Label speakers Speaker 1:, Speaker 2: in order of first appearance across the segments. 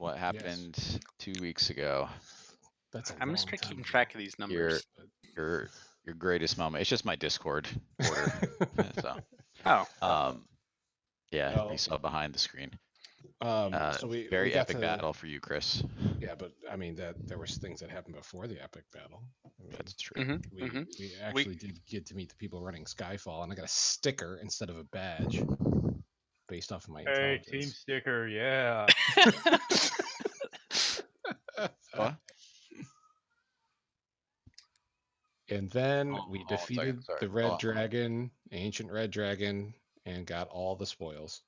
Speaker 1: what happened 2 weeks ago.
Speaker 2: That's a
Speaker 3: I'm
Speaker 2: long
Speaker 3: just trying to
Speaker 2: time
Speaker 3: keep
Speaker 2: ago.
Speaker 3: track of these
Speaker 1: Your
Speaker 3: numbers.
Speaker 1: your greatest moment. It's just my Discord order. So
Speaker 3: Oh,
Speaker 1: yeah,
Speaker 2: Oh.
Speaker 1: you saw behind the screen.
Speaker 2: So we
Speaker 1: Very
Speaker 2: got
Speaker 1: epic
Speaker 2: to,
Speaker 1: battle for you, Chris.
Speaker 2: Yeah, but I mean that there was things that happened before the epic battle. I mean,
Speaker 1: That's true.
Speaker 3: Mhm.
Speaker 2: we actually did get to meet the people running Skyfall, and I got a sticker instead of a badge based off of my
Speaker 4: Hey,
Speaker 2: intelligence.
Speaker 4: team sticker, yeah.
Speaker 1: What?
Speaker 2: And then
Speaker 1: Hold
Speaker 2: we
Speaker 1: on a second,
Speaker 2: defeated
Speaker 1: sorry.
Speaker 2: the
Speaker 1: Hold
Speaker 2: red
Speaker 1: on.
Speaker 2: dragon, ancient red dragon, and got all the spoils.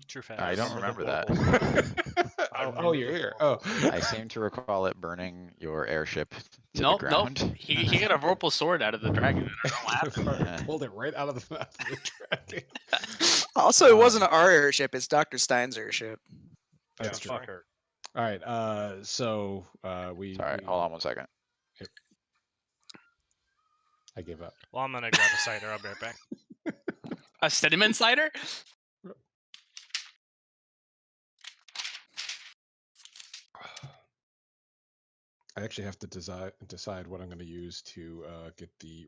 Speaker 5: True facts.
Speaker 1: I don't
Speaker 4: remember
Speaker 1: remember
Speaker 4: the
Speaker 1: that.
Speaker 4: I
Speaker 2: Oh,
Speaker 4: remember
Speaker 2: you're
Speaker 4: the
Speaker 2: here.
Speaker 4: baubles.
Speaker 2: Oh,
Speaker 1: I seem to recall it burning your airship to
Speaker 3: Nope,
Speaker 1: the
Speaker 3: nope.
Speaker 1: ground.
Speaker 3: He got a vorpal sword out of the dragon. I don't know what happened.
Speaker 1: Yeah.
Speaker 2: pulled it right out of the mouth of the dragon.
Speaker 6: Also, it wasn't our airship. It's Dr. Stein's airship.
Speaker 2: That's
Speaker 4: Yeah,
Speaker 2: true.
Speaker 4: fuck her.
Speaker 2: All right. So we.
Speaker 1: Sorry, hold on 1 second.
Speaker 2: I give up.
Speaker 5: Well, I'm gonna grab a cider. I'll be right back.
Speaker 3: A cinnamon cider?
Speaker 2: I actually have to decide what I'm going to use to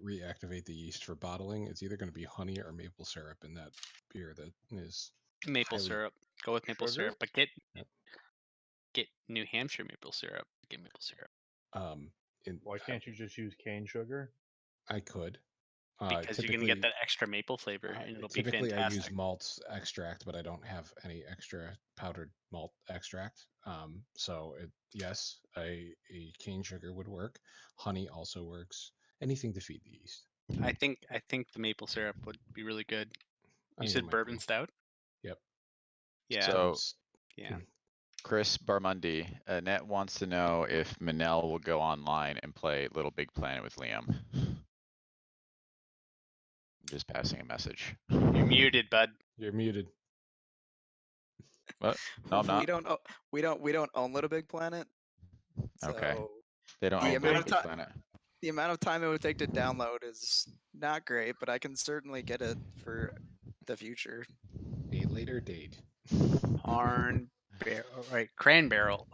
Speaker 2: reactivate the yeast for bottling. It's either going to be honey or maple syrup in that beer that is
Speaker 3: Maple
Speaker 2: highly-
Speaker 3: syrup. Go with maple
Speaker 4: Sugar?
Speaker 3: syrup, but get
Speaker 2: Yep.
Speaker 3: New Hampshire maple syrup. Get maple syrup
Speaker 4: Why can't you just use cane sugar?
Speaker 2: I could.
Speaker 3: because you're gonna get that extra maple flavor, and it'll be
Speaker 2: Typically, I
Speaker 3: fantastic.
Speaker 2: use malt extract, but I don't have any extra powdered malt extract. Yes, a cane sugar would work. Honey also works. Anything to feed the yeast.
Speaker 3: I think the maple syrup would be really good.
Speaker 2: I
Speaker 3: You
Speaker 2: mean, it
Speaker 3: said
Speaker 2: might
Speaker 3: bourbon
Speaker 2: be.
Speaker 3: stout?
Speaker 2: Yep.
Speaker 3: Yeah.
Speaker 1: So,
Speaker 2: It's-
Speaker 3: Yeah.
Speaker 1: Chris Barmundi, Annette wants to know if Manel will go online and play Little Big Planet with Liam. I'm just passing a message.
Speaker 3: You're muted, bud.
Speaker 2: You're muted.
Speaker 1: What? No, I'm not.
Speaker 6: We don't own Little Big Planet.
Speaker 1: Okay.
Speaker 6: So
Speaker 1: They don't
Speaker 6: the
Speaker 1: own
Speaker 6: amount
Speaker 1: Little
Speaker 6: of
Speaker 1: Big
Speaker 6: ti-
Speaker 1: Planet.
Speaker 6: the amount of time it would take to download is not great, but I can certainly get it for the future.
Speaker 2: A later date.
Speaker 3: Arn barrel, right? Cran barrel.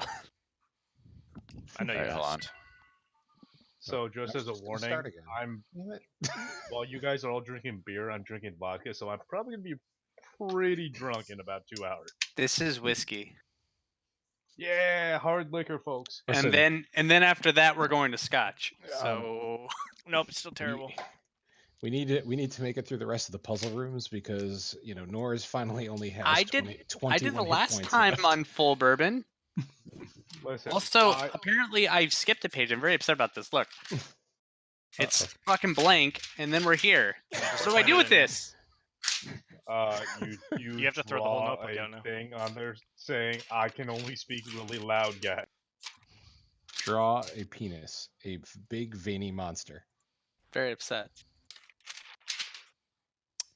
Speaker 5: I know you
Speaker 1: Alright, hold on.
Speaker 5: asked.
Speaker 4: So just
Speaker 2: I
Speaker 4: as a
Speaker 2: was gonna
Speaker 4: warning,
Speaker 2: start again.
Speaker 4: I'm
Speaker 2: Damn it.
Speaker 4: while you guys are all drinking beer, I'm drinking vodka, so I'm probably gonna be pretty drunk in about 2 hours.
Speaker 3: This is whiskey.
Speaker 4: Yeah, hard liquor, folks.
Speaker 2: Listen,
Speaker 3: And then after that we're going to scotch.
Speaker 2: Um,
Speaker 3: So
Speaker 5: Nope, it's still terrible.
Speaker 2: We need to make it through the rest of the puzzle rooms because Norris finally only has
Speaker 3: I did
Speaker 2: 21
Speaker 3: I did the
Speaker 2: hit
Speaker 3: last
Speaker 2: points
Speaker 3: time
Speaker 2: left.
Speaker 3: on full bourbon.
Speaker 4: Listen,
Speaker 3: Also,
Speaker 4: I-
Speaker 3: apparently I skipped a page. I'm very upset about this. Look. It's
Speaker 2: Uh-oh.
Speaker 3: fucking blank, and then we're here. What do I do with this?
Speaker 4: you
Speaker 5: You have to throw the whole
Speaker 4: draw
Speaker 5: notebook
Speaker 4: a
Speaker 5: out now.
Speaker 4: thing on there saying I can only speak really loud, guy.
Speaker 2: Draw a penis, a big veiny monster.
Speaker 3: Very upset.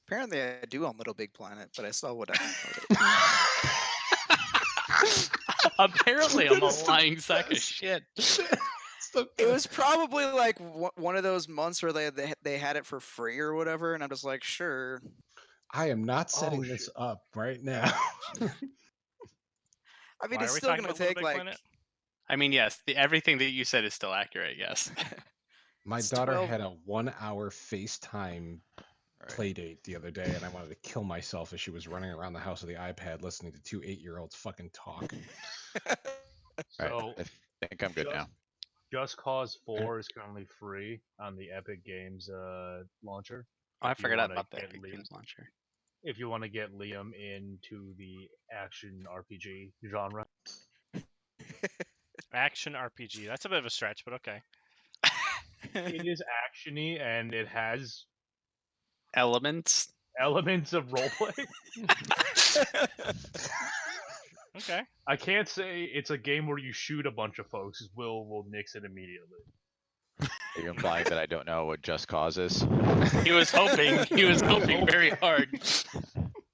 Speaker 6: Apparently, I do own Little Big Planet, but I still would have.
Speaker 3: Apparently, I'm a lying sack of shit.
Speaker 6: It was probably like one of those months where they had it for free or whatever, and I'm just like, sure.
Speaker 2: I am not setting
Speaker 4: Oh,
Speaker 2: this
Speaker 4: shit.
Speaker 2: up right now.
Speaker 6: I mean,
Speaker 5: Why
Speaker 6: it's
Speaker 5: are we
Speaker 6: still
Speaker 5: talking
Speaker 6: gonna
Speaker 5: about Little
Speaker 6: take
Speaker 5: Big
Speaker 6: like
Speaker 5: Planet?
Speaker 3: I mean, yes, everything that you said is still accurate. Yes.
Speaker 2: My
Speaker 6: It's
Speaker 2: daughter
Speaker 6: 12
Speaker 2: had a 1-hour FaceTime
Speaker 1: Right.
Speaker 2: play date the other day, and I wanted to kill myself as she was running around the house with the iPad listening to two 8-year-olds fucking talk.
Speaker 1: Right,
Speaker 4: So
Speaker 1: I think I'm good now.
Speaker 4: Just Cause 4 is currently free on the Epic Games launcher.
Speaker 3: Oh, I
Speaker 4: If you
Speaker 3: forgot
Speaker 4: wanna
Speaker 3: about the
Speaker 4: get
Speaker 3: Epic
Speaker 4: Liam-
Speaker 3: Games launcher.
Speaker 4: If you want to get Liam into the action RPG genre.
Speaker 5: Action RPG. That's a bit of a stretch, but okay.
Speaker 4: It is actiony and it has
Speaker 3: Elements.
Speaker 4: elements of roleplay.
Speaker 5: Okay.
Speaker 4: I can't say it's a game where you shoot a bunch of folks. Will nix it immediately.
Speaker 1: Are you implying that I don't know what Just Cause is?
Speaker 3: He was hoping. He was hoping very hard.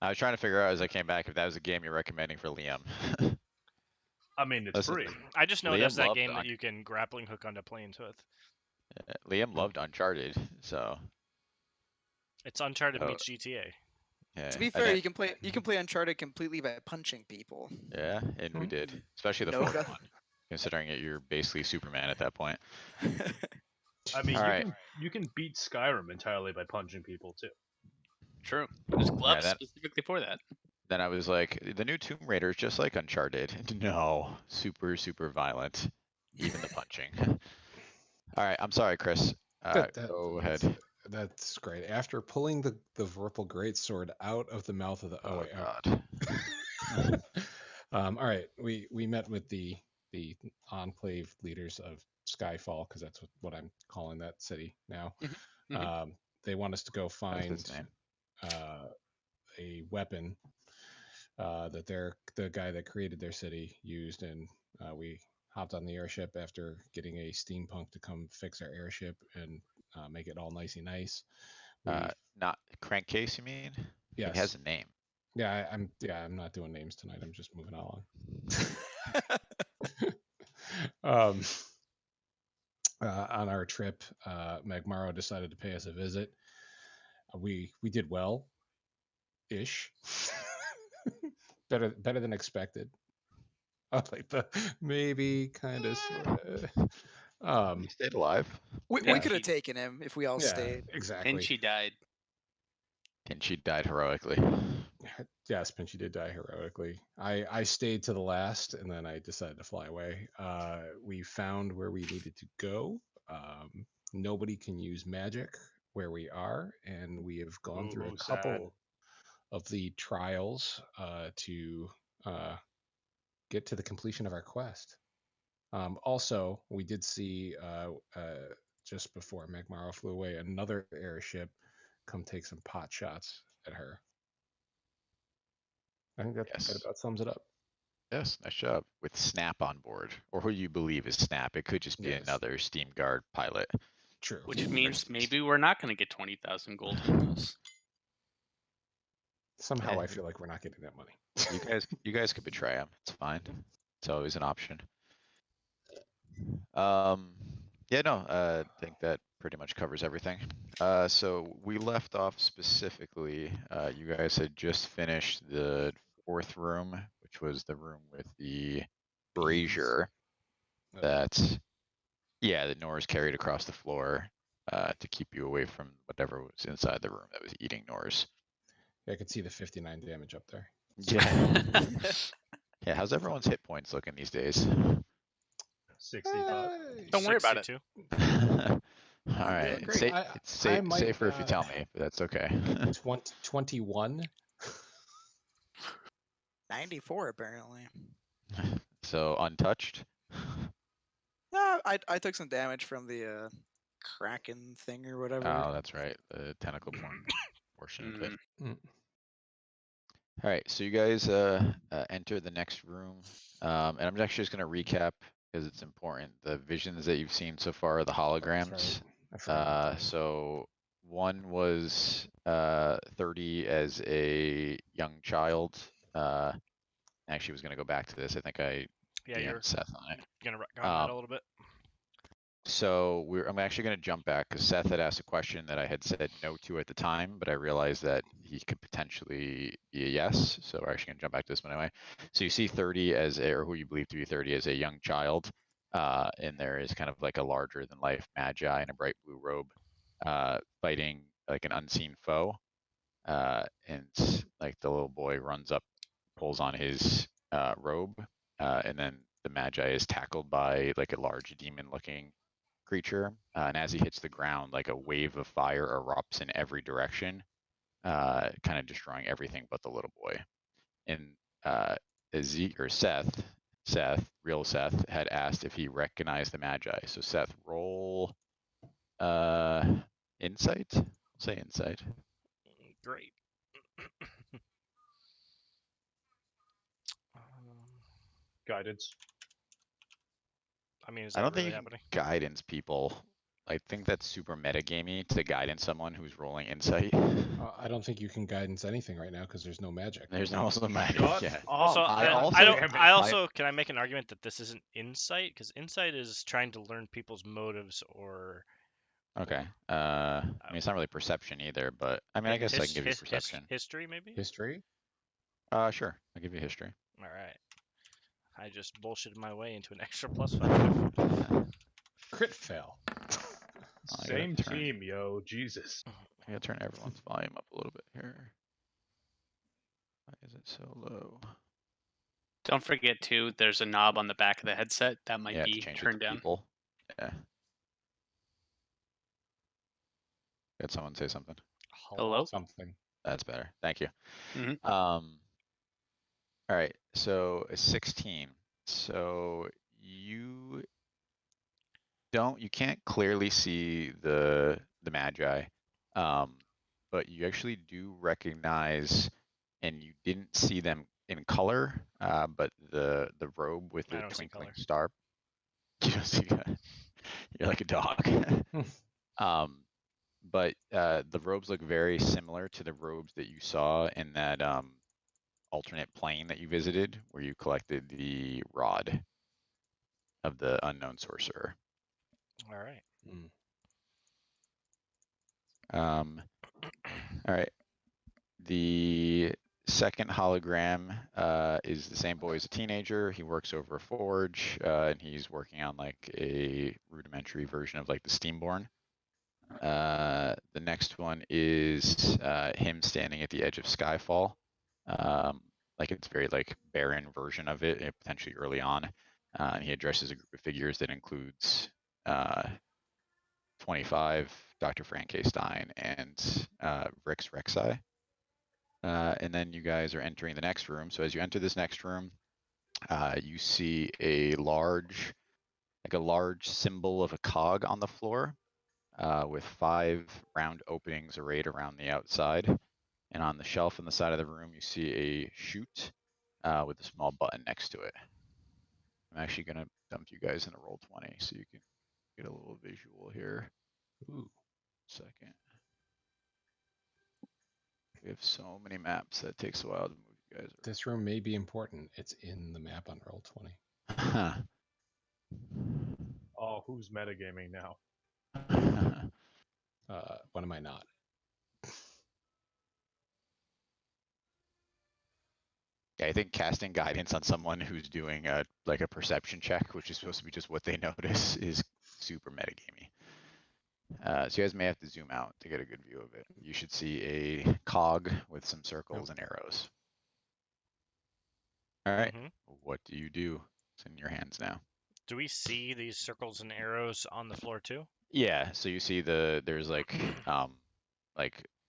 Speaker 1: I was trying to figure out as I came back if that was a game you're recommending for Liam.
Speaker 4: I mean, it's
Speaker 1: Listen,
Speaker 4: free.
Speaker 5: I just know
Speaker 1: Liam
Speaker 5: there's that
Speaker 1: loved
Speaker 5: game that
Speaker 1: Un-
Speaker 5: you can grappling hook onto planes with.
Speaker 1: Liam loved Uncharted, so
Speaker 5: It's Uncharted
Speaker 1: Oh.
Speaker 5: meets GTA.
Speaker 1: Yeah.
Speaker 6: To be
Speaker 1: and
Speaker 6: fair,
Speaker 1: then-
Speaker 6: you can play Uncharted completely by punching people.
Speaker 1: Yeah, and we
Speaker 2: Hmm.
Speaker 1: did, especially the
Speaker 6: No
Speaker 1: fourth
Speaker 6: doubt.
Speaker 1: one. Considering it, you're basically Superman at that point.
Speaker 4: I mean,
Speaker 1: Alright.
Speaker 4: you can beat Skyrim entirely by punching people too.
Speaker 3: True. There's gloves
Speaker 1: that-
Speaker 3: specifically for that.
Speaker 1: Then I was like, the new Tomb Raider is just like Uncharted. No, super, super violent. Even the punching. Alright, I'm sorry, Chris. Go ahead.
Speaker 2: That's great. After pulling the Vorpal Greatsword out of the mouth of the
Speaker 1: Oh,
Speaker 2: wait,
Speaker 1: God.
Speaker 2: all right, we met with the enclave leaders of Skyfall, because that's what I'm calling that city now.
Speaker 3: Mhm.
Speaker 2: They want us to go
Speaker 1: That's
Speaker 2: find
Speaker 1: its name.
Speaker 2: a weapon that the guy that created their city used, and we hopped on the airship after getting a steampunk to come fix our airship and make it all nicey nice.
Speaker 1: Not Crankcase, you mean?
Speaker 2: Yes.
Speaker 1: It has a name.
Speaker 2: Yeah, I'm not doing names tonight. I'm just moving along. On our trip, Magmaro decided to pay us a visit. We did well, ish. better than expected. Like the maybe kind of.
Speaker 1: You stayed alive.
Speaker 6: we
Speaker 3: Yeah.
Speaker 6: could have taken him if we all
Speaker 2: Yeah,
Speaker 6: stayed.
Speaker 2: exactly.
Speaker 3: And she died.
Speaker 1: And she died heroically.
Speaker 2: Yes, Pinchy did die heroically. I stayed to the last, and then I decided to fly away. We found where we needed to go. Nobody can use magic where we are, and we have gone through a
Speaker 4: Ooh, sad.
Speaker 2: couple of the trials to get to the completion of our quest. Also, we did see just before Magmaro flew away, another airship come take some pot shots at her. I think that
Speaker 1: Yes.
Speaker 2: about sums it up.
Speaker 1: Yes, nice job. With Snap on board, or who you believe is Snap. It could just be
Speaker 2: Yes.
Speaker 1: another Steam Guard pilot.
Speaker 2: True.
Speaker 3: Which means maybe we're not going to get 20,000 gold from this.
Speaker 2: Somehow
Speaker 1: Eh.
Speaker 2: I feel like we're not getting that money.
Speaker 1: You guys could betray him. It's fine. It's always an option. Yeah, no, I think that pretty much covers everything. So we left off specifically, you guys had just finished the fourth room, which was the room with the brazier
Speaker 2: Uh,
Speaker 1: that, yeah, the Norse carried across the floor to keep you away from whatever was inside the room that was eating Norse.
Speaker 2: I could see the 59 damage up there.
Speaker 1: Yeah. Yeah, how's everyone's hit points looking these days?
Speaker 4: 65.
Speaker 3: Don't worry about it.
Speaker 5: 62.
Speaker 1: Alright,
Speaker 6: great.
Speaker 1: it's
Speaker 2: I might,
Speaker 1: safer if you tell me, but that's okay.
Speaker 2: 21.
Speaker 6: 94 apparently.
Speaker 1: So untouched?
Speaker 6: Yeah, I took some damage from the Kraken thing or whatever.
Speaker 1: Oh, that's right, the tentacle portion of it.
Speaker 3: Mm,
Speaker 1: Alright, so you guys enter the next room, and I'm actually just gonna recap because it's important. The visions that you've seen so far are the holograms.
Speaker 2: right. I forgot.
Speaker 1: So one was 30 as a young child. Actually was gonna go back to this. I think I
Speaker 5: Yeah,
Speaker 1: DM'd
Speaker 5: you're
Speaker 1: Seth on it.
Speaker 5: gonna retcon that
Speaker 1: Um,
Speaker 5: a little bit.
Speaker 1: So I'm actually gonna jump back because Seth had asked a question that I had said no to at the time, but I realized that he could potentially be a yes. So we're actually gonna jump back to this one anyway. So you see 30 as a, or who you believe to be 30 as a young child. And there is kind of like a larger than life magi in a bright blue robe, fighting like an unseen foe. And like the little boy runs up, pulls on his robe, and then the magi is tackled by like a large demon looking creature, and as he hits the ground, like a wave of fire erupts in every direction, kind of destroying everything but the little boy. And Seth, real Seth, had asked if he recognized the magi. So Seth, roll insight. I'll say insight.
Speaker 5: Great.
Speaker 4: Guidance.
Speaker 5: I mean, is
Speaker 1: I
Speaker 5: that
Speaker 1: don't
Speaker 5: really
Speaker 1: think you can
Speaker 5: happening?
Speaker 1: guidance people. I think that's super metagamey to guidance someone who's rolling insight.
Speaker 2: I don't think you can guidance anything right now because there's no magic.
Speaker 1: There's also magic.
Speaker 4: Shut
Speaker 1: Yeah.
Speaker 5: Also,
Speaker 4: up.
Speaker 1: I also-
Speaker 5: I don't.
Speaker 4: Damn it.
Speaker 5: I also can I make an argument that this isn't insight because insight is trying to learn people's motives or
Speaker 1: Okay. I mean, it's not really perception either, but I mean, I guess I can give you perception.
Speaker 5: History, maybe?
Speaker 2: History?
Speaker 1: Sure. I'll give you history.
Speaker 5: All right. I just bullshitted my way into an extra +5.
Speaker 2: Crit fail.
Speaker 1: I gotta
Speaker 4: Same
Speaker 1: turn-
Speaker 4: team, yo. Jesus.
Speaker 1: I gotta turn everyone's volume up a little bit here. Why is it so low?
Speaker 3: Don't forget too, there's a knob on the back of the headset that might
Speaker 1: Yeah, to
Speaker 3: be
Speaker 1: change it
Speaker 3: turned
Speaker 1: to
Speaker 3: down.
Speaker 1: people. Yeah. Got someone say something.
Speaker 3: Hello?
Speaker 2: Something.
Speaker 1: That's better. Thank you.
Speaker 3: Mhm.
Speaker 1: All right. So it's 16. So you can't clearly see the Magi, but you actually do recognize, and you didn't see them in color, but the robe with
Speaker 5: I
Speaker 1: the
Speaker 5: don't see
Speaker 1: twinkling
Speaker 5: color.
Speaker 1: star. You don't see. You're like a dog. But the robes look very similar to the robes that you saw in that alternate plane that you visited, where you collected the rod of the unknown sorcerer.
Speaker 5: All right.
Speaker 1: All right. The second hologram is the same boy as a teenager. He works over a forge, and he's working on like a rudimentary version of like the Steamborn. The next one is him standing at the edge of Skyfall. Like it's very like barren version of it, potentially early on. And he addresses a group of figures that includes 25, Dr. Frank K. Stein, and Rix Rexai. And then you guys are entering the next room. So as you enter this next room, you see a large symbol of a cog on the floor, with 5 round openings arrayed around the outside. And on the shelf on the side of the room, you see a chute with a small button next to it. I'm actually going to dump you guys into roll 20 so you can get a little visual here.
Speaker 2: Ooh.
Speaker 1: Second. We have so many maps that it takes a while to move you guys
Speaker 2: This room may be important. It's in the map on roll 20.
Speaker 1: around.
Speaker 4: Oh, who's metagaming now?
Speaker 2: When am I not?
Speaker 1: Yeah, I think casting guidance on someone who's doing a perception check, which is supposed to be just what they notice, is super metagamey. So you guys may have to zoom out to get a good view of it. You should see a cog with some circles and arrows. All right,
Speaker 5: Mhm.
Speaker 1: what do you do? It's in your hands now.
Speaker 5: Do we see these circles and arrows on the floor too?
Speaker 1: Yeah, so you see there's like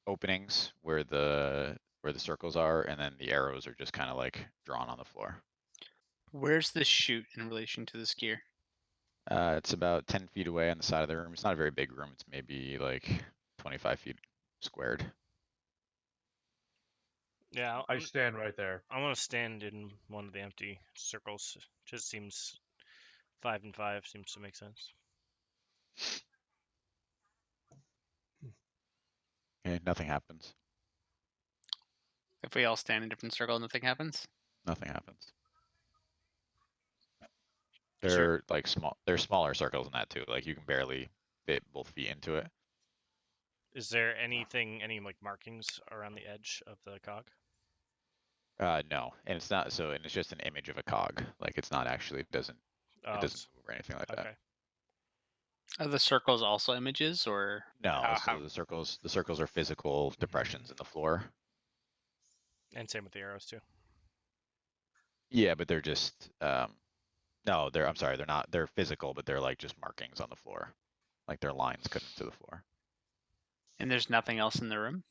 Speaker 1: openings where the circles are, and then the arrows are just kind of like drawn on the floor.
Speaker 3: Where's the chute in relation to this gear?
Speaker 1: It's about 10 feet away on the side of the room. It's not a very big room. It's maybe like 25 feet squared.
Speaker 5: Yeah,
Speaker 4: I stand right there.
Speaker 5: I want to stand in one of the empty circles. Just seems 5 and 5 seems to make sense.
Speaker 1: Okay, nothing happens.
Speaker 3: If we all stand in different circles, nothing happens.
Speaker 1: Nothing happens.
Speaker 5: Is there-
Speaker 1: They're like small. There's smaller circles in that too. Like you can barely fit both feet into it.
Speaker 5: Is there anything, any like markings around the edge of the cog?
Speaker 1: No, and it's not. So, and it's just an image of a cog. Like it's not actually. It doesn't
Speaker 5: Oh,
Speaker 1: move or anything like that.
Speaker 5: okay.
Speaker 3: Are the circles also images, or
Speaker 1: No,
Speaker 5: How-
Speaker 1: so the circles are physical depressions in the floor.
Speaker 5: And same with the arrows too.
Speaker 1: Yeah, but they're just no, I'm sorry, they're not. They're physical, but they're like just markings on the floor, like they're lines cut into the floor.
Speaker 3: and there's nothing else in the room?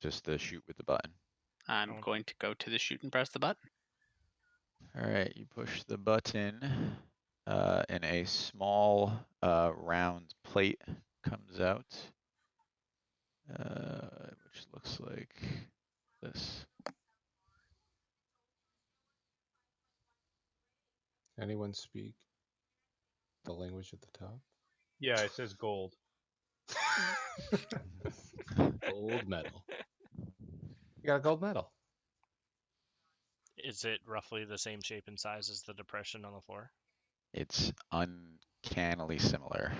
Speaker 1: Just the chute with the button.
Speaker 3: I'm
Speaker 5: Oh.
Speaker 3: going to go to the chute and press the button.
Speaker 1: All right, you push the button, and a small round plate comes out, which looks like this.
Speaker 2: Anyone speak the language at the top?
Speaker 4: Yeah, it says gold.
Speaker 2: Gold medal. You got a gold medal.
Speaker 5: Is it roughly the same shape and size as the depression on the floor?
Speaker 1: It's uncannily similar.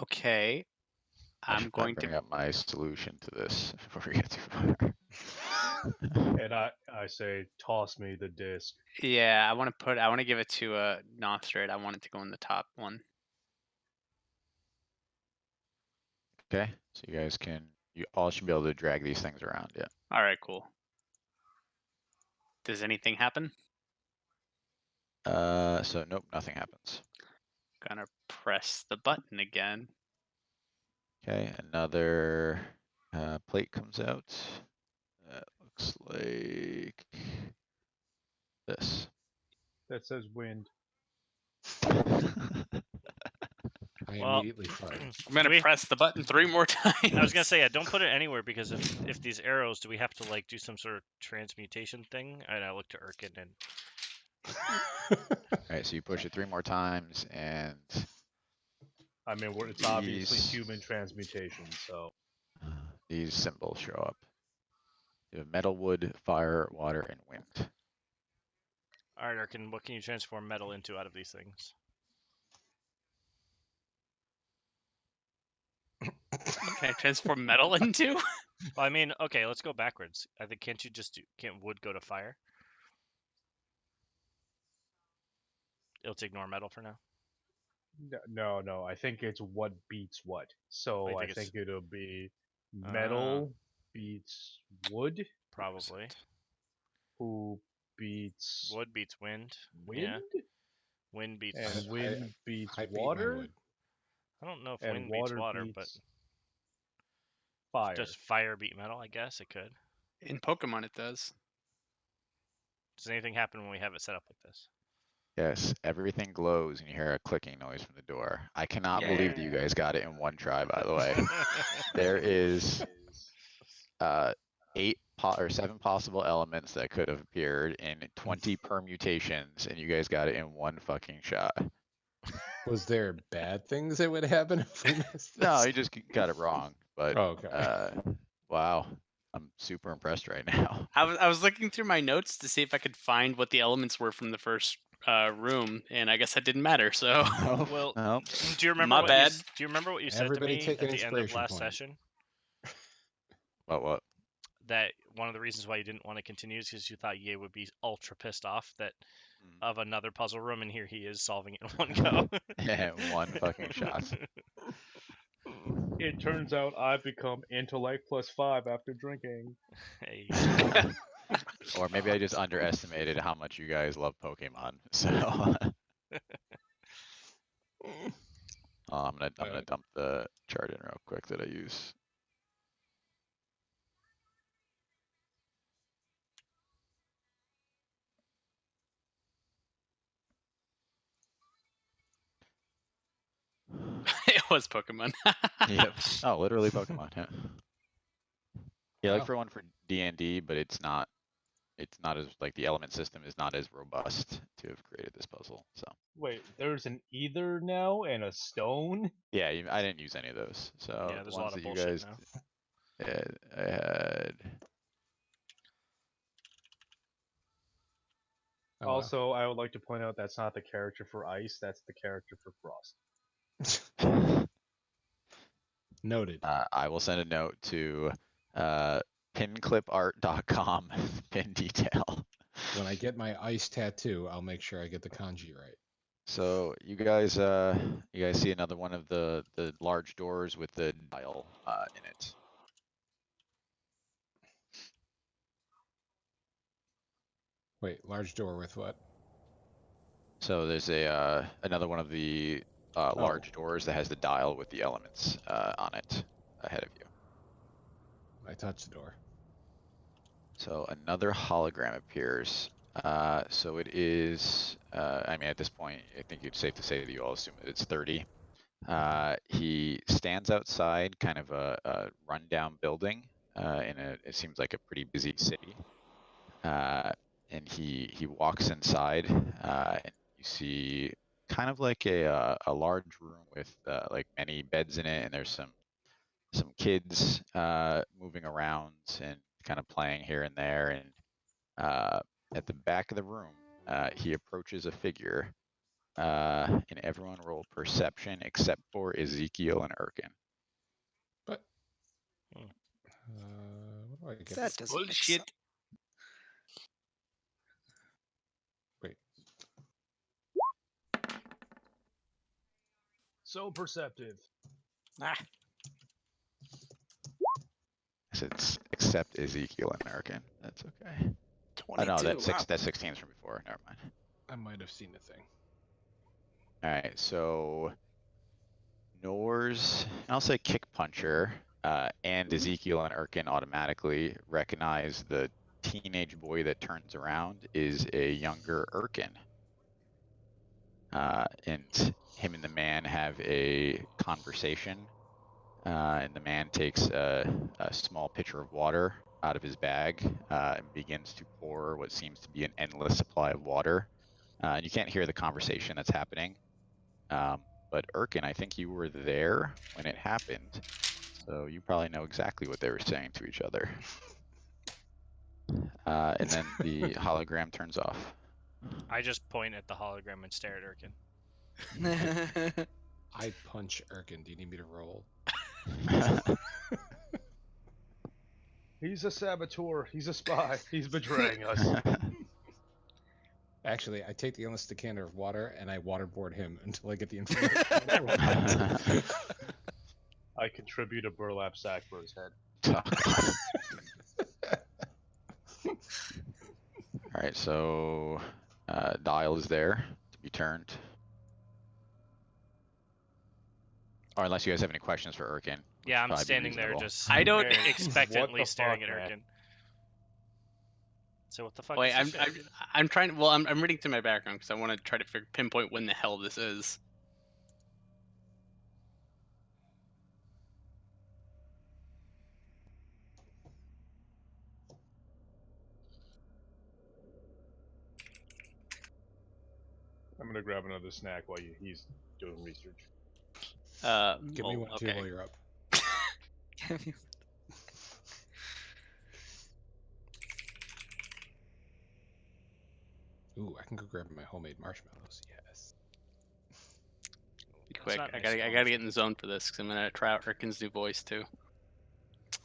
Speaker 3: Okay.
Speaker 1: I
Speaker 3: I'm
Speaker 1: should probably
Speaker 3: going to
Speaker 1: bring up my solution to this before we get too far.
Speaker 4: And I say, toss me the disc.
Speaker 3: Yeah, I want to give it to Nothstrade. I want it to go in the top one.
Speaker 1: Okay, so you guys you all should be able to drag these things around, yeah.
Speaker 3: All right, cool. Does anything happen?
Speaker 1: So nope, nothing happens.
Speaker 3: Gonna press the button again.
Speaker 1: Okay, another plate comes out. That looks like this.
Speaker 4: That says wind.
Speaker 2: I
Speaker 5: Well,
Speaker 2: immediately fart.
Speaker 3: I'm gonna
Speaker 5: we-
Speaker 3: press the button 3 more times.
Speaker 5: I was gonna say, yeah, don't put it anywhere because if these arrows, do we have to like do some sort of transmutation thing? And I look to Urkin and
Speaker 1: Alright, so you push it 3 more times and
Speaker 4: I mean, it's obviously
Speaker 1: These-
Speaker 4: human transmutation, so
Speaker 1: these symbols show up. You have metal, wood, fire, water, and wind.
Speaker 5: all right, Urkin, what can you transform metal into out of these things?
Speaker 3: Can I transform metal into?
Speaker 5: Well, I mean, okay, let's go backwards. I think can't wood go to fire? It'll ignore metal for now.
Speaker 4: no. I think it's what beats what. So
Speaker 5: you
Speaker 4: I
Speaker 5: think it's-
Speaker 4: think it'll be metal beats wood,
Speaker 5: Probably.
Speaker 4: who beats
Speaker 5: Wood beats wind.
Speaker 4: wind,
Speaker 5: Yeah. Wind beats.
Speaker 4: and wind beats
Speaker 2: I beat my
Speaker 4: water,
Speaker 2: wood.
Speaker 5: I don't know if
Speaker 4: and
Speaker 5: wind beats
Speaker 4: water
Speaker 5: water,
Speaker 4: beats
Speaker 5: but
Speaker 4: fire.
Speaker 5: does fire beat metal? I guess it could.
Speaker 3: In Pokemon, it does.
Speaker 5: Does anything happen when we have it set up like this?
Speaker 1: Yes, everything glows and you hear a clicking noise from the door. I cannot believe that you guys got it in one try, by the way. There is 7 possible elements that could have appeared in 20 permutations, and you guys got it in one fucking shot.
Speaker 2: Was there bad things that would happen if we missed this?
Speaker 1: No, you just got it wrong, but
Speaker 2: Oh, okay.
Speaker 1: wow, I'm super impressed right now.
Speaker 3: I was looking through my notes to see if I could find what the elements were from the first room, and I guess that didn't matter. So
Speaker 5: Well,
Speaker 1: Nope.
Speaker 5: do you remember
Speaker 3: My
Speaker 5: what
Speaker 3: bad.
Speaker 5: do you remember what you said
Speaker 2: Everybody
Speaker 5: to me
Speaker 2: take
Speaker 5: at
Speaker 2: an
Speaker 5: the end of
Speaker 2: inspiration
Speaker 5: last
Speaker 2: point.
Speaker 5: session?
Speaker 1: What?
Speaker 5: That one of the reasons why you didn't want to continue is because you thought Ye would be ultra pissed off that
Speaker 1: Mm.
Speaker 5: of another puzzle room, and here he is solving it in one go.
Speaker 1: Yeah, one fucking shot.
Speaker 4: It turns out I've become intellect +5 after drinking.
Speaker 5: Hey.
Speaker 1: Or maybe I just underestimated how much you guys love Pokemon. So I'm gonna dump the chart in real quick that I use.
Speaker 3: it was Pokemon.
Speaker 1: Yep. Oh, literally Pokemon. Yeah. Yeah, like
Speaker 2: Wow.
Speaker 1: for one for D&D, but it's not as like the element system is not as robust to have created this puzzle. So
Speaker 4: Wait, there's an ether now and a stone?
Speaker 1: yeah, I didn't use any of those. So
Speaker 5: Yeah,
Speaker 1: the
Speaker 5: there's a
Speaker 1: ones
Speaker 5: lot of
Speaker 1: that you
Speaker 5: bullshit
Speaker 1: guys,
Speaker 5: now.
Speaker 1: yeah, I had.
Speaker 2: Oh, wow.
Speaker 4: Also, I would like to point out that's not the character for ice, that's the character for frost.
Speaker 2: Noted.
Speaker 1: I will send a note to pinclipart.com pin detail.
Speaker 2: When I get my ice tattoo, I'll make sure I get the kanji right.
Speaker 1: So you guys see another one of the large doors with the dial in it.
Speaker 2: Wait, large door with what?
Speaker 1: So there's another one of the large doors that has the dial with the elements on it ahead of you.
Speaker 2: I touched the door.
Speaker 1: So another hologram appears. So it is, I mean, at this point, I think it's safe to say that you all assume that it's 30. He stands outside kind of a rundown building it seems like a pretty busy city. And he walks inside and you see kind of like a large room with like many beds in it, and there's some kids moving around and kind of playing here and there. And at the back of the room, he approaches a figure And everyone roll perception except for Ezekiel and Erkin.
Speaker 2: But what do I get?
Speaker 6: That doesn't make
Speaker 3: Bullshit.
Speaker 6: sense.
Speaker 2: Wait,
Speaker 4: So perceptive.
Speaker 6: Ah,
Speaker 1: It's except Ezekiel and Erkin. That's okay.
Speaker 6: 22.
Speaker 1: Oh no, that's
Speaker 6: wow.
Speaker 1: that 16's from before. Never mind.
Speaker 2: I might have seen a thing.
Speaker 1: All right, so Nors, I'll say Kick Puncher, and Ezekiel and Erkin automatically recognize the teenage boy that turns around is a younger Erkin. And him and the man have a conversation. And the man takes a small pitcher of water out of his bag and begins to pour what seems to be an endless supply of water. And you can't hear the conversation that's happening. But Erkin, I think you were there when it happened, so you probably know exactly what they were saying to each other. And then the hologram turns off.
Speaker 5: I just point at the hologram and stare at Erkin.
Speaker 2: I punch Erkin. Do you need me to roll?
Speaker 4: He's a saboteur. He's a spy. He's betraying us.
Speaker 2: Actually, I take the endless decanter of water and I waterboard him until I get the information.
Speaker 4: I contribute a burlap sack for his head.
Speaker 1: All right, so dial is there to be turned. Or unless you guys have any questions for Erkin. which
Speaker 5: Yeah, I'm
Speaker 1: would probably be
Speaker 5: standing there
Speaker 1: reasonable.
Speaker 5: just
Speaker 3: I don't-
Speaker 4: Hey,
Speaker 5: expectantly
Speaker 4: what the
Speaker 5: staring
Speaker 4: fuck,
Speaker 5: at
Speaker 4: man?
Speaker 5: Erkin. So what the fuck?
Speaker 3: Wait,
Speaker 5: is
Speaker 3: I'm,
Speaker 5: this
Speaker 3: I'm
Speaker 5: shit?
Speaker 3: I'm trying. Well, I'm reading through my background because I want to try to pinpoint when the hell this is.
Speaker 4: I'm gonna grab another snack while he's doing research.
Speaker 2: Give me one too while you're up. Ooh, I can go grab my homemade marshmallows. Yes.
Speaker 3: Be
Speaker 5: That's
Speaker 3: quick.
Speaker 5: not
Speaker 3: I
Speaker 5: nice
Speaker 3: gotta
Speaker 5: of
Speaker 3: I
Speaker 5: him.
Speaker 3: gotta get in the zone for this because I'm gonna try out Erkin's new voice too.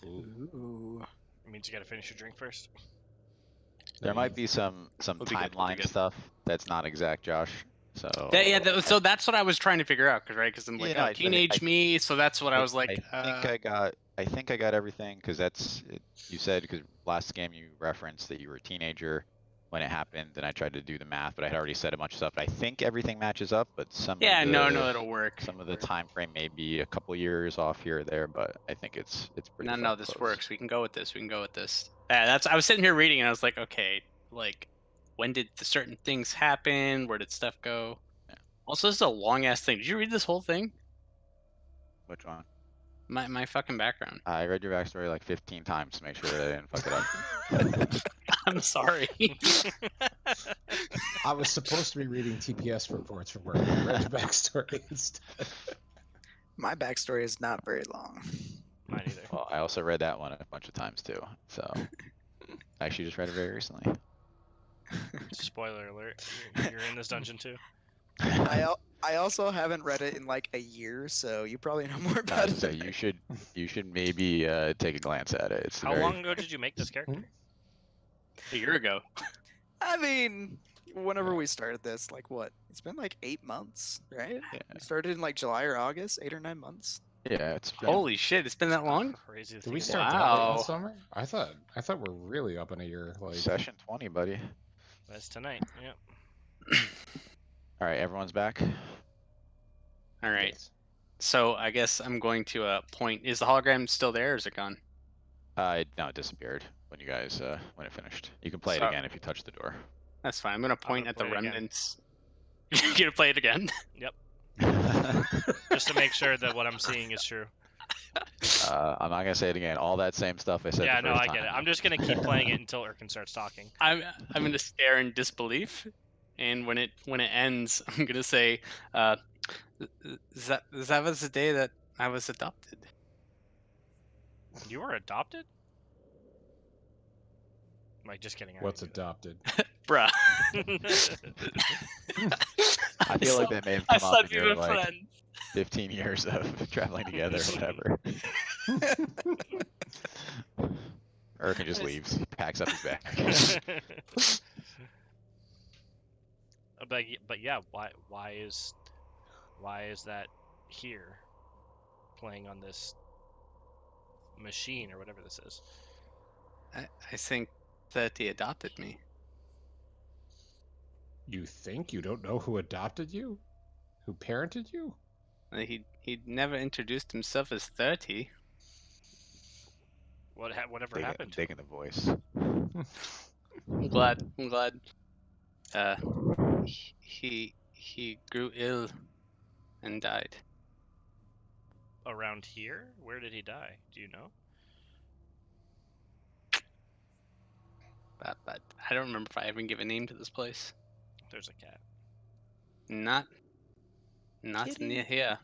Speaker 2: Ooh.
Speaker 6: Ooh.
Speaker 5: It means you gotta finish your drink first.
Speaker 1: There might be some
Speaker 3: We'll be good, we'll be
Speaker 1: timeline
Speaker 3: good.
Speaker 1: stuff that's not exact, Josh. So
Speaker 3: So that's what I was trying to figure out, because I'm like,
Speaker 1: Yeah, no,
Speaker 3: oh, teenage me. So that's what I was like.
Speaker 1: I think I got everything because that's it, you said because last game you referenced that you were a teenager when it happened, and I tried to do the math, but I had already said a bunch of stuff. But I think everything matches up, but some
Speaker 3: Yeah,
Speaker 1: of the
Speaker 3: no, it'll work.
Speaker 1: some of the time frame may be a couple years off here or there, but I think it's pretty.
Speaker 3: No,
Speaker 1: fucking
Speaker 3: this
Speaker 1: close.
Speaker 3: works. We can go with this. We can go with this. That's. I was sitting here reading, and I was like, okay, like, when did the certain things happen? Where did stuff go?
Speaker 1: Yeah.
Speaker 3: Also, this is a long ass thing. Did you read this whole thing?
Speaker 1: Which one?
Speaker 3: My fucking background.
Speaker 1: I read your backstory like 15 times to make sure that I didn't fuck it up.
Speaker 3: I'm sorry.
Speaker 2: I was supposed to be reading TPS reports from work. I read your backstory instead.
Speaker 6: My backstory is not very long.
Speaker 5: Mine either.
Speaker 1: Well, I also read that one a bunch of times too. So I actually just read it very recently.
Speaker 5: Spoiler alert. You're in this dungeon too.
Speaker 6: I also haven't read it in like a year, so you probably know more about it.
Speaker 1: So
Speaker 6: than I
Speaker 1: you should maybe take a glance at it. It's
Speaker 5: How
Speaker 1: very,
Speaker 5: long ago did you make this character?
Speaker 3: A year ago.
Speaker 6: I mean, whenever we started this, like what? It's been like 8 months, right?
Speaker 1: Yeah.
Speaker 6: We started in like July or August, 8 or 9 months.
Speaker 1: Yeah, it's been,
Speaker 3: Holy shit! It's been that long.
Speaker 5: Crazy. To
Speaker 2: Did we
Speaker 5: think
Speaker 2: start
Speaker 5: about.
Speaker 2: that late in
Speaker 3: Wow.
Speaker 2: the summer? I thought we're really up in a year. Like
Speaker 1: session 20, buddy.
Speaker 5: That's tonight. Yep.
Speaker 1: All right, everyone's back.
Speaker 3: All right.
Speaker 2: yes.
Speaker 3: So I guess I'm going to point. Is the hologram still there, or is it gone?
Speaker 1: No, it disappeared when you guys when it finished. You can play it
Speaker 3: So-
Speaker 1: again if you touch the door.
Speaker 3: That's fine. I'm gonna point
Speaker 5: gonna
Speaker 3: at the
Speaker 5: play it again.
Speaker 3: remnants. You're gonna play it again?
Speaker 5: Just to make sure that what I'm seeing is true.
Speaker 1: I'm not gonna say it again. All that same stuff I said.
Speaker 5: Yeah,
Speaker 1: the
Speaker 5: no,
Speaker 1: first
Speaker 5: I get it.
Speaker 1: time.
Speaker 5: I'm just gonna keep playing it until Erkin starts talking.
Speaker 3: I'm gonna stare in disbelief, and when it ends, I'm gonna say, "That was the day that I was adopted."
Speaker 5: You were adopted? Like, just kidding. I
Speaker 2: What's
Speaker 5: didn't do
Speaker 3: Bruh.
Speaker 5: that.
Speaker 1: I feel like that may have
Speaker 3: I
Speaker 1: come up
Speaker 3: thought
Speaker 1: in
Speaker 3: we
Speaker 1: your
Speaker 3: were
Speaker 1: like
Speaker 3: friends.
Speaker 1: 15 years of traveling together or whatever. Erkin just
Speaker 3: I s-
Speaker 1: leaves. He packs up his bag.
Speaker 5: But yeah, why is that here playing on this machine or whatever this is?
Speaker 3: I think that he adopted me.
Speaker 2: You think you don't know who adopted you? Who parented you?
Speaker 3: He never introduced himself as 30.
Speaker 5: Whatever happened?
Speaker 1: Digging the voice.
Speaker 3: I'm glad. He grew ill and died.
Speaker 5: Around here? Where did he die? Do you know?
Speaker 3: But I don't remember if I even give a name to this place.
Speaker 5: There's a cat.
Speaker 3: Not
Speaker 6: Kitty.
Speaker 3: near here.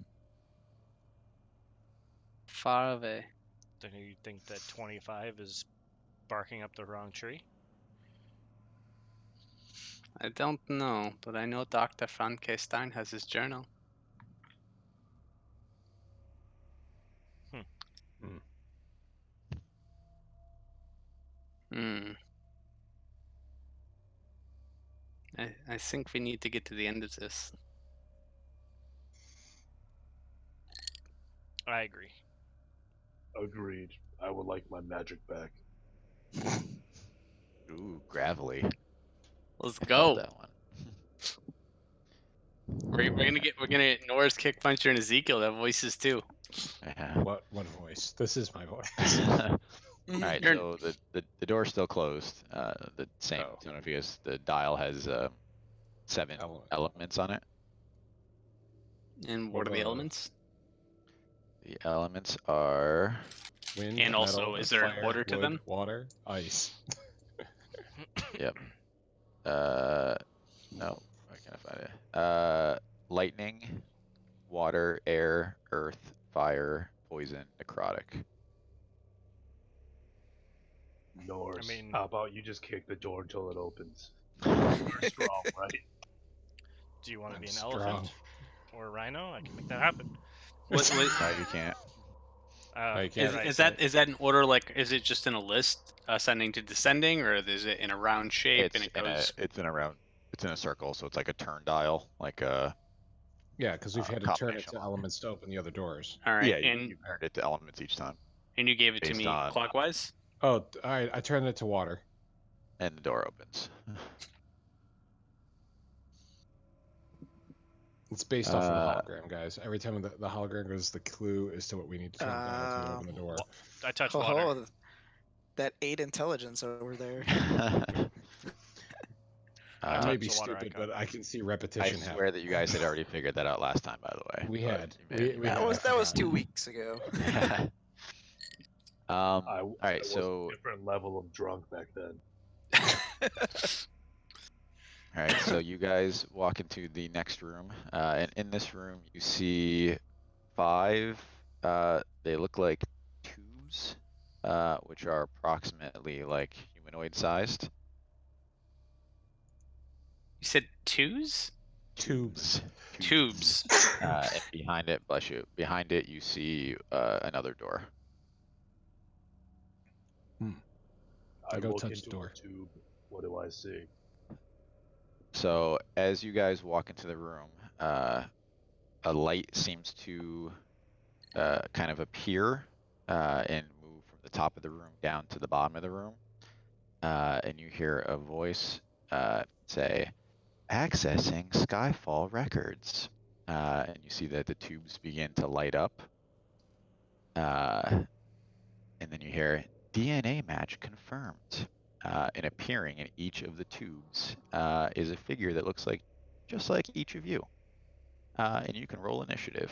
Speaker 3: Far away.
Speaker 5: Don't you think that 25 is barking up the wrong tree?
Speaker 3: I don't know, but I know Dr. Frank Stein has his journal. Hmm. I think we need to get to the end of this.
Speaker 5: I agree.
Speaker 4: Agreed. I would like my magic back.
Speaker 1: Ooh, gravelly.
Speaker 3: Let's
Speaker 1: Felt
Speaker 3: go.
Speaker 1: that one.
Speaker 3: We're gonna get Norris, Kick Puncher, and Ezekiel. Their voices too.
Speaker 1: Yeah.
Speaker 2: What voice? This is my voice.
Speaker 1: All right,
Speaker 3: You're-
Speaker 1: so the door's still closed. The same.
Speaker 2: Oh.
Speaker 1: I don't know if you guys. The dial has 7
Speaker 2: Element.
Speaker 1: elements on it.
Speaker 3: And
Speaker 2: What
Speaker 3: what are the
Speaker 2: about-
Speaker 3: elements?
Speaker 1: The elements are
Speaker 2: Wind,
Speaker 3: And also,
Speaker 2: metal,
Speaker 3: is there an
Speaker 2: fire,
Speaker 3: order to
Speaker 2: wood,
Speaker 3: them?
Speaker 2: Water, ice.
Speaker 1: yep. No, I can't find it. Lightning, water, air, earth, fire, poison, necrotic.
Speaker 4: Norse.
Speaker 5: mean-
Speaker 4: How about you just kick the door until it opens? You're strong, right?
Speaker 5: Do you want to
Speaker 2: I'm
Speaker 5: be an
Speaker 2: strong.
Speaker 5: elephant or a rhino? I can make that happen.
Speaker 3: What,
Speaker 1: No, you can't.
Speaker 2: you can't.
Speaker 5: Right,
Speaker 3: is
Speaker 5: so
Speaker 3: that an order? Like, is it just in a list, ascending to descending, or is it in a round shape
Speaker 1: It's
Speaker 3: and it
Speaker 1: in a
Speaker 3: goes?
Speaker 1: it's in a round. It's in a circle, so it's like a turn dial, like a
Speaker 2: Yeah, because we've had to turn it
Speaker 1: combination
Speaker 2: to
Speaker 1: of-
Speaker 2: elements to open the other doors.
Speaker 3: All right,
Speaker 1: yeah.
Speaker 3: and
Speaker 1: You turned it to elements each time,
Speaker 3: you gave it to
Speaker 1: based
Speaker 3: me
Speaker 1: on-
Speaker 3: clockwise.
Speaker 2: Oh, all right. I turned it to water.
Speaker 1: and the door opens.
Speaker 2: It's based off of the
Speaker 1: Uh,
Speaker 2: hologram, guys. Every time the hologram goes, the clue is to what we need to turn the dial to open the door.
Speaker 5: I touch water.
Speaker 6: Oh, that 8 intelligence over there.
Speaker 2: I
Speaker 5: touch
Speaker 2: may be
Speaker 5: the water
Speaker 2: stupid,
Speaker 5: icon.
Speaker 2: but I can see
Speaker 1: I
Speaker 2: repetition
Speaker 1: swear
Speaker 2: happen.
Speaker 1: that you guys had already figured that out last time, by the way.
Speaker 2: We
Speaker 1: but
Speaker 2: had.
Speaker 1: you may-
Speaker 2: We
Speaker 6: That
Speaker 2: had,
Speaker 6: was
Speaker 2: I
Speaker 6: that was
Speaker 2: forgot.
Speaker 6: 2 weeks ago.
Speaker 1: All
Speaker 4: I
Speaker 1: right,
Speaker 4: was
Speaker 1: so
Speaker 4: a different level of drunk back then.
Speaker 1: all right, so you guys walk into the next room, and in this room you see 5. They look like tubes, which are approximately like humanoid sized.
Speaker 3: You said twos?
Speaker 2: Tubes.
Speaker 3: Tubes.
Speaker 1: And behind it, bless you. Behind it, you see another door.
Speaker 2: I go
Speaker 4: look
Speaker 2: touch
Speaker 4: into
Speaker 2: the door.
Speaker 4: a tube. What do I see?
Speaker 1: So as you guys walk into the room, a light seems to kind of appear and move from the top of the room down to the bottom of the room. And you hear a voice say, "Accessing Skyfall Records." And you see that the tubes begin to light up. And then you hear, "DNA match confirmed." And appearing in each of the tubes is a figure that looks like just like each of you. And you can roll initiative.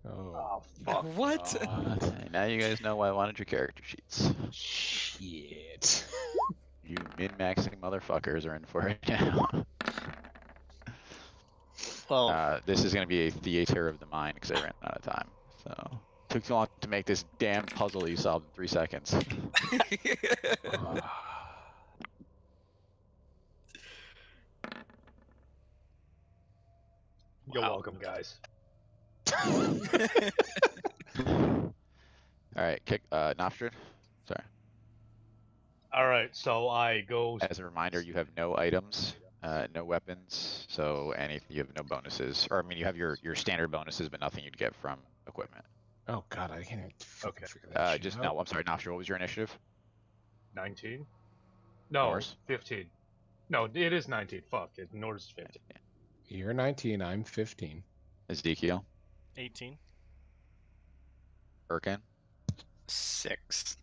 Speaker 2: Oh.
Speaker 4: Oh, fuck.
Speaker 6: What?
Speaker 2: God.
Speaker 1: And now you guys know why I wanted your character sheets.
Speaker 2: Shit.
Speaker 1: You min-maxing motherfuckers are in for it now.
Speaker 3: Well,
Speaker 1: This is going to be a theater of the mind because I ran out of time. So took too long to make this damn puzzle you solved in 3 seconds.
Speaker 4: You're
Speaker 3: Wow.
Speaker 4: welcome, guys.
Speaker 1: Alright, kick Nofstrid. Sorry.
Speaker 4: All right, so I go.
Speaker 1: As a reminder, you have no items, no weapons, so anything you have no bonuses. Or I mean you have your standard bonuses, but nothing you'd get from equipment.
Speaker 2: Oh god, I can't fucking
Speaker 4: Okay.
Speaker 2: figure that shit
Speaker 1: Just
Speaker 2: out.
Speaker 1: no, I'm sorry, Nofstrid, what was your initiative?
Speaker 4: 19? No,
Speaker 1: Norse?
Speaker 4: 15. No, it is 19. Fuck, Norse is 15.
Speaker 2: You're 19, I'm 15.
Speaker 1: Ezekiel,
Speaker 5: 18.
Speaker 1: Birkin,
Speaker 3: 6.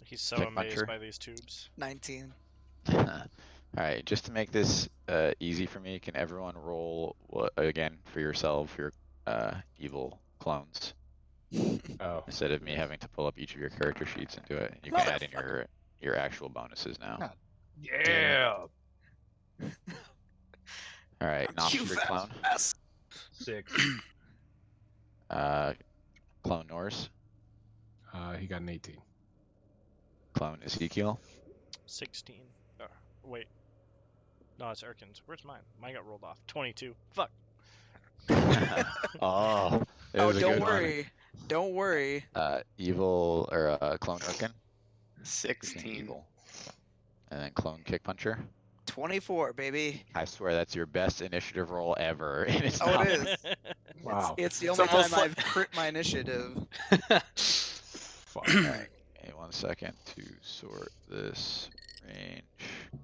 Speaker 5: He's so
Speaker 1: Kick
Speaker 5: amazed
Speaker 1: puncher.
Speaker 5: by these tubes.
Speaker 6: 19.
Speaker 1: Alright, just to make this easy for me, can everyone roll again for yourself, your evil clones,
Speaker 2: Oh.
Speaker 1: instead of me having to pull up each of your character sheets and do it? You can add in your actual bonuses now.
Speaker 2: God.
Speaker 4: Yeah!
Speaker 1: Alright,
Speaker 6: You
Speaker 1: Nofstrid
Speaker 6: fat
Speaker 1: clone,
Speaker 6: ass.
Speaker 4: 6.
Speaker 1: clone Norse,
Speaker 2: He got an 18.
Speaker 1: clone Ezekiel,
Speaker 5: 16. Wait. No, it's Erkin's. Where's mine? Mine got rolled off. 22. Fuck.
Speaker 1: oh, it
Speaker 6: Oh,
Speaker 1: was a
Speaker 6: don't
Speaker 1: good one.
Speaker 6: worry. Don't worry.
Speaker 1: Evil or clone Urkin,
Speaker 3: 16.
Speaker 1: evil, and then clone Kick Puncher.
Speaker 6: 24, baby.
Speaker 1: I swear that's your best initiative roll ever, and it's
Speaker 6: Oh, it
Speaker 1: not.
Speaker 6: is.
Speaker 2: Wow.
Speaker 6: It's the
Speaker 3: It's
Speaker 6: only time
Speaker 3: almost like-
Speaker 6: I've crit my initiative.
Speaker 2: Fuck.
Speaker 1: Alright, give me 1 second to sort this range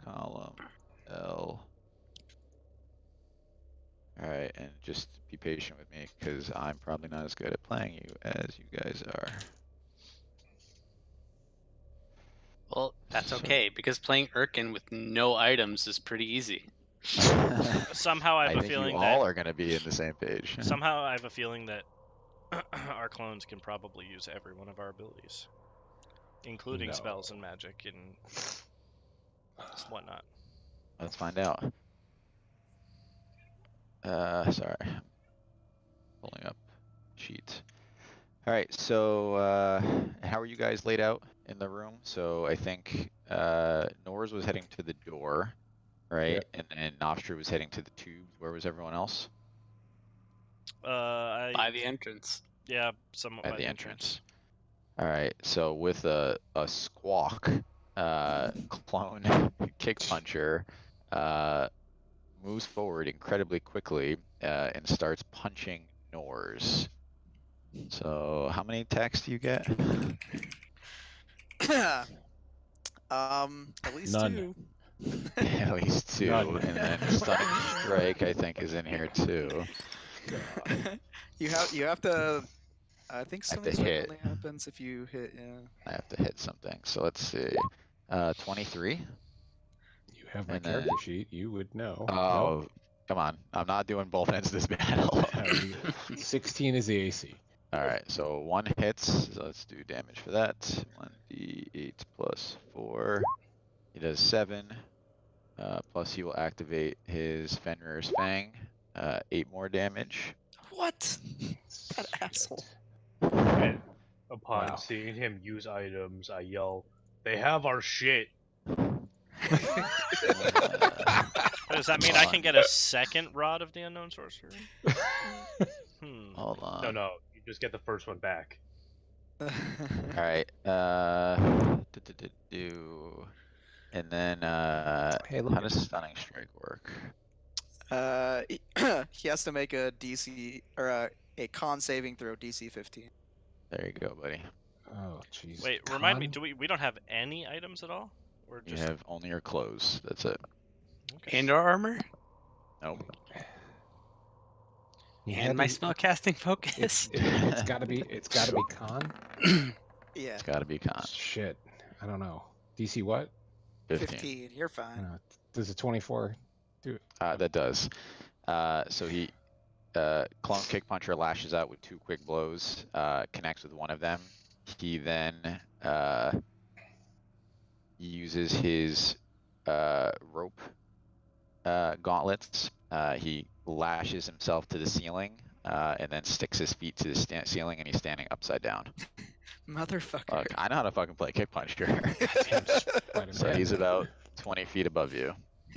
Speaker 1: column L. Alright, and just be patient with me, because I'm probably not as good at playing you as you guys are.
Speaker 3: Well, that's
Speaker 1: So-
Speaker 3: okay because playing Urkin with no items is pretty easy.
Speaker 5: Somehow I
Speaker 1: I
Speaker 5: have a
Speaker 1: think
Speaker 5: feeling
Speaker 1: you
Speaker 5: that
Speaker 1: all are gonna be in the same page.
Speaker 5: somehow I have a feeling that our clones can probably use every one of our abilities, including spells and magic and whatnot.
Speaker 1: Let's find out. Sorry. Pulling up sheets. Alright, so how are you guys laid out in the room? So I think Nors was heading to the door, right?
Speaker 2: Yep.
Speaker 1: And then Nofstrid was heading to the tubes. Where was everyone else?
Speaker 3: By the entrance.
Speaker 5: Yeah, somewhat
Speaker 1: By
Speaker 5: by
Speaker 1: the entrance. Alright, so with a squawk, clone kick puncher moves forward incredibly quickly and starts punching Nors. So how many attacks do you get?
Speaker 6: At least
Speaker 2: None.
Speaker 6: 2.
Speaker 1: At least 2,
Speaker 2: None.
Speaker 1: and then stunning strike I think is in here too.
Speaker 6: you have to. I think
Speaker 1: I have to
Speaker 6: stunning strike
Speaker 1: hit.
Speaker 6: only happens if you hit. Yeah.
Speaker 1: I have to hit something. So let's see. 23.
Speaker 2: You have my
Speaker 1: And then-
Speaker 2: character sheet. You would know.
Speaker 1: Oh, come on! I'm not doing both ends of this battle.
Speaker 2: Nope. 16 is the AC.
Speaker 1: All right, so 1 hits. So let's do damage for that. 1d8 plus 4. He does 7. Plus he will activate his Fenrir's Fang. 8 more damage.
Speaker 6: What? That
Speaker 2: Shit.
Speaker 6: asshole.
Speaker 4: And upon
Speaker 2: Wow.
Speaker 4: seeing him use items, I yell, "They have our shit!"
Speaker 5: Does that mean I can get a second Rod of the Unknown Sorcerer?
Speaker 1: Hold on.
Speaker 4: No, you just get the first one back.
Speaker 1: All right. And then
Speaker 2: Hey, look
Speaker 1: how
Speaker 2: at
Speaker 1: does stunning strike work?
Speaker 6: He has to make a DC or a con saving throw DC 15.
Speaker 1: There you go, buddy.
Speaker 2: Oh, jeez.
Speaker 5: Wait, remind me.
Speaker 2: Con?
Speaker 5: Do we don't have any items at all? Or
Speaker 1: You
Speaker 5: just
Speaker 1: have only your clothes. That's it.
Speaker 5: okay.
Speaker 3: And our armor?
Speaker 1: Nope.
Speaker 2: You had
Speaker 3: And my
Speaker 2: to-
Speaker 3: spellcasting focus?
Speaker 2: It's gotta be. It's gotta be con.
Speaker 6: Yeah,
Speaker 1: It's got to be con.
Speaker 2: Shit. I don't know. DC what?
Speaker 6: 15. You're fine.
Speaker 2: Does a 24 do it?
Speaker 1: That does. So he clone kick puncher lashes out with 2 quick blows. Connects with one of them. He then uses his rope gauntlets. He lashes himself to the ceiling and then sticks his feet to the ceiling, and he's standing upside down.
Speaker 6: Motherfucker.
Speaker 1: Fuck, I know how to fucking play kick puncher.
Speaker 2: Damn Spider-Man.
Speaker 1: So he's about 20 feet above you.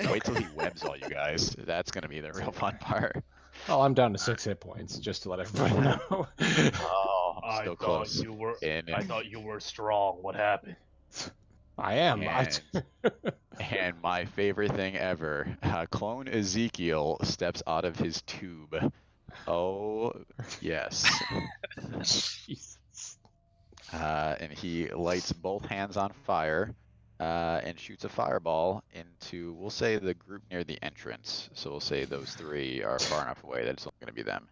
Speaker 1: Wait till he webs all you guys. That's gonna be the real fun part.
Speaker 2: Oh, I'm down to 6 hit points, just to let everybody know.
Speaker 1: Oh,
Speaker 4: I
Speaker 1: still
Speaker 4: thought
Speaker 1: close.
Speaker 4: you were.
Speaker 1: And,
Speaker 4: I thought you were strong. What happened?
Speaker 2: I am.
Speaker 1: and my favorite thing ever, clone Ezekiel steps out of his tube. Oh, yes.
Speaker 2: Jesus.
Speaker 1: And he lights both hands on fire and shoots a fireball into, we'll say, the group near the entrance. So we'll say those three are far enough away that it's only going to be them.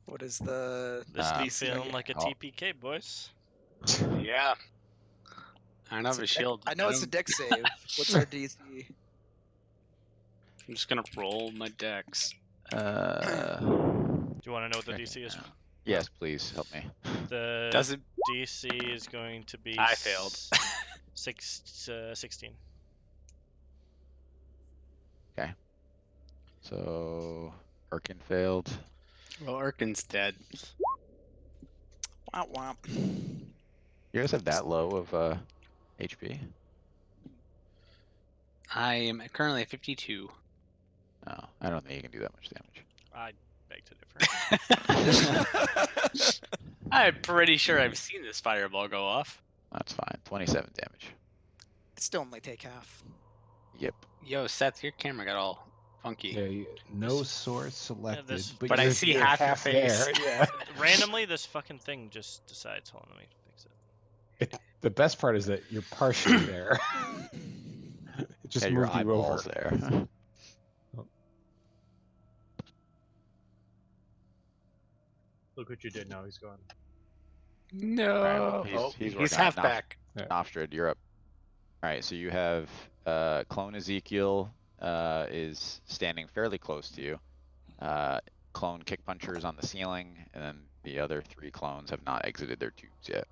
Speaker 6: What is the
Speaker 5: This be
Speaker 6: DC?
Speaker 5: feeling like a
Speaker 1: Oh.
Speaker 5: TPK, boys.
Speaker 3: Yeah. I don't
Speaker 6: It's
Speaker 3: have
Speaker 6: a
Speaker 3: a
Speaker 6: deck-
Speaker 3: shield.
Speaker 6: I know it's a deck save. What's our DC?
Speaker 3: I'm just gonna roll my decks.
Speaker 5: Do you want to know what the
Speaker 1: checking
Speaker 5: DC is?
Speaker 1: now. Yes, please help me.
Speaker 5: The
Speaker 3: Does it?
Speaker 5: DC is going to be
Speaker 3: I failed.
Speaker 5: 16.
Speaker 1: So Arkin failed.
Speaker 3: Well, Erkin's dead.
Speaker 6: Womp womp.
Speaker 1: You guys have that low of HP?
Speaker 3: I am currently at 52.
Speaker 1: No, I don't think you can do that much damage.
Speaker 5: I beg to differ.
Speaker 3: I'm pretty sure I've seen this fireball go off.
Speaker 1: That's fine. 27 damage.
Speaker 6: Still only take half.
Speaker 1: Yep.
Speaker 3: Yo, Seth, your camera got all funky.
Speaker 2: Yeah, no source selected,
Speaker 5: this-
Speaker 3: But I
Speaker 2: you're-
Speaker 3: see
Speaker 2: you're
Speaker 3: half your face.
Speaker 2: there, Yeah.
Speaker 5: Randomly, this fucking thing just decides. Hold on, let me fix it.
Speaker 2: The best part is that you're partially there. It just
Speaker 1: Yeah, your
Speaker 2: moved you over.
Speaker 1: eyeballs there.
Speaker 4: Look what you did. Now he's gone.
Speaker 3: No.
Speaker 1: Alright, he's-
Speaker 3: Oh,
Speaker 1: he's
Speaker 3: he's
Speaker 1: working on it
Speaker 3: half
Speaker 1: now.
Speaker 3: back.
Speaker 1: Nostrid, you're up. Alright, so you have clone Ezekiel is standing fairly close to you. Clone Kick Puncher is on the ceiling, and then the other three clones have not exited their tubes yet.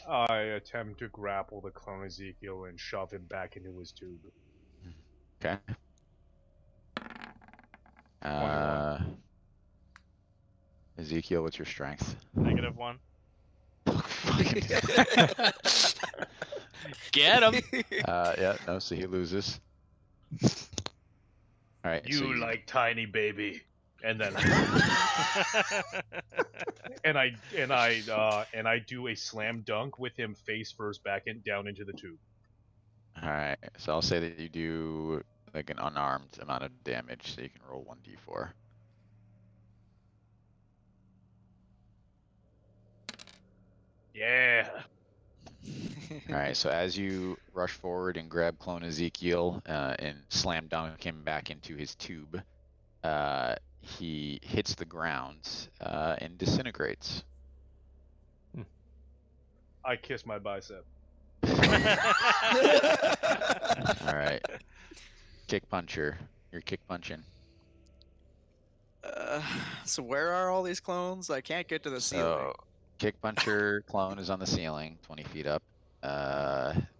Speaker 4: I attempt to grapple the clone Ezekiel and shove him back into his tube.
Speaker 1: Okay.
Speaker 4: 21.
Speaker 1: Ezekiel, what's your strength?
Speaker 5: -1.
Speaker 3: Get him.
Speaker 1: Yeah, no, so he loses. Alright, so
Speaker 4: You like tiny baby, and then and I do a slam dunk with him face first back and down into the tube.
Speaker 1: Alright, so I'll say that you do like an unarmed amount of damage, so you can roll 1d4.
Speaker 4: Yeah.
Speaker 1: Alright, so as you rush forward and grab clone Ezekiel and slam dunk him back into his tube, he hits the ground and disintegrates.
Speaker 4: I kiss my bicep.
Speaker 1: Alright. Kick puncher. You're kick punching.
Speaker 6: So where are all these clones? I can't get to the ceiling.
Speaker 1: So kick puncher clone is on the ceiling, 20 feet up.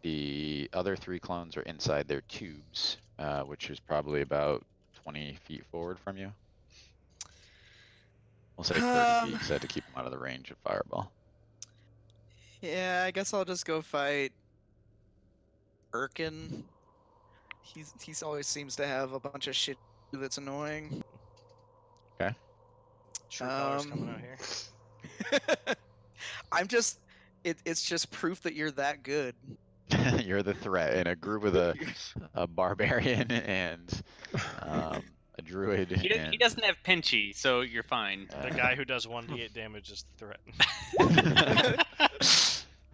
Speaker 1: The other three clones are inside their tubes, which is probably about 20 feet forward from you. We'll say 30 feet, because I had to keep them out of the range of fireball.
Speaker 6: Yeah, I guess I'll just go fight Erkin. He's always seems to have a bunch of shit that's annoying.
Speaker 5: True colors coming out here.
Speaker 6: I'm just it's just proof that you're that good.
Speaker 1: You're the threat in a group with a barbarian and a druid.
Speaker 3: He
Speaker 1: and,
Speaker 3: doesn't have Pinchy, so you're fine.
Speaker 5: The guy who does 1d8 damage is the threat.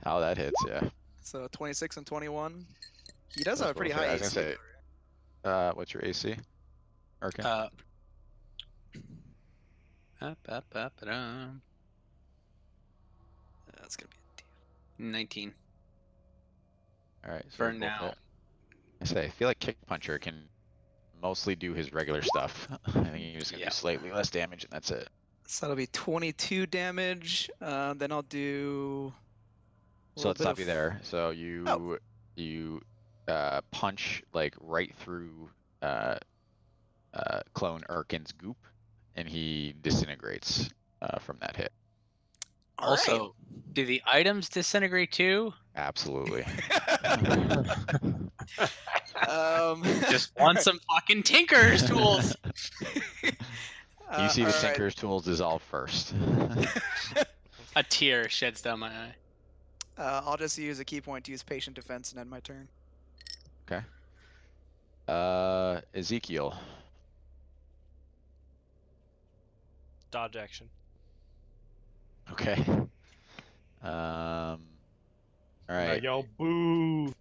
Speaker 1: How that hits, yeah.
Speaker 6: So 26 and 21. He does have a
Speaker 1: That's
Speaker 6: pretty
Speaker 1: what I
Speaker 6: high
Speaker 1: was
Speaker 6: AC.
Speaker 1: gonna say. What's your AC? Arkin?
Speaker 6: That's gonna be
Speaker 3: 19.
Speaker 1: Alright, so
Speaker 3: for
Speaker 1: we both
Speaker 3: now.
Speaker 1: hit. I feel like Kick Puncher can mostly do his regular stuff. I think he's just gonna
Speaker 3: Yeah.
Speaker 1: do slightly less damage and that's it.
Speaker 6: So that'll be 22 damage. Then I'll do. a
Speaker 1: So
Speaker 6: little
Speaker 1: let's
Speaker 6: bit
Speaker 1: stop
Speaker 6: of-
Speaker 1: you there. So you
Speaker 6: Oh.
Speaker 1: you punch like right through clone Erkin's goop and he disintegrates from that hit.
Speaker 6: All right.
Speaker 3: Also, do the items disintegrate too?
Speaker 1: Absolutely.
Speaker 3: Just want some fucking Tinker's tools.
Speaker 1: You see the
Speaker 6: alright.
Speaker 1: Tinker's tools dissolve first.
Speaker 3: A tear sheds down my eye.
Speaker 6: I'll just use a key point to use patient defense and end my turn.
Speaker 1: Ezekiel.
Speaker 5: Dodge action.
Speaker 1: Okay. All right.
Speaker 4: Yo, boo.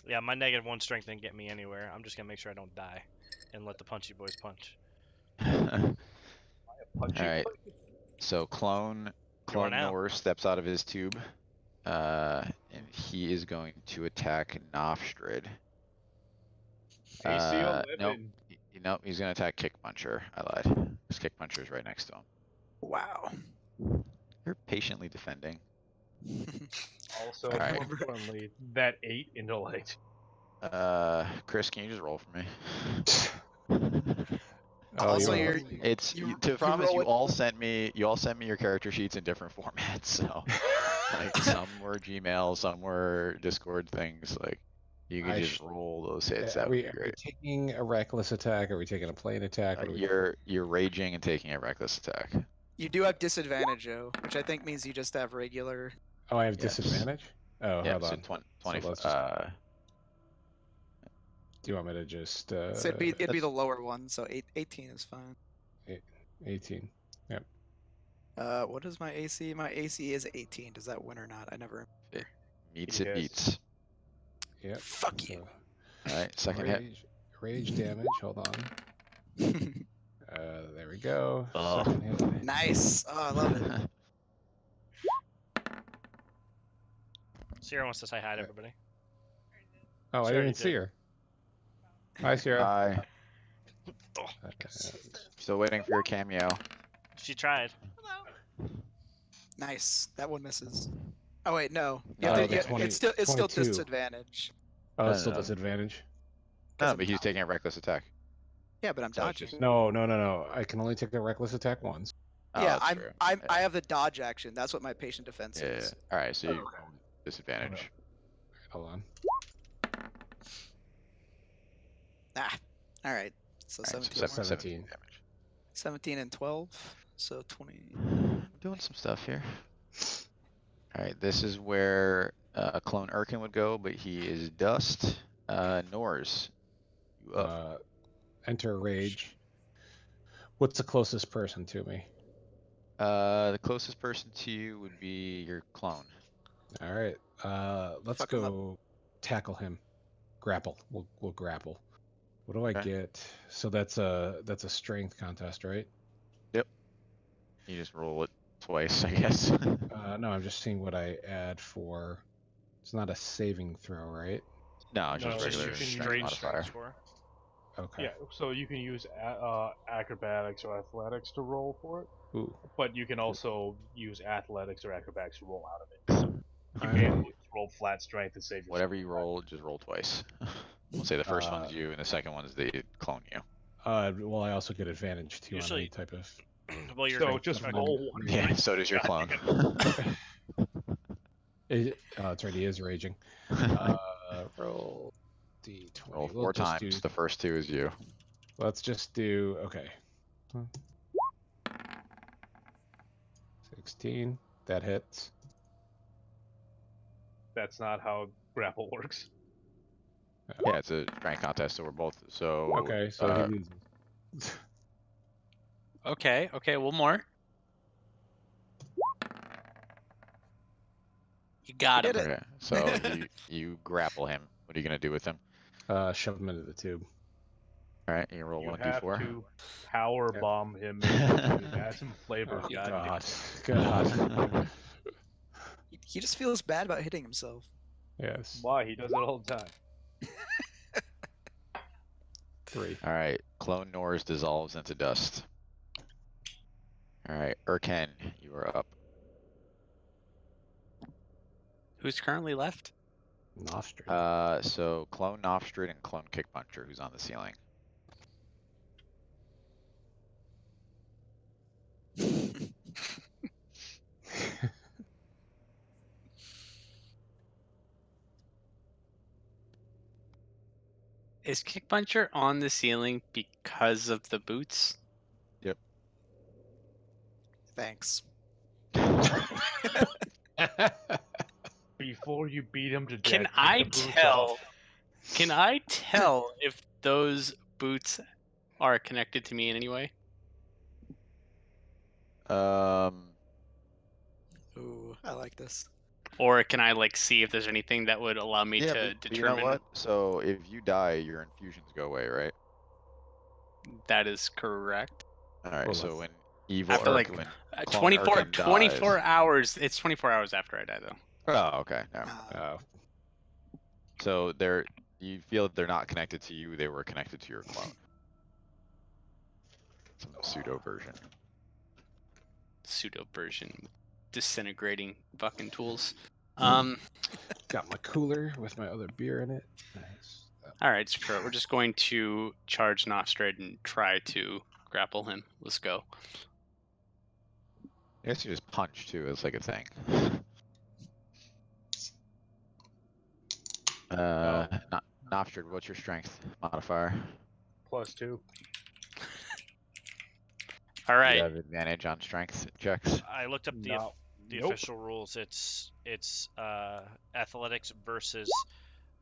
Speaker 5: Yeah, my -1 strength didn't get me anywhere. I'm just gonna make sure I don't die, and let the punchy boys punch.
Speaker 4: Punchy.
Speaker 1: Alright. So clone
Speaker 5: You are now.
Speaker 1: Norse steps out of his tube. And he is going to attack Nofstrid.
Speaker 4: AC 11.
Speaker 1: Nope. Nope, he's gonna attack Kick Puncher. I lied. His Kick Puncher is right next to him.
Speaker 6: Wow.
Speaker 1: You're patiently defending.
Speaker 4: Also,
Speaker 1: Alright.
Speaker 4: more importantly, that 8 intellect.
Speaker 1: Chris, can you just roll for me?
Speaker 6: Also,
Speaker 2: you
Speaker 6: you're-
Speaker 1: It's
Speaker 6: You
Speaker 1: to
Speaker 6: front
Speaker 1: preface,
Speaker 6: row
Speaker 1: you
Speaker 6: it?
Speaker 1: all sent me your character sheets in different formats. So like some were Gmail, some were Discord things. Like you could
Speaker 2: I
Speaker 1: just
Speaker 2: sh-
Speaker 1: roll those hits.
Speaker 2: Are
Speaker 1: That would
Speaker 2: we,
Speaker 1: be
Speaker 2: are we
Speaker 1: great.
Speaker 2: taking a reckless attack? Are we taking a plain attack? What are we doing?
Speaker 1: You're raging and taking a reckless attack.
Speaker 6: You do have disadvantage, Joe, which I think means you just have regular.
Speaker 2: Oh, I have
Speaker 1: Yes.
Speaker 2: disadvantage? Oh,
Speaker 1: Yeah,
Speaker 2: hold
Speaker 1: so
Speaker 2: on.
Speaker 1: 20.
Speaker 2: let's just- Do you want me to just
Speaker 6: So it'd be the
Speaker 1: that's-
Speaker 6: lower one, so 18 is fine.
Speaker 2: 18?
Speaker 6: What is my AC? My AC is 18. Does that win or not? I never.
Speaker 1: meets
Speaker 4: Yes.
Speaker 1: it beats.
Speaker 2: Yep.
Speaker 6: Fuck you.
Speaker 1: All right, second hit.
Speaker 2: Rage damage. Hold on. There we go.
Speaker 1: Oh.
Speaker 2: Second hit.
Speaker 6: Nice. Oh, I love it.
Speaker 5: Sierra wants to say hi to everybody.
Speaker 2: Oh, I
Speaker 5: She
Speaker 2: didn't
Speaker 5: already
Speaker 2: even see
Speaker 5: did.
Speaker 2: her. Hi, Sierra.
Speaker 1: Hi.
Speaker 5: Oh,
Speaker 1: Still waiting for your cameo.
Speaker 5: she tried.
Speaker 6: Nice. That one misses. Oh wait, no.
Speaker 1: No,
Speaker 6: Yeah,
Speaker 1: the
Speaker 2: 20
Speaker 6: it's still
Speaker 2: 22.
Speaker 6: disadvantage.
Speaker 2: Oh, it's
Speaker 1: No,
Speaker 2: still
Speaker 1: no.
Speaker 2: disadvantage.
Speaker 1: No,
Speaker 6: I'm
Speaker 1: but he's
Speaker 6: dodging.
Speaker 1: taking a reckless attack.
Speaker 6: Yeah, but I'm
Speaker 1: So it's
Speaker 6: dodging.
Speaker 1: just-
Speaker 2: No. I can only take a reckless attack once.
Speaker 1: Oh,
Speaker 6: Yeah,
Speaker 1: that's
Speaker 6: I'm
Speaker 1: true.
Speaker 6: I
Speaker 1: Yeah.
Speaker 6: have the dodge action. That's what my patient defense
Speaker 1: Yeah.
Speaker 6: is.
Speaker 1: All right, so you
Speaker 2: Okay.
Speaker 1: disadvantage.
Speaker 2: Hold on.
Speaker 6: Ah. All right. So
Speaker 1: All right,
Speaker 6: 17,
Speaker 1: so
Speaker 2: 17.
Speaker 1: damage.
Speaker 6: 17 and 12. So 20.
Speaker 1: I'm doing some stuff here. All right, this is where clone Erkin would go, but he is dust. Nors, you up?
Speaker 2: Enter rage. What's the closest person to me?
Speaker 1: The closest person to you would be your clone.
Speaker 2: All right. Let's
Speaker 6: Fuck 'em up.
Speaker 2: go tackle him. Grapple. We'll grapple. What do I
Speaker 1: Okay.
Speaker 2: get? So that's a strength contest, right?
Speaker 1: You just roll it twice, I guess.
Speaker 2: No, I'm just seeing what I add for. It's not a saving throw, right?
Speaker 1: No, it's
Speaker 4: No,
Speaker 1: just
Speaker 4: it's
Speaker 1: regular
Speaker 4: just
Speaker 1: strength
Speaker 5: Straight
Speaker 1: modifier.
Speaker 5: strength score.
Speaker 2: Okay.
Speaker 4: Yeah, so you can use acrobatics or athletics to roll for it,
Speaker 2: Ooh.
Speaker 4: but you can also use athletics or acrobatics to roll out of it. So you
Speaker 2: I-
Speaker 4: can't just roll flat strength and save yourself.
Speaker 1: Whatever you roll, just roll twice. We'll say the first one's
Speaker 2: Uh,
Speaker 1: you, and the second one's they clone you.
Speaker 2: Well, I also get advantage too on
Speaker 5: Usually-
Speaker 2: any type of.
Speaker 5: Well, you're
Speaker 4: So just
Speaker 5: okay.
Speaker 4: roll one.
Speaker 1: Yeah, so does your clone.
Speaker 2: That's right. He is raging. Roll d20.
Speaker 1: Roll
Speaker 2: We'll
Speaker 1: 4
Speaker 2: just
Speaker 1: times.
Speaker 2: do-
Speaker 1: The first 2 is you.
Speaker 2: Let's just do okay. 16. That hits.
Speaker 4: That's not how grapple works.
Speaker 1: Yeah, it's a strength contest, so we're both. So
Speaker 2: Okay, so
Speaker 1: uh,
Speaker 2: he loses.
Speaker 3: Okay, one more. You got
Speaker 6: You
Speaker 3: him.
Speaker 6: did it.
Speaker 1: okay, so you grapple him. What are you gonna do with him?
Speaker 2: Shove him into the tube.
Speaker 1: All right, you roll
Speaker 4: You
Speaker 1: one
Speaker 4: have
Speaker 1: d4.
Speaker 4: to power
Speaker 2: Yep.
Speaker 4: bomb him. Add some flavor.
Speaker 2: Oh,
Speaker 4: God.
Speaker 2: God.
Speaker 6: He just feels bad about hitting himself.
Speaker 2: Yes.
Speaker 4: Why? He does it all the time.
Speaker 2: 3.
Speaker 1: All right, clone Nors dissolves into dust. All right, Erken, you are up.
Speaker 3: Who's currently left?
Speaker 2: Nostril.
Speaker 1: So clone Nofstrid and clone Kick Puncher, who's on the ceiling.
Speaker 3: Is Kick Puncher on the ceiling because of the boots?
Speaker 6: Thanks.
Speaker 4: Before you beat him to death,
Speaker 3: Can
Speaker 4: kick
Speaker 3: I
Speaker 4: the boots
Speaker 3: tell?
Speaker 4: off.
Speaker 3: Can I tell if those boots are connected to me in any way?
Speaker 6: Ooh, I like this.
Speaker 3: Or can I like see if there's anything that would allow me
Speaker 1: yeah,
Speaker 3: to
Speaker 1: but you know
Speaker 3: determine
Speaker 1: what? So if you die, your infusions go away, right?
Speaker 3: that is correct?
Speaker 1: All right.
Speaker 2: Well,
Speaker 1: So
Speaker 2: let's-
Speaker 1: when evil
Speaker 3: After, like,
Speaker 1: when clone
Speaker 3: 24
Speaker 1: Urkin dies-
Speaker 3: hours. It's 24 hours after I die though.
Speaker 1: Oh, okay. Never mind.
Speaker 6: Uh,
Speaker 1: So you feel that they're not connected to you; they were connected to your clone. Some pseudo version.
Speaker 3: Pseudo version, disintegrating fucking tools.
Speaker 2: Got my cooler with my other beer in it. Nice.
Speaker 3: All right, screw it. We're just going to charge Nostrad and try to grapple him. Let's go.
Speaker 1: I guess you just punch too. It's like a thing. Nostrad, what's your strength modifier?
Speaker 4: +2.
Speaker 3: All
Speaker 1: You
Speaker 3: right.
Speaker 1: have advantage on strength checks.
Speaker 5: I looked up the
Speaker 4: No.
Speaker 5: the
Speaker 4: Nope.
Speaker 5: official rules. It's athletics versus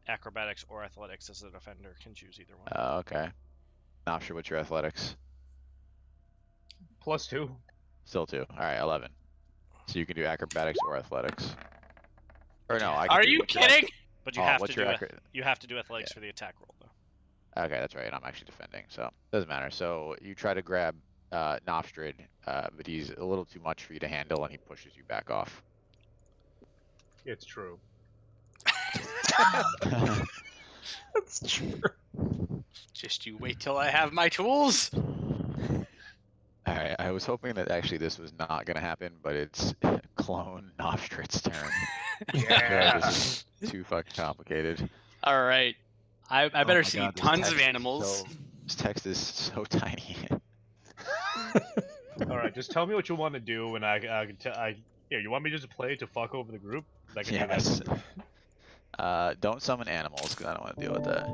Speaker 5: acrobatics or athletics as a defender can choose either one.
Speaker 1: Okay. Nostrad, what's your athletics?
Speaker 4: +2.
Speaker 1: Still 2. All right, 11. So you can do acrobatics or athletics. Or no,
Speaker 5: Yeah.
Speaker 1: I can
Speaker 3: Are
Speaker 1: do
Speaker 3: you
Speaker 1: what's your
Speaker 3: kidding?
Speaker 5: But you
Speaker 1: Oh,
Speaker 5: have
Speaker 1: what's
Speaker 5: to
Speaker 1: your
Speaker 5: do you have to do athletics for the attack roll though.
Speaker 1: Okay, that's right. I'm actually defending, so doesn't matter. So you try to grab Nostrad, but he's a little too much for you to handle, and he pushes you back off.
Speaker 4: It's true.
Speaker 2: That's true.
Speaker 3: Just you wait till I have my tools.
Speaker 1: All right, I was hoping that actually this was not going to happen, but it's clone Nostrad's turn.
Speaker 4: Yeah.
Speaker 1: This is too fucking complicated.
Speaker 3: All right. I
Speaker 1: Oh
Speaker 3: better
Speaker 1: my
Speaker 3: see
Speaker 1: God, this
Speaker 3: tons
Speaker 1: text
Speaker 3: of
Speaker 1: is
Speaker 3: animals.
Speaker 1: This text is so tiny.
Speaker 4: All right, just tell me what you want to do, and I can tell. Here, you want me just to play to fuck over the group? I can do that.
Speaker 1: Yes. Don't summon animals, because I don't want to deal with that.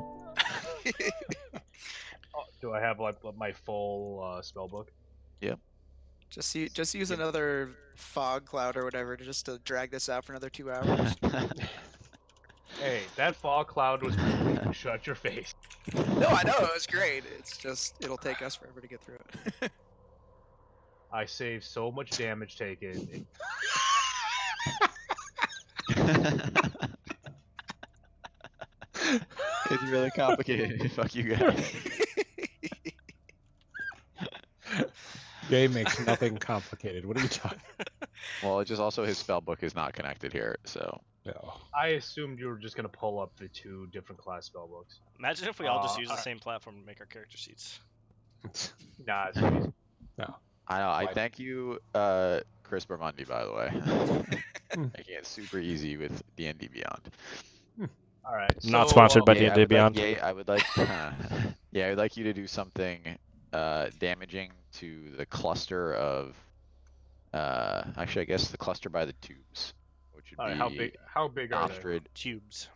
Speaker 4: Oh, do I have like my full spell book?
Speaker 6: just use another fog cloud or whatever just to drag this out for another 2 hours.
Speaker 4: Hey, that fog cloud was. Shut your face.
Speaker 6: No, I know it was great. It's just it'll take us forever to get through it.
Speaker 4: I saved so much damage taken.
Speaker 1: It's really complicated. Fuck you guys.
Speaker 2: Game makes nothing complicated. What are you talking?
Speaker 1: Well, it just also his spell book is not connected here, so.
Speaker 2: No.
Speaker 4: I assumed you were just gonna pull up the 2 different class spell books.
Speaker 5: Imagine if we all just use the
Speaker 4: alright.
Speaker 5: same platform to make our character sheets.
Speaker 4: Nah, it's easy.
Speaker 1: I know. I
Speaker 2: Why-
Speaker 1: thank you, Chris Bermundi, by the way. Making it super easy with D&D Beyond.
Speaker 4: All right.
Speaker 5: Not
Speaker 4: so,
Speaker 5: sponsored by
Speaker 1: Yeah,
Speaker 5: D&D Beyond.
Speaker 1: I would like. Yeah, I would like you to do something damaging to the cluster of. Actually, I guess the cluster by the tubes, which would
Speaker 4: All right,
Speaker 1: be
Speaker 4: how big are they?
Speaker 1: Nostrad.
Speaker 5: Cubes.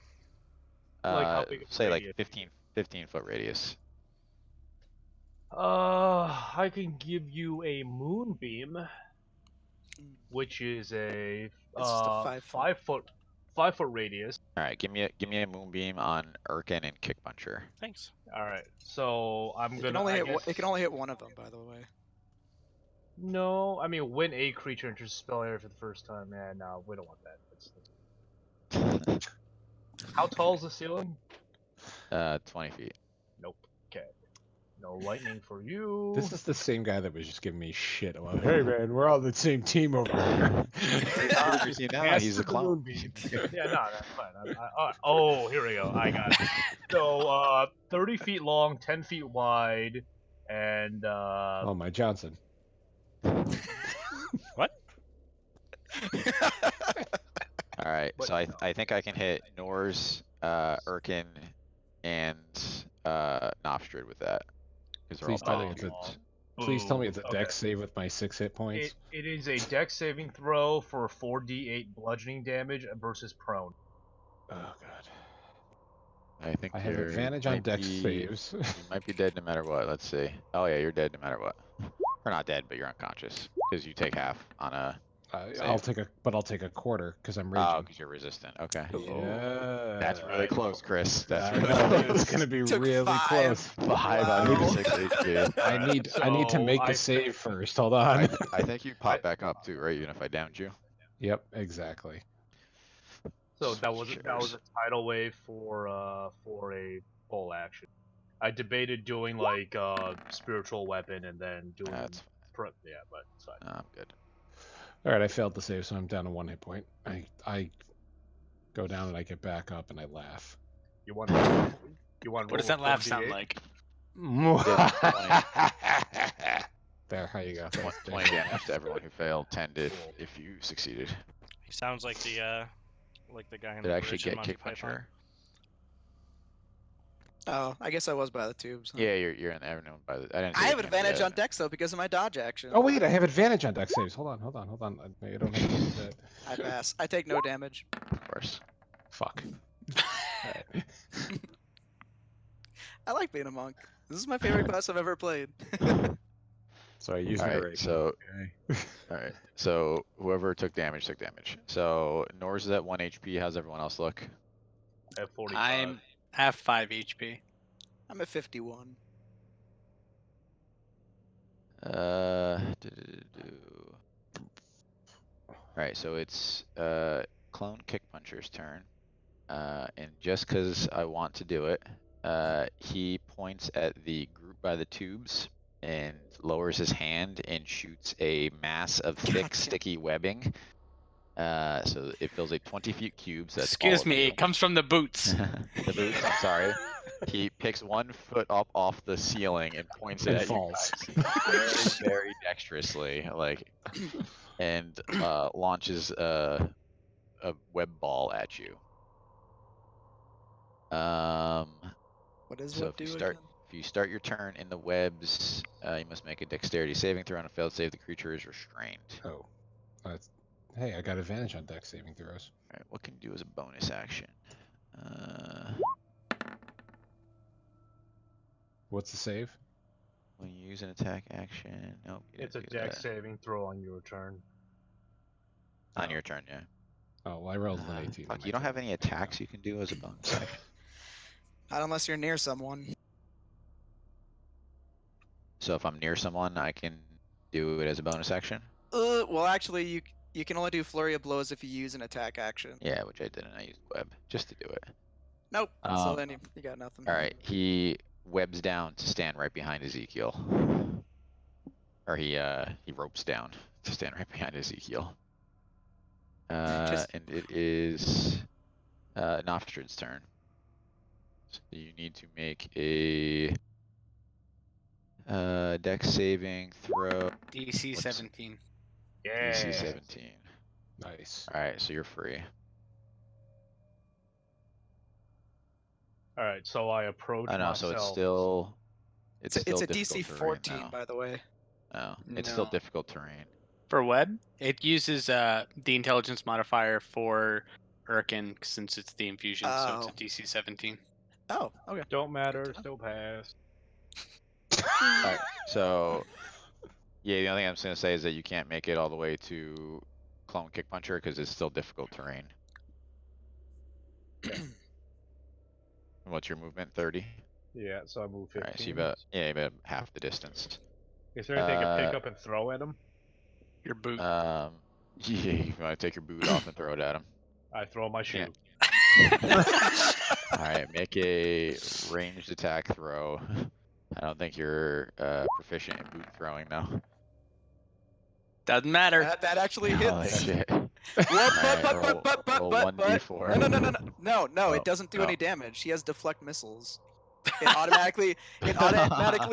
Speaker 4: Like, how big of a
Speaker 1: Say like
Speaker 4: radius?
Speaker 1: 15 foot radius.
Speaker 4: I can give you a moonbeam, which is a
Speaker 6: It's just a 5 foot.
Speaker 4: 5 foot radius.
Speaker 1: All right, give me a moonbeam on Urkin and Kick Puncher.
Speaker 5: Thanks.
Speaker 4: All right, so I'm
Speaker 6: It
Speaker 4: gonna.
Speaker 6: can only
Speaker 4: I
Speaker 6: hit.
Speaker 4: guess...
Speaker 6: It can only hit one of them, by the way.
Speaker 4: No, I mean when a creature enters spell area for the first time. Man, no, we don't want that. How tall is the ceiling?
Speaker 1: 20 feet.
Speaker 4: Nope. Okay. No lightning for you.
Speaker 2: This is the same guy that was just giving me shit about, hey man, we're all the same team over here.
Speaker 1: See, now
Speaker 4: Pass
Speaker 1: he's
Speaker 4: the
Speaker 1: a clone.
Speaker 4: moonbeam. Yeah, no, that's fine. Oh, here we go. I got it. So, 30 feet long, 10 feet wide, and
Speaker 2: Oh my Johnson.
Speaker 1: All right,
Speaker 4: But
Speaker 1: so I think I can hit Nor's, Urkin, and Nostrad with that. Because they're
Speaker 2: Please
Speaker 1: all
Speaker 2: tell me
Speaker 1: by
Speaker 2: it's
Speaker 1: the
Speaker 2: a-
Speaker 1: cubes.
Speaker 2: Please tell me it's a
Speaker 4: Okay.
Speaker 2: dex save with my 6 hit points.
Speaker 4: It is a dex saving throw for 4d8 bludgeoning damage versus prone.
Speaker 2: Oh god.
Speaker 1: I think
Speaker 2: I have
Speaker 1: you're-
Speaker 2: advantage on
Speaker 1: might
Speaker 2: dex
Speaker 1: be-
Speaker 2: saves.
Speaker 1: You might be dead no matter what. Let's see. Oh yeah, you're dead no matter what. Or not dead, but you're unconscious because you take half on a.
Speaker 2: I'll
Speaker 1: Save.
Speaker 2: take a quarter because I'm
Speaker 1: Oh,
Speaker 2: raging.
Speaker 1: because you're resistant. Okay.
Speaker 2: Yeah.
Speaker 1: That's really
Speaker 4: Right.
Speaker 1: close, Chris. That's
Speaker 2: I
Speaker 1: really
Speaker 2: know,
Speaker 1: close.
Speaker 2: it's gonna be
Speaker 6: Took
Speaker 2: really
Speaker 6: 5.
Speaker 2: close.
Speaker 1: 5 out of
Speaker 6: Wow.
Speaker 1: 6 HP.
Speaker 2: I need to
Speaker 4: So
Speaker 2: make the
Speaker 4: I
Speaker 2: save first. Hold on.
Speaker 1: I think you pop back up too, right? Even if I downed you.
Speaker 2: Yep, exactly.
Speaker 4: So that was
Speaker 1: Shares.
Speaker 4: a tidal wave for a full action. I debated doing like spiritual weapon and then doing
Speaker 1: That's
Speaker 4: yeah, but it's fine.
Speaker 1: no, I'm good.
Speaker 2: All right, I failed the save, so I'm down to 1 hit point. I go down and I get back up and I laugh.
Speaker 4: You want you want
Speaker 3: What does that laugh sound like?
Speaker 2: There, how you go.
Speaker 1: 20 damage to everyone who failed. 10 if you succeeded.
Speaker 5: He sounds like the guy in
Speaker 1: Did
Speaker 5: the
Speaker 1: I actually
Speaker 5: bridge in
Speaker 1: get
Speaker 5: Monty
Speaker 1: kick
Speaker 5: Python.
Speaker 1: puncher?
Speaker 6: Oh, I guess I was by the tubes. huh?
Speaker 1: Yeah, you're in everyone by the. I didn't.
Speaker 6: I
Speaker 1: say
Speaker 6: have
Speaker 1: your
Speaker 6: advantage
Speaker 1: name
Speaker 6: on
Speaker 1: yet.
Speaker 6: dex though because of my dodge action.
Speaker 2: Oh wait, I have advantage on dex saves. Hold on. I don't have to do that.
Speaker 6: I pass. I take no damage.
Speaker 1: Of course.
Speaker 2: Fuck. Alright.
Speaker 6: I like being a monk. This is my favorite class I've ever played.
Speaker 2: So I used
Speaker 1: All
Speaker 2: my
Speaker 1: right,
Speaker 2: rage.
Speaker 1: so
Speaker 2: Okay.
Speaker 1: all right, so whoever took damage took damage. So Norse is at 1 HP. How's everyone else look?
Speaker 4: At 45.
Speaker 3: I'm have 5 HP.
Speaker 6: I'm at 51.
Speaker 1: All right, so it's Clone Kick Puncher's turn, and just because I want to do it, he points at the group by the tubes and lowers his hand and shoots a mass of thick,
Speaker 6: Goddamn.
Speaker 1: sticky webbing. So it fills a 20-foot cube. So that's all
Speaker 3: Excuse
Speaker 1: of
Speaker 3: me,
Speaker 1: you.
Speaker 3: it comes from the boots.
Speaker 1: The boots. I'm sorry. He picks 1 foot up off the ceiling and points it
Speaker 2: And
Speaker 1: at
Speaker 2: falls.
Speaker 1: you guys very dexterously, and launches a web ball at you.
Speaker 6: What does
Speaker 1: So
Speaker 6: what
Speaker 1: if you
Speaker 6: do
Speaker 1: start
Speaker 6: again?
Speaker 1: if you start your turn in the webs, you must make a dexterity saving throw. On a failed save, the creature is restrained.
Speaker 2: Oh. Hey, I got advantage on dex saving throws.
Speaker 1: All right, what can you do as a bonus action?
Speaker 2: What's the save?
Speaker 1: When you use an attack action, nope. You
Speaker 4: It's a
Speaker 1: didn't do
Speaker 4: dex
Speaker 1: that.
Speaker 4: saving throw on your turn.
Speaker 1: On
Speaker 2: Oh.
Speaker 1: your turn, yeah.
Speaker 2: Oh, well, I rolled an 18. on
Speaker 1: Fuck,
Speaker 2: my
Speaker 1: you don't
Speaker 2: turn.
Speaker 1: have any attacks you can do as a bonus action.
Speaker 6: Not unless you're near someone.
Speaker 1: So if I'm near someone, I can do it as a bonus action.
Speaker 6: Well, actually, you can only do flurry of blows if you use an attack action.
Speaker 1: Yeah, which I didn't. I used web just to do it.
Speaker 6: Nope. So
Speaker 1: Um,
Speaker 6: then you got nothing.
Speaker 1: All right, he webs down to stand right behind Ezekiel, or he ropes down to stand right behind Ezekiel.
Speaker 6: Just-
Speaker 1: And it is Noftrid's turn. So you need to make a dex saving throw.
Speaker 3: DC
Speaker 1: What's-
Speaker 3: 17.
Speaker 4: Yeah.
Speaker 1: DC 17.
Speaker 2: Nice.
Speaker 1: All right, so you're free.
Speaker 4: All right, so I approach
Speaker 1: I know,
Speaker 4: myself.
Speaker 1: so it's still
Speaker 6: It's a
Speaker 1: difficult
Speaker 6: DC
Speaker 1: terrain
Speaker 6: 14,
Speaker 1: now.
Speaker 6: by the way.
Speaker 1: Oh, it's still
Speaker 3: No.
Speaker 1: difficult terrain.
Speaker 3: For web, it uses the intelligence modifier for Urkin since it's the infusion, so
Speaker 6: Oh.
Speaker 3: it's a DC 17.
Speaker 6: Oh, okay.
Speaker 4: Don't matter,
Speaker 6: Good to
Speaker 4: still pass.
Speaker 1: Alright, so yeah, the only thing I'm just gonna say is that you can't make it all the way to Clone Kick Puncher because it's still difficult terrain. What's your movement? 30?
Speaker 4: Yeah, so I move 15.
Speaker 1: Alright, so you about half the distance.
Speaker 4: Is there anything I can pick
Speaker 1: uh,
Speaker 4: up and throw at him?
Speaker 3: Your boot.
Speaker 1: Yeah, you wanna take your boot off and throw it at him.
Speaker 4: I throw my shoe.
Speaker 1: Yeah. Alright, make a ranged attack throw. I don't think you're proficient in boot throwing though.
Speaker 3: Doesn't matter.
Speaker 6: That actually
Speaker 1: Holy
Speaker 6: hits.
Speaker 1: shit.
Speaker 6: Well,
Speaker 1: Alright, roll
Speaker 6: but
Speaker 1: 1d4.
Speaker 6: No,
Speaker 1: Oh,
Speaker 6: it doesn't do
Speaker 1: oh.
Speaker 6: any damage. He has deflect missiles. It automatically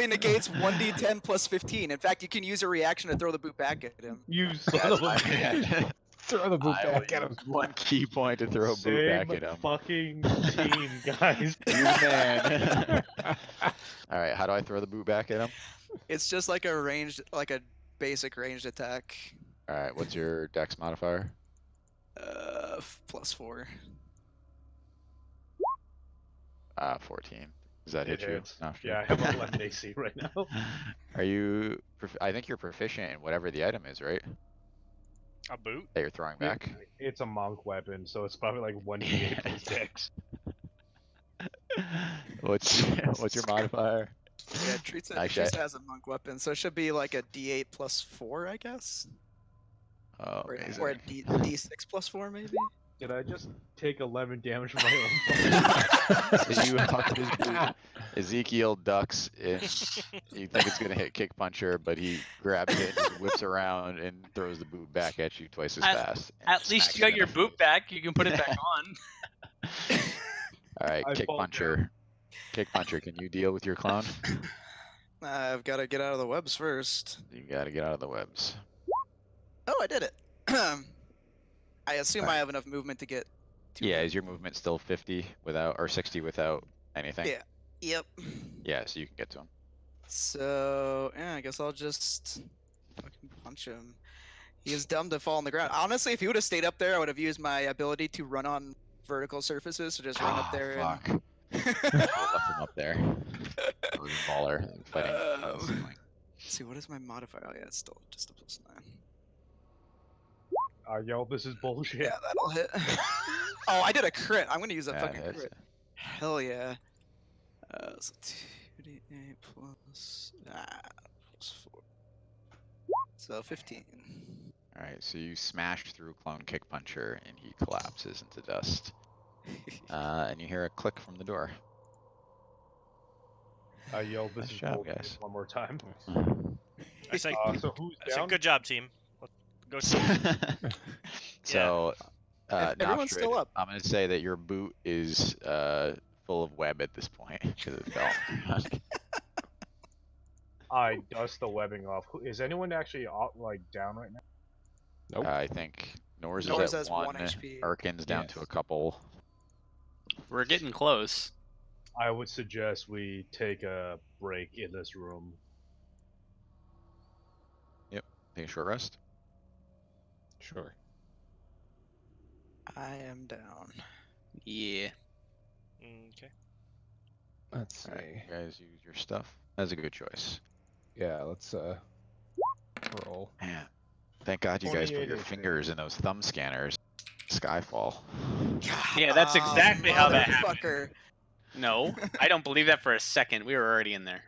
Speaker 6: negates 1d10 plus 15. In fact, you can use a reaction to throw the boot back at him.
Speaker 4: You son
Speaker 1: That's
Speaker 4: of a
Speaker 1: fine.
Speaker 4: bitch.
Speaker 2: Throw the boot
Speaker 1: I will
Speaker 2: back at him.
Speaker 1: use 1 key point to throw a boot back
Speaker 4: Same
Speaker 1: at him.
Speaker 4: fucking team, guys.
Speaker 1: You man. Alright, how do I throw the boot back at him?
Speaker 6: It's just like a basic ranged attack.
Speaker 1: Alright, what's your dex modifier?
Speaker 6: +4.
Speaker 1: 14. Does that
Speaker 4: It
Speaker 1: hit you?
Speaker 4: hits.
Speaker 1: No,
Speaker 4: Yeah, I have 11 AC right now.
Speaker 1: Are you? I think you're proficient in whatever the item is, right?
Speaker 5: A boot?
Speaker 1: That you're throwing back.
Speaker 4: It's a monk weapon, so it's probably like 1d8 plus dex.
Speaker 1: What's your modifier?
Speaker 6: Yeah, Teresa
Speaker 1: Actually,
Speaker 6: has a monk weapon, so it should be like a D8 plus 4, I guess.
Speaker 1: Oh,
Speaker 6: Or
Speaker 1: amazing.
Speaker 6: a D6 plus 4, maybe?
Speaker 4: Did I just take 11 damage from my own?
Speaker 1: So you huck his boot. Ezekiel ducks and you think it's gonna hit Kick Puncher, but he grabs it and just whips around and throws the boot back at you twice as fast. and
Speaker 3: At least
Speaker 1: smacks
Speaker 3: you got
Speaker 1: in
Speaker 3: your
Speaker 1: the
Speaker 3: boot
Speaker 1: face.
Speaker 3: back. You can put it back on.
Speaker 1: All right,
Speaker 4: I
Speaker 1: Kick
Speaker 4: fall down.
Speaker 1: Puncher. Kick Puncher, can you deal with your clone?
Speaker 6: I've got to get out of the webs first.
Speaker 1: You gotta get out of the webs.
Speaker 6: Oh, I did it. I assume I
Speaker 1: Alright.
Speaker 6: have enough movement to get to
Speaker 1: Yeah,
Speaker 6: him.
Speaker 1: is your movement still 50 without, or 60 without anything?
Speaker 6: Yeah. Yep.
Speaker 1: Yeah, so you can get to him.
Speaker 6: So, yeah, I guess I'll just fucking punch him. He is dumb to fall on the ground. Honestly, if he would have stayed up there, I would have used my ability to run on vertical surfaces, so just run up there
Speaker 1: Fuck.
Speaker 6: and...
Speaker 1: Should've left him up there. Or the baller fighting.
Speaker 6: Let's see, what is my modifier? Oh, yeah, it's still just a +9.
Speaker 4: Yo, this is bullshit.
Speaker 6: Yeah, that'll hit. Oh, I did a crit. I'm gonna use a
Speaker 1: Yeah,
Speaker 6: fucking
Speaker 1: it hits.
Speaker 6: crit. Hell yeah. So 2d8 plus +4. So 15.
Speaker 1: Alright, so you smash through Clone Kick Puncher and he collapses into dust. And you hear a click from the door.
Speaker 4: Yo, this
Speaker 1: Nice
Speaker 4: is
Speaker 1: job,
Speaker 4: bullshit
Speaker 1: guys.
Speaker 4: one more time.
Speaker 5: I say,
Speaker 4: So who's
Speaker 5: I say
Speaker 4: down?
Speaker 5: good job, team. Go team.
Speaker 1: So,
Speaker 6: Everyone's still
Speaker 1: Nostrad,
Speaker 6: up.
Speaker 1: I'm gonna say that your boot is full of web at this point because it fell. on the ground.
Speaker 4: I dust the webbing off. Is anyone actually like down right now?
Speaker 2: Nope.
Speaker 1: I think Nor's
Speaker 6: Nor's
Speaker 1: is at
Speaker 6: has 1 HP.
Speaker 1: Arkin's down to
Speaker 2: Yes.
Speaker 1: a couple.
Speaker 3: We're getting close.
Speaker 4: I would suggest we take a break in this room.
Speaker 1: Take a short rest.
Speaker 2: Sure.
Speaker 6: I am down.
Speaker 3: Yeah.
Speaker 5: Okay.
Speaker 2: Let's see.
Speaker 1: Alright, you guys use your stuff. That's a good choice.
Speaker 2: Yeah, let's roll.
Speaker 1: Man, thank God you guys put
Speaker 4: 48
Speaker 1: your
Speaker 4: HP.
Speaker 1: fingers in those thumb scanners. Skyfall.
Speaker 3: Yeah, that's exactly how that happened.
Speaker 6: Motherfucker.
Speaker 3: No, I don't believe that for a second. We were already in there.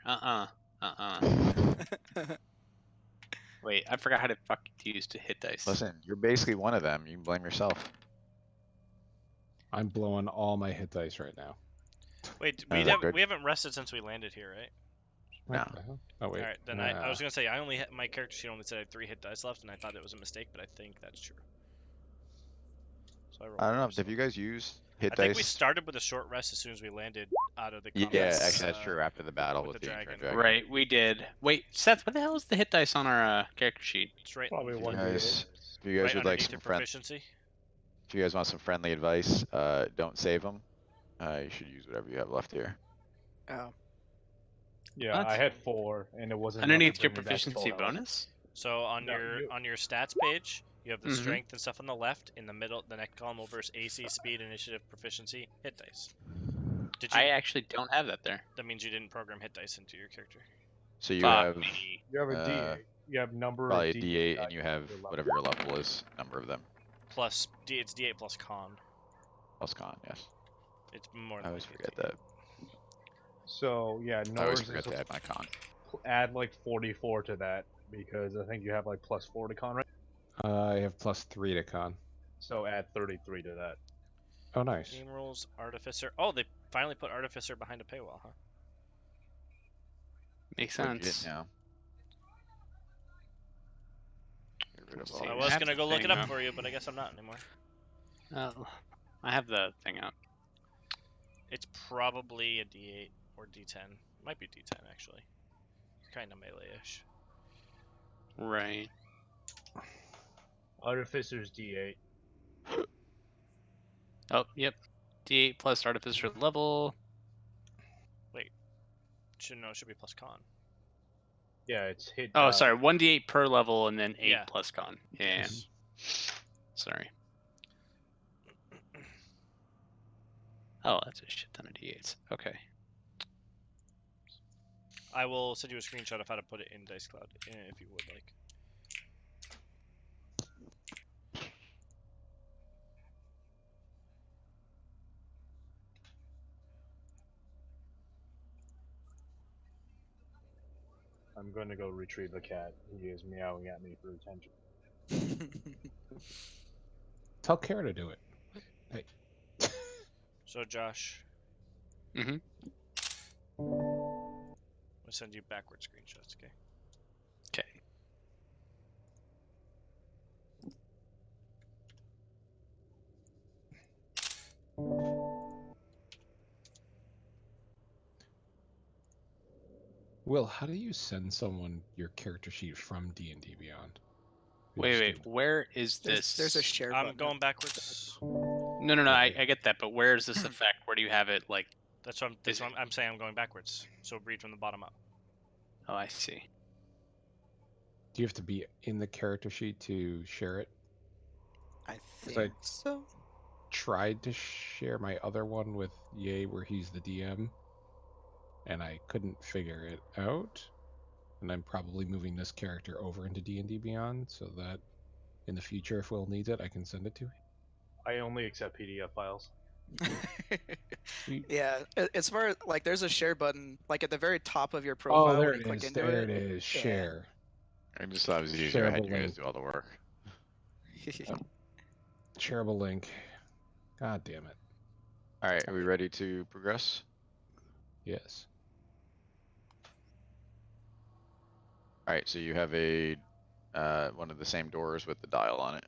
Speaker 3: Wait, I forgot how to fuck to use to hit dice.
Speaker 1: Listen, you're basically one of them. You can blame yourself.
Speaker 2: I'm blowing all my hit dice right now.
Speaker 5: Wait,
Speaker 1: Oh, that good?
Speaker 5: we haven't rested since we landed here, right?
Speaker 1: No.
Speaker 2: What the hell? Oh wait.
Speaker 5: Alright, then I was gonna say I only my character sheet only said I had 3 hit dice left, and I thought it was a mistake, but I think that's true. So rolled
Speaker 1: I don't know.
Speaker 5: those.
Speaker 1: Have you guys used hit
Speaker 5: I
Speaker 1: dice?
Speaker 5: think we started with a short rest as soon as we landed out of the
Speaker 1: Yeah,
Speaker 5: combat,
Speaker 1: actually, that's true. After the battle
Speaker 5: with
Speaker 1: with
Speaker 5: the
Speaker 1: the
Speaker 5: dragon.
Speaker 1: Ancient Dragon.
Speaker 3: Right, we did. Wait, Seth, what the hell is the hit dice on our character sheet?
Speaker 5: It's right,
Speaker 4: Probably
Speaker 1: If you
Speaker 4: one
Speaker 1: guys, if you guys
Speaker 5: right
Speaker 1: would like
Speaker 5: underneath
Speaker 1: some
Speaker 5: your
Speaker 1: friend,
Speaker 5: proficiency.
Speaker 1: if you guys want some friendly advice, don't save them. You should use whatever you have left here.
Speaker 6: Oh.
Speaker 4: Yeah,
Speaker 3: What?
Speaker 4: I had 4, and it wasn't enough to
Speaker 3: Underneath your
Speaker 4: bring me back to full
Speaker 3: proficiency
Speaker 4: health.
Speaker 3: bonus?
Speaker 5: So on
Speaker 4: No,
Speaker 5: your
Speaker 4: you-
Speaker 5: on your stats page, you have the
Speaker 3: Mhm.
Speaker 5: strength and stuff on the left. In the middle, the next column over is AC, speed, initiative, proficiency, hit dice. Did you?
Speaker 3: I actually don't have that there.
Speaker 5: That means you didn't program hit dice into your character.
Speaker 1: So you
Speaker 3: Fuck
Speaker 1: have
Speaker 3: me.
Speaker 4: You have a
Speaker 1: Uh,
Speaker 4: D8. You have number
Speaker 1: probably a
Speaker 4: of
Speaker 1: D8, and
Speaker 4: dice
Speaker 1: you have
Speaker 4: your level.
Speaker 1: whatever your level is, number of them.
Speaker 5: Plus it's D8 plus con.
Speaker 1: Plus con, yes.
Speaker 5: It's more
Speaker 1: I
Speaker 5: than
Speaker 1: always
Speaker 5: likely
Speaker 1: forget
Speaker 5: D8.
Speaker 1: that.
Speaker 4: So yeah,
Speaker 1: I always
Speaker 4: Nor's
Speaker 1: forget
Speaker 4: is
Speaker 1: to add my con.
Speaker 4: add like 44 to that because I think you have like +4 to con, right?
Speaker 2: I have +3 to con.
Speaker 4: So add 33 to that.
Speaker 2: Oh, nice.
Speaker 5: Game rules, artificer. Oh, they finally put artificer behind a paywall, huh?
Speaker 3: Makes
Speaker 1: What you
Speaker 3: sense.
Speaker 1: didn't know. Get rid of
Speaker 3: See,
Speaker 1: all
Speaker 5: I
Speaker 3: I
Speaker 1: your
Speaker 5: was
Speaker 3: have
Speaker 5: gonna
Speaker 3: the
Speaker 5: go look it
Speaker 3: thing
Speaker 5: up
Speaker 3: up.
Speaker 5: for you, but I guess I'm not anymore.
Speaker 3: I have the thing out.
Speaker 5: It's probably a D8 or D10. Might be D10 actually. Kind of melee-ish.
Speaker 3: Right.
Speaker 4: Artificer's D8.
Speaker 3: Oh, yep. D8 plus artificer level.
Speaker 5: Should be plus con.
Speaker 4: Yeah, it's hit.
Speaker 3: Oh, sorry. 1d8 per level and then 8
Speaker 5: Yeah.
Speaker 3: plus con. Yeah. Sorry. Oh, that's a shit ton of d8s. Okay.
Speaker 5: I will send you a screenshot of how to put it in Dice Cloud if you would like.
Speaker 4: I'm going to go retrieve the cat. He is meowing at me for attention.
Speaker 2: Tell Kara to do it. Hey.
Speaker 5: So Josh,
Speaker 3: Mhm.
Speaker 5: I'll send you backward screenshots. Okay.
Speaker 3: Okay.
Speaker 2: Will, how do you send someone your character sheet from D&D Beyond? You
Speaker 3: Wait,
Speaker 2: just
Speaker 3: wait.
Speaker 2: do-
Speaker 3: Where is this?
Speaker 6: There's a share
Speaker 5: I'm
Speaker 6: button.
Speaker 5: going backwards.
Speaker 3: No, no, no. I get that, but where is this effect? Where do you have it? Like,
Speaker 5: That's what
Speaker 3: Is
Speaker 5: I'm saying. I'm going backwards. So read from the bottom up.
Speaker 3: oh, I see.
Speaker 2: Do you have to be in the character sheet to share it?
Speaker 6: I
Speaker 2: 'Cause
Speaker 6: think so.
Speaker 2: Tried to share my other one with Ye where he's the DM, and I couldn't figure it out. And I'm probably moving this character over into D&D Beyond so that in the future, if Will needs it, I can send it to him.
Speaker 4: I only accept PDF files.
Speaker 2: You-
Speaker 6: Yeah, as far as like, there's a share button like at the very top of your profile.
Speaker 2: Oh, there
Speaker 6: when you
Speaker 2: it
Speaker 6: click
Speaker 2: is.
Speaker 6: into
Speaker 2: There
Speaker 6: it.
Speaker 2: it is. Share.
Speaker 1: I just thought it was easier. I had
Speaker 2: Shareable
Speaker 1: you guys
Speaker 2: link.
Speaker 1: do all the work.
Speaker 2: Shareable link. God damn it.
Speaker 1: All right, are we ready to progress?
Speaker 2: Yes.
Speaker 1: All right, so you have a one of the same doors with the dial on it.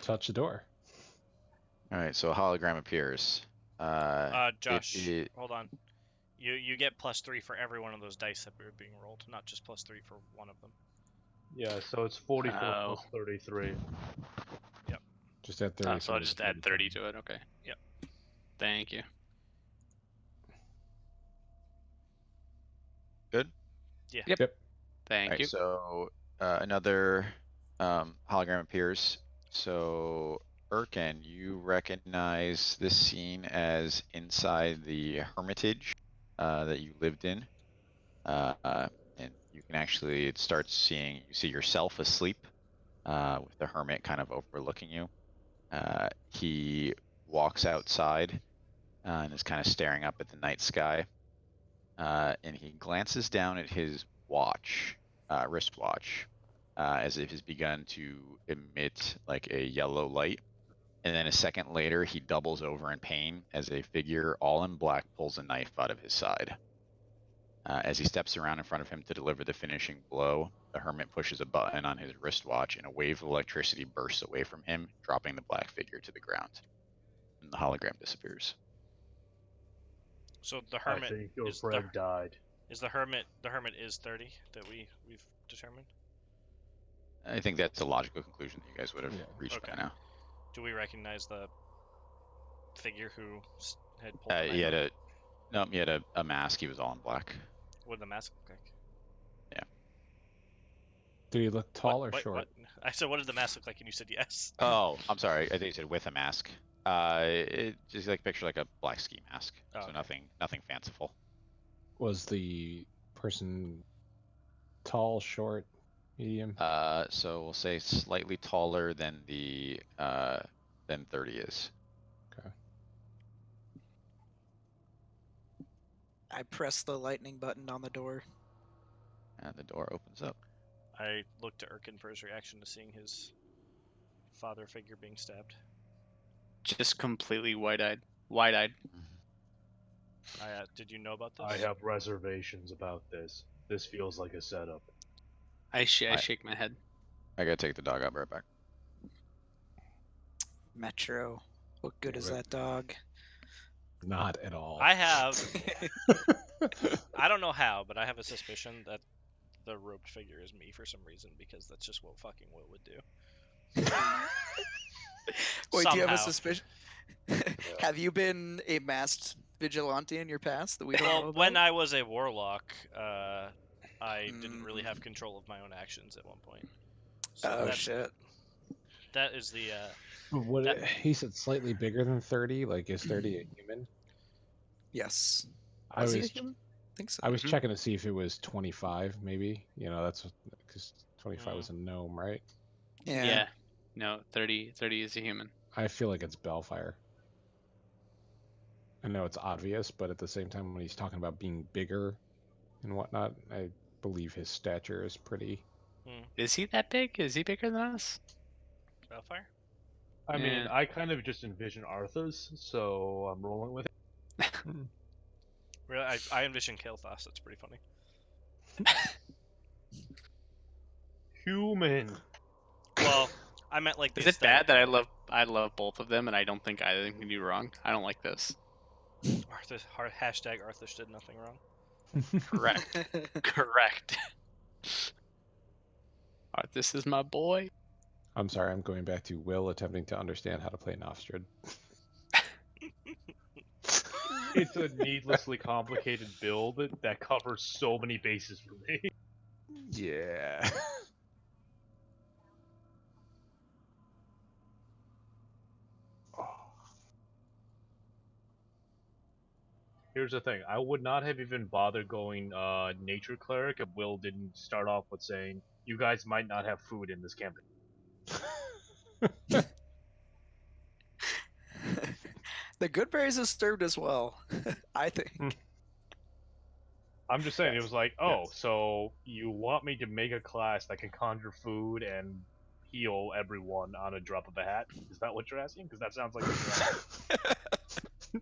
Speaker 2: Touch the door.
Speaker 1: All right, so a hologram appears.
Speaker 5: Josh,
Speaker 1: it-
Speaker 5: hold on. You get +3 for every one of those dice that were being rolled, not just +3 for one of them.
Speaker 4: Yeah, so it's 44
Speaker 3: Oh.
Speaker 4: plus 33.
Speaker 2: Just add 30.
Speaker 3: So I'll just add 30 to it. Okay.
Speaker 5: Yep.
Speaker 3: Thank you.
Speaker 1: Good?
Speaker 5: Yeah.
Speaker 2: Yep.
Speaker 3: Thank
Speaker 1: Alright,
Speaker 3: you.
Speaker 1: so another hologram appears. So Erkin, you recognize this scene as inside the hermitage that you lived in. And you can actually start seeing, you see yourself asleep with the hermit kind of overlooking you. He walks outside and is kind of staring up at the night sky. And he glances down at his watch, wristwatch, as if he's begun to emit like a yellow light. And then a second later, he doubles over in pain as a figure all in black pulls a knife out of his side. As he steps around in front of him to deliver the finishing blow, the hermit pushes a button on his wristwatch and a wave of electricity bursts away from him, dropping the black figure to the ground. And the hologram disappears.
Speaker 5: So the
Speaker 4: I
Speaker 5: hermit
Speaker 4: think your
Speaker 5: is
Speaker 4: friend died.
Speaker 5: the hermit is 30 that we've determined.
Speaker 1: I think that's a logical conclusion that you guys would have
Speaker 2: Yeah.
Speaker 1: reached
Speaker 5: Okay.
Speaker 1: by now.
Speaker 5: Do we recognize the figure who had pulled the
Speaker 1: He
Speaker 5: knife
Speaker 1: had
Speaker 5: out?
Speaker 1: he had a mask. He was all in black.
Speaker 5: What did the mask look like?
Speaker 2: Did he look tall or
Speaker 5: What-
Speaker 2: short?
Speaker 5: what? I said, what did the mask look like? And you said yes.
Speaker 1: Oh, I'm sorry. I think you said with a mask. It just like picture like a black ski mask.
Speaker 5: Oh,
Speaker 1: So
Speaker 5: okay.
Speaker 1: nothing fanciful.
Speaker 2: Was the person tall, short, medium?
Speaker 1: So we'll say slightly taller than the than 30 is.
Speaker 2: Okay.
Speaker 6: I press the lightning button on the door.
Speaker 1: And the door opens up.
Speaker 5: I looked to Erkin for his reaction to seeing his father figure being stabbed.
Speaker 3: Just completely wide-eyed. Wide-eyed.
Speaker 5: Did you know about this?
Speaker 4: I have reservations about this. This feels like a setup.
Speaker 3: I shake my head.
Speaker 1: I gotta take the dog. I'll be right back.
Speaker 6: Metro. What good is
Speaker 2: Right.
Speaker 6: that dog?
Speaker 2: Not at all.
Speaker 5: I have. I don't know how, but I have a suspicion that the robed figure is me for some reason because that's just what fucking Will would do.
Speaker 6: Wait, do you have a
Speaker 5: Somehow.
Speaker 6: suspicion? Have you been a masked vigilante in your past that we don't know
Speaker 5: Well,
Speaker 6: about?
Speaker 5: when I was a warlock, I didn't really have control of my own actions at one point. So
Speaker 6: Oh
Speaker 5: that's,
Speaker 6: shit.
Speaker 5: That is the
Speaker 2: What
Speaker 5: That-
Speaker 2: he said, slightly bigger than 30. Like, is 30 a human?
Speaker 6: Yes.
Speaker 2: I
Speaker 6: Was he a
Speaker 2: was
Speaker 6: human? I think so.
Speaker 2: I was
Speaker 3: Mhm.
Speaker 2: checking to see if it was 25. Maybe that's because 25 was a gnome, right?
Speaker 6: Yeah.
Speaker 3: No, 30 is a human.
Speaker 2: I feel like it's Bellfire. I know it's obvious, but at the same time, when he's talking about being bigger and whatnot, I believe his stature is pretty.
Speaker 3: Is he that big? Is he bigger than us?
Speaker 5: Bellfire.
Speaker 4: I mean,
Speaker 3: Yeah.
Speaker 4: I kind of just envision Arthas, so I'm rolling with it.
Speaker 5: Really, I envision Kael'thas. That's pretty funny.
Speaker 4: Human.
Speaker 5: Well, I meant like the
Speaker 3: Is it bad
Speaker 5: aesthetic
Speaker 3: that
Speaker 5: of it.
Speaker 3: I love both of them and I don't think either of them can do wrong? I don't like this.
Speaker 5: Hashtag Arthas did nothing wrong.
Speaker 3: Correct. Correct. This is my boy.
Speaker 2: I'm sorry, I'm going back to Will attempting to understand how to play Nostrad.
Speaker 4: It's a needlessly complicated build that covers so many bases for me.
Speaker 2: Yeah.
Speaker 4: Here's the thing: I would not have even bothered going Nature Cleric if Will didn't start off with saying, "You guys might not have food in this campaign."
Speaker 6: The good berries is served as well, I think.
Speaker 4: I'm just saying, it was like, oh,
Speaker 2: Yes.
Speaker 4: so you want me to make a class that can conjure food and heal everyone on a drop of a hat? Is that what you're asking? Because that sounds like what you're asking.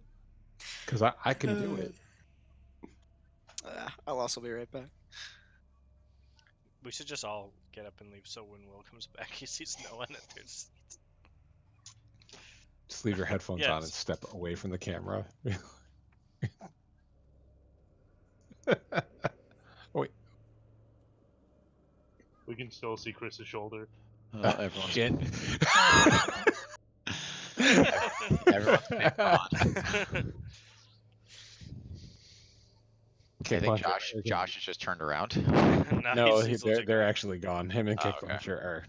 Speaker 2: Because I can do it.
Speaker 6: I'll also be right back.
Speaker 5: We should just all get up and leave so when Will comes back, he sees no one. There's...
Speaker 2: Just leave your headphones on and
Speaker 5: Yes.
Speaker 2: step away from the camera. Wait.
Speaker 4: We can still see Chris's shoulder.
Speaker 1: Everyone's
Speaker 2: Shit.
Speaker 1: everyone's been gone. Okay, I think
Speaker 2: Kickpuncher are
Speaker 1: Josh has just turned around.
Speaker 2: No,
Speaker 5: he's
Speaker 2: they're
Speaker 5: legit
Speaker 2: they're
Speaker 5: gone.
Speaker 2: actually gone. Him and
Speaker 1: Oh, okay.
Speaker 2: Kickpuncher are.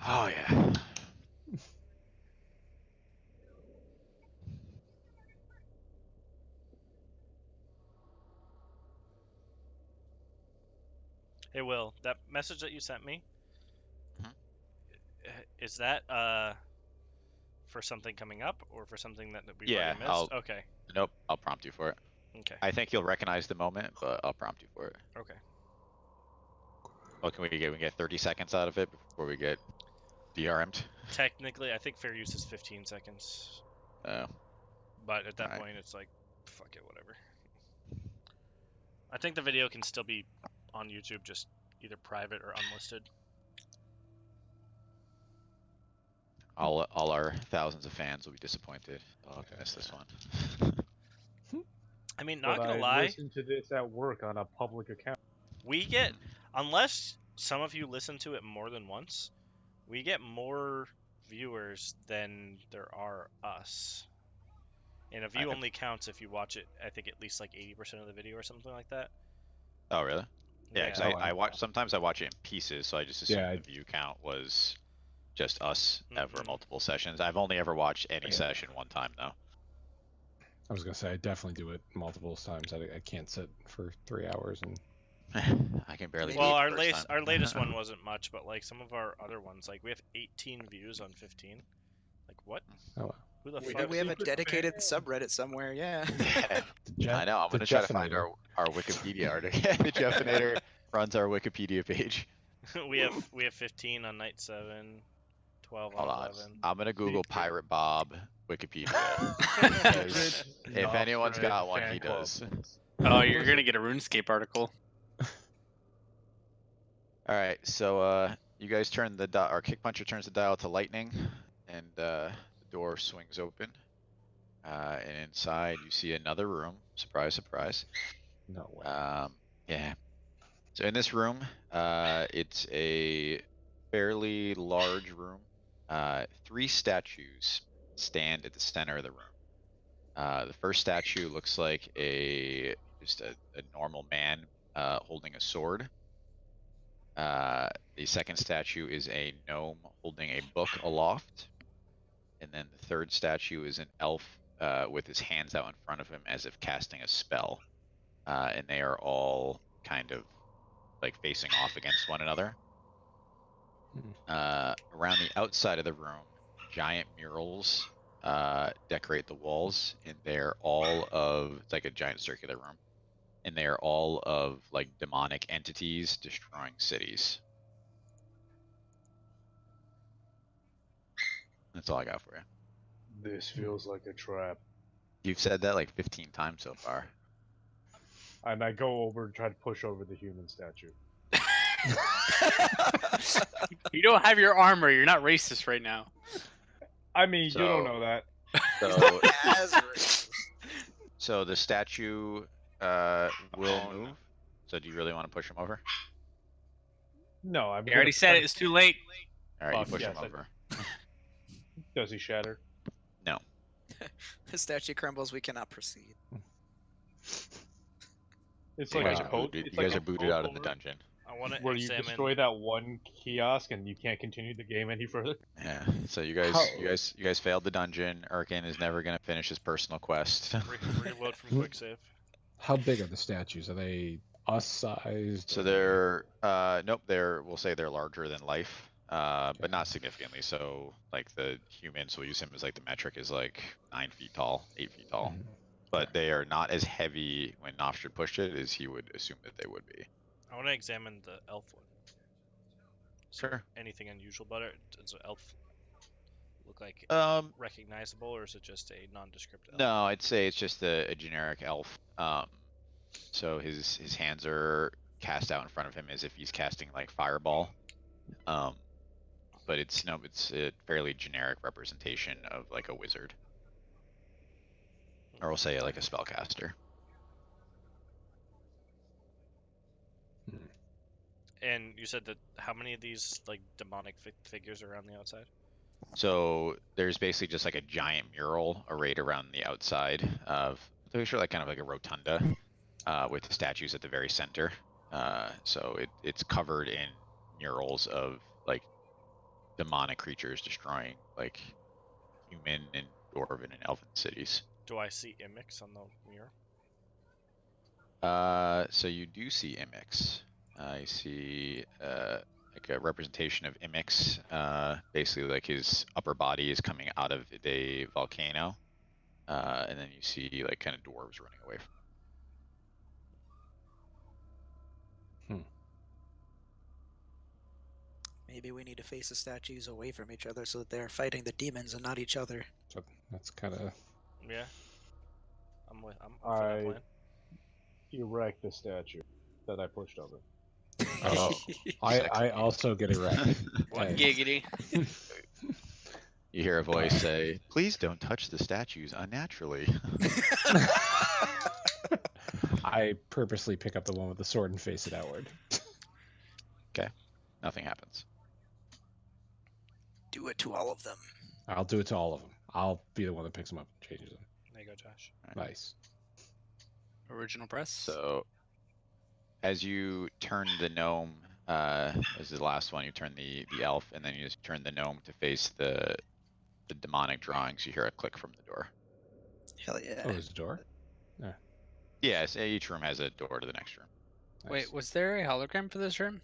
Speaker 1: Oh yeah.
Speaker 5: Hey, Will, that message that you sent me,
Speaker 1: Mhm.
Speaker 5: is that for something coming up or for something that we've
Speaker 1: Yeah,
Speaker 5: already missed?
Speaker 1: I'll-
Speaker 5: Okay.
Speaker 1: Nope, I'll prompt you for it.
Speaker 5: Okay.
Speaker 1: I think you'll recognize the moment, but I'll prompt you for it.
Speaker 5: Okay.
Speaker 1: What can we get? We can get 30 seconds out of it before we get DRM'd.
Speaker 5: Technically, I think fair use is 15 seconds,
Speaker 1: Oh,
Speaker 5: but at that
Speaker 1: Alright.
Speaker 5: point, it's like, fuck it, whatever. I think the video can still be on YouTube, just either private or unlisted.
Speaker 1: all our thousands of fans will be disappointed. Oh, I missed this one.
Speaker 5: I mean, not
Speaker 4: But
Speaker 5: gonna
Speaker 4: I
Speaker 5: lie,
Speaker 4: listened to this at work on a public account.
Speaker 5: we get, unless some of you listen to it more than once, we get more viewers than there are us. And a view
Speaker 1: Okay.
Speaker 5: only counts if you watch it, I think, at least like 80% of the video or something like that.
Speaker 1: Oh, really? Yeah, because
Speaker 2: Oh,
Speaker 1: I
Speaker 2: I-
Speaker 1: watch. Sometimes I watch it in pieces, so I just assume
Speaker 2: Yeah,
Speaker 1: the view count was just us over
Speaker 5: Mhm.
Speaker 1: multiple sessions. I've only ever watched any
Speaker 2: Yeah.
Speaker 1: session one time though.
Speaker 2: I was gonna say I definitely do it multiple times. I can't sit for 3 hours and.
Speaker 1: I can barely.
Speaker 6: Well,
Speaker 1: do it
Speaker 5: Well,
Speaker 1: the first time.
Speaker 5: our latest one wasn't much, but like some of our other ones, like we have 18 views on 15. Like what?
Speaker 2: Oh, wow.
Speaker 5: Who the
Speaker 4: We
Speaker 5: fuck?
Speaker 4: have
Speaker 6: We have a
Speaker 4: secret
Speaker 6: dedicated
Speaker 4: fans.
Speaker 6: subreddit somewhere, yeah.
Speaker 1: I know. I'm
Speaker 2: the
Speaker 1: gonna try to find
Speaker 2: Jeffinator.
Speaker 1: our Wikipedia article. The Jeffinator runs our Wikipedia page.
Speaker 5: we have 15 on night 7, 12
Speaker 1: Hold
Speaker 5: on
Speaker 1: on.
Speaker 5: 11.
Speaker 1: I'm gonna Google
Speaker 4: Secret.
Speaker 1: Pirate Bob Wikipedia.
Speaker 4: Secret
Speaker 1: If anyone's
Speaker 4: Nostrad
Speaker 1: got one,
Speaker 4: fan
Speaker 1: he
Speaker 4: club.
Speaker 1: does.
Speaker 3: Oh, you're gonna get a RuneScape article.
Speaker 1: All right, so you guys turn the dial. Our Kickpuncher turns the dial to lightning, and the door swings open. And inside you see another room. Surprise, surprise.
Speaker 2: No way.
Speaker 1: Yeah. So in this room, it's a fairly large room. 3 statues stand at the center of the room. The first statue looks like just a normal man holding a sword. The second statue is a gnome holding a book aloft. And then the third statue is an elf with his hands out in front of him as if casting a spell. And they are all kind of like facing off against one another. Around the outside of the room, giant murals decorate the walls, and they're all of it's like a giant circular room, and they are all of like demonic entities destroying cities. That's all I got for you.
Speaker 4: This feels like a trap.
Speaker 1: You've said that like 15 times so far.
Speaker 4: And I go over and try to push over the human statue.
Speaker 3: You don't have your armor. You're not racist right now.
Speaker 4: I mean, you don't
Speaker 1: So-
Speaker 4: know that.
Speaker 1: So,
Speaker 6: As racist.
Speaker 1: so the statue will move. So do you really want to push him over?
Speaker 4: No, I'm.
Speaker 3: You already said it. It's too late.
Speaker 1: All right, you
Speaker 4: Fuck,
Speaker 1: push
Speaker 4: yes,
Speaker 1: him
Speaker 4: I-
Speaker 1: over.
Speaker 4: Does he shatter?
Speaker 1: No.
Speaker 6: The statue crumbles. We cannot proceed.
Speaker 4: It's
Speaker 1: You
Speaker 4: like
Speaker 1: guys
Speaker 4: a
Speaker 1: are
Speaker 4: coat.
Speaker 1: booted.
Speaker 4: It's
Speaker 1: You
Speaker 4: like
Speaker 1: guys
Speaker 4: a
Speaker 1: are booted
Speaker 4: coat
Speaker 1: out of the
Speaker 4: over-
Speaker 1: dungeon.
Speaker 5: I want to
Speaker 4: Where you
Speaker 5: examine.
Speaker 4: destroy that one kiosk and you can't continue the game any further.
Speaker 1: Yeah. So you guys failed the dungeon. Urkin is never gonna finish his personal quest.
Speaker 5: Reload from quick save.
Speaker 2: How big are the statues? Are they us sized?
Speaker 1: So
Speaker 2: or-
Speaker 1: they're nope, we'll say they're larger than life. But not significantly. So like the humans will use him as like the metric is like 9 feet tall, 8 feet tall.
Speaker 2: Mhm.
Speaker 1: But they are not as heavy when Noftrid pushed it as he would assume that they would be.
Speaker 5: I want to examine the elf one.
Speaker 1: Sure.
Speaker 5: Anything unusual about it? Does the elf look like recognizable, or is it just a nondescript elf?
Speaker 1: No, I'd say it's just a generic elf. So his hands are cast out in front of him as if he's casting like fireball. But it's a fairly generic representation of like a wizard, or we'll say like a spellcaster.
Speaker 5: And you said that how many of these like demonic figures are on the outside?
Speaker 1: So there's basically just like a giant mural arrayed around the outside of, picture like kind of like a rotunda, with the statues at the very center. So it's covered in murals of like demonic creatures destroying like human and dwarven and elven cities.
Speaker 5: Do I see Imix on the mirror?
Speaker 1: So you do see Imix. You see like a representation of Imix. Basically, like his upper body is coming out of a volcano, and then you see like kind of dwarves running away from.
Speaker 6: Maybe we need to face the statues away from each other so that they're fighting the demons and not each other.
Speaker 2: So that's kind of.
Speaker 5: Yeah. I'm for that plan.
Speaker 4: Erect the statue that I pushed over.
Speaker 2: Oh, I also get erect.
Speaker 3: What
Speaker 2: Hey.
Speaker 3: giggity?
Speaker 1: You hear a voice say, "Please don't touch the statues unnaturally."
Speaker 2: I purposely pick up the one with the sword and face it outward.
Speaker 1: Nothing happens.
Speaker 6: Do it to all of them.
Speaker 2: I'll do it to all of them. I'll be the one that picks them up and changes them.
Speaker 5: There you go, Josh.
Speaker 2: Nice.
Speaker 3: Original press.
Speaker 1: So, as you turn the gnome, as the last one, you turn the elf, and then you just turn the gnome to face the demonic drawings. You hear a click from the door.
Speaker 6: Hell yeah.
Speaker 2: Oh, there's a door?
Speaker 1: Yes, each room has a door to the next room.
Speaker 2: Nice.
Speaker 3: Wait, was there a hologram for this room?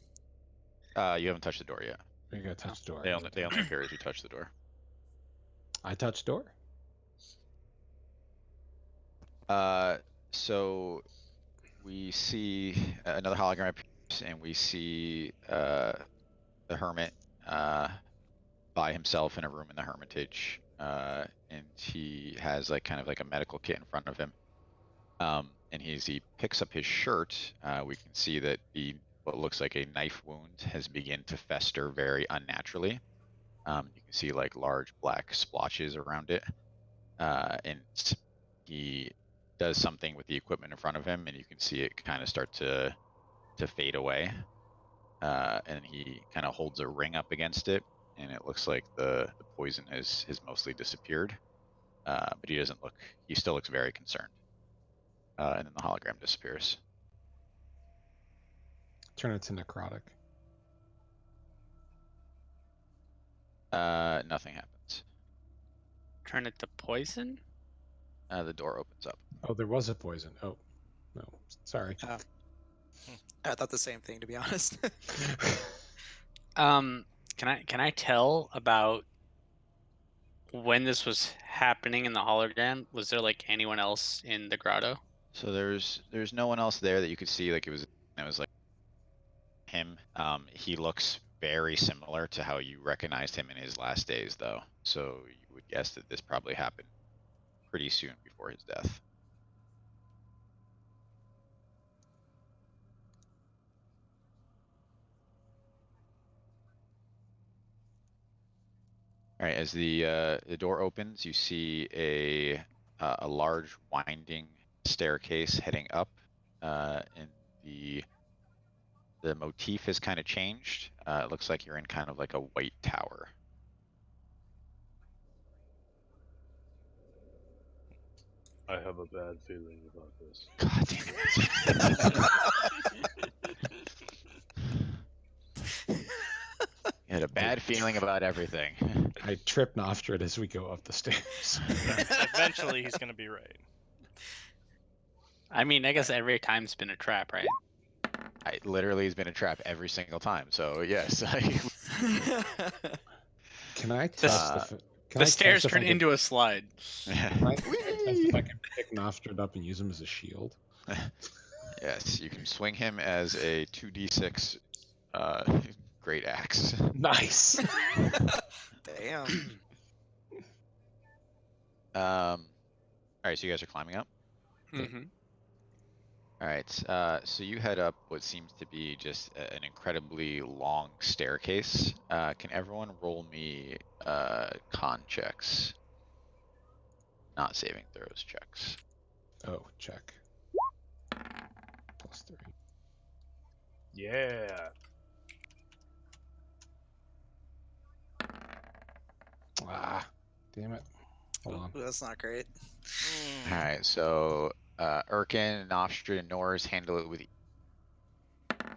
Speaker 1: You haven't touched the door yet.
Speaker 2: You gotta touch the door.
Speaker 1: They only appear as you touch the door.
Speaker 2: I touch door?
Speaker 1: So we see another hologram appears, and we see the hermit by himself in a room in the Hermitage, and he has like kind of like a medical kit in front of him. And he picks up his shirt. We can see that what looks like a knife wound has begun to fester very unnaturally. You can see like large black splotches around it, and he does something with the equipment in front of him, and you can see it kind of start to fade away. And he kind of holds a ring up against it, and it looks like the poison has mostly disappeared. But he still looks very concerned. And then the hologram disappears.
Speaker 2: Turn it to necrotic.
Speaker 1: Nothing happens.
Speaker 3: Turn it to poison?
Speaker 1: The door opens up.
Speaker 2: Oh, there was a poison. Oh, no. Sorry.
Speaker 6: I thought the same thing, to be honest.
Speaker 3: Can I tell about when this was happening in the hologram? Was there like anyone else in the grotto?
Speaker 1: So there's no one else there that you could see. Like it was like him. He looks very similar to how you recognized him in his last days, though. So you would guess that this probably happened pretty soon before his death. All right, as the door opens, you see a large winding staircase heading up, and the motif has kind of changed. It looks like you're in kind of like a white tower.
Speaker 4: I have a bad feeling about this.
Speaker 1: God damn it. You had a bad feeling about everything.
Speaker 2: I trip Noftrid as we go up the stairs.
Speaker 5: Eventually, he's gonna be right.
Speaker 3: I mean, I guess every time's been a trap, right?
Speaker 1: I literally has been a trap every single time. So yes,
Speaker 2: Can I test can I
Speaker 3: The
Speaker 2: test
Speaker 3: stairs
Speaker 2: if I
Speaker 3: turn
Speaker 2: can-
Speaker 3: into a slide.
Speaker 2: Can I test if I can pick Noftrid up and use him as a shield?
Speaker 1: Yes, you can swing him as a 2d6 great axe.
Speaker 2: Nice.
Speaker 6: Damn.
Speaker 1: All right, so you guys are climbing up.
Speaker 3: Mm-hmm.
Speaker 1: All right, so you head up what seems to be just an incredibly long staircase. Can everyone roll me con checks? Not saving throws checks.
Speaker 2: Oh, check. +3.
Speaker 4: Yeah.
Speaker 2: Ah, damn it. Hold on.
Speaker 6: Ooh, that's not great.
Speaker 1: All right, so Erkin, Noftrid, and Norse handle it with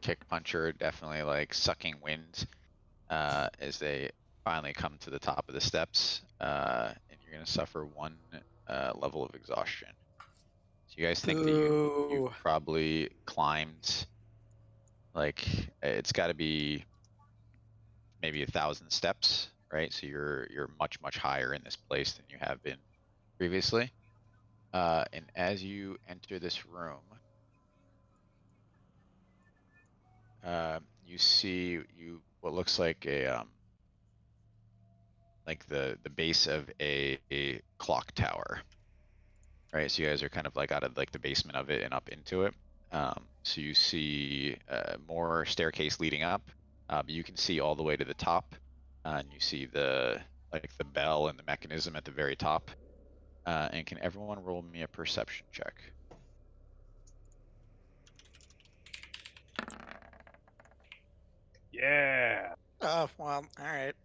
Speaker 1: Kick Puncher, definitely like sucking wind as they finally come to the top of the steps, and you're gonna suffer 1 level of exhaustion. So you guys think that you
Speaker 6: Boo.
Speaker 1: probably climbed like it's got to be maybe 1,000 steps, right? So you're much higher in this place than you have been previously. And as you enter this room, you see what looks like a like the base of a clock tower, right? So you guys are kind of like out of like the basement of it and up into it. So you see more staircase leading up, but you can see all the way to the top, and you see the bell and the mechanism at the very top. And can everyone roll me a perception check?
Speaker 4: Yeah.
Speaker 6: Oh, well, alright.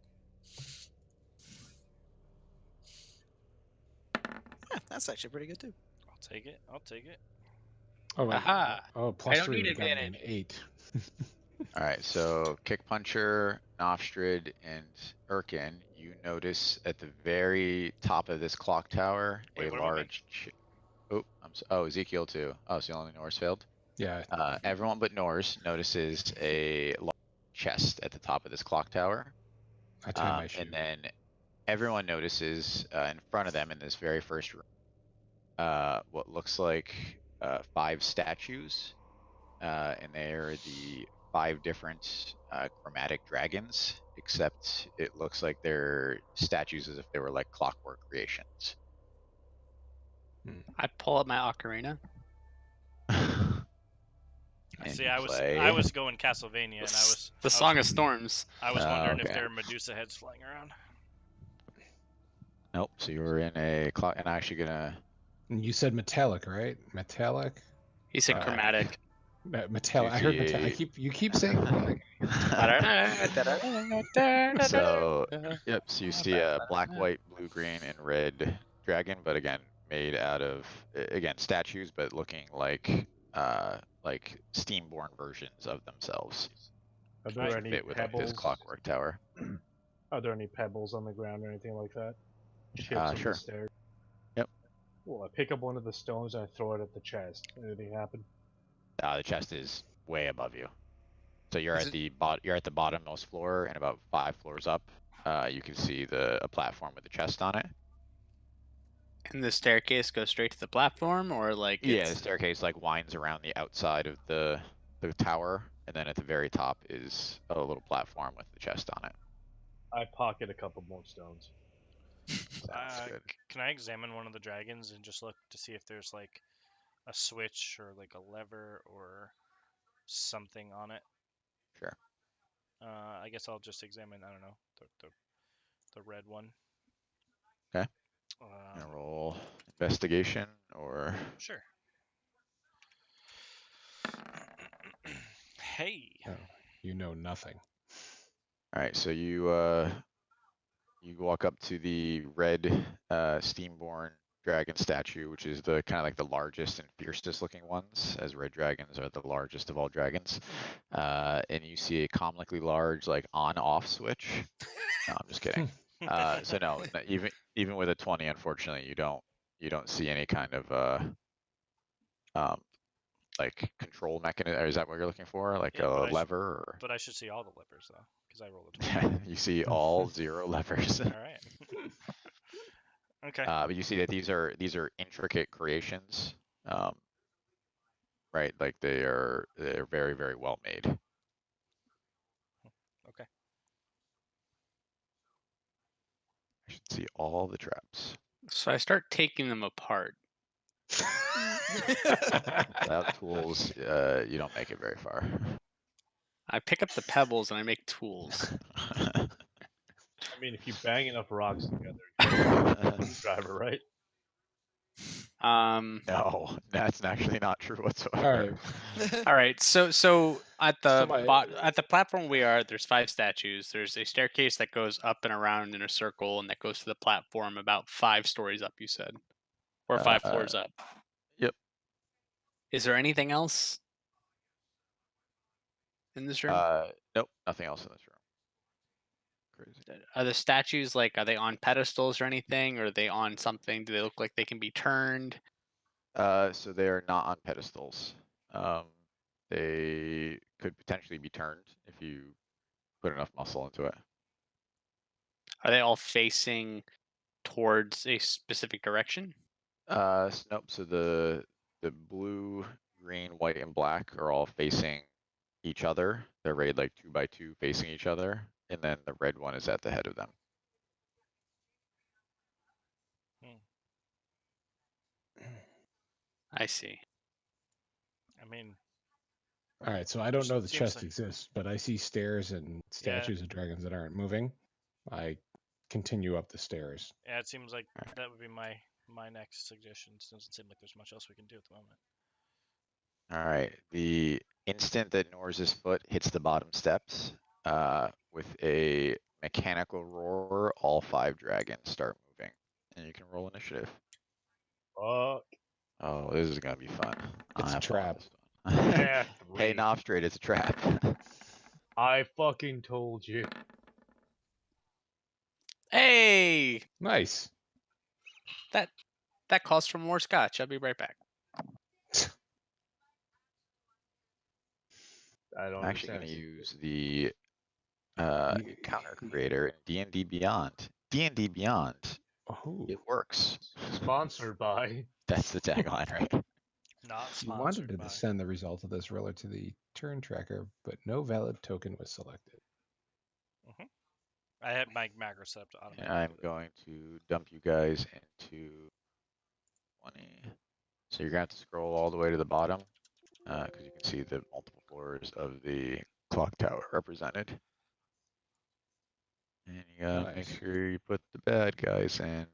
Speaker 6: Yeah, that's actually pretty good, too.
Speaker 5: I'll take it. I'll take it.
Speaker 2: Oh, wait.
Speaker 3: Aha!
Speaker 2: Oh,
Speaker 3: I don't
Speaker 2: +3
Speaker 3: need
Speaker 2: would got me an
Speaker 3: advantage.
Speaker 2: 8.
Speaker 1: All right, so Kick Puncher, Noftrid, and Erkin, you notice at the very top of this clock tower
Speaker 5: Wait,
Speaker 1: a
Speaker 5: what about me?
Speaker 1: large. Oh, Ezekiel too. Oh, so only Norse failed.
Speaker 2: Yeah.
Speaker 1: Everyone but Norse notices a large chest at the top of this clock tower,
Speaker 2: I tie my shoe.
Speaker 1: and then everyone notices in front of them in this very first room what looks like 5 statues, and they're the 5 different chromatic dragons, except it looks like they're statues as if they were like clockwork creations.
Speaker 3: I pull up my ocarina.
Speaker 1: And
Speaker 5: See,
Speaker 1: you
Speaker 5: I
Speaker 1: play-
Speaker 5: was going Castlevania, and I was
Speaker 3: The Song of Storms.
Speaker 5: I was wondering if
Speaker 1: okay.
Speaker 5: there were Medusa heads flying around.
Speaker 1: Nope. So you were in a clock, and I'm actually gonna.
Speaker 2: And you said metallic, right? Metallic?
Speaker 3: He said chromatic.
Speaker 2: Metallic. I heard metallic. You keep saying metallic.
Speaker 1: So yep. So you see a black, white, blue, green, and red dragon, but again made out of again statues, but looking like steam-born versions of themselves.
Speaker 4: Are
Speaker 1: Which
Speaker 4: there any
Speaker 1: fit with like this
Speaker 4: pebbles?
Speaker 1: clockwork tower.
Speaker 4: Are there any pebbles on the ground or anything like that? Chips on
Speaker 1: Sure.
Speaker 4: the stairs.
Speaker 1: Yep.
Speaker 4: Well, I pick up one of the stones and I throw it at the chest. Anything happen?
Speaker 1: The chest is way above you. So you're
Speaker 6: Is
Speaker 1: at the you're at the bottommost floor, and about 5 floors up, you can see a platform with a chest on it.
Speaker 3: And the staircase goes straight to the platform, or like
Speaker 1: Yeah, the
Speaker 3: it's
Speaker 1: staircase like winds around the outside of the tower, and then at the very top is a little platform with the chest on it.
Speaker 4: I pocket a couple more stones.
Speaker 1: Sounds good.
Speaker 5: Can I examine one of the dragons and just look to see if there's like a switch or like a lever or something on it?
Speaker 1: Sure.
Speaker 5: I guess I'll just examine. I don't know the red one.
Speaker 1: Okay. Gonna roll investigation or
Speaker 5: Sure. Hey.
Speaker 2: Oh, you know nothing.
Speaker 1: all right. So you walk up to the red Steamborn dragon statue, which is the kind of like the largest and fiercest looking ones, as red dragons are the largest of all dragons. And you see a comically large like on-off switch. No, I'm just kidding. So no, even with a 20, unfortunately, you don't see any kind of like control mechanism. Or is that what you're looking for? Like
Speaker 5: Yeah, but
Speaker 1: a lever? Or...
Speaker 5: But I should see all the levers though, because I rolled a 20.
Speaker 1: Yeah, you see all 0 levers.
Speaker 5: All right. Okay.
Speaker 1: But you see that these are intricate creations, right? Like they're very, very well made.
Speaker 5: Okay.
Speaker 1: I should see all the traps.
Speaker 3: so I start taking them apart.
Speaker 1: Without tools, you don't make it very far.
Speaker 3: I pick up the pebbles and I make tools.
Speaker 4: I mean, if you bang enough rocks together, you driver, right?
Speaker 1: No, that's actually not true
Speaker 2: All
Speaker 1: whatsoever.
Speaker 2: right.
Speaker 3: All right, so at the
Speaker 2: Somebody-
Speaker 3: at the platform we are, there's 5 statues. There's a staircase that goes up and around in a circle, and that goes to the platform about 5 stories up. You said, or 5 floors up.
Speaker 1: Yep.
Speaker 3: Is there anything else in this room?
Speaker 1: Nope, nothing else in this room. Crazy.
Speaker 3: Are the statues like, are they on pedestals or anything, or are they on something? Do they look like they can be turned?
Speaker 1: So they are not on pedestals. They could potentially be turned if you put enough muscle into it.
Speaker 3: Are they all facing towards a specific direction?
Speaker 1: Nope. So the blue, green, white, and black are all facing each other. They're rated like 2 by 2 facing each other, and then the red one is at the head of them.
Speaker 3: I see.
Speaker 5: I mean,
Speaker 2: All right, so I don't know the
Speaker 5: Seems
Speaker 2: chest
Speaker 5: like-
Speaker 2: exists, but I see stairs and statues of dragons that aren't moving. I continue up the stairs.
Speaker 5: yeah, it seems like that would be my next suggestion. It doesn't seem like there's much else we can do at the moment.
Speaker 1: All right. The instant that Nors's foot hits the bottom steps, with a mechanical roar, all 5 dragons start moving, and you can roll initiative.
Speaker 4: Fuck.
Speaker 1: Oh, this is gonna be fun.
Speaker 2: It's a
Speaker 1: I
Speaker 2: trap.
Speaker 1: apologize.
Speaker 4: Yeah,
Speaker 1: Hey,
Speaker 4: 3.
Speaker 1: Nobstrade, it's a trap.
Speaker 4: I fucking told you.
Speaker 3: Hey,
Speaker 2: Nice.
Speaker 3: that calls for more scotch. I'll be right back.
Speaker 4: I don't
Speaker 1: I'm actually
Speaker 4: understand.
Speaker 1: gonna use the
Speaker 2: You-
Speaker 1: encounter creator in D&D Beyond. D&D Beyond,
Speaker 2: Oh,
Speaker 1: it works.
Speaker 4: Sponsored by.
Speaker 1: That's the tagline, right?
Speaker 5: Not
Speaker 2: you wanted
Speaker 5: sponsored
Speaker 2: to
Speaker 5: by.
Speaker 2: send the result of this roller to the turn tracker, but no valid token was selected.
Speaker 5: I had my macro set up to
Speaker 1: And
Speaker 5: automatically.
Speaker 1: I'm going to dump you guys into 20. So you're gonna have to scroll all the way to the bottom, because you can see the multiple floors of the clock tower represented. And you gotta make
Speaker 2: Nice.
Speaker 1: sure you put the bad guys in.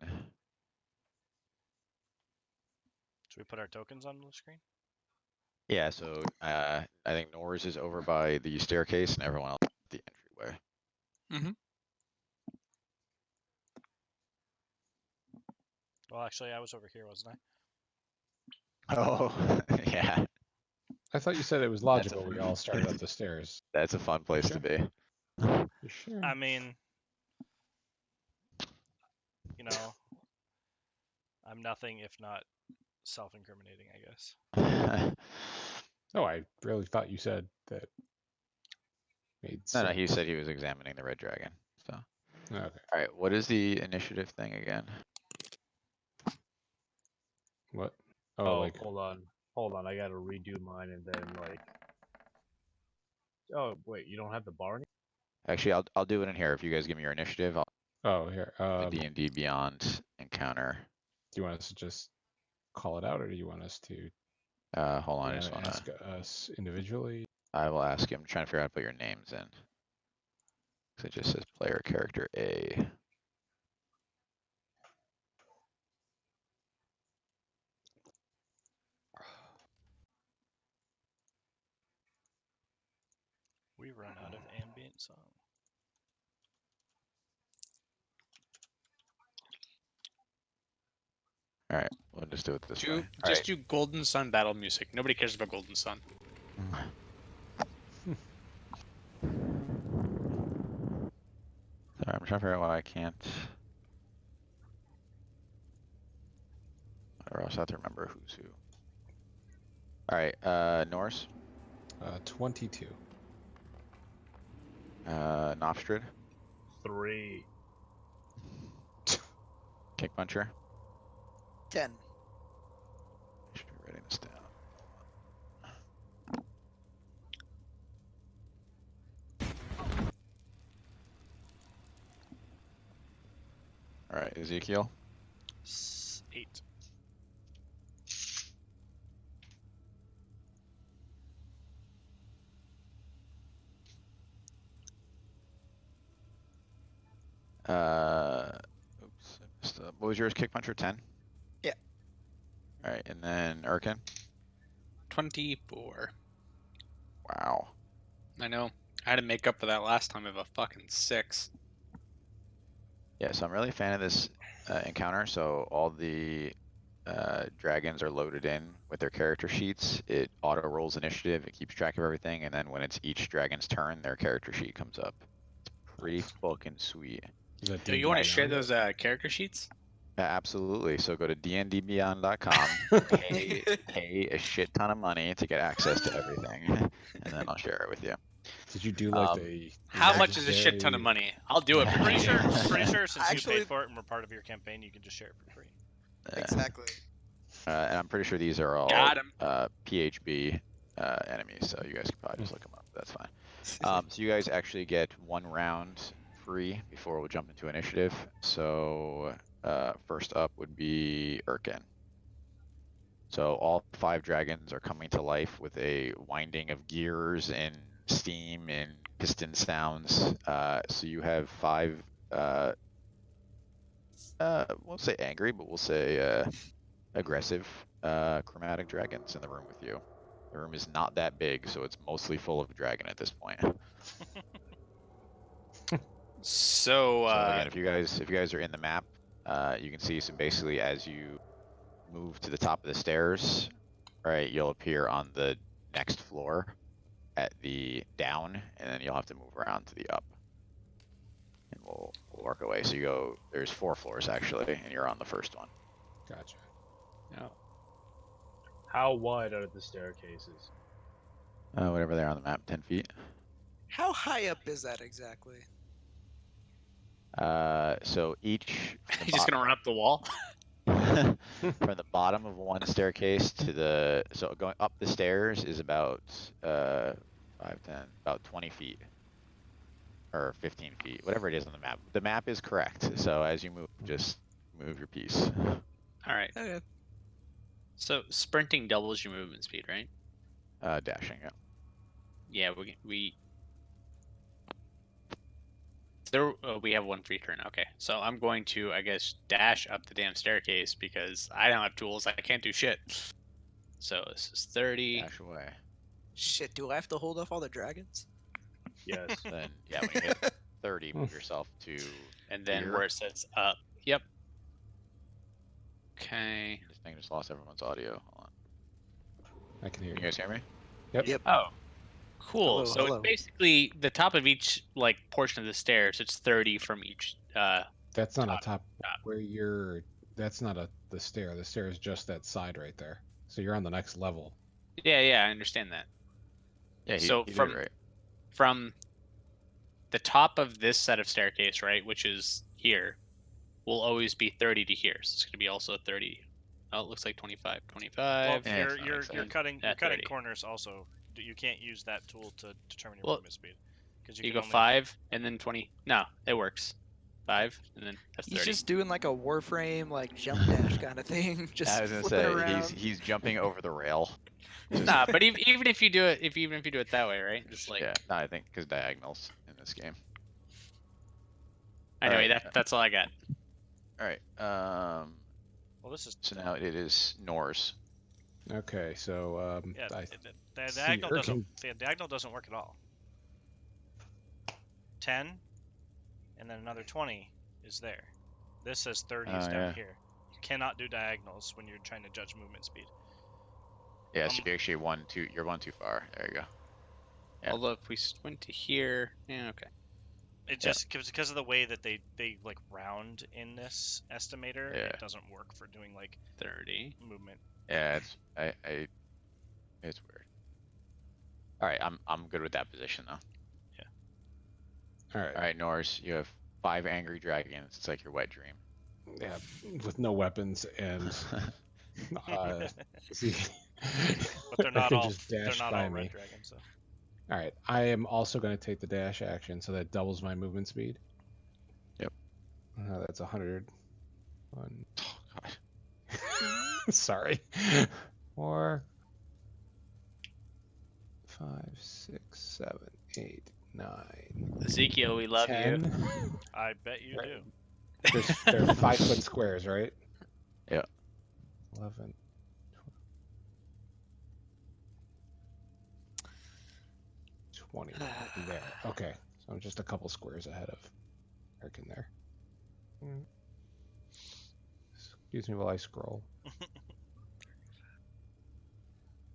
Speaker 5: Should we put our tokens on the screen?
Speaker 1: Yeah, so I think Nor's is over by the staircase and everyone else at the entryway.
Speaker 5: Well, actually, I was over here, wasn't I?
Speaker 1: Oh, yeah,
Speaker 2: I thought you said it was
Speaker 1: That's a-
Speaker 2: logical. We all started up the stairs.
Speaker 1: that's a fun place to
Speaker 2: Sure.
Speaker 1: be.
Speaker 2: You sure?
Speaker 5: I mean, you know, I'm nothing if not self-incriminating, I guess.
Speaker 2: Oh, I really thought you said that. Made
Speaker 1: No,
Speaker 2: sense.
Speaker 1: he said he was examining the red dragon. So,
Speaker 2: Okay.
Speaker 1: all right, what is the initiative thing again?
Speaker 2: What? Oh,
Speaker 4: Oh,
Speaker 2: like
Speaker 4: hold on. I gotta redo mine and then like. Oh wait, you don't have the bar?
Speaker 1: Actually, I'll do it in here. If you guys give me your initiative, I'll
Speaker 2: here.
Speaker 1: the
Speaker 2: Do
Speaker 1: D&D Beyond encounter.
Speaker 2: you want us to just call it out, or do you want us to
Speaker 1: Hold on, I just wanna.
Speaker 2: ask us individually?
Speaker 1: I will ask him. I'm trying to figure out how to put your names in. 'Cause it just says player character A.
Speaker 5: We run out of ambient song.
Speaker 1: All right, we'll just do it this way. All
Speaker 3: Just do Golden Sun battle music. Nobody cares about Golden Sun.
Speaker 1: right. Sorry, I'm trying to figure out why I can't. Or else I have to remember who's who. All right, Norse,
Speaker 2: 22.
Speaker 1: Nofstrid,
Speaker 4: 3.
Speaker 1: Kick Puncher.
Speaker 6: 10.
Speaker 1: Should be writing this down. All right, Ezekiel.
Speaker 5: 8.
Speaker 1: Oops, I messed up. What was yours? Kick Puncher 10?
Speaker 6: Yeah.
Speaker 1: All right, and then Urkin.
Speaker 3: 24.
Speaker 1: Wow.
Speaker 3: I know. I had to make up for that last time of a fucking 6.
Speaker 1: Yeah, so I'm really a fan of this encounter. So all the dragons are loaded in with their character sheets. It auto rolls initiative. It keeps track of everything, and then when it's each dragon's turn, their character sheet comes up. It's pretty fucking sweet.
Speaker 2: Is that
Speaker 3: Do you want to
Speaker 2: D&D
Speaker 3: share
Speaker 2: Beyond?
Speaker 3: those character sheets?
Speaker 1: Absolutely. So go to dndbeyond.com, pay a shit ton of money to get access to everything, and then I'll share it with you.
Speaker 2: Did you do like
Speaker 1: Um,
Speaker 2: the?
Speaker 3: How much is a shit ton of money? I'll do it. For
Speaker 5: Pretty
Speaker 3: free.
Speaker 5: sure, pretty sure since you
Speaker 6: Actually-
Speaker 5: paid for it and we're part of your campaign, you can just share it for free.
Speaker 6: Exactly.
Speaker 1: And I'm pretty sure these are all
Speaker 3: Got him.
Speaker 1: PHB enemies, so you guys can probably just look them up. That's fine. So you guys actually get 1 round free before we'll jump into initiative. So first up would be Urkin. So all 5 dragons are coming to life with a winding of gears and steam and piston sounds. So you have 5, we'll say angry, but we'll say aggressive chromatic dragons in the room with you. The room is not that big, so it's mostly full of dragon at this point.
Speaker 3: So,
Speaker 1: So again, if you guys are in the map, you can see. So basically, as you move to the top of the stairs, right, you'll appear on the next floor at the down, and then you'll have to move around to the up. And we'll work away. So you go. There's 4 floors actually, and you're on the first one.
Speaker 2: Gotcha.
Speaker 3: no.
Speaker 4: How wide are the staircases?
Speaker 1: Whatever they are on the map, 10 feet.
Speaker 6: How high up is that exactly?
Speaker 1: So each. from the
Speaker 3: He's just gonna run up the wall.
Speaker 1: from the bottom of one staircase to the going up the stairs is about 5, 10, about 20 feet or 15 feet, whatever it is on the map. The map is correct. So as you move, just move your piece.
Speaker 3: All right.
Speaker 6: Okay.
Speaker 3: So sprinting doubles your movement speed, right?
Speaker 1: Dashing. Yeah.
Speaker 3: Yeah, we there we have 1 free turn. Okay, so I'm going to, I guess, dash up the damn staircase because I don't have tools. I can't do shit. So this is 30.
Speaker 1: Dash away.
Speaker 6: Shit, do I have to hold off all the dragons?
Speaker 4: Yes.
Speaker 1: Then yeah, when you hit 30, move yourself to.
Speaker 3: And then
Speaker 1: here.
Speaker 3: where it says up. Yep. Okay.
Speaker 1: This thing just lost everyone's audio. Hold on.
Speaker 2: I can hear
Speaker 1: Can
Speaker 2: you.
Speaker 1: you guys hear me?
Speaker 2: Yep.
Speaker 3: Oh. Cool.
Speaker 6: Hello,
Speaker 3: so
Speaker 6: hello.
Speaker 3: it's basically the top of each like portion of the stairs. It's 30 from each
Speaker 2: That's not
Speaker 3: Top,
Speaker 2: a top
Speaker 3: top.
Speaker 2: where you're. That's not the stair. The stair is just that side right there. So you're on the next level.
Speaker 3: Yeah, I understand that.
Speaker 1: Yeah,
Speaker 3: So
Speaker 1: he did
Speaker 3: from
Speaker 1: it right.
Speaker 3: from the top of this set of staircase, right, which is here, will always be 30 to here. So it's going to be also 30. Oh, it looks like 25.
Speaker 5: Well,
Speaker 3: 25.
Speaker 1: Yeah, it's not
Speaker 5: you're
Speaker 1: exciting.
Speaker 5: cutting
Speaker 3: At 30.
Speaker 5: corners also. You can't use that tool to determine your
Speaker 3: Well,
Speaker 5: movement speed because
Speaker 3: You
Speaker 5: can
Speaker 3: go
Speaker 5: only
Speaker 3: 5 and then 20. No, it works. 5 and then that's
Speaker 6: He's
Speaker 3: 30.
Speaker 6: just doing like a Warframe, like jump dash kind of thing. Just
Speaker 1: I was gonna
Speaker 6: flipping
Speaker 1: say
Speaker 6: around.
Speaker 1: he's jumping over the rail. Just-
Speaker 3: Nah, but even if you do it, even if you do it that way, right? Just like
Speaker 1: yeah, no, I think because diagonals in this game.
Speaker 3: anyway,
Speaker 1: Alright.
Speaker 3: that's all I got.
Speaker 1: All right.
Speaker 5: Well, this is
Speaker 1: So now it is Norse.
Speaker 2: Okay, so
Speaker 5: yeah.
Speaker 2: I
Speaker 5: The
Speaker 2: see
Speaker 5: diagonal doesn't.
Speaker 2: Erkin.
Speaker 5: The diagonal doesn't work at all. 10, and then another 20 is there. This says 30 is
Speaker 1: Oh,
Speaker 5: down
Speaker 1: yeah.
Speaker 5: here. You cannot do diagonals when you're trying to judge movement speed.
Speaker 1: Yeah, so you're actually you're one too far. There you go. Yeah.
Speaker 3: Although if we went to here, yeah, okay.
Speaker 5: It just because of the way that they like round in this estimator,
Speaker 1: Yeah.
Speaker 5: it doesn't work for doing like
Speaker 3: 30.
Speaker 5: movement.
Speaker 1: Yeah, it's it's weird. All right, I'm good with that position though.
Speaker 2: All right.
Speaker 1: All right, Norse, you have 5 angry dragons. It's like your wet dream.
Speaker 2: Yeah, with no weapons and see.
Speaker 5: But they're not
Speaker 2: Erkin
Speaker 5: all.
Speaker 2: just
Speaker 5: They're
Speaker 2: dashed
Speaker 5: not
Speaker 2: by
Speaker 5: all
Speaker 2: me.
Speaker 5: red dragons. So.
Speaker 2: All right, I am also going to take the dash action, so that doubles my movement speed.
Speaker 1: Yep.
Speaker 2: That's 100. One.
Speaker 1: Oh, God.
Speaker 2: Sorry. 4, 5, 6, 7, 8, 9.
Speaker 3: Ezekiel, we love you.
Speaker 2: 10.
Speaker 5: I bet you
Speaker 2: Right.
Speaker 5: do.
Speaker 2: They're 5-foot squares, right?
Speaker 1: Yeah.
Speaker 2: 11. 20 there. Okay, so I'm just a couple squares ahead of Erkin there. Excuse me while I scroll.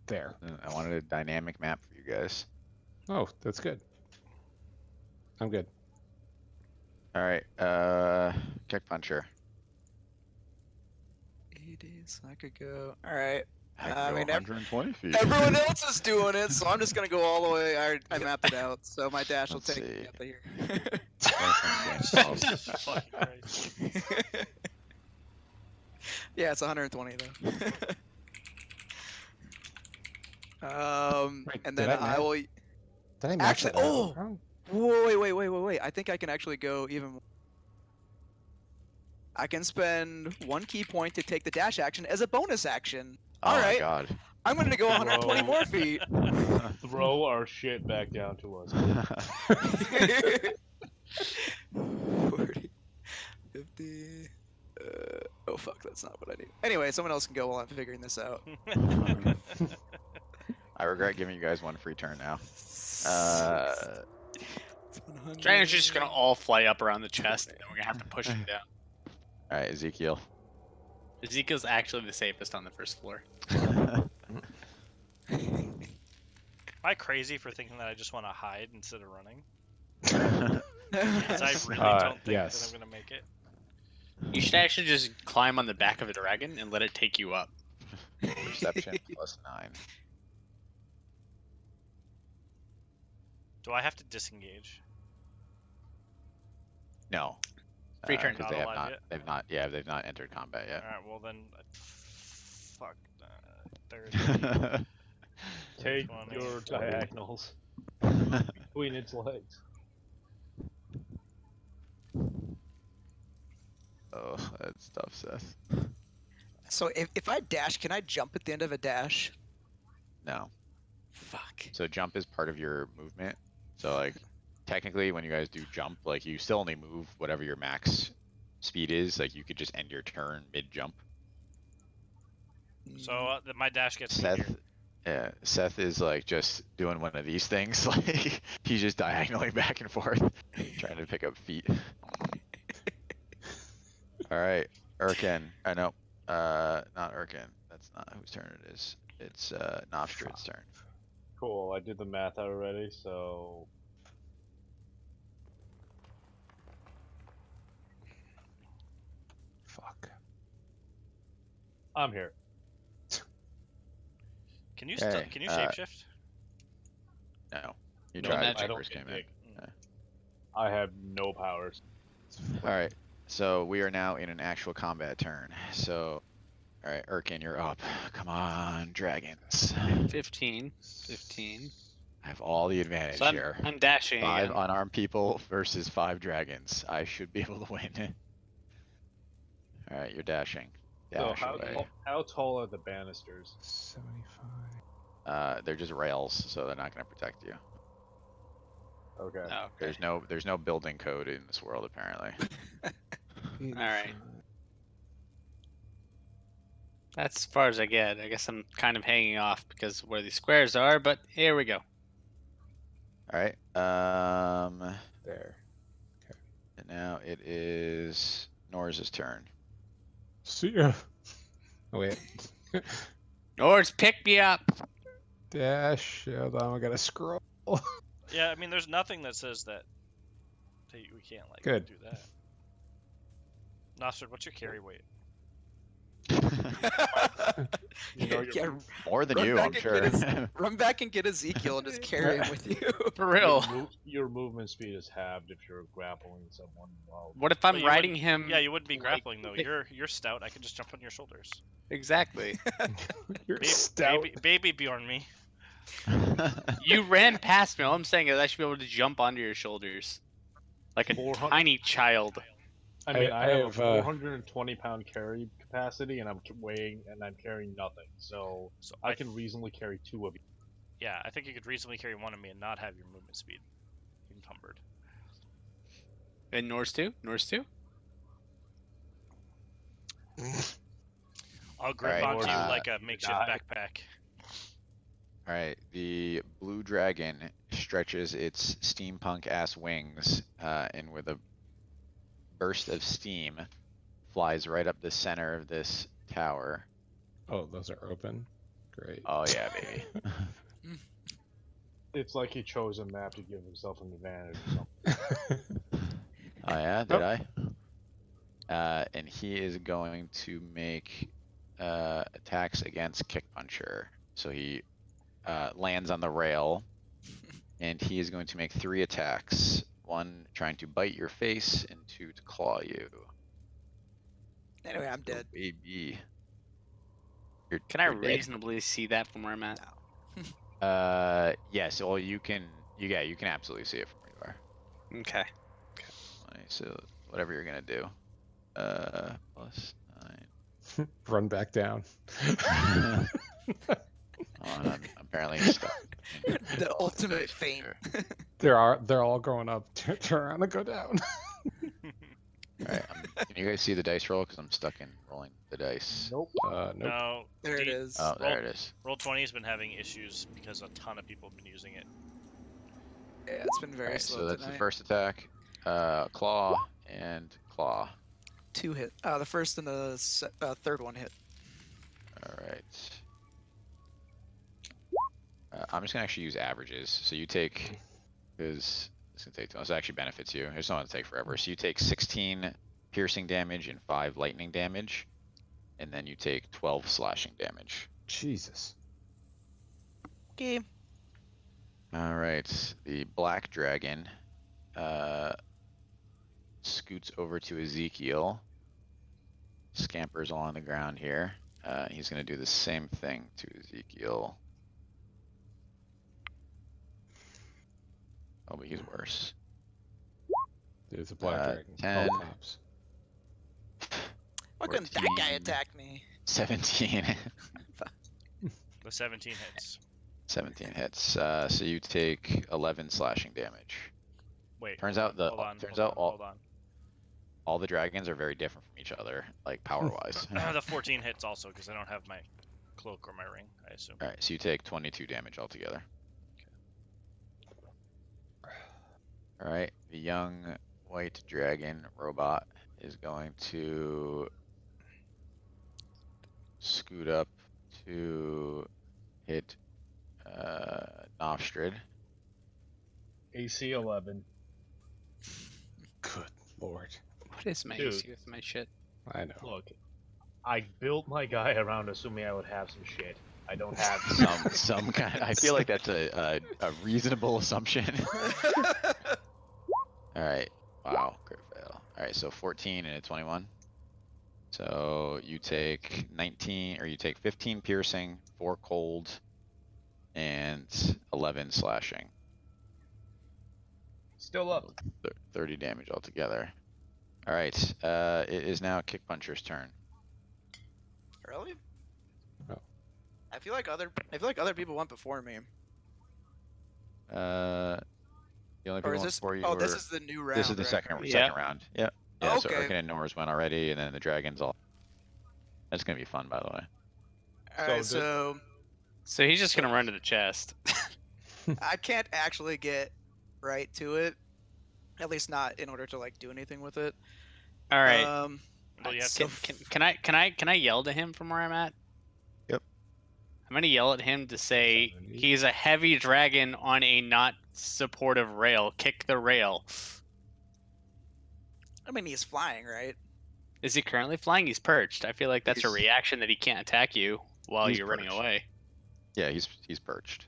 Speaker 2: There.
Speaker 1: I wanted a dynamic map for you guys.
Speaker 2: Oh, that's good. I'm good.
Speaker 1: All right, kick puncher.
Speaker 6: 80, so I could go. All right.
Speaker 1: I
Speaker 6: I
Speaker 1: can
Speaker 6: mean,
Speaker 1: go 120 feet.
Speaker 6: Everyone else is doing it, so I'm just gonna go all the way. I mapped it out, so my dash will
Speaker 1: Let's
Speaker 6: take
Speaker 1: see.
Speaker 6: me up to here.
Speaker 5: Jesus fucking Christ.
Speaker 6: Yeah, it's 120 though.
Speaker 2: Wait,
Speaker 6: And
Speaker 2: did
Speaker 6: then
Speaker 2: I
Speaker 6: I
Speaker 2: map?
Speaker 6: will.
Speaker 2: Did I match
Speaker 6: Actually-
Speaker 2: that out
Speaker 6: oh!
Speaker 2: wrong?
Speaker 6: Wait. I think I can actually go even more. I can spend 1 key point to take the dash action as a bonus action.
Speaker 1: Oh
Speaker 6: All
Speaker 1: my
Speaker 6: right.
Speaker 1: God.
Speaker 6: I'm gonna go 120
Speaker 4: Whoa.
Speaker 6: more feet.
Speaker 4: Throw our shit back down to us.
Speaker 6: 40, 50. Oh fuck, that's not what I need. Anyway, someone else can go while I'm figuring this out.
Speaker 1: I regret giving you guys one free turn now.
Speaker 3: Dragons are just gonna all fly up around the chest, and then we're gonna have to push them down.
Speaker 1: All right, Ezekiel.
Speaker 3: Ezekiel's actually the safest on the first floor.
Speaker 5: Am I crazy for thinking that I just want to hide instead of running? Because I really don't think
Speaker 2: yes.
Speaker 5: that I'm gonna make it.
Speaker 3: You should actually just climb on the back of a dragon and let it take you up.
Speaker 1: Perception +9.
Speaker 5: Do I have to disengage?
Speaker 1: No.
Speaker 3: Free turn.
Speaker 1: Because
Speaker 5: Not
Speaker 1: they have
Speaker 5: alive
Speaker 1: not.
Speaker 5: yet?
Speaker 1: They've not. Yeah, they've not entered combat
Speaker 5: All right. Well then, fuck. 30.
Speaker 4: Take
Speaker 5: 20,
Speaker 4: your
Speaker 5: 40.
Speaker 4: diagonals
Speaker 1: yet.
Speaker 4: between its legs.
Speaker 1: Oh, that's tough, Seth.
Speaker 6: So if I dash, can I jump at the end of a dash?
Speaker 1: No.
Speaker 6: Fuck.
Speaker 1: So jump is part of your movement. So like, technically, when you guys do jump, like you still only move whatever your max speed is. Like you could just end your turn mid jump.
Speaker 5: So my dash gets me
Speaker 1: Seth,
Speaker 5: here.
Speaker 1: yeah, Seth is like just doing one of these things. Like he's just diagonally back and forth, trying to pick up feet. All right, Erkin. I know, not Erkin. That's not whose turn it is. It's Novstrid's turn.
Speaker 4: Cool, I did the math already, so
Speaker 2: Fuck.
Speaker 4: I'm here.
Speaker 5: Can you
Speaker 1: Okay,
Speaker 5: can you shapeshift?
Speaker 1: No. You
Speaker 4: No,
Speaker 1: tried
Speaker 3: magic.
Speaker 1: it
Speaker 4: I don't
Speaker 1: first
Speaker 4: get
Speaker 1: came in.
Speaker 4: big. I have no powers.
Speaker 1: Alright, so we are now in an actual combat turn. So, alright, Erkin, you're up. Come on, dragons.
Speaker 3: 15. 15.
Speaker 1: I have all the advantage
Speaker 3: So
Speaker 1: here.
Speaker 3: I'm dashing
Speaker 1: 5
Speaker 3: again.
Speaker 1: unarmed people versus 5 dragons. I should be able to win. Alright, you're dashing.
Speaker 4: So
Speaker 1: Dash away.
Speaker 4: how tall are the banisters?
Speaker 2: 75.
Speaker 1: They're just rails, so they're not going to protect you.
Speaker 4: Okay.
Speaker 3: Oh, okay.
Speaker 1: There's no building code in this world apparently.
Speaker 3: Alright. That's as far as I get. I guess I'm kind of hanging off because of where these squares are, but here we go.
Speaker 1: Alright,
Speaker 2: There.
Speaker 1: and now it is Nor's turn.
Speaker 2: See ya. Oh, wait.
Speaker 3: Nords, pick me up.
Speaker 2: Dash. Hold on, I gotta scroll.
Speaker 5: Yeah, I mean, there's nothing that says that we can't like
Speaker 2: Good.
Speaker 5: do that. Nostrid, what's your carry weight?
Speaker 4: You know,
Speaker 6: Yeah,
Speaker 1: More than
Speaker 6: Run
Speaker 1: you,
Speaker 6: back
Speaker 1: I'm
Speaker 6: and
Speaker 1: sure.
Speaker 6: get his- run back and get Ezekiel and just carry him with you.
Speaker 3: For real.
Speaker 4: your movement speed is halved if you're grappling someone while.
Speaker 3: What if
Speaker 5: But
Speaker 3: I'm
Speaker 5: you
Speaker 3: riding him?
Speaker 5: Yeah, you wouldn't be
Speaker 3: like,
Speaker 5: grappling though.
Speaker 3: pick-
Speaker 5: You're stout. I could just jump on your shoulders.
Speaker 3: Exactly.
Speaker 2: You're
Speaker 5: Baby,
Speaker 2: stout.
Speaker 5: baby Bjorn me.
Speaker 3: You ran past me. All I'm saying is I should be able to jump onto your shoulders. Like a
Speaker 4: 400
Speaker 3: tiny child.
Speaker 4: I mean, I have a
Speaker 2: have,
Speaker 4: 420-pound carry capacity, and I'm carrying nothing. So
Speaker 5: So
Speaker 4: I can reasonably carry 2 of you.
Speaker 5: Yeah, I think you could reasonably carry one of me and not have your movement speed encumbered.
Speaker 3: And Norse too? Norse too?
Speaker 5: I'll grip
Speaker 1: Alright,
Speaker 5: onto you
Speaker 1: uh,
Speaker 5: like a makeshift
Speaker 4: die.
Speaker 5: backpack.
Speaker 1: Alright, the blue dragon stretches its steampunk ass wings, and with a burst of steam, flies right up the center of this tower.
Speaker 2: Oh, those are open. Great.
Speaker 1: Oh yeah, baby.
Speaker 4: It's like he chose a map to give himself an advantage or something.
Speaker 1: Oh yeah, did I? And he is going to make attacks against Kick Puncher. So he lands on the rail, and he is going to make 3 attacks. 1 trying to bite your face, and 2 to claw you.
Speaker 6: Anyway, I'm dead.
Speaker 1: Baby.
Speaker 3: Can I
Speaker 1: you're dead.
Speaker 3: reasonably see that from where I'm at?
Speaker 1: Yes. Well, you can absolutely see it from where you are.
Speaker 3: Okay.
Speaker 1: Alright, so whatever you're gonna do. Plus 9.
Speaker 2: Run back down.
Speaker 1: Oh, and I'm apparently stuck.
Speaker 6: The ultimate feint.
Speaker 2: They're all going up. Turn around and go down.
Speaker 1: Alright, can you guys see the dice roll? Because I'm stuck in rolling the dice.
Speaker 4: Nope.
Speaker 2: Nope.
Speaker 5: No.
Speaker 6: There it is.
Speaker 1: Oh, there it is.
Speaker 5: Roll20 has been having issues because a ton of people have been using it.
Speaker 6: Yeah, it's been very
Speaker 1: Alright,
Speaker 6: slow
Speaker 1: so that's
Speaker 6: tonight.
Speaker 1: the first attack. Claw and claw.
Speaker 6: 2 hit. The first and the third one hit.
Speaker 1: Alright. I'm just gonna actually use averages. So you take, because this actually benefits you. I just don't want to take forever. So you take 16 piercing damage and 5 lightning damage, and then you take 12 slashing damage.
Speaker 2: Jesus.
Speaker 6: Okay.
Speaker 1: Alright, the black dragon scoots over to Ezekiel, scampers along the ground here. He's gonna do the same thing to Ezekiel. Oh, but he's worse.
Speaker 2: There's a black dragon.
Speaker 1: 10.
Speaker 2: All cops.
Speaker 6: Why couldn't that guy
Speaker 1: 14.
Speaker 6: attack me?
Speaker 1: 17.
Speaker 5: The 17 hits.
Speaker 1: 17 hits. So you take 11 slashing damage.
Speaker 5: Wait.
Speaker 1: Turns out the
Speaker 5: hold on,
Speaker 1: turns
Speaker 5: hold
Speaker 1: out
Speaker 5: on, hold on.
Speaker 1: all the dragons are very different from each other, like power wise.
Speaker 5: The 14 hits also because I don't have my cloak or my ring, I assume.
Speaker 1: Alright, so you take 22 damage altogether. Alright, the young white dragon robot is going to scoot up to hit Nofstrid.
Speaker 4: AC 11.
Speaker 2: Good lord.
Speaker 3: What is my
Speaker 4: Dude.
Speaker 3: issue with my shit?
Speaker 2: I know.
Speaker 4: Look, I built my guy around assuming I would have some shit. I don't have
Speaker 1: Some kind. I feel like that's a reasonable assumption. All right. Wow. Crit fail. All right. So 14 and a 21. So you take 19, or you take 15 piercing, 4 cold, and 11 slashing.
Speaker 4: Still up.
Speaker 1: 30 damage altogether. All right. It is now Kick Puncher's turn.
Speaker 6: Really?
Speaker 2: Oh.
Speaker 6: I feel like other people went before me.
Speaker 1: The only
Speaker 6: Or
Speaker 1: people
Speaker 6: is this?
Speaker 1: before you
Speaker 6: Oh, this
Speaker 1: were-
Speaker 6: is the new round.
Speaker 1: This is the
Speaker 6: right?
Speaker 1: second
Speaker 3: Yeah.
Speaker 1: round. Yep. Yeah. So
Speaker 6: Okay.
Speaker 1: Urkin and Norse went already, and then the dragons all. That's gonna be fun, by the way.
Speaker 6: All right,
Speaker 4: So
Speaker 6: so
Speaker 3: So he's just gonna run to the chest.
Speaker 6: I can't actually get right to it. At least not in order to like do anything with it.
Speaker 3: All right.
Speaker 5: Well, you have
Speaker 6: so
Speaker 5: to.
Speaker 3: Can I yell to him from where I'm at?
Speaker 1: Yep.
Speaker 3: I'm gonna yell at him to say
Speaker 2: 70.
Speaker 3: he's a heavy dragon on a not supportive rail. Kick the rail.
Speaker 6: I mean, he's flying, right?
Speaker 3: Is he currently flying? He's perched. I feel like that's a
Speaker 1: He's-
Speaker 3: reaction that he can't attack you while
Speaker 1: he's
Speaker 3: you're running
Speaker 1: perched.
Speaker 3: away.
Speaker 1: Yeah, he's perched.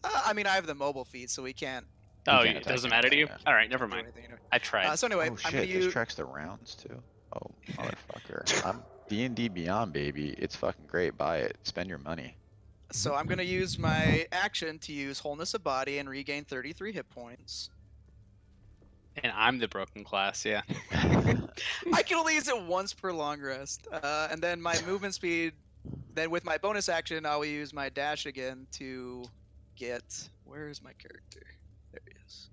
Speaker 6: I mean, I have the mobile feat, so we can't
Speaker 3: Oh,
Speaker 1: can't
Speaker 3: it
Speaker 1: attack
Speaker 3: doesn't
Speaker 1: him,
Speaker 3: matter to you?
Speaker 1: yeah.
Speaker 3: All right, never
Speaker 6: do
Speaker 3: mind.
Speaker 6: anything. Anyway.
Speaker 3: I tried.
Speaker 6: So anyway,
Speaker 1: Oh
Speaker 6: I'm
Speaker 1: shit!
Speaker 6: gonna
Speaker 1: This
Speaker 6: use.
Speaker 1: tracks the rounds too. Oh motherfucker! I'm D&D Beyond, baby. It's fucking great. Buy it. Spend your money.
Speaker 6: So I'm gonna use my action to use wholeness of body and regain 33 hit points.
Speaker 3: And I'm the broken class, yeah.
Speaker 6: I can only use it once per long rest, and then my movement speed. Then with my bonus action, I will use my dash again to get. Where is my character? There he is.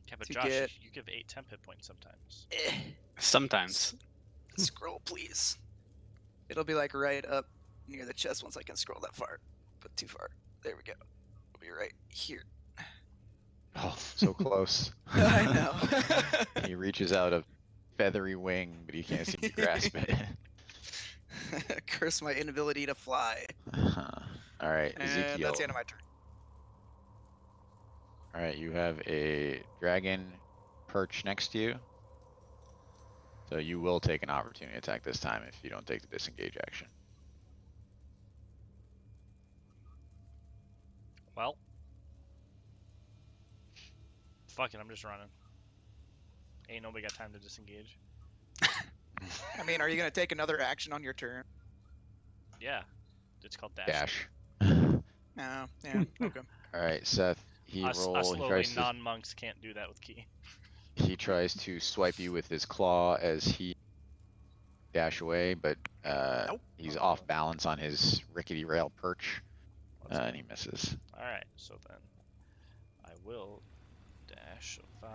Speaker 5: Yeah, but
Speaker 6: to
Speaker 5: Josh,
Speaker 6: get-
Speaker 5: you give 8 temp hit points sometimes.
Speaker 3: Sometimes.
Speaker 6: Scroll, please. It'll be like right up near the chest once I can scroll that far, but too far. There we go. It'll be right here.
Speaker 1: Oh, so close.
Speaker 6: I know.
Speaker 1: He reaches out a feathery wing, but he can't seem to grasp it.
Speaker 6: Curse my inability to fly.
Speaker 1: All right,
Speaker 6: And
Speaker 1: Ezekiel.
Speaker 6: that's the end of my turn.
Speaker 1: All right, you have a dragon perch next to you. So you will take an opportunity attack this time if you don't take the disengage action.
Speaker 5: Well, fuck it, I'm just running. Ain't nobody got time to disengage.
Speaker 6: I mean, are you gonna take another action on your turn?
Speaker 5: Yeah, it's called dash.
Speaker 1: Dash.
Speaker 6: No. Yeah. Okay.
Speaker 1: All right, Seth. He
Speaker 5: Us
Speaker 1: rolls. He
Speaker 5: lowly
Speaker 1: tries to.
Speaker 5: non-monks can't do that with key.
Speaker 1: He tries to swipe you with his claw as he dash away, but
Speaker 6: Nope.
Speaker 1: he's off balance on his rickety rail perch,
Speaker 5: Let's
Speaker 1: and he misses.
Speaker 5: Alright, so then I will dash 5,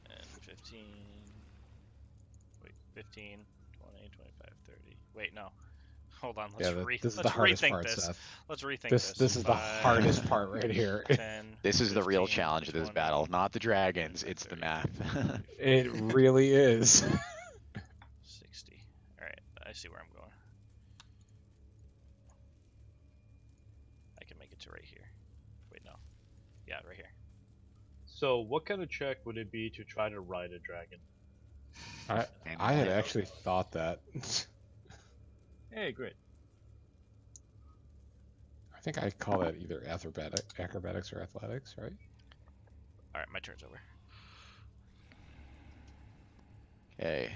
Speaker 5: 10, 15, wait, 15, 20, 25, 30. Wait, no. Hold on, let's,
Speaker 2: Yeah, this is
Speaker 5: let's
Speaker 2: the hardest
Speaker 5: rethink
Speaker 2: part,
Speaker 5: this.
Speaker 2: Seth.
Speaker 5: Let's rethink
Speaker 2: This
Speaker 5: this.
Speaker 2: is the
Speaker 5: 5,
Speaker 2: hardest part right here.
Speaker 5: 10,
Speaker 1: This is the real
Speaker 5: 15,
Speaker 1: challenge of this
Speaker 5: 20,
Speaker 1: battle, not the dragons.
Speaker 5: 25,
Speaker 1: It's the
Speaker 5: 30,
Speaker 1: math.
Speaker 2: It really is.
Speaker 5: 60. Alright, I see where I'm going. I can make it to right here. Wait, no. Yeah, right here.
Speaker 4: So, what kind of check would it be to try to ride a dragon?
Speaker 2: I had actually thought that.
Speaker 4: Hey, great.
Speaker 2: I think I call that either acrobatics or athletics, right?
Speaker 5: Alright, my turn's over.
Speaker 1: Okay,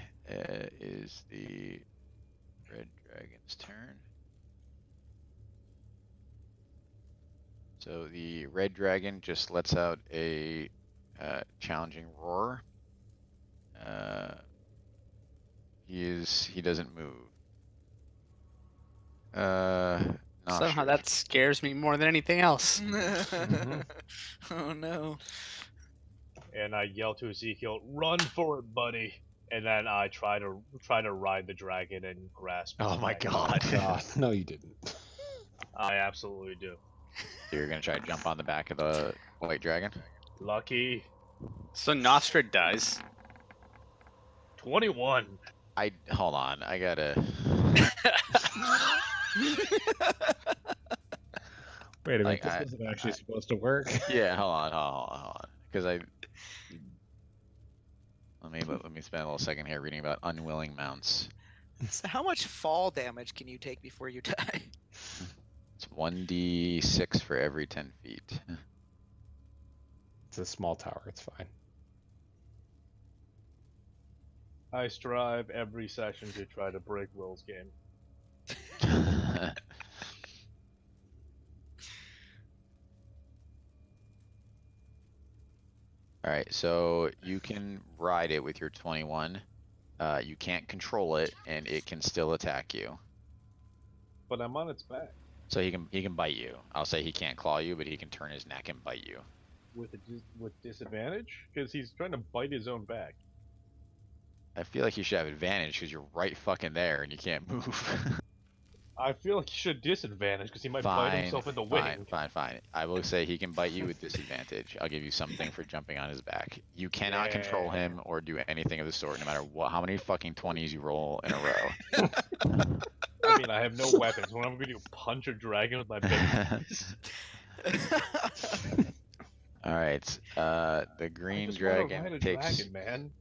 Speaker 1: is the red dragon's turn. So the red dragon just lets out a challenging roar. He doesn't move. Not
Speaker 3: Somehow
Speaker 1: sure.
Speaker 3: that scares me more than anything else.
Speaker 6: Oh no.
Speaker 4: And I yell to Ezekiel, "Run for it, buddy!" And then I try to ride the dragon and grasp.
Speaker 1: Oh
Speaker 4: his
Speaker 1: my
Speaker 4: neck.
Speaker 1: god.
Speaker 2: God, no, you didn't.
Speaker 4: I absolutely do.
Speaker 1: You're gonna try to jump on the back of the white dragon?
Speaker 4: Lucky
Speaker 3: So Nostrid dies.
Speaker 4: 21.
Speaker 1: Hold on, I gotta.
Speaker 2: Wait a minute,
Speaker 1: Like,
Speaker 2: this
Speaker 1: I-
Speaker 2: isn't actually supposed to work.
Speaker 1: Yeah, hold on. Because Let me spend a little second here reading about unwilling mounts.
Speaker 6: So how much fall damage can you take before you die?
Speaker 1: It's 1d6 for every 10 feet.
Speaker 2: It's a small tower. It's fine.
Speaker 4: I strive every session to try to break Will's game.
Speaker 1: Alright, so you can ride it with your 21. You can't control it, and it can still attack you.
Speaker 4: But I'm on its back
Speaker 1: So he can bite you. I'll say he can't claw you, but he can turn his neck and bite you.
Speaker 4: with disadvantage because he's trying to bite his own back.
Speaker 1: I feel like you should have advantage because you're right fucking there and you can't move.
Speaker 4: I feel like he should disadvantage because he might bite
Speaker 1: Fine,
Speaker 4: himself in the
Speaker 1: fine,
Speaker 4: wing.
Speaker 1: fine. I will say he can bite you with disadvantage. I'll give you something for jumping on his back. You cannot control
Speaker 4: Yeah.
Speaker 1: him or do anything of the sort, no matter how many fucking 20s you roll in a row.
Speaker 4: I mean, I have no weapons. What am I going to do? Punch a dragon with my big hands?
Speaker 1: All right. The
Speaker 4: I
Speaker 1: green
Speaker 4: just wanna
Speaker 1: dragon
Speaker 4: ride a
Speaker 1: takes.
Speaker 4: dragon, man.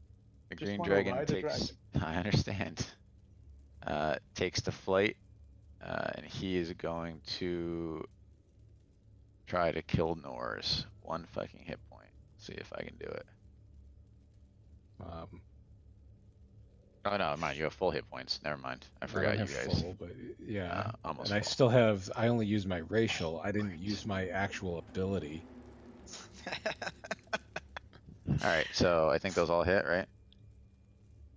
Speaker 1: The
Speaker 4: just
Speaker 1: green
Speaker 4: wanna
Speaker 1: dragon
Speaker 4: ride the
Speaker 1: takes. I understand. Takes the flight, and he is going to try to kill Nors. 1 fucking hit point. See if I can do it. Oh no, mind you have full hit points. Never mind. I
Speaker 2: I
Speaker 1: forgot
Speaker 2: don't
Speaker 1: you
Speaker 2: have
Speaker 1: guys.
Speaker 2: full, but yeah.
Speaker 1: Almost.
Speaker 2: And I
Speaker 1: full.
Speaker 2: still have. I only used my racial. I didn't use my actual ability.
Speaker 1: All right, so I think those all hit, right?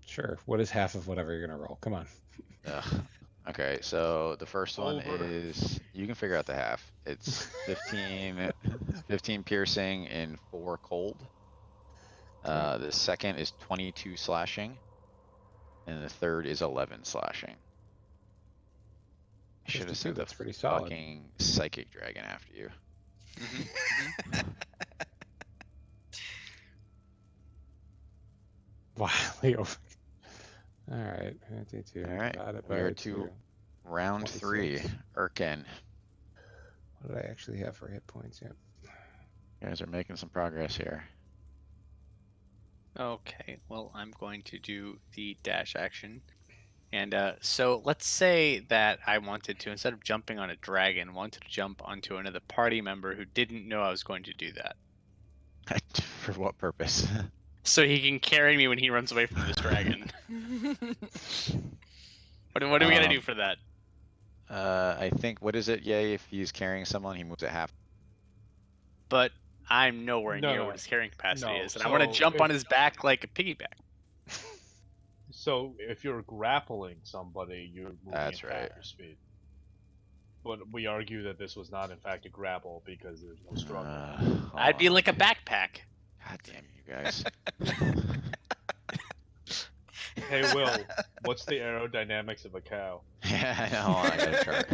Speaker 2: Sure. What is half of whatever you're gonna roll? Come on.
Speaker 1: Ugh. Okay, so the first one
Speaker 4: Over.
Speaker 1: is you can figure out the half. It's 15 piercing and 4 cold. The second is 22 slashing, and the third is 11 slashing. I should have
Speaker 2: 52,
Speaker 1: sent the
Speaker 2: that's pretty solid.
Speaker 1: fucking psychic dragon after you.
Speaker 2: Wildly over. All right. 52.
Speaker 1: All right,
Speaker 2: divided
Speaker 1: we are
Speaker 2: by
Speaker 1: to
Speaker 2: 2.
Speaker 1: Round 3,
Speaker 2: 26.
Speaker 1: Urken.
Speaker 2: What did I actually have for hit points? Yep.
Speaker 1: You guys are making some progress here.
Speaker 3: Okay, well, I'm going to do the dash action. And so let's say that I wanted to, instead of jumping on a dragon, wanted to jump onto another party member who didn't know I was going to do that.
Speaker 1: For what purpose?
Speaker 3: So he can carry me when he runs away from this dragon. What are we gonna do for that?
Speaker 1: I think, what is it? Yay, if he's carrying someone, he moves at half.
Speaker 3: But I'm nowhere
Speaker 4: No,
Speaker 3: near
Speaker 4: no,
Speaker 3: what his carrying capacity
Speaker 4: no,
Speaker 3: is, and I want to
Speaker 4: so
Speaker 3: jump
Speaker 4: if-
Speaker 3: on his back like a piggyback.
Speaker 4: So if you're grappling somebody, you're moving
Speaker 1: That's
Speaker 4: at
Speaker 1: right.
Speaker 4: half your speed. But we argue that this was not, in fact, a grapple because there's no struggle.
Speaker 3: I'd be like a backpack.
Speaker 1: God damn you guys.
Speaker 4: Hey, Will, what's the aerodynamics of a cow?
Speaker 1: Yeah, I know. I got a chart.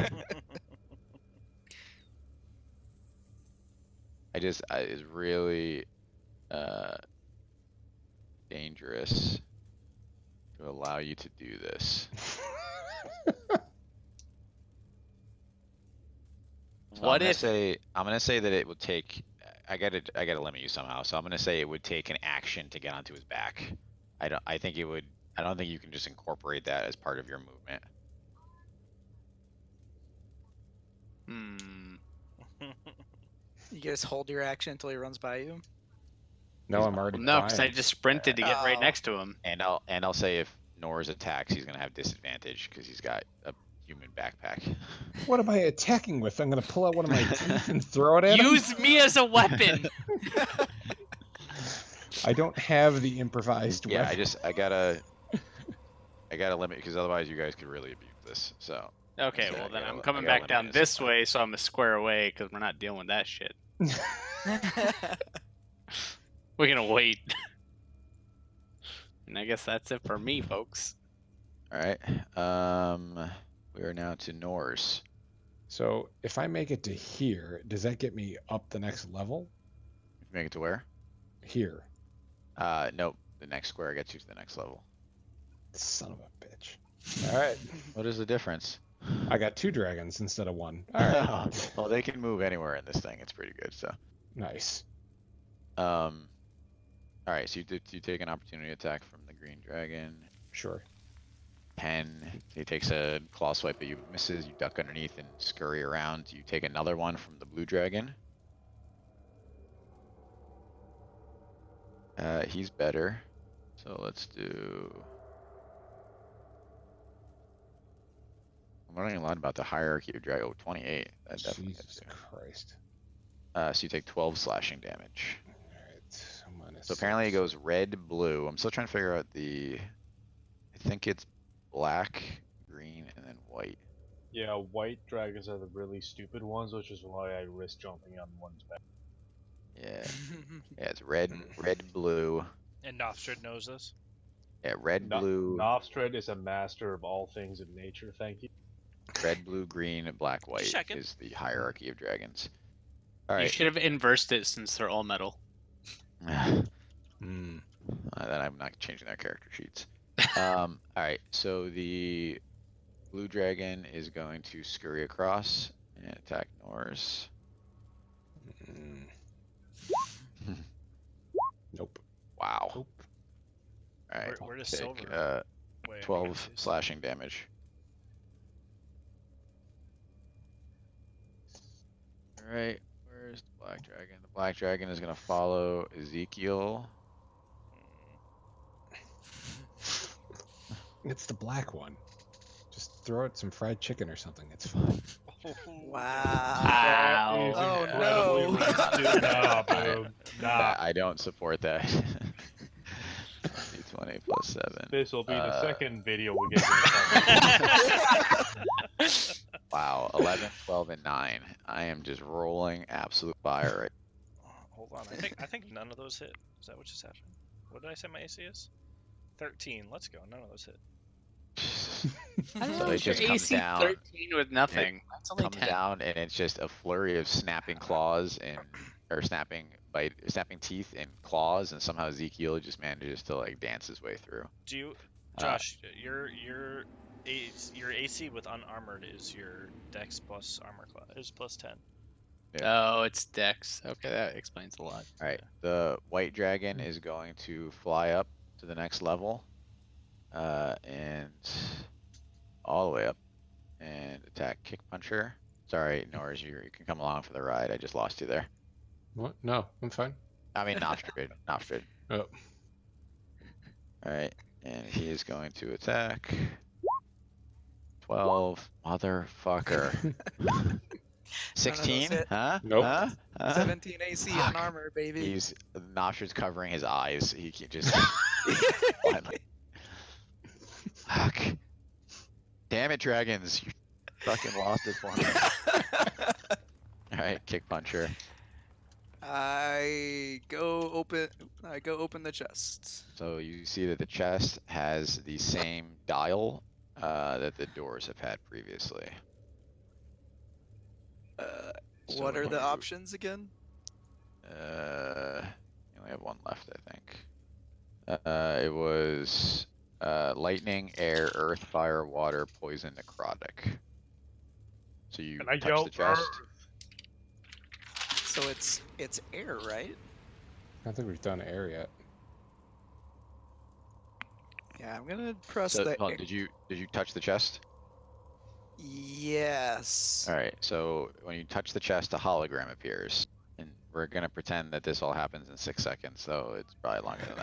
Speaker 1: It's really dangerous to allow you to do this. So
Speaker 3: What
Speaker 1: I'm
Speaker 3: if-
Speaker 1: gonna say that it would take. I gotta limit you somehow. So I'm gonna say it would take an action to get onto his back. I don't think you can just incorporate that as part of your movement.
Speaker 3: Hmm.
Speaker 6: You just hold your action until he runs by you.
Speaker 2: No, I'm already.
Speaker 3: No, because I
Speaker 2: flying.
Speaker 3: just sprinted to get right
Speaker 6: Oh.
Speaker 3: next to him.
Speaker 1: And I'll say if Nor's attacks, he's gonna have disadvantage because he's got a human backpack.
Speaker 2: What am I attacking with? I'm gonna pull out one of my teeth and throw it at him.
Speaker 3: Use me as a weapon.
Speaker 2: I don't have the improvised
Speaker 1: Yeah,
Speaker 2: weapon.
Speaker 1: I gotta limit because otherwise you guys could really abuse this. So
Speaker 3: Okay,
Speaker 1: So
Speaker 3: well
Speaker 1: I
Speaker 3: then
Speaker 1: gotta-
Speaker 3: I'm
Speaker 1: I
Speaker 3: coming
Speaker 1: gotta
Speaker 3: back down
Speaker 1: limit it
Speaker 3: this
Speaker 1: somehow.
Speaker 3: way, so I'm a square away because we're not dealing with that shit. We're gonna wait. And I guess that's it for me, folks.
Speaker 1: all right, we are now to Nor's.
Speaker 2: So if I make it to here, does that get me up the next level?
Speaker 1: Make it to where?
Speaker 2: Here.
Speaker 1: Nope. The next square gets you to the next level.
Speaker 2: Son of a bitch. All right.
Speaker 1: What is the difference?
Speaker 2: I got 2 dragons instead of 1. All right.
Speaker 1: Well, they can move anywhere in this thing. It's pretty good. So,
Speaker 2: Nice.
Speaker 1: All right, so you take an opportunity attack from the green dragon.
Speaker 2: Sure.
Speaker 1: 10. He takes a claw swipe, but you misses. You duck underneath and scurry around. You take another one from the blue dragon. He's better. So let's do. I'm learning a lot about the hierarchy of dragon. Oh, 28. That definitely hits
Speaker 2: Jesus
Speaker 1: you.
Speaker 2: Christ.
Speaker 1: So you take 12 slashing damage.
Speaker 2: Alright.
Speaker 1: So apparently it goes red, blue. I'm still trying to figure out the. I think it's black, green, and then white.
Speaker 4: Yeah, white dragons are the really stupid ones, which is why I risk jumping on one's back.
Speaker 1: Yeah. Yeah, it's red, blue.
Speaker 5: And Nothstrid knows this.
Speaker 1: Yeah, red,
Speaker 4: No-
Speaker 1: blue,
Speaker 4: Nothstrid is a master of all things in nature, thank you.
Speaker 1: red, blue, green, black, white
Speaker 5: checking.
Speaker 1: is the hierarchy of dragons. All
Speaker 3: You
Speaker 1: right.
Speaker 3: should have inversed it since they're all metal.
Speaker 2: Mm.
Speaker 1: Then I'm not changing their character sheets. All right. So the blue dragon is going to scurry across and attack Norse.
Speaker 2: Mm. Nope.
Speaker 1: Wow.
Speaker 2: Nope.
Speaker 1: All right.
Speaker 5: Where does
Speaker 1: take,
Speaker 5: silver? Wait, I
Speaker 1: 12
Speaker 5: guess he's-
Speaker 1: slashing damage. All right. Where's the black dragon? The black dragon is going to follow Ezekiel.
Speaker 2: It's the black one. Just throw it some fried chicken or something. It's fine.
Speaker 6: Wow.
Speaker 3: Ow.
Speaker 6: Oh,
Speaker 4: Incredibly
Speaker 6: no.
Speaker 4: Dude, nah,
Speaker 1: I-
Speaker 4: bro. Nah.
Speaker 1: I don't support that. D20 plus 7.
Speaker 4: This will be the
Speaker 1: Uh,
Speaker 4: second video we get. in
Speaker 1: Wow, 11, 12, and 9. I am just rolling absolute fire right.
Speaker 5: Hold on. I think none of those hit. Is that what just happened? What did I say my AC is? 13. Let's go. None of those hit.
Speaker 1: So it just comes
Speaker 3: AC
Speaker 1: down,
Speaker 3: 13 with nothing. That's only
Speaker 1: comes
Speaker 3: 10.
Speaker 1: down, and it's just a flurry of snapping claws and or snapping teeth and claws, and somehow Ezekiel just manages to like dance his way through.
Speaker 5: Do you,
Speaker 1: Uh,
Speaker 5: Josh? Your AC with unarmored is your Dex plus armor class is plus 10.
Speaker 3: Oh, it's Dex. Okay, that explains a lot.
Speaker 1: All right, the white dragon is going to fly up to the next level, and all the way up, and attack Kick Puncher. Sorry, Norris, you can come along for the ride. I just lost you there.
Speaker 2: What? No, I'm fine.
Speaker 1: I mean, Nostrad. Nostrad.
Speaker 2: Oh.
Speaker 1: Alright, and he is going to attack. 12. Motherfucker. 16?
Speaker 6: hit.
Speaker 1: Huh?
Speaker 2: Nope.
Speaker 1: Huh? Huh?
Speaker 6: 17 AC
Speaker 1: Fuck.
Speaker 6: on armor, baby.
Speaker 1: He's Nostrad's covering his eyes. He can just finally. Fuck. Damn it, dragons. You fucking lost it for me. Alright, Kick Puncher.
Speaker 6: I go open the chest.
Speaker 1: So you see that the chest has the same dial that the doors have had previously. So
Speaker 6: What are the
Speaker 1: you-
Speaker 6: options again?
Speaker 1: You only have one left, I think. It was lightning, air, earth, fire, water, poison, necrotic. So you
Speaker 4: Can I
Speaker 1: touch
Speaker 4: go
Speaker 1: the chest.
Speaker 6: So it's air, right?
Speaker 2: I don't think we've done air yet.
Speaker 6: Yeah, I'm gonna press
Speaker 1: So,
Speaker 6: the.
Speaker 1: hold on, did you touch the chest?
Speaker 6: Yes.
Speaker 1: All right. So when you touch the chest, a hologram appears, and we're gonna pretend that this all happens in 6 seconds. So it's probably longer than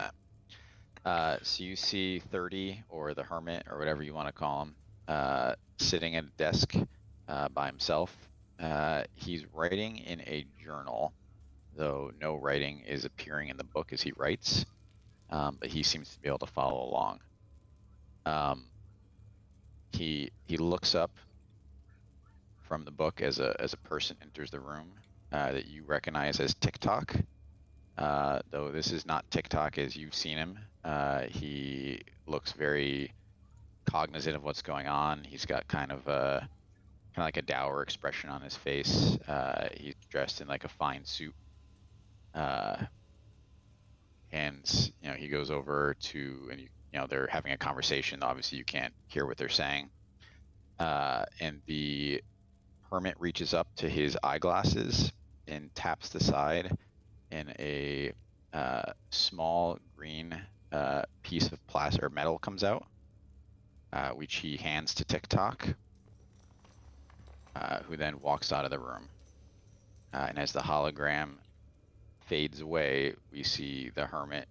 Speaker 1: that. So you see 30 or the hermit or whatever you want to call him, sitting at a desk by himself. He's writing in a journal, though no writing is appearing in the book as he writes. But he seems to be able to follow along. He looks up from the book as a person enters the room that you recognize as TikTok. Though this is not TikTok as you've seen him. He looks very cognizant of what's going on. He's got kind of like a dour expression on his face. He's dressed in like a fine suit. And he goes over to, and they're having a conversation. Obviously you can't hear what they're saying. And the hermit reaches up to his eyeglasses and taps the side, and a small green piece of plastic or metal comes out, which he hands to TikTok, who then walks out of the room. And as the hologram fades away, we see the hermit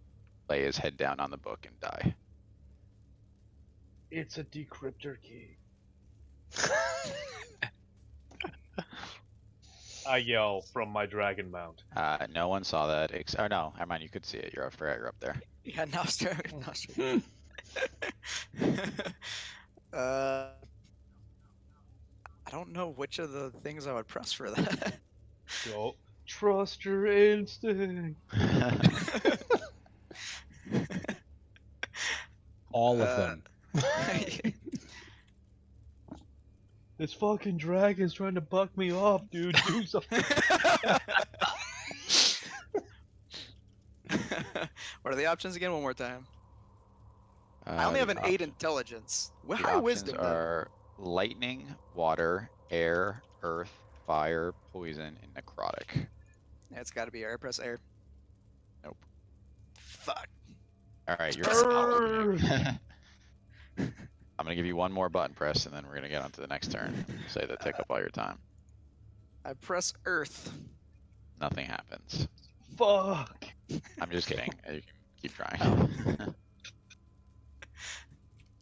Speaker 1: lay his head down on the book and die.
Speaker 4: It's a decryptor key. I yell from my dragon mount.
Speaker 1: No one saw that. Oh no, never mind. You could see it. I forgot you're up there.
Speaker 6: Yeah, Nostra. uh, I don't know which of the things I would press for that.
Speaker 4: Go. Trust your instinct.
Speaker 2: All of
Speaker 6: Uh,
Speaker 2: them.
Speaker 4: This fucking dragon's trying to buck me off, dude. Do something.
Speaker 6: What are the options again? One more time. I only
Speaker 1: The
Speaker 6: have an 8
Speaker 1: op-
Speaker 6: intelligence. Well,
Speaker 1: The
Speaker 6: high
Speaker 1: options
Speaker 6: wisdom. Then.
Speaker 1: are lightning, water, air, earth, fire, poison, and necrotic.
Speaker 6: Yeah, it's got to be air. Press air.
Speaker 1: Nope.
Speaker 6: Fuck.
Speaker 1: All right, you're.
Speaker 4: Urgh.
Speaker 1: I'm gonna give you one more button press, and then we're gonna get on to the next turn. Say that take up all your time.
Speaker 6: I press earth.
Speaker 1: Nothing happens.
Speaker 4: Fuck.
Speaker 1: I'm just kidding. You can keep trying.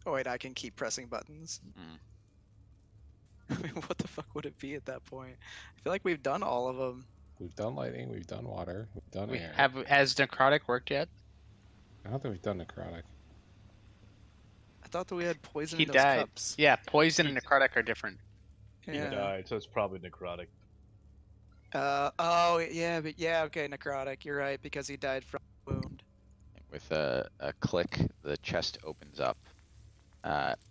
Speaker 6: Oh wait, I can keep pressing buttons.
Speaker 1: Mm.
Speaker 6: I mean, what the fuck would it be at that point? I feel like we've done all of them.
Speaker 2: We've done lightning, we've done water, we've done
Speaker 3: We
Speaker 2: air.
Speaker 3: has necrotic worked yet?
Speaker 2: I don't think we've done necrotic.
Speaker 6: I thought that we had poison
Speaker 3: He
Speaker 6: in those
Speaker 3: died.
Speaker 6: cups.
Speaker 3: Yeah, poison and necrotic are different.
Speaker 4: He
Speaker 6: Yeah.
Speaker 4: died, so it's probably necrotic.
Speaker 6: Oh yeah, but yeah, okay, necrotic. You're right because he died from a wound.
Speaker 1: With a click, the chest opens up.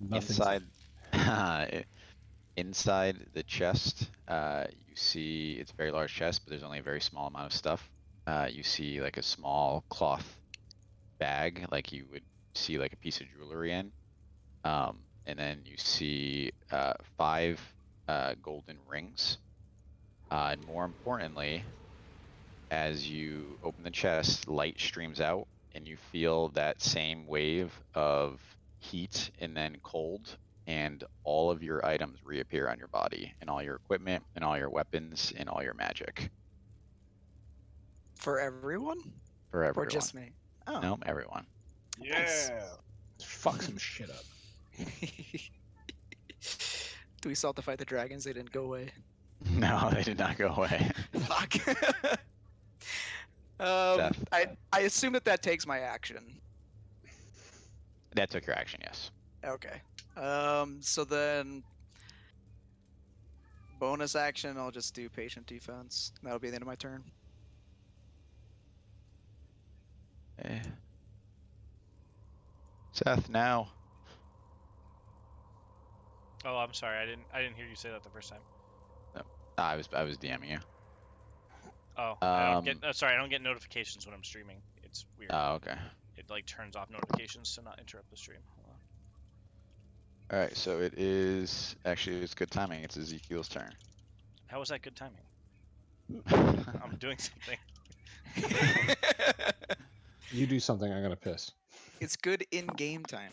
Speaker 2: Nothing's-
Speaker 1: Inside the chest, you see it's a very large chest, but there's only a very small amount of stuff. You see like a small cloth bag, like you would see like a piece of jewelry in. And then you see 5 golden rings. And more importantly, as you open the chest, light streams out, and you feel that same wave of heat and then cold, and all of your items reappear on your body, and all your equipment, and all your weapons, and all your magic.
Speaker 6: For everyone?
Speaker 1: For everyone.
Speaker 6: Or just me? Oh.
Speaker 1: No, everyone.
Speaker 6: Nice.
Speaker 2: Fuck some shit up.
Speaker 6: Do we still have to fight the dragons? They didn't go away.
Speaker 1: No, they did not go away.
Speaker 6: Fuck.
Speaker 1: Seth.
Speaker 6: I assume that takes my action.
Speaker 1: That took your action, yes.
Speaker 6: Okay. So then bonus action, I'll just do patient defense. That'll be the end of my turn.
Speaker 1: Eh. Seth, now.
Speaker 5: Oh, I'm sorry. I didn't hear you say that the first time.
Speaker 1: I was DMing you.
Speaker 5: Oh, I don't get. Sorry, I don't get notifications when I'm streaming. It's weird.
Speaker 1: Oh, okay.
Speaker 5: It like turns off notifications to not interrupt the stream. Hold on.
Speaker 1: All right, so it is actually it's good timing. It's Ezekiel's turn.
Speaker 5: How was that good timing? I'm doing something.
Speaker 2: You do something, I'm gonna piss.
Speaker 6: It's good in-game timing.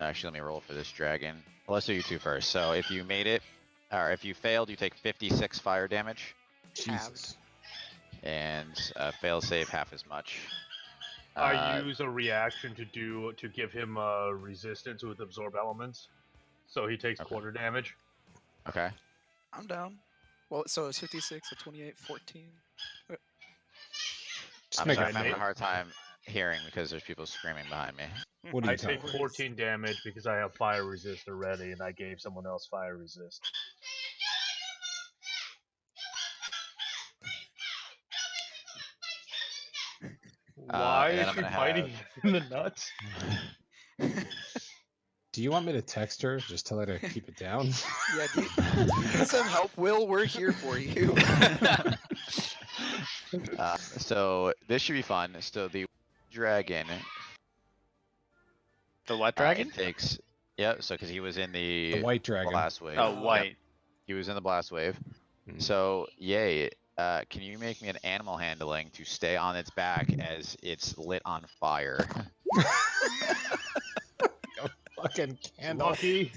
Speaker 1: Actually, let me roll for this dragon. Well, let's do you two first. So if you made it, or if you failed, you take 56 fire damage,
Speaker 2: Jesus.
Speaker 1: and fail save half as much.
Speaker 4: I use a reaction to give him resistance with absorb elements, so he takes
Speaker 1: Okay.
Speaker 4: quarter damage.
Speaker 1: Okay.
Speaker 6: I'm down. Well, so it's 56, so 28, 14.
Speaker 2: Just
Speaker 1: I'm
Speaker 2: make
Speaker 1: sorry,
Speaker 2: it
Speaker 1: I'm having a
Speaker 2: four.
Speaker 1: hard time hearing because there's people screaming behind me.
Speaker 2: What are
Speaker 4: I
Speaker 2: you
Speaker 4: take
Speaker 2: talking?
Speaker 4: 14 damage because I have fire resist already, and I gave someone else fire resist. Why
Speaker 1: and then
Speaker 4: is
Speaker 1: I'm
Speaker 4: she
Speaker 1: gonna
Speaker 4: biting in the nuts?
Speaker 2: Do you want me to text her? Just tell her to keep it down.
Speaker 6: Yeah, do you need some help, Will? We're here for you.
Speaker 1: So this should be fun. So the dragon,
Speaker 3: The what dragon?
Speaker 1: it takes, yeah, so because he was in
Speaker 2: The
Speaker 1: the
Speaker 2: white dragon.
Speaker 1: blast wave.
Speaker 3: Oh,
Speaker 6: Yep.
Speaker 3: white.
Speaker 1: He was in the blast wave.
Speaker 2: Mhm.
Speaker 1: So yay, can you make me an animal handling to stay on its back as it's lit on fire?
Speaker 2: Fucking candle.
Speaker 4: Lucky.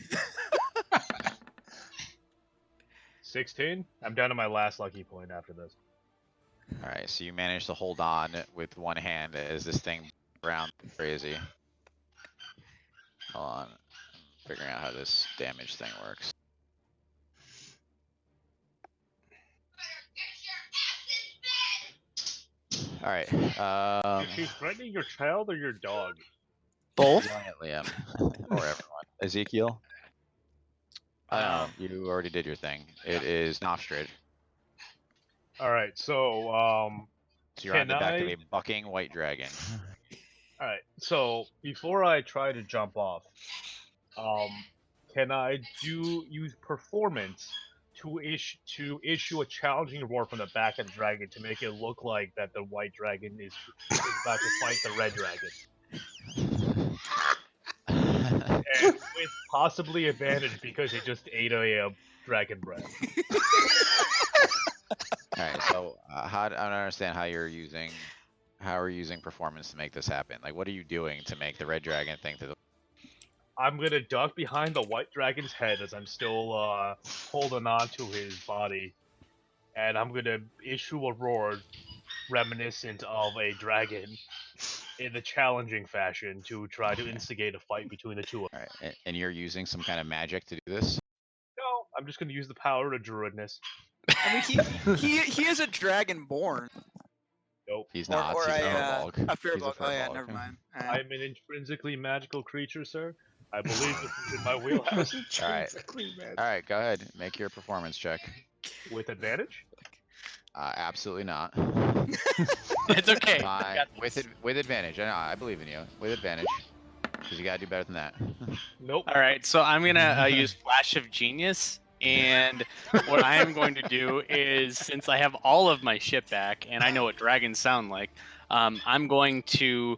Speaker 4: 16? I'm down to my last lucky point after this.
Speaker 1: Alright, so you managed to hold on with one hand as this thing around crazy. Hold on. I'm figuring out how this damage thing works. Alright,
Speaker 4: Is she threatening your child or your dog?
Speaker 3: Both?
Speaker 1: yelling at Liam. Or everyone. Ezekiel? You already did your thing. It is Nostrad.
Speaker 4: Alright, so,
Speaker 1: So you're on the
Speaker 4: Can
Speaker 1: back of
Speaker 4: I-
Speaker 1: a bucking white dragon.
Speaker 4: alright, so before I try to jump off, can I use performance to issue a challenging roar from the back of the dragon to make it look like that the white dragon is about to fight the red dragon? And with possibly advantage because it just ate a dragon breath.
Speaker 1: Alright, so I don't understand how you're using performance to make this happen. Like, what are you doing to make the red dragon think that?
Speaker 4: I'm gonna duck behind the white dragon's head as I'm still holding on to his body, and I'm gonna issue a roar reminiscent of a dragon in the challenging fashion to try to instigate a fight between the two of them.
Speaker 1: Alright, and you're using some kind of magic to do this?
Speaker 4: No, I'm just gonna use the power of druidness.
Speaker 6: I mean, he is a dragonborn.
Speaker 4: Nope.
Speaker 1: He's
Speaker 6: Or,
Speaker 1: not.
Speaker 6: or
Speaker 1: He's
Speaker 6: a,
Speaker 1: a
Speaker 6: uh,
Speaker 1: furbolg.
Speaker 6: a
Speaker 1: He's
Speaker 6: Firbolg. Oh yeah,
Speaker 1: furbolg.
Speaker 6: never mind.
Speaker 4: I'm an intrinsically magical creature, sir. I believe this is in my wheelhouse.
Speaker 1: Alright.
Speaker 2: Intrinsically mad.
Speaker 1: Alright, go ahead. Make your performance check.
Speaker 4: With advantage?
Speaker 1: Absolutely not.
Speaker 3: It's okay.
Speaker 1: Fine. With advantage. I believe in you. With advantage. Because you gotta do better than that.
Speaker 4: Nope.
Speaker 3: All right, so I'm gonna use Flash of Genius, and what I am going to do is, since I have all of my shit back, and I know what dragons sound like, I'm going to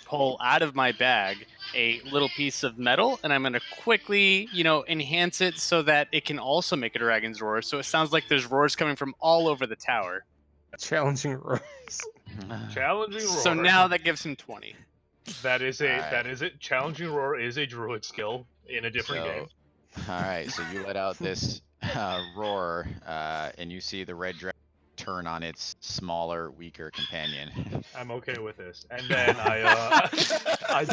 Speaker 3: pull out of my bag a little piece of metal, and I'm gonna quickly, enhance it so that it can also make a dragon's roar. So it sounds like there's roars coming from all over the tower.
Speaker 2: Challenging roars.
Speaker 4: Challenging roar.
Speaker 3: So now that gives him 20.
Speaker 4: that is a
Speaker 1: Alright.
Speaker 4: that is it. Challenging roar is a druid skill in a different game.
Speaker 1: Alright, so you let out this roar, and you see the red dragon turn on its smaller, weaker companion.
Speaker 4: I'm okay with this. And then I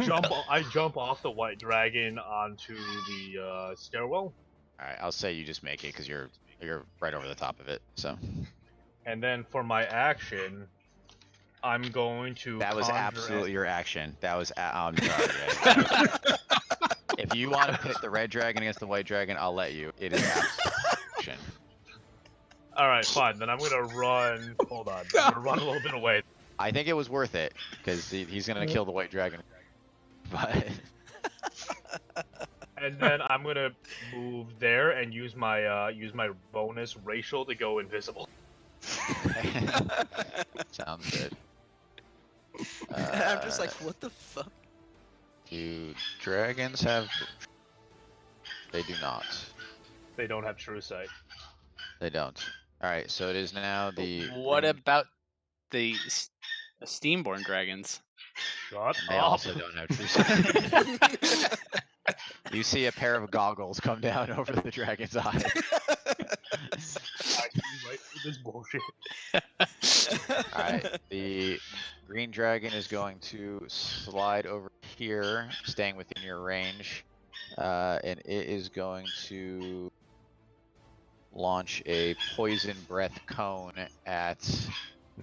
Speaker 4: jump off the white dragon onto the stairwell.
Speaker 1: Alright, I'll say you just make it because you're right over the top of it. So
Speaker 4: And then for my action, I'm going to
Speaker 1: that was
Speaker 4: conjure
Speaker 1: absolutely your action. That was I'm sorry. If you want to pit the red dragon against the white dragon, I'll let you. It is absolute action.
Speaker 4: Alright, fine. Then I'm gonna run. Hold on. I'm gonna run a little bit away.
Speaker 1: I think it was worth it because he's gonna kill the white dragon. But
Speaker 4: And then I'm gonna move there and use my bonus racial to go invisible.
Speaker 1: sounds good.
Speaker 6: And I'm just like, what the fuck?
Speaker 1: Do dragons have? They do not.
Speaker 4: They don't have true sight.
Speaker 1: They don't. All right, so it is now the.
Speaker 3: What about the Steamborn dragons?
Speaker 4: Shut
Speaker 1: They
Speaker 4: up.
Speaker 1: also don't have true sight. You see a pair of goggles come down over the dragon's eye.
Speaker 4: I see right through this bullshit.
Speaker 1: Alright, the green dragon is going to slide over here, staying within your range. And it is going to launch a poison breath cone at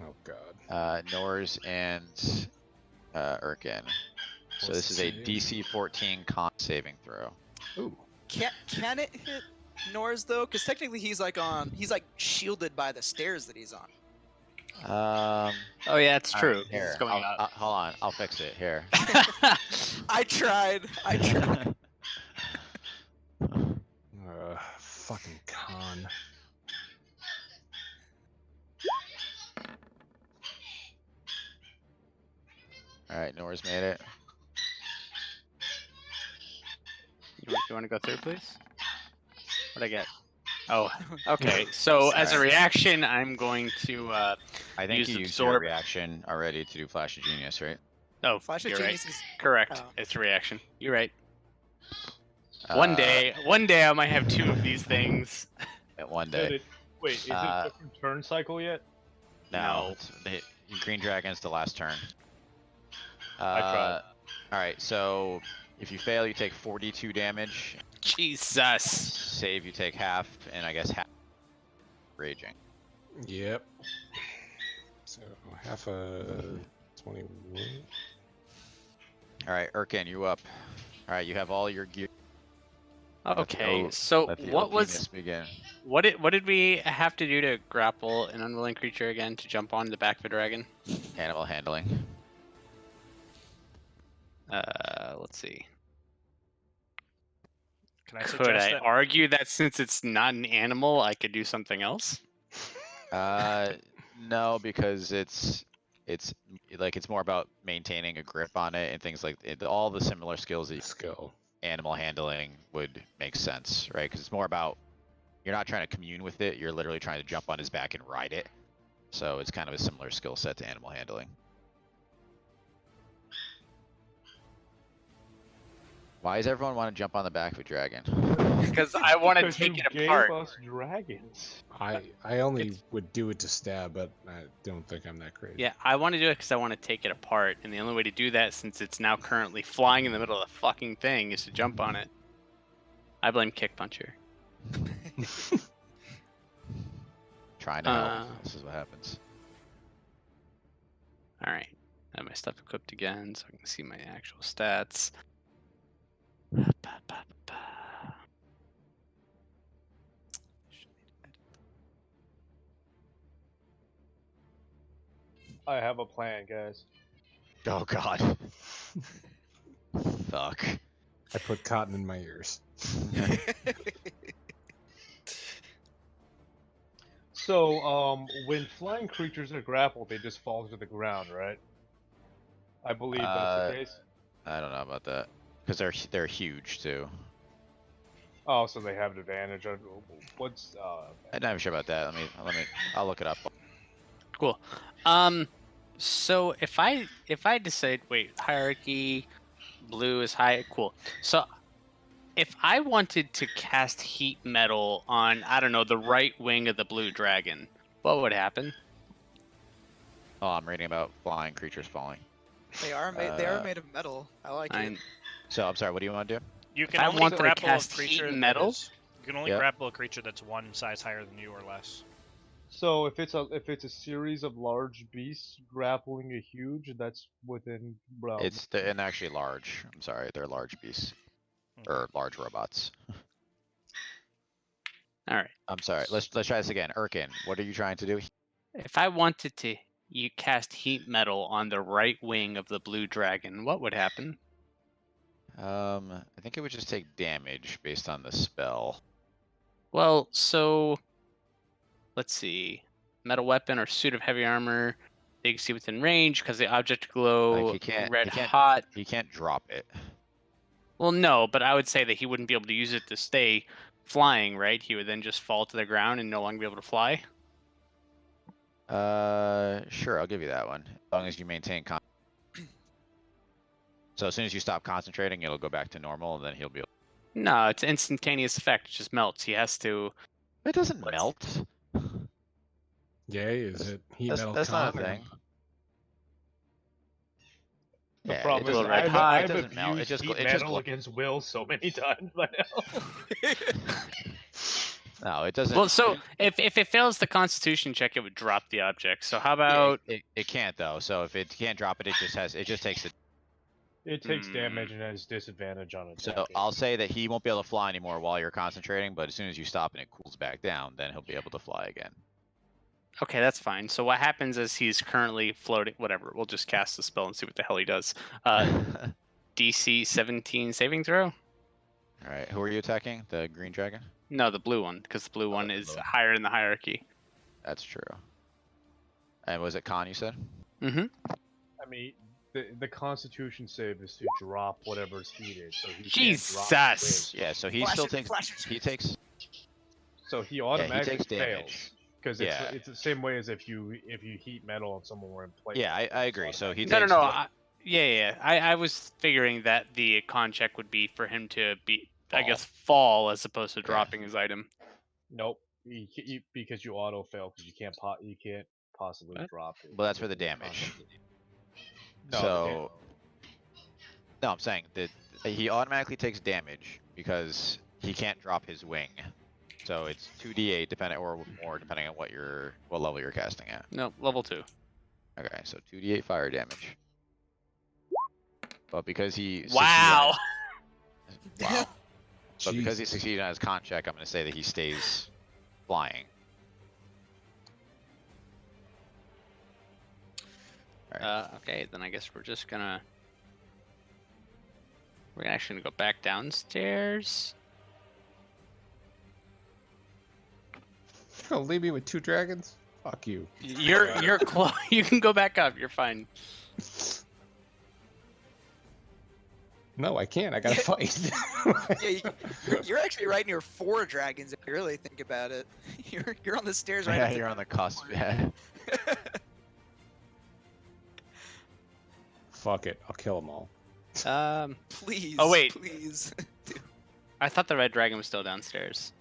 Speaker 2: Oh god.
Speaker 1: Nors and Urkin. So
Speaker 2: What's
Speaker 1: this is
Speaker 2: the
Speaker 1: a
Speaker 2: save?
Speaker 1: DC 14 con saving throw.
Speaker 2: Ooh.
Speaker 6: Can it hit Nor's though? Because technically he's like shielded by the stairs that he's on.
Speaker 3: Oh yeah, it's
Speaker 1: All
Speaker 3: true.
Speaker 1: right,
Speaker 3: 'cause
Speaker 1: here,
Speaker 3: it's going up.
Speaker 1: hold on, I'll fix it here.
Speaker 6: I tried.
Speaker 2: Fucking con.
Speaker 1: All right, Nora's made it.
Speaker 3: You want to go through, please? What'd I get? Oh, okay. So as a
Speaker 1: Alright.
Speaker 3: reaction, I'm going to.
Speaker 1: I think
Speaker 3: Use
Speaker 1: you used your
Speaker 3: absorb.
Speaker 1: reaction already to do Flash of Genius, right?
Speaker 3: Oh,
Speaker 6: Flash of
Speaker 3: you're
Speaker 6: Genius
Speaker 3: right.
Speaker 6: is
Speaker 3: Correct.
Speaker 6: Oh.
Speaker 3: It's a reaction. You're right. One day I might have two of these things.
Speaker 1: One
Speaker 4: Did
Speaker 1: day.
Speaker 4: it, wait, is it
Speaker 1: Uh,
Speaker 4: a different turn cycle yet?
Speaker 1: No,
Speaker 3: No.
Speaker 1: it's the green dragon's the last turn.
Speaker 4: I tried.
Speaker 1: All right, so if you fail, you take 42 damage.
Speaker 3: Jesus.
Speaker 1: Save, you take half, and I guess half raging.
Speaker 2: Yep. So half a 21.
Speaker 1: All right, Urkin, you up. All right, you have all your gear.
Speaker 3: Okay.
Speaker 1: O-
Speaker 3: So
Speaker 1: Let the
Speaker 3: what was
Speaker 1: OPness begin?
Speaker 3: what did we have to do to grapple an unwilling creature again to jump on the back of a dragon?
Speaker 1: Animal handling.
Speaker 3: Let's see.
Speaker 5: Can I
Speaker 3: Could
Speaker 5: suggest
Speaker 3: I
Speaker 5: that?
Speaker 3: argue that since it's not an animal, I could do something else?
Speaker 1: No, because it's more about maintaining a grip on it and things like it, all the similar skills that
Speaker 2: Skill.
Speaker 1: animal handling would make sense, right? Because it's more about you're not trying to commune with it; you're literally trying to jump on his back and ride it. So it's kind of a similar skill set to animal handling. Why does everyone want to jump on the back of a dragon?
Speaker 3: Because I want to
Speaker 4: Because
Speaker 3: take
Speaker 4: you
Speaker 3: it
Speaker 4: gave
Speaker 3: apart.
Speaker 4: us dragons.
Speaker 2: I only
Speaker 3: It's-
Speaker 2: would do it to stab, but I don't think I'm that crazy.
Speaker 3: Yeah, I want to do it because I want to take it apart, and the only way to do that, since it's now currently flying in the middle of the fucking thing, is to jump on it. I blame Kick Puncher.
Speaker 1: Trying to help. This is what happens.
Speaker 3: All right, I have my stuff equipped again, so I can see my actual stats.
Speaker 4: I have a plan, guys.
Speaker 1: Oh God. Fuck.
Speaker 2: I put cotton in my ears.
Speaker 4: So, when flying creatures are grappled, they just fall to the ground, right? I believe that's the case.
Speaker 1: I don't know about that because they're huge too.
Speaker 4: Oh, so they have an advantage. What's
Speaker 1: I'm not even sure about that. I'll look it up.
Speaker 3: Cool. So if I decide, wait, hierarchy, blue is high, cool. So if I wanted to cast heat metal on, I don't know, the right wing of the blue dragon, what would happen?
Speaker 1: Oh, I'm reading about flying creatures falling.
Speaker 6: They are made of metal. I like it.
Speaker 1: So I'm sorry. What do you want to do?
Speaker 5: You can
Speaker 3: I
Speaker 5: only
Speaker 3: wanted to
Speaker 5: grapple a
Speaker 3: cast heat
Speaker 5: creature that
Speaker 3: metal?
Speaker 5: is- You can only
Speaker 1: Yeah.
Speaker 5: grapple a creature that's one size higher than you or less.
Speaker 4: So if it's a series of large beasts grappling a huge, that's within realm.
Speaker 1: And actually large. I'm sorry. They're large beasts or large robots.
Speaker 3: All right.
Speaker 1: I'm sorry. Let's try this again. Urkin, what are you trying to do?
Speaker 3: If I wanted to cast heat metal on the right wing of the blue dragon, what would happen?
Speaker 1: I think it would just take damage based on the spell.
Speaker 3: Well, so let's see. Metal weapon or suit of heavy armor. They can see within range because the object glow
Speaker 1: Like, he can't-
Speaker 3: red
Speaker 1: he can't-
Speaker 3: hot.
Speaker 1: He can't drop it.
Speaker 3: Well, no, but I would say that he wouldn't be able to use it to stay flying, right? He would then just fall to the ground and no longer be able to fly.
Speaker 1: Sure, I'll give you that one. As long as you maintain So as soon as you stop concentrating, it'll go back to normal, and then he'll be.
Speaker 3: No, it's instantaneous effect. It just melts. He has to.
Speaker 1: It doesn't
Speaker 3: What?
Speaker 1: melt.
Speaker 2: Yay, is it heat metal
Speaker 1: That's not a
Speaker 2: con or-
Speaker 1: thing.
Speaker 4: The
Speaker 1: Yeah, it
Speaker 4: problem is
Speaker 1: doesn't-
Speaker 3: red
Speaker 4: I've,
Speaker 3: hot.
Speaker 4: I've
Speaker 1: It doesn't melt, it
Speaker 4: abused
Speaker 1: just
Speaker 4: heat
Speaker 1: gl- it just
Speaker 4: metal
Speaker 1: gl-
Speaker 4: against Will so many times by now.
Speaker 1: No, it doesn't.
Speaker 3: Well, so if it fails the Constitution check, it would drop the object. So how
Speaker 1: Yeah,
Speaker 3: about?
Speaker 1: it can't though. So if it can't drop it, it just takes the.
Speaker 4: It takes
Speaker 3: Hmm.
Speaker 4: damage and has disadvantage on it.
Speaker 1: So I'll say that he won't be able to fly anymore while you're concentrating, but as soon as you stop and it cools back down, then he'll be able to fly again.
Speaker 3: Okay, that's fine. So what happens is he's currently floating. Whatever. We'll just cast the spell and see what the hell he does. DC 17 saving throw.
Speaker 1: All right, who are you attacking? The green dragon?
Speaker 3: No, the blue one, because the blue
Speaker 1: Oh,
Speaker 3: one
Speaker 1: the
Speaker 3: is
Speaker 1: blue one.
Speaker 3: higher in the hierarchy.
Speaker 1: That's true. And was it Con you said?
Speaker 3: Mm-hmm.
Speaker 4: I mean, the Constitution save is to drop whatever's heated, so he can't drop the
Speaker 3: Jesus.
Speaker 4: wing.
Speaker 1: Yeah, so he
Speaker 6: Flash
Speaker 1: still
Speaker 6: it,
Speaker 1: takes.
Speaker 6: flash it.
Speaker 1: He takes.
Speaker 4: So he automatically
Speaker 1: takes
Speaker 4: fails.
Speaker 1: damage.
Speaker 4: Because
Speaker 1: Yeah.
Speaker 4: it's the same way as if you heat metal and someone were in place.
Speaker 1: Yeah, I agree. So he
Speaker 3: No, no,
Speaker 1: takes.
Speaker 3: no. Yeah. I was figuring that the con check would be for him to be, I guess, fall as opposed to
Speaker 1: Yeah.
Speaker 3: dropping his item.
Speaker 4: Nope. Because you auto fail because you can't possibly
Speaker 3: What?
Speaker 4: drop it.
Speaker 1: Well, that's for the
Speaker 4: because of
Speaker 1: damage.
Speaker 4: Constitution. No,
Speaker 1: So- No, I'm saying that he automatically takes damage because he can't drop his wing. So it's 2d8 depending or more depending on what level you're casting at.
Speaker 3: No, level 2.
Speaker 1: Okay, so 2d8 fire damage. But because he
Speaker 3: Wow.
Speaker 1: succeeded on- wow. But because he
Speaker 2: Jesus.
Speaker 1: succeeded on his con check, I'm gonna say that he stays flying.
Speaker 3: Okay, then I guess we're actually gonna go back downstairs.
Speaker 2: Oh, leave me with 2 dragons? Fuck you.
Speaker 3: You're close. You can go back up. You're fine.
Speaker 2: No, I can't. I gotta fight.
Speaker 6: Yeah, you're actually right near 4 dragons if you really think about it. You're on the stairs right
Speaker 1: Yeah,
Speaker 6: up to
Speaker 1: you're on the cusp. Yeah.
Speaker 2: Fuck it. I'll kill them all.
Speaker 6: Please.
Speaker 3: Oh, wait.
Speaker 6: Please.
Speaker 3: I thought the red dragon was still downstairs.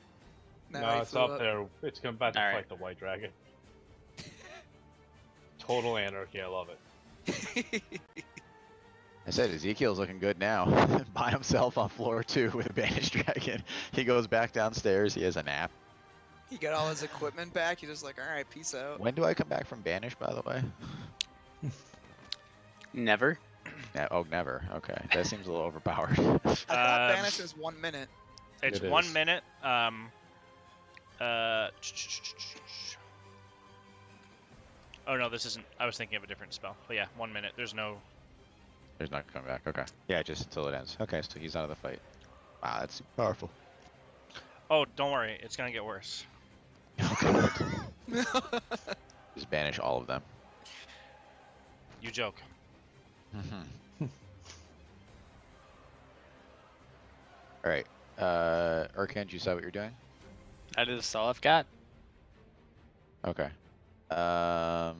Speaker 6: No,
Speaker 4: No,
Speaker 6: he
Speaker 4: it's
Speaker 6: flew
Speaker 4: up there. It's coming back to
Speaker 3: Alright.
Speaker 4: fight the white dragon. Total anarchy. I love it.
Speaker 1: I said Ezekiel's looking good now. By himself on floor 2 with a banished dragon. He goes back downstairs. He has a nap.
Speaker 6: He got all his equipment back. He's just like, all right, peace out.
Speaker 1: When do I come back from banish, by the way?
Speaker 3: Never.
Speaker 1: Oh, never. Okay, that seems a little overpowered.
Speaker 6: I thought
Speaker 5: Um,
Speaker 6: banish was 1 minute.
Speaker 5: It's
Speaker 2: It
Speaker 5: 1
Speaker 2: is.
Speaker 5: minute. Oh no, this isn't. I was thinking of a different spell. But yeah, 1 minute. There's no.
Speaker 1: There's not coming back. Okay. Yeah, just until it ends. Okay, so he's out of the fight. Wow, that's super powerful.
Speaker 5: Oh, don't worry. It's gonna get worse.
Speaker 1: Okay. Just banish all of them.
Speaker 5: You joke.
Speaker 1: All right. Urkan, you saw what you're doing?
Speaker 3: That is all I've got.
Speaker 1: Okay. Then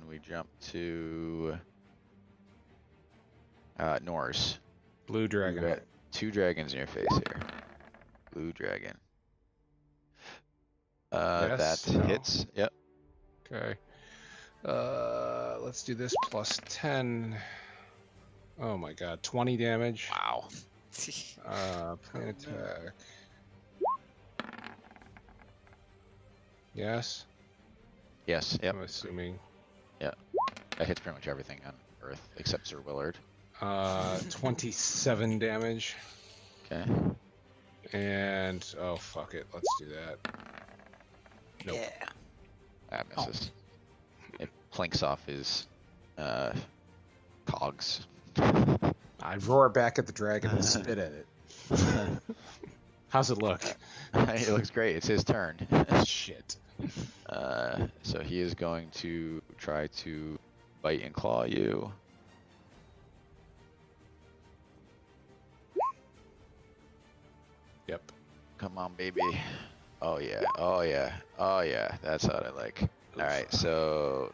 Speaker 1: we jump to Norse.
Speaker 2: Blue
Speaker 1: You
Speaker 2: dragon.
Speaker 1: got 2 dragons in your face here. Blue dragon.
Speaker 2: Yes,
Speaker 1: That
Speaker 2: no.
Speaker 1: hits. Yep.
Speaker 2: Okay. Let's do this plus 10. Oh my god, 20 damage.
Speaker 1: Wow.
Speaker 2: Plane
Speaker 6: no.
Speaker 2: attack. Yes,
Speaker 1: Yes. Yep.
Speaker 2: I'm assuming.
Speaker 1: That hits pretty much everything on Earth except Sir Willard.
Speaker 2: 27 damage.
Speaker 1: Okay.
Speaker 2: And oh fuck it, let's do that. Nope.
Speaker 6: Yeah.
Speaker 1: That misses. It plinks off his cogs.
Speaker 2: I roar back at the dragon and spit at it. How's it look?
Speaker 1: It looks great. It's his turn.
Speaker 2: Shit.
Speaker 1: So he is going to try to bite and claw you.
Speaker 2: Yep.
Speaker 1: Come on, baby. Oh yeah. Oh yeah. Oh yeah. That's what I like. All right. So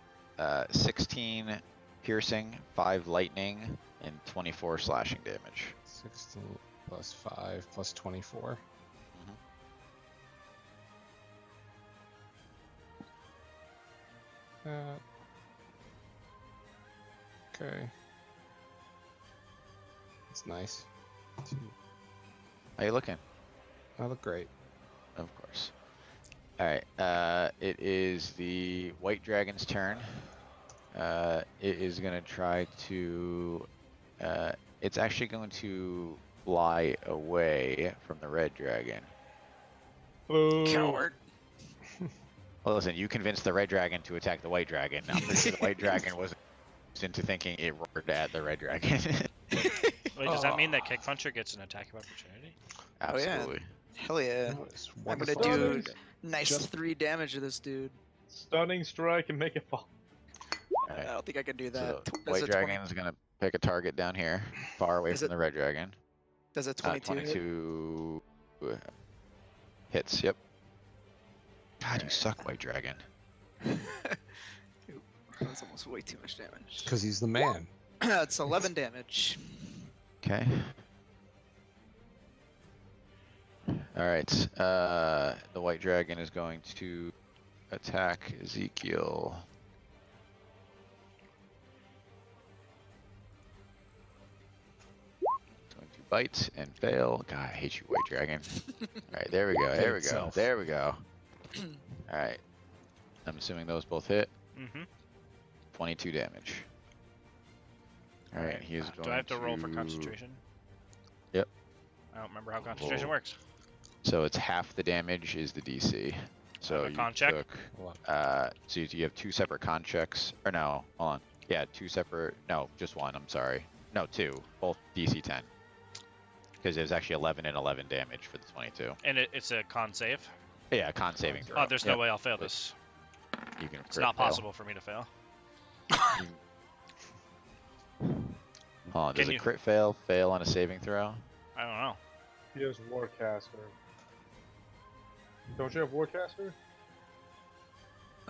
Speaker 1: 16 piercing, 5 lightning, and 24 slashing damage.
Speaker 2: 16 plus 5 plus 24. Okay. That's nice.
Speaker 1: How you looking?
Speaker 2: I look great.
Speaker 1: Of course. All right. It is the white dragon's turn. It is gonna try to. It's actually going to fly away from the red dragon.
Speaker 6: Coward.
Speaker 1: Well, listen, you convinced the red dragon to attack the white dragon. Now, the white dragon was into thinking it roared at the red dragon.
Speaker 5: Wait, does that mean that Kick Puncher gets an attack of opportunity?
Speaker 6: Oh, yeah.
Speaker 1: Absolutely.
Speaker 6: Hell yeah.
Speaker 2: That was
Speaker 6: I'm gonna
Speaker 2: wonderful.
Speaker 6: do nice
Speaker 2: Just-
Speaker 6: 3 damage to this dude.
Speaker 4: Stunning strike and make it fall.
Speaker 1: All
Speaker 6: I
Speaker 1: right.
Speaker 6: don't think I can do
Speaker 1: So
Speaker 6: that.
Speaker 1: the
Speaker 6: Does
Speaker 1: white
Speaker 6: a 20
Speaker 1: dragon is gonna pick a target down here, far away
Speaker 6: Is
Speaker 1: from
Speaker 6: it
Speaker 1: the red dragon.
Speaker 6: Does a 22 hit?
Speaker 1: 22 hits. Yep. God, you
Speaker 6: Alright.
Speaker 1: suck, white dragon.
Speaker 6: Ooh, that's almost way too much damage.
Speaker 2: Because he's the man.
Speaker 6: It's 11 damage.
Speaker 1: Okay. All right. The white dragon is going to attack Ezekiel. Going to bite and fail. God, I hate you, white dragon. All right, there we go. There we go.
Speaker 2: itself.
Speaker 1: There we go. All right. I'm assuming those both hit.
Speaker 5: Mm-hmm.
Speaker 1: 22 damage. All right, he is going
Speaker 5: Do I have to roll for concentration?
Speaker 1: Yep.
Speaker 5: I don't remember how concentration
Speaker 1: Roll.
Speaker 5: works.
Speaker 1: So it's half the damage is the DC. So
Speaker 5: a
Speaker 1: you
Speaker 5: con check?
Speaker 1: took,
Speaker 2: Well,
Speaker 1: so you have 2 separate con checks, or no, hold on. Yeah, 2 separate, no, just 1, I'm sorry. No, 2, both DC 10. Because it was actually 11 and 11 damage for the 22.
Speaker 5: And it's a con save?
Speaker 1: Yeah, con saving throw.
Speaker 5: Oh, there's no
Speaker 1: Yep,
Speaker 5: way I'll fail this.
Speaker 1: You can
Speaker 5: It's
Speaker 1: crit
Speaker 5: not
Speaker 1: fail.
Speaker 5: possible for me to fail.
Speaker 1: Hold on, does
Speaker 5: Can
Speaker 1: a
Speaker 5: you-
Speaker 1: crit fail on a saving throw?
Speaker 5: I don't know.
Speaker 4: He has Warcaster. Don't you have Warcaster?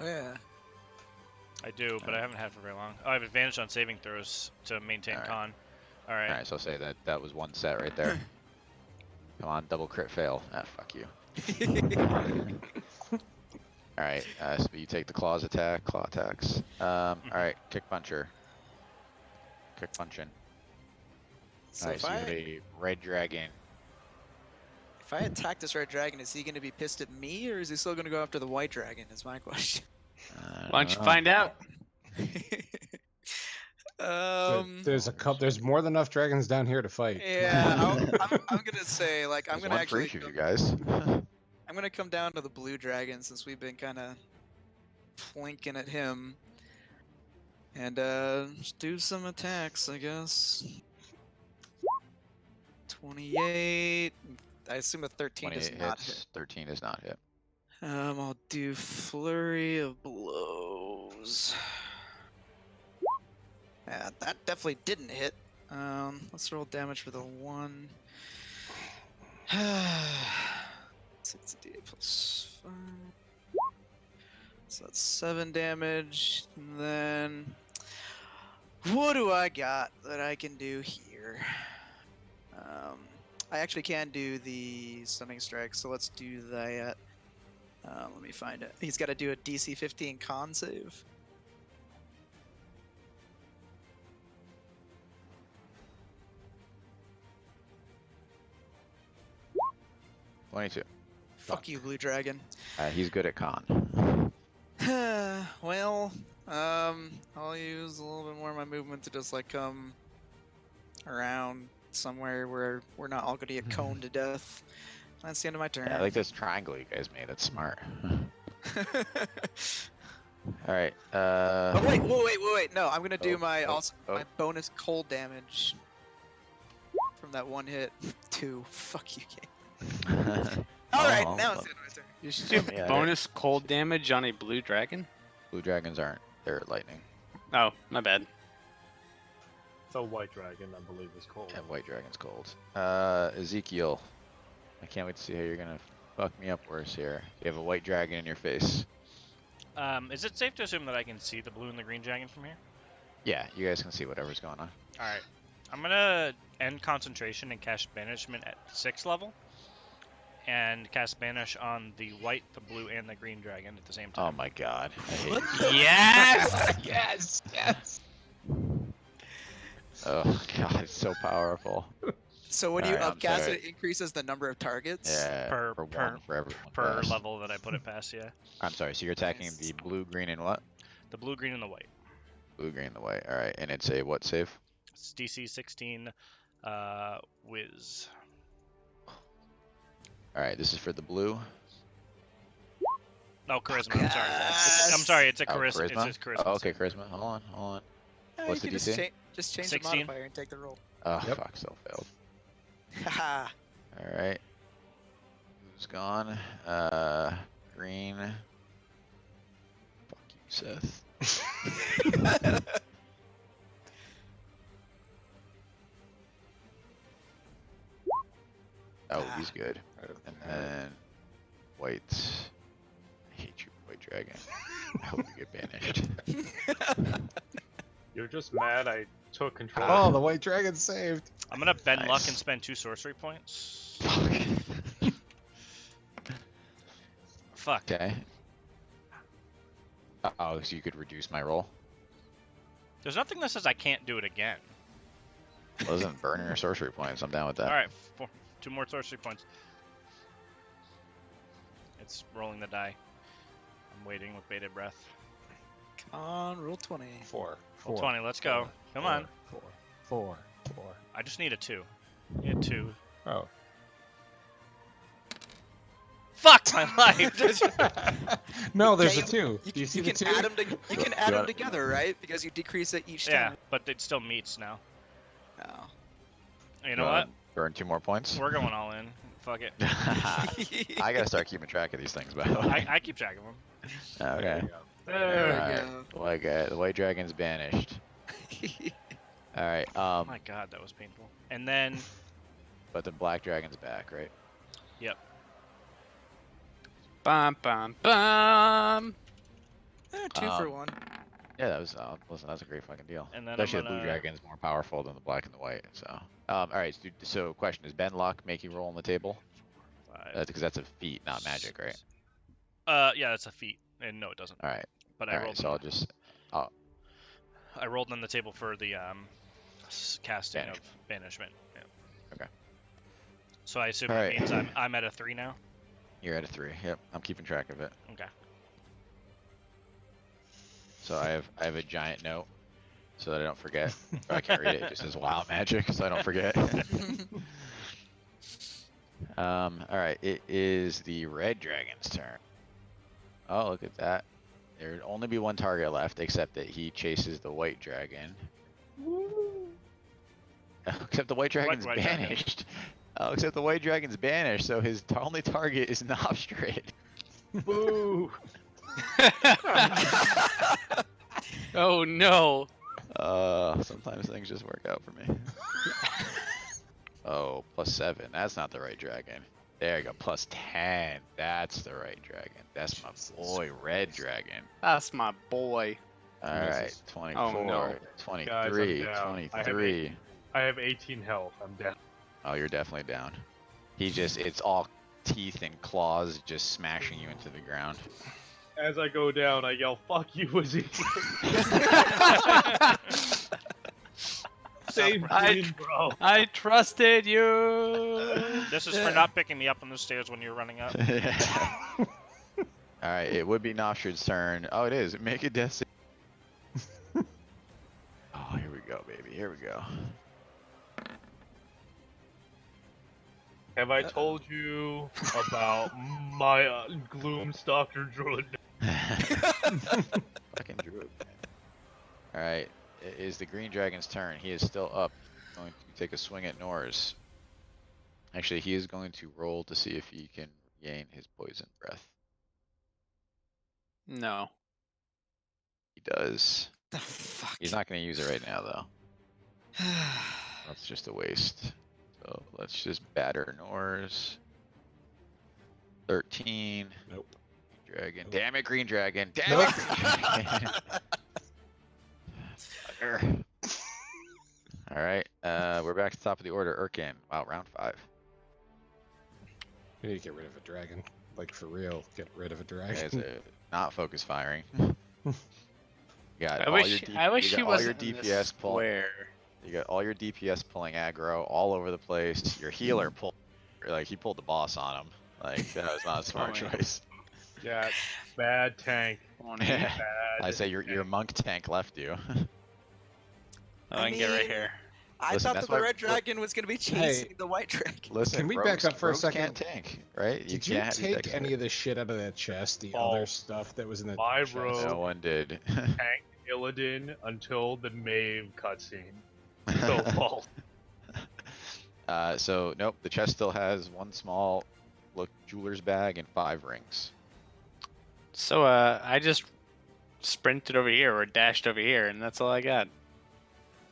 Speaker 6: Oh yeah.
Speaker 5: I do, but I haven't had for very long. Oh, I have advantage on saving throws to maintain
Speaker 1: Alright.
Speaker 5: con. Alright.
Speaker 1: Alright, so I'll say that was 1 set right there. Come on, double crit fail. Ah, fuck you. Alright, so you take the claw attacks. Alright, kick puncher. Kick punching.
Speaker 6: So
Speaker 1: Alright,
Speaker 6: if
Speaker 1: so you
Speaker 6: I
Speaker 1: have a red dragon.
Speaker 6: if I attack this red dragon, is he going to be pissed at me, or is he still going to go after the white dragon? Is my question.
Speaker 3: Why don't you find out?
Speaker 2: there's a couple. There's more than enough dragons down here to fight.
Speaker 6: Yeah, I'm gonna say like I'm
Speaker 1: There's
Speaker 6: gonna
Speaker 1: one for
Speaker 6: actually
Speaker 1: each of you guys.
Speaker 6: I'm gonna come down to the blue dragon since we've been kind of flanking at him, and just do some attacks, I guess. 28. I assume a 13 does
Speaker 1: 28
Speaker 6: not hit.
Speaker 1: hits, 13 does not hit.
Speaker 6: I'll do flurry of blows. Yeah, that definitely didn't hit. Let's roll damage for the 1. 60 plus 5. So that's 7 damage. And then what do I got that I can do here? I actually can do the stunning strike, so let's do that. Let me find it. He's got to do a DC 15 con save.
Speaker 1: Twenty-two.
Speaker 6: Fuck you, Blue Dragon.
Speaker 1: He's good at con.
Speaker 6: Well, I'll use a little bit more of my movement to just like come around somewhere where we're not all gonna get coned to death. That's the end of my turn.
Speaker 1: Yeah, I like this triangle you guys made. That's smart. All right.
Speaker 6: Oh wait! No, I'm gonna do
Speaker 1: Oh,
Speaker 6: my
Speaker 1: oh,
Speaker 6: my
Speaker 1: oh.
Speaker 6: bonus cold damage from that 1 hit. 2. Fuck you, game. All right,
Speaker 1: Oh,
Speaker 6: now
Speaker 1: oh.
Speaker 6: it's the end of my turn.
Speaker 3: You should do
Speaker 1: Yeah,
Speaker 3: bonus cold damage on a blue dragon?
Speaker 1: Blue dragons aren't. They're lightning.
Speaker 3: Oh, my bad.
Speaker 4: The white dragon, I believe, is called.
Speaker 1: And white dragon's cold. Ezekiel. I can't wait to see how you're gonna fuck me up worse here. You have a white dragon in your face.
Speaker 5: Is it safe to assume that I can see the blue and the green dragon from here?
Speaker 1: Yeah, you guys can see whatever's going on.
Speaker 5: Alright. I'm gonna end concentration and cast banishment at 6th level, and cast banish on the white, the blue, and the green dragon at the same
Speaker 1: Oh
Speaker 5: time.
Speaker 1: my god. I hate
Speaker 6: What
Speaker 1: you.
Speaker 3: Yes.
Speaker 1: Yes, yes. Oh god, it's so powerful.
Speaker 6: So when you
Speaker 1: Alright, I'm
Speaker 6: upcast
Speaker 1: sorry.
Speaker 6: it, it increases the number of targets.
Speaker 1: Yeah,
Speaker 5: Per-
Speaker 1: for
Speaker 5: per-
Speaker 1: one for everyone.
Speaker 5: Per
Speaker 1: past.
Speaker 5: level that I put it past, yeah.
Speaker 1: I'm sorry. So you're attacking
Speaker 6: Nice.
Speaker 1: the blue, green, and what?
Speaker 5: The blue, green, and the white.
Speaker 1: Blue, green, the white. All right, and it's a what save?
Speaker 5: It's DC 16, whiz.
Speaker 1: All right, this is for the blue.
Speaker 5: No, charisma. I'm sorry. I'm
Speaker 6: Yes.
Speaker 5: sorry. It's a
Speaker 1: Oh,
Speaker 5: charisma.
Speaker 1: charisma.
Speaker 5: It's charisma.
Speaker 1: Oh, okay, charisma. Hold on, hold on.
Speaker 6: Yeah,
Speaker 1: What's
Speaker 6: you
Speaker 1: the
Speaker 6: can
Speaker 1: DC?
Speaker 6: just change
Speaker 5: 16.
Speaker 6: the modifier and take the roll.
Speaker 1: Oh
Speaker 2: Yep.
Speaker 1: fuck, so failed.
Speaker 6: Haha.
Speaker 1: All right. Blue's gone. Green. Fuck you, Seth. Oh, he's good. And then white. I hate you, white dragon. I hope you get banished.
Speaker 4: You're just mad I took control.
Speaker 2: Oh, the white dragon saved.
Speaker 5: I'm gonna bend luck
Speaker 1: Nice.
Speaker 5: and spend 2 sorcery points.
Speaker 1: Fuck.
Speaker 5: Fuck.
Speaker 1: Okay. Oh, so you could reduce my roll?
Speaker 5: There's nothing that says I can't do it again.
Speaker 1: Well, isn't burning your sorcery points? I'm down with that.
Speaker 5: All right, 2 more sorcery points. It's rolling the die. I'm waiting with bated breath.
Speaker 6: Come on, roll 20.
Speaker 2: Four.
Speaker 5: Roll 20. Let's go. Come on.
Speaker 2: Four.
Speaker 5: I just need a 2. Need a 2.
Speaker 2: Oh.
Speaker 5: Fuck my life.
Speaker 2: No, there's a
Speaker 6: Okay,
Speaker 2: two.
Speaker 6: You,
Speaker 2: Do you see
Speaker 6: can
Speaker 2: the two?
Speaker 6: add them. You can add them
Speaker 1: wanna-
Speaker 6: together, right? Because you decrease it each
Speaker 5: Yeah,
Speaker 6: time.
Speaker 5: but it still meets now.
Speaker 6: Oh.
Speaker 5: You know what?
Speaker 1: Burn 2 more points?
Speaker 5: We're going all in. Fuck it.
Speaker 1: I gotta start keeping track of these things, by the way.
Speaker 5: I keep track of them.
Speaker 1: Okay.
Speaker 6: There
Speaker 1: Alright.
Speaker 6: we
Speaker 1: The white dragon's banished.
Speaker 6: go.
Speaker 1: Alright,
Speaker 5: Oh my god, that was painful. And then,
Speaker 1: but the black dragon's back, right?
Speaker 3: Bum bum bum.
Speaker 6: Two for one.
Speaker 1: Yeah, that was listen, that's a great fucking deal.
Speaker 5: and then I'm
Speaker 1: Especially the blue
Speaker 5: gonna.
Speaker 1: dragon's more powerful than the black and the white. So, alright. So, question: Does Ben Luck make you roll on the table?
Speaker 5: 5,
Speaker 1: Because that's a feat, not magic, right?
Speaker 5: Yeah, that's a feat, and no, it doesn't.
Speaker 1: All right.
Speaker 5: But
Speaker 1: All
Speaker 5: I
Speaker 1: right.
Speaker 5: rolled.
Speaker 1: So I'll just
Speaker 5: I rolled on the table for the casting
Speaker 1: Banish.
Speaker 5: of banishment. Yeah.
Speaker 1: Okay.
Speaker 5: So I assume
Speaker 1: Alright.
Speaker 5: that means I'm at a 3 now.
Speaker 1: you're at a 3. Yep, I'm keeping track of it.
Speaker 5: Okay.
Speaker 1: So I have a giant note so that I don't forget. Or I can't read it. It just says wild magic, so I don't forget. All right. It is the red dragon's turn. Oh, look at that. There would only be one target left, except that he chases the white dragon. Except the white dragon's
Speaker 5: white dragon?
Speaker 1: banished. Oh, except the white dragon's banished, so his only target is Nobstrid.
Speaker 4: Boo!
Speaker 3: Oh no.
Speaker 1: Sometimes things just work out for me. Oh, +7. That's not the right dragon. There you go. +10. That's the right dragon. That's my boy, red dragon.
Speaker 3: That's my boy.
Speaker 1: All right,
Speaker 2: Misses.
Speaker 1: 24,
Speaker 3: no.
Speaker 1: 23,
Speaker 4: Guys, I'm down. I have
Speaker 1: 23.
Speaker 4: I have 18 health. I'm dead.
Speaker 1: Oh, you're definitely down. It's all teeth and claws just smashing you into the ground.
Speaker 4: As I go down, I yell, "Fuck you, Wizzy!" Same
Speaker 3: I-
Speaker 4: thing, bro.
Speaker 3: I trusted you.
Speaker 5: This is for not picking me up on the stairs when you're running up.
Speaker 1: All right, it would be Nobstrid's turn. Oh, it is. Make a death save. Oh, here we go, baby. Here we go.
Speaker 4: Have I told you about my Gloomstalker druid?
Speaker 1: Fucking druid. All right, it is the green dragon's turn. He is still up. Going to take a swing at Norse. Actually, he is going to roll to see if he can regain his poison breath.
Speaker 3: No.
Speaker 1: He does.
Speaker 6: The fuck?
Speaker 1: He's not going to use it right now, though. That's just a waste. So let's just batter Norse. 13.
Speaker 2: Nope.
Speaker 1: Dragon.
Speaker 2: Nope.
Speaker 1: Damn it, green dragon. Damn
Speaker 2: Nope.
Speaker 1: it, green dragon. Fucker. All right. We're back to the top of the order. Urkin. Wow, round 5.
Speaker 2: We need to get rid of a dragon. Like, for real, get rid of a
Speaker 1: Guys,
Speaker 2: dragon.
Speaker 1: not focus firing. You got
Speaker 3: I
Speaker 1: all
Speaker 3: wish
Speaker 1: your
Speaker 3: I wish
Speaker 1: you
Speaker 3: he
Speaker 1: got all your
Speaker 3: wasn't in this
Speaker 1: DPS pull.
Speaker 3: square.
Speaker 1: You got all your DPS pulling aggro all over the place. Your healer pulled, like he pulled the boss on him. Like that was not a smart
Speaker 3: Oh, yeah.
Speaker 1: choice.
Speaker 4: Yeah, bad tank.
Speaker 3: Twenty.
Speaker 1: I
Speaker 4: Bad
Speaker 1: say your
Speaker 4: tank.
Speaker 1: monk tank left you.
Speaker 3: Oh, I can get right
Speaker 6: mean,
Speaker 3: here.
Speaker 6: I
Speaker 1: Listen,
Speaker 6: thought
Speaker 1: that's
Speaker 6: that the
Speaker 1: why-
Speaker 6: red dragon was gonna be chasing the white dragon.
Speaker 1: Listen,
Speaker 2: Can we back up for a
Speaker 1: rogues can't
Speaker 2: second?
Speaker 1: tank, right?
Speaker 2: Did you
Speaker 1: can't have your
Speaker 2: take
Speaker 1: decks
Speaker 2: any
Speaker 1: there.
Speaker 2: of the shit out of that chest? The other
Speaker 4: False.
Speaker 2: stuff that was in the
Speaker 4: My
Speaker 2: chest?
Speaker 4: rogue-
Speaker 1: No one did.
Speaker 4: Tank Illidan until the Maeve cutscene. So false.
Speaker 1: So nope, the chest still has one small look jeweler's bag and 5 rings.
Speaker 3: So I just sprinted over here or dashed over here, and that's all I got.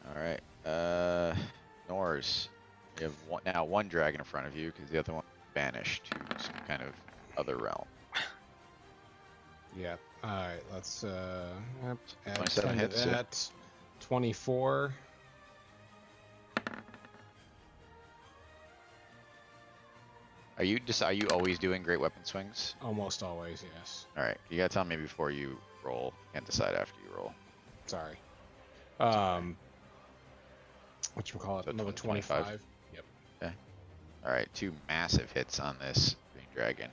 Speaker 1: All right, Nors, you have now one dragon in front of you because the other one banished to some kind of other realm.
Speaker 2: Yeah. Alright, let's yep, add
Speaker 1: 27
Speaker 2: 10
Speaker 1: hits,
Speaker 2: to
Speaker 1: yeah.
Speaker 2: that. 24.
Speaker 1: Are you always doing great weapon swings?
Speaker 2: Almost always, yes.
Speaker 1: All right, you gotta tell me before you roll. Can't decide after you roll.
Speaker 2: Sorry.
Speaker 1: okay.
Speaker 2: Whatchamacallit?
Speaker 1: So
Speaker 2: Another
Speaker 1: 25.
Speaker 2: 25. Yep.
Speaker 1: All right, 2 massive hits on this green dragon.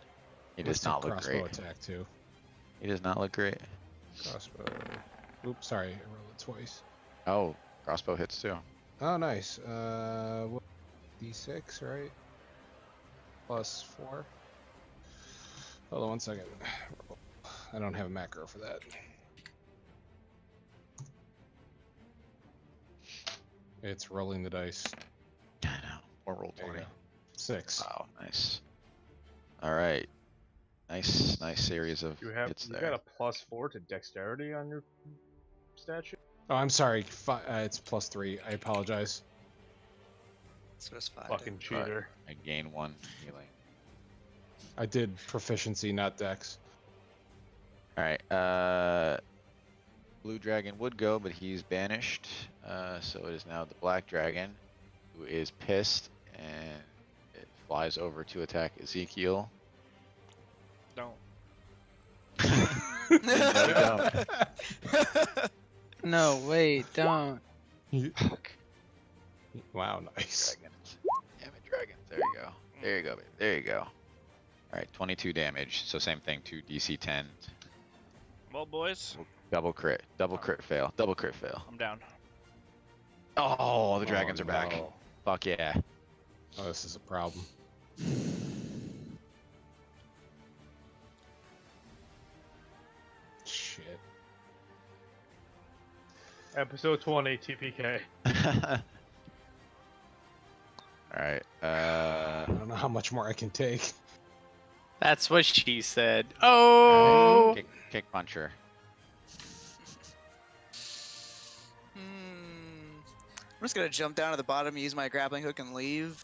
Speaker 1: He does
Speaker 2: Let's do
Speaker 1: not look
Speaker 2: crossbow
Speaker 1: great.
Speaker 2: attack too.
Speaker 1: He does not look great.
Speaker 2: Crossbow. Oops, sorry, I rolled it twice.
Speaker 1: Oh, crossbow hits too.
Speaker 2: Oh, nice. What, D6, right? Plus 4. Hold on 1 second. I don't have a macro for that. It's rolling the dice.
Speaker 1: I know. Or roll
Speaker 2: There you
Speaker 1: 20.
Speaker 2: go. 6.
Speaker 1: Wow, nice. All right, nice series of
Speaker 4: You have
Speaker 1: hits
Speaker 4: you
Speaker 1: there.
Speaker 4: got a +4 to dexterity on your statue.
Speaker 2: Oh, I'm sorry. It's plus 3. I apologize.
Speaker 6: So it's 5.
Speaker 4: Fucking cheater.
Speaker 1: I gain 1 healing.
Speaker 2: I did proficiency, not dex.
Speaker 1: All right, blue dragon would go, but he's banished. So it is now the black dragon, who is pissed, and it flies over to attack Ezekiel.
Speaker 5: Don't.
Speaker 1: No, don't.
Speaker 7: No, wait, don't.
Speaker 2: Wow, nice.
Speaker 1: Dragons. Damn it, dragons. There you go. There you go, baby. There you go. All right, 22 damage. So same thing, 2 DC 10.
Speaker 5: Well, boys,
Speaker 1: Double crit fail. Double crit fail.
Speaker 5: I'm down.
Speaker 1: Oh, the dragons
Speaker 2: Oh,
Speaker 1: are back.
Speaker 2: no.
Speaker 1: Fuck yeah.
Speaker 2: Oh, this is a problem. Shit.
Speaker 4: Episode 20 TPK.
Speaker 1: Alright,
Speaker 2: I don't know how much more I can take.
Speaker 3: That's what she said. Oh.
Speaker 1: kick puncher.
Speaker 6: I'm just gonna jump down to the bottom, use my grappling hook, and leave.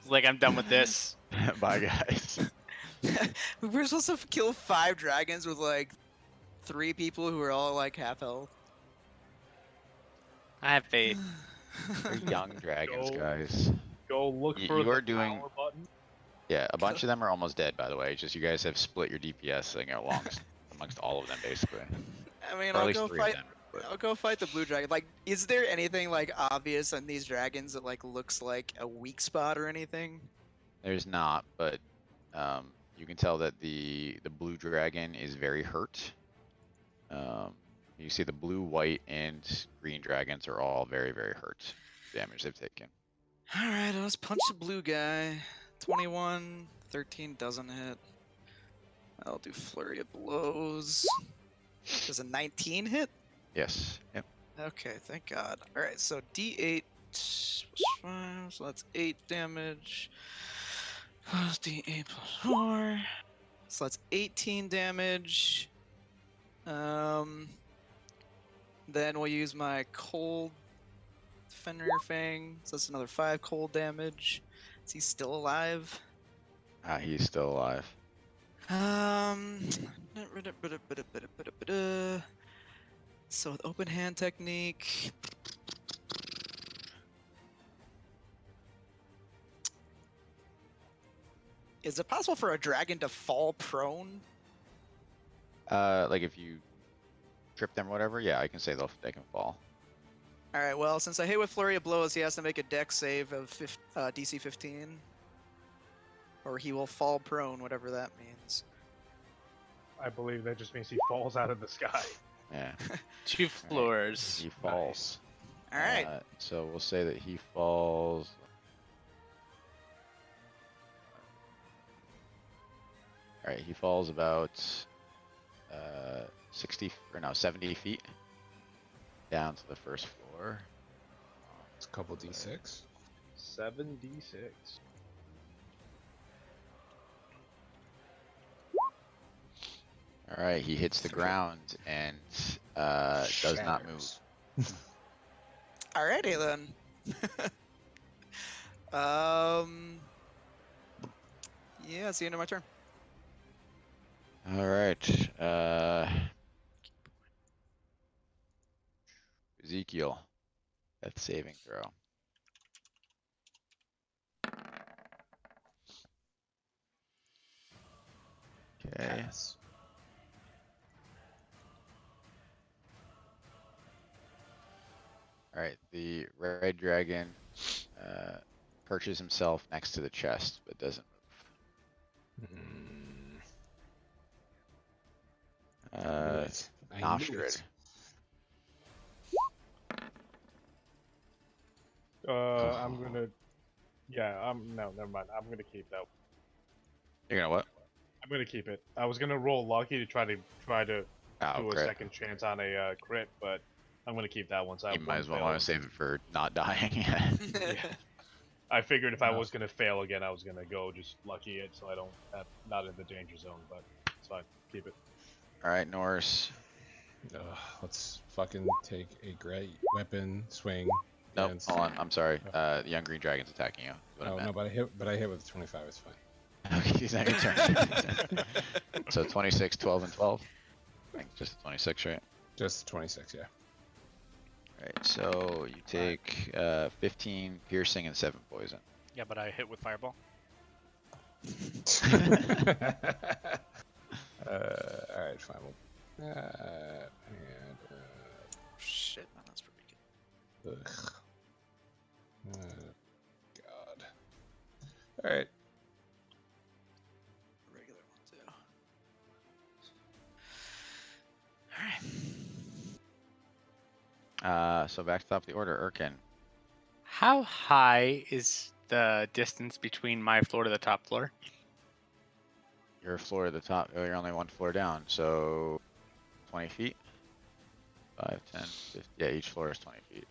Speaker 3: Like I'm done with this.
Speaker 1: Bye, guys.
Speaker 6: We were supposed to kill 5 dragons with like 3 people who are all like half health.
Speaker 3: I have faith.
Speaker 1: They're young dragons,
Speaker 4: Go.
Speaker 1: guys.
Speaker 4: Go look
Speaker 1: You
Speaker 4: for the
Speaker 1: are doing-
Speaker 4: power button.
Speaker 1: Yeah, a bunch of them are almost dead, by the way. It's just you guys have split your DPS thing amongst all of them, basically.
Speaker 6: I mean,
Speaker 1: Or at
Speaker 6: I'll
Speaker 1: least
Speaker 6: go
Speaker 1: 3
Speaker 6: fight.
Speaker 1: of them. but-
Speaker 6: I'll go fight the blue dragon. Like, is there anything like obvious on these dragons that like looks like a weak spot or anything?
Speaker 1: There's not, but you can tell that the blue dragon is very hurt. You see the blue, white, and green dragons are all very, very hurt. Damage they've taken.
Speaker 6: All right, let's punch the blue guy. 21, 13 doesn't hit. I'll do flurry of blows. Does a 19 hit?
Speaker 1: Yes. Yep.
Speaker 6: Okay, thank God. All right, so D8 plus 5, so that's 8 damage. Plus D8 plus 4, so that's 18 damage. Then we'll use my cold Fenrir Fang, so that's another 5 cold damage. Is he still alive?
Speaker 1: He's still alive.
Speaker 6: So with open hand technique, 13 Is it possible for a dragon to fall prone?
Speaker 1: Like if you trip them or whatever, yeah, I can say they can fall.
Speaker 6: All right. Well, since I hit with Flurry of Blows, he has to make a Dex save of DC 15, or he will fall prone, whatever that means.
Speaker 4: I believe that just means he falls out of the sky.
Speaker 1: Yeah,
Speaker 3: 2 floors.
Speaker 1: he falls.
Speaker 6: All right.
Speaker 1: So we'll say that he falls. All right, he falls about 70 feet down to the first floor.
Speaker 2: It's a couple d6.
Speaker 4: 7d6.
Speaker 1: All right, he hits the ground and does not move.
Speaker 2: Shatters.
Speaker 6: Alrighty then. Yeah, it's the end of my turn.
Speaker 1: All right, Ezekiel, death saving throw. Okay.
Speaker 2: Pass.
Speaker 1: All right, the red dragon perches himself next to the chest, but doesn't
Speaker 2: Mm,
Speaker 1: move.
Speaker 2: I knew it. I knew
Speaker 1: Nostrad.
Speaker 2: it.
Speaker 4: I'm gonna. Yeah, no, never mind. I'm gonna keep that.
Speaker 1: You're gonna what?
Speaker 4: I'm gonna keep it. I was gonna roll lucky to try to
Speaker 1: Oh,
Speaker 4: do a
Speaker 1: crit.
Speaker 4: second chance on a crit, but I'm gonna keep that one. So
Speaker 1: You might as well want to save it for not dying.
Speaker 4: I figured if I
Speaker 2: No.
Speaker 4: was gonna fail again, I was gonna go just lucky it, so I don't not in the danger zone. But it's fine. Keep it.
Speaker 1: All right, Norse.
Speaker 2: Let's fucking take a great weapon swing.
Speaker 1: Nope,
Speaker 2: against-
Speaker 1: hold on. I'm sorry. The young green dragon's attacking you. is what I
Speaker 2: Oh
Speaker 1: meant.
Speaker 2: no, but I hit with 25. It's fine.
Speaker 1: Okay, he's not your turn. So 26, 12, and 12. I think just 26, right?
Speaker 2: Just 26. Yeah.
Speaker 1: Right. So you take 15 piercing and 7 poison.
Speaker 5: Yeah, but I hit with fireball.
Speaker 2: All right, fine. We'll, and
Speaker 6: Shit, man, that's pretty good.
Speaker 2: ugh. God. All right.
Speaker 6: Regular one too. All right.
Speaker 1: So back to the top of the order, Urkin.
Speaker 3: How high is the distance between my floor to the top floor?
Speaker 1: Your floor at the top. Oh, you're only 1 floor down, so 20 feet. 5, 10, 50. Yeah, each floor is 20 feet.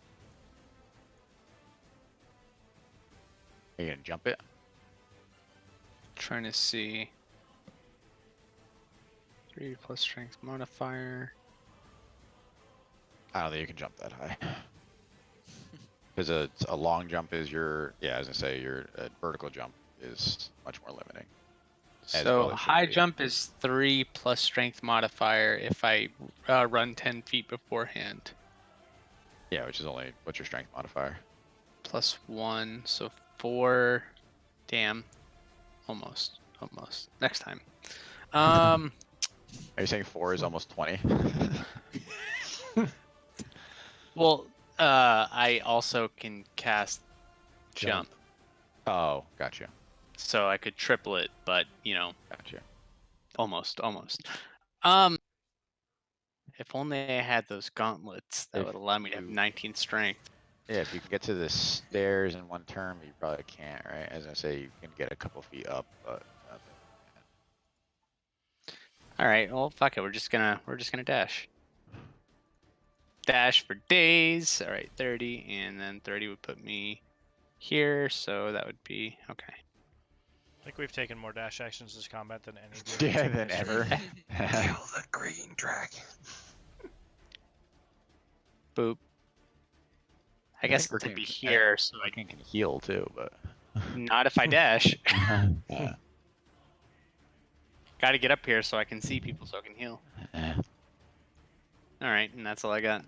Speaker 1: Are you gonna jump it?
Speaker 3: Trying to see. 3 plus strength modifier.
Speaker 1: I don't think you can jump that high. Because a long jump is as I say, your vertical jump is much more limiting. As
Speaker 3: So
Speaker 1: well it should
Speaker 3: high
Speaker 1: be.
Speaker 3: jump is 3 plus strength modifier if I run 10 feet beforehand.
Speaker 1: Yeah, which is only, what's your strength modifier?
Speaker 3: Plus 1, so 4. Damn. Almost. Next time.
Speaker 1: Are you saying 4 is almost 20?
Speaker 3: Well, I also can cast jump,
Speaker 1: Oh, gotcha.
Speaker 3: so I could triple it, but
Speaker 1: Gotcha.
Speaker 3: almost. If only I had those gauntlets, that
Speaker 1: If
Speaker 3: would allow me to have
Speaker 1: you-
Speaker 3: 19 strength.
Speaker 1: Yeah, if you can get to the stairs in 1 turn, you probably can't, right? As I say, you can get a couple feet up, but
Speaker 3: All right, well, fuck it. We're just gonna dash. Dash for days. All right, 30, and then 30 would put me here, so that would be okay.
Speaker 5: I think we've taken more dash actions this combat than any.
Speaker 1: yeah, than ever.
Speaker 2: Kill the green dragon.
Speaker 3: Boop. I guess
Speaker 1: think
Speaker 3: to
Speaker 1: Urkin
Speaker 3: be
Speaker 1: can-
Speaker 3: here, so I
Speaker 1: Urkin can heal too, but.
Speaker 3: not if I dash.
Speaker 1: Yeah.
Speaker 3: Got to get up here so I can see people, so I can heal.
Speaker 1: Yeah.
Speaker 3: All right, and that's all I got.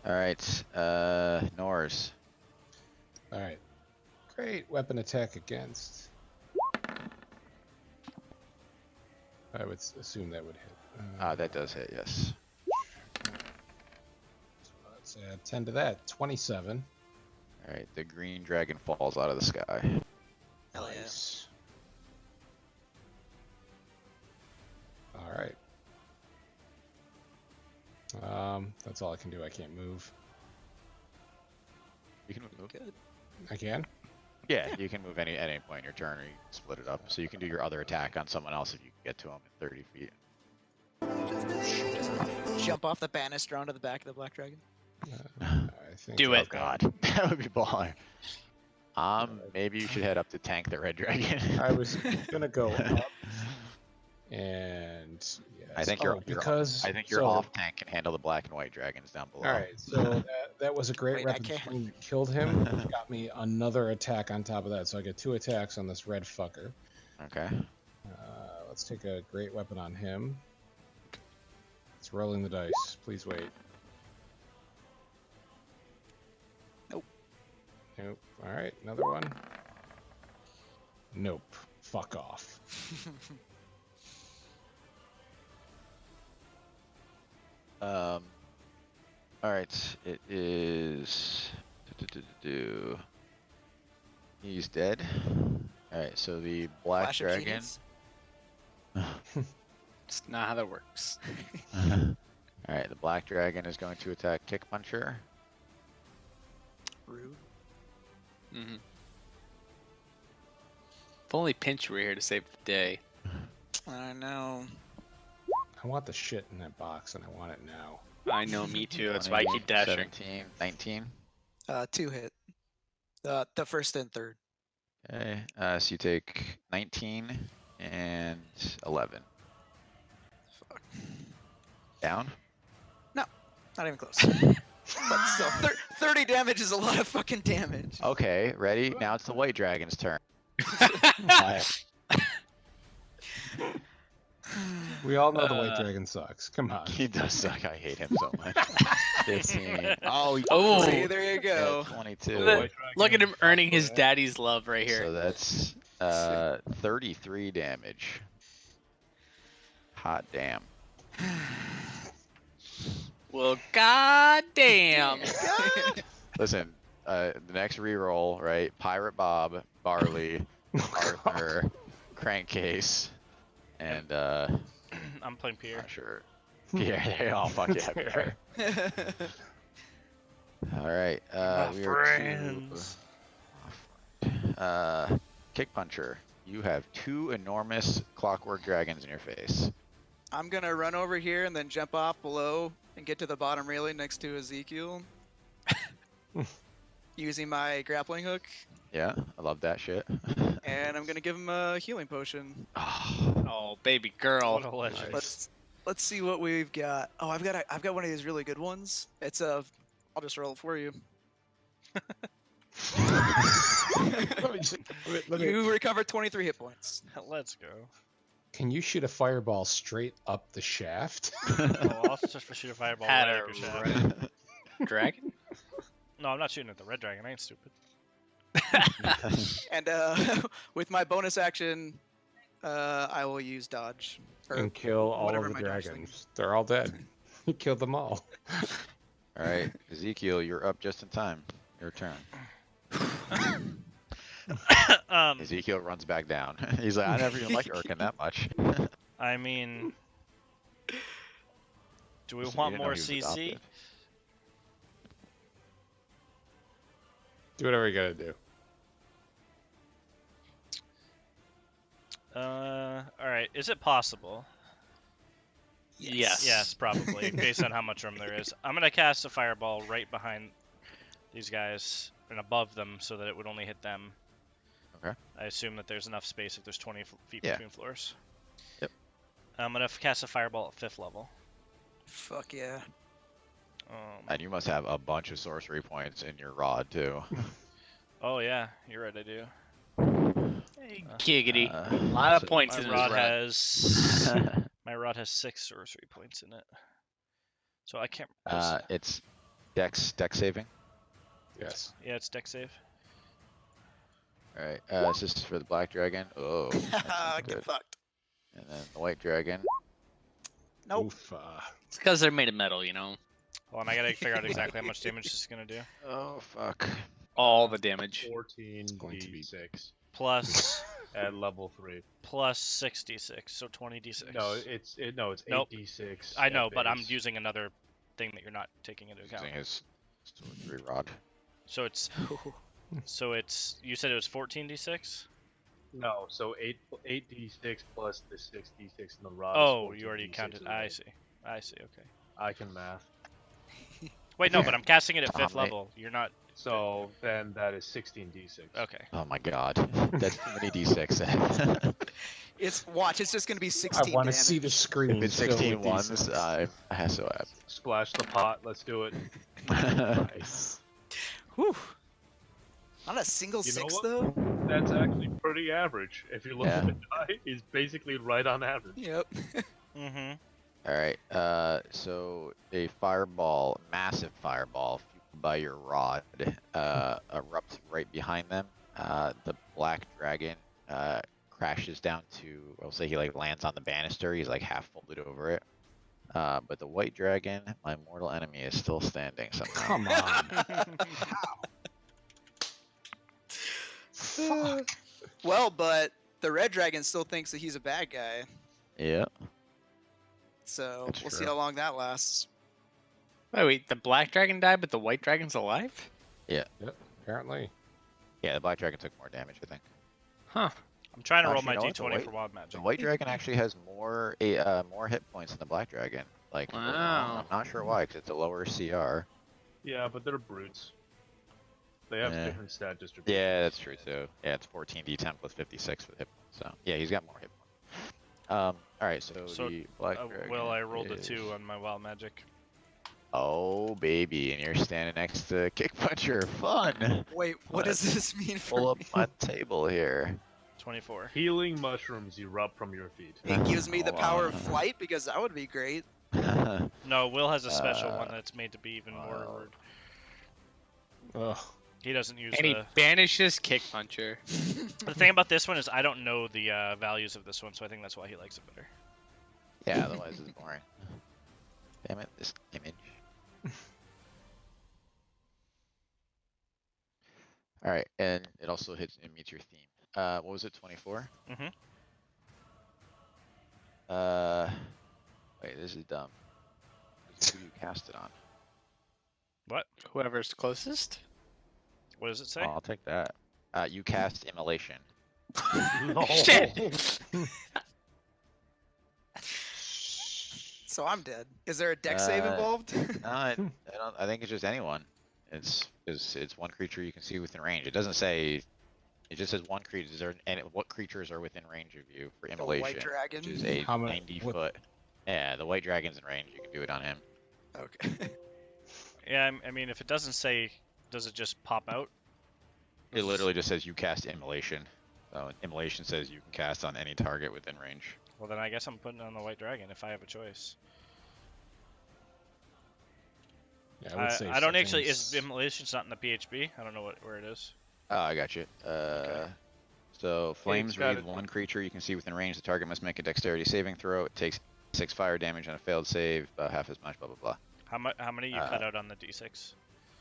Speaker 1: All right, Norse.
Speaker 2: All right. Great weapon attack against I would assume that would hit.
Speaker 1: That does hit, yes.
Speaker 2: So let's add 10 to that. 27.
Speaker 1: Alright, the green dragon falls out of the sky.
Speaker 6: Hell yeah.
Speaker 2: Nice. All right. That's all I can do. I can't move.
Speaker 1: You can move.
Speaker 6: Good.
Speaker 2: I can?
Speaker 1: Yeah, you can move at any point in your turn, or you can split it up. So you can do your other attack on someone else if you can get to them at 30 feet.
Speaker 6: Just jump off the banister onto the back of the black dragon.
Speaker 2: I think
Speaker 3: Do
Speaker 1: Oh
Speaker 3: it.
Speaker 1: god, that would be baller. Maybe you should head up to tank the red dragon.
Speaker 2: I was gonna go up, and yes.
Speaker 1: I think I think your
Speaker 2: so-
Speaker 1: off tank can handle the black and white dragons down below.
Speaker 2: All right, so that was a great
Speaker 6: Wait, I
Speaker 2: repetition.
Speaker 6: can't-
Speaker 2: When you killed him, got me another attack on top of that, so I get 2 attacks on this red fucker.
Speaker 1: Okay.
Speaker 2: Let's take a great weapon on him. It's rolling the dice. Please wait.
Speaker 6: Nope.
Speaker 2: Nope. All right, another one. Nope. Fuck off.
Speaker 1: All right. It is. He's dead. All right. So the black
Speaker 6: Flash of
Speaker 1: dragon.
Speaker 6: genius.
Speaker 3: It's not how that works.
Speaker 1: All right. The black dragon is going to attack Kick Puncher.
Speaker 6: Rude.
Speaker 3: Mm-hmm. If only Pinch were here to save the day.
Speaker 6: I know.
Speaker 2: I want the shit in that box, and I want it now.
Speaker 3: I know, me too. That's why I
Speaker 1: 20,
Speaker 3: keep dashing.
Speaker 1: 17, 19.
Speaker 6: 2 hit. The first and third.
Speaker 1: Okay. So you take 19 and 11.
Speaker 6: Fuck.
Speaker 1: Down.
Speaker 6: Not even close. But still, 30 damage is a lot of fucking damage.
Speaker 1: Okay. Ready? Now it's the white dragon's turn.
Speaker 2: We all know the white dragon sucks. Come on.
Speaker 1: He does suck. I hate him so much. 15. Oh, he
Speaker 3: Oh.
Speaker 6: See, there you
Speaker 1: yeah,
Speaker 6: go.
Speaker 1: 22.
Speaker 3: Look Look at him earning his daddy's love right
Speaker 1: So
Speaker 3: here.
Speaker 1: that's 33 damage. Hot damn.
Speaker 3: Well, goddamn.
Speaker 1: Listen, the next reroll, right? Pirate Bob, Barley, Arthur, Crankcase, and
Speaker 5: I'm playing Pierre.
Speaker 1: not sure. Pierre, they all fuck yeah, Pierre. All right,
Speaker 5: My
Speaker 1: we are
Speaker 5: friends.
Speaker 1: Kick Puncher. You have 2 enormous clockwork dragons in your face.
Speaker 6: I'm gonna run over here and then jump off below and get to the bottom railing next to Ezekiel. Using my grappling hook,
Speaker 1: Yeah, I love that shit.
Speaker 6: and I'm gonna give him a healing potion.
Speaker 3: Oh, baby girl.
Speaker 5: What a legend.
Speaker 6: Let's see what we've got. Oh, I've got one of these really good ones. It's a. I'll just roll it for you. You recover 23 hit points.
Speaker 5: Let's go.
Speaker 2: Can you shoot a fireball straight up the shaft?
Speaker 5: Oh, I'll just shoot a fireball
Speaker 3: Had
Speaker 5: right
Speaker 3: a
Speaker 5: up your shaft.
Speaker 3: Dragon?
Speaker 5: No, I'm not shooting at the red dragon. I ain't stupid.
Speaker 6: And with my bonus action, I will use dodge. Or
Speaker 2: And kill all
Speaker 6: whatever
Speaker 2: of the
Speaker 6: my dodge thing
Speaker 2: dragons. They're all dead. You killed them all.
Speaker 1: All right, Ezekiel, you're up just in time. Your turn. Ezekiel runs back down. He's like, I never even liked Urkin that much.
Speaker 5: I mean, do we
Speaker 1: Listen, you
Speaker 5: want
Speaker 1: didn't know
Speaker 5: more
Speaker 1: he was
Speaker 5: CC?
Speaker 1: adopted.
Speaker 2: Do whatever you gotta do.
Speaker 5: All right. Is it possible?
Speaker 3: Yes.
Speaker 5: Yes, probably, based on how much room there is. I'm gonna cast a fireball right behind these guys and above them, so that it would only hit them.
Speaker 1: Okay.
Speaker 5: I assume that there's enough space if there's 20 feet
Speaker 1: Yeah.
Speaker 5: between floors.
Speaker 1: Yep.
Speaker 5: I'm gonna cast a fireball at 5th level.
Speaker 6: Fuck yeah.
Speaker 1: And you must have a bunch of sorcery points in your rod too.
Speaker 5: Oh yeah, you're right. I do.
Speaker 3: Giggity. A lot of points
Speaker 5: My
Speaker 3: in
Speaker 5: rod
Speaker 3: his rod.
Speaker 5: has my rod has 6 sorcery points in it. So I can't.
Speaker 1: It's Dex saving.
Speaker 2: Yes.
Speaker 5: Yeah, it's deck save.
Speaker 1: All right, this is for the black dragon. Oh, that's not
Speaker 6: Get
Speaker 1: good.
Speaker 6: fucked.
Speaker 1: And then the white dragon.
Speaker 6: Nope.
Speaker 2: Oof,
Speaker 3: It's because they're made of metal, you know.
Speaker 5: Hold on, I gotta figure out exactly how much damage this is gonna do.
Speaker 1: Oh fuck.
Speaker 3: All the damage.
Speaker 4: 14
Speaker 2: going to be-
Speaker 4: d6
Speaker 5: Plus
Speaker 4: at level 3.
Speaker 5: plus 66, so 20d6.
Speaker 4: No, it's 8
Speaker 5: Nope.
Speaker 4: d6.
Speaker 5: I know,
Speaker 4: at
Speaker 5: but I'm
Speaker 4: base.
Speaker 5: using another thing that you're not taking into account.
Speaker 1: Using his sword 3 rod.
Speaker 5: So it's you said it was 14d6?
Speaker 4: No, so 8 d6 plus the 6 d6 in the rod.
Speaker 5: Oh,
Speaker 4: is
Speaker 5: you already
Speaker 4: 14 d6
Speaker 5: counted.
Speaker 4: as
Speaker 5: I
Speaker 4: well.
Speaker 5: see. I see. Okay.
Speaker 4: I can math.
Speaker 5: Wait, no, but I'm casting it at 5th
Speaker 1: Tommy.
Speaker 5: level. You're not.
Speaker 4: So then that is 16 d6.
Speaker 5: Okay.
Speaker 1: Oh my god. That's too many d6.
Speaker 6: It's watch. It's just gonna be
Speaker 2: I
Speaker 6: 16
Speaker 2: want to
Speaker 6: damage.
Speaker 2: see the screen.
Speaker 1: If it's
Speaker 2: filled
Speaker 1: 16
Speaker 2: with
Speaker 1: ones,
Speaker 2: D6.
Speaker 1: I have so
Speaker 4: Splash the pot. Let's do it.
Speaker 2: Nice.
Speaker 6: Whew. Not a single
Speaker 4: You know
Speaker 6: 6
Speaker 4: what?
Speaker 6: though.
Speaker 4: That's actually pretty average. If you look at
Speaker 1: Yeah.
Speaker 4: the die, he's basically right on average.
Speaker 6: Yep.
Speaker 5: Mm-hmm.
Speaker 1: Alright, so a fireball, massive fireball, fueled by your rod, erupts right behind them. The black dragon, crashes down to, I'll say he like lands on the banister, he's like half folded over it. But the white dragon, my mortal enemy, is still standing somehow.
Speaker 2: Come on. Fuck.
Speaker 6: Well, but the red dragon still thinks that he's a bad guy.
Speaker 1: Yeah.
Speaker 6: So
Speaker 1: That's
Speaker 6: we'll see
Speaker 1: true.
Speaker 6: how long that lasts.
Speaker 3: Wait, the black dragon died, but the white dragon's alive?
Speaker 2: Apparently.
Speaker 1: Yeah, the black dragon took more damage, I think.
Speaker 3: Huh.
Speaker 5: I'm trying to roll
Speaker 1: Actually,
Speaker 5: my
Speaker 1: you know what? The
Speaker 5: d20
Speaker 1: white-
Speaker 5: for wild
Speaker 1: The
Speaker 5: magic.
Speaker 1: white dragon actually has more more hit points than the black dragon. Like,
Speaker 3: Wow.
Speaker 1: I'm not sure why, because it's a lower CR.
Speaker 4: Yeah, but they're brutes. They have
Speaker 1: Yeah.
Speaker 4: different stat distribution.
Speaker 1: Yeah, that's true too. Yeah, it's 14d10 plus 56 for the hit points. So yeah, he's got more hit points. All right, so,
Speaker 5: So,
Speaker 1: the black dragon.
Speaker 5: Will, I rolled a
Speaker 1: is-
Speaker 5: 2 on my wild magic.
Speaker 1: Oh baby, and you're standing next to Kick Puncher. Fun.
Speaker 6: Wait, what does this mean
Speaker 1: Pull
Speaker 6: for
Speaker 1: up
Speaker 6: me?
Speaker 1: my table here.
Speaker 5: 24.
Speaker 4: Healing mushrooms erupt from your feet.
Speaker 6: It gives me the
Speaker 1: Hold
Speaker 6: power
Speaker 1: on.
Speaker 6: of flight because that would be great.
Speaker 5: No, Will has a special one
Speaker 1: Uh,
Speaker 5: that's made to be even more.
Speaker 2: Ugh.
Speaker 5: He doesn't use
Speaker 3: And he
Speaker 5: the.
Speaker 3: banishes Kick Puncher.
Speaker 5: The thing about this one is I don't know the values of this one, so I think that's why he likes it better.
Speaker 1: Yeah, otherwise it's boring. Damn it, this image. All right, and it also hits and meets your theme. What was it? 24.
Speaker 5: Mhm.
Speaker 1: Wait, this is dumb. Who you cast it on?
Speaker 5: What?
Speaker 3: Whoever's closest?
Speaker 5: What does it say?
Speaker 1: Oh, I'll take that. You cast Immolation.
Speaker 4: No.
Speaker 3: Shit!
Speaker 6: So I'm dead. Is there a deck save
Speaker 1: Uh,
Speaker 6: involved?
Speaker 1: No, I don't. I think it's just anyone. It's one creature you can see within range. It doesn't say. It just says one creature. Is there and what creatures are within range of you for
Speaker 6: The
Speaker 1: Immolation?
Speaker 6: white dragon.
Speaker 1: Which is a
Speaker 2: How ma-
Speaker 1: 90
Speaker 2: what-
Speaker 1: foot. Yeah, the white dragon's in range. You can do it on him.
Speaker 6: Okay.
Speaker 5: Yeah, I mean, if it doesn't say, does it just pop out?
Speaker 1: It literally just says you cast Immolation. So Immolation says you can cast on any target within range.
Speaker 5: Well, then I guess I'm putting it on the white dragon if I have a choice.
Speaker 2: Yeah, I would say
Speaker 5: I don't actually. Is
Speaker 2: settings-
Speaker 5: Immolation's not in the PHB? I don't know where it is.
Speaker 1: Oh, I got you. So flames
Speaker 4: got
Speaker 1: read
Speaker 4: it.
Speaker 1: one creature you can see within range. The target must make a dexterity saving throw. It takes 6 fire damage on a failed save, about half as much. Blah blah
Speaker 5: How many you cut out on the d6?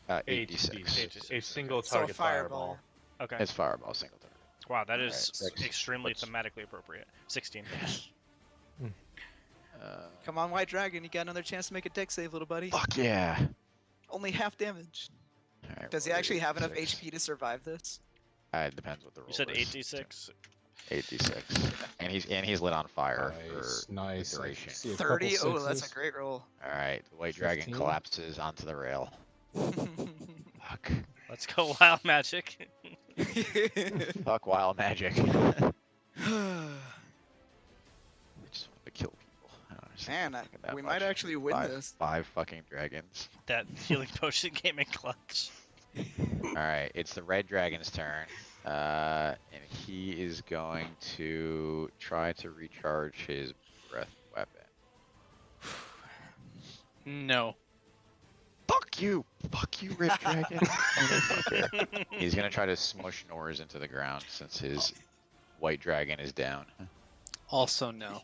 Speaker 1: blah.
Speaker 4: 8
Speaker 1: 8d6.
Speaker 4: d6. A single
Speaker 6: So a
Speaker 4: target fireball.
Speaker 5: Okay.
Speaker 1: It's fireball single target.
Speaker 5: Wow, that
Speaker 1: Alright,
Speaker 5: is
Speaker 1: six.
Speaker 5: extremely
Speaker 1: What's-
Speaker 5: thematically appropriate. 16.
Speaker 6: Come on, white dragon. You got another chance to make a deck save, little buddy.
Speaker 1: Fuck yeah.
Speaker 6: Only half damage.
Speaker 1: Alright,
Speaker 6: Does he
Speaker 1: roll
Speaker 6: actually have enough
Speaker 1: 8d6.
Speaker 6: HP to survive this?
Speaker 1: It depends what the roll
Speaker 5: You said
Speaker 1: is.
Speaker 5: 8d6.
Speaker 1: 8d6. And he's lit on fire
Speaker 2: Nice,
Speaker 1: for
Speaker 2: nice. I
Speaker 1: duration.
Speaker 2: see a couple
Speaker 6: 30? Oh, that's a
Speaker 2: sixes.
Speaker 6: great roll.
Speaker 1: All right, the white dragon
Speaker 2: 15.
Speaker 1: collapses onto the rail. Fuck.
Speaker 5: Let's go wild magic.
Speaker 1: Fuck wild magic. I just want to kill people. I don't understand
Speaker 6: Man,
Speaker 1: anything that
Speaker 6: we
Speaker 1: much.
Speaker 6: might actually win this.
Speaker 1: Five fucking dragons.
Speaker 5: That healing potion came in clutch.
Speaker 1: All right, it's the red dragon's turn. And he is going to try to recharge his breath weapon.
Speaker 3: No.
Speaker 1: Fuck you! Fuck you, red dragon! Motherfucker. He's gonna try to smush Norz into the ground since his white dragon is down.
Speaker 3: Also no.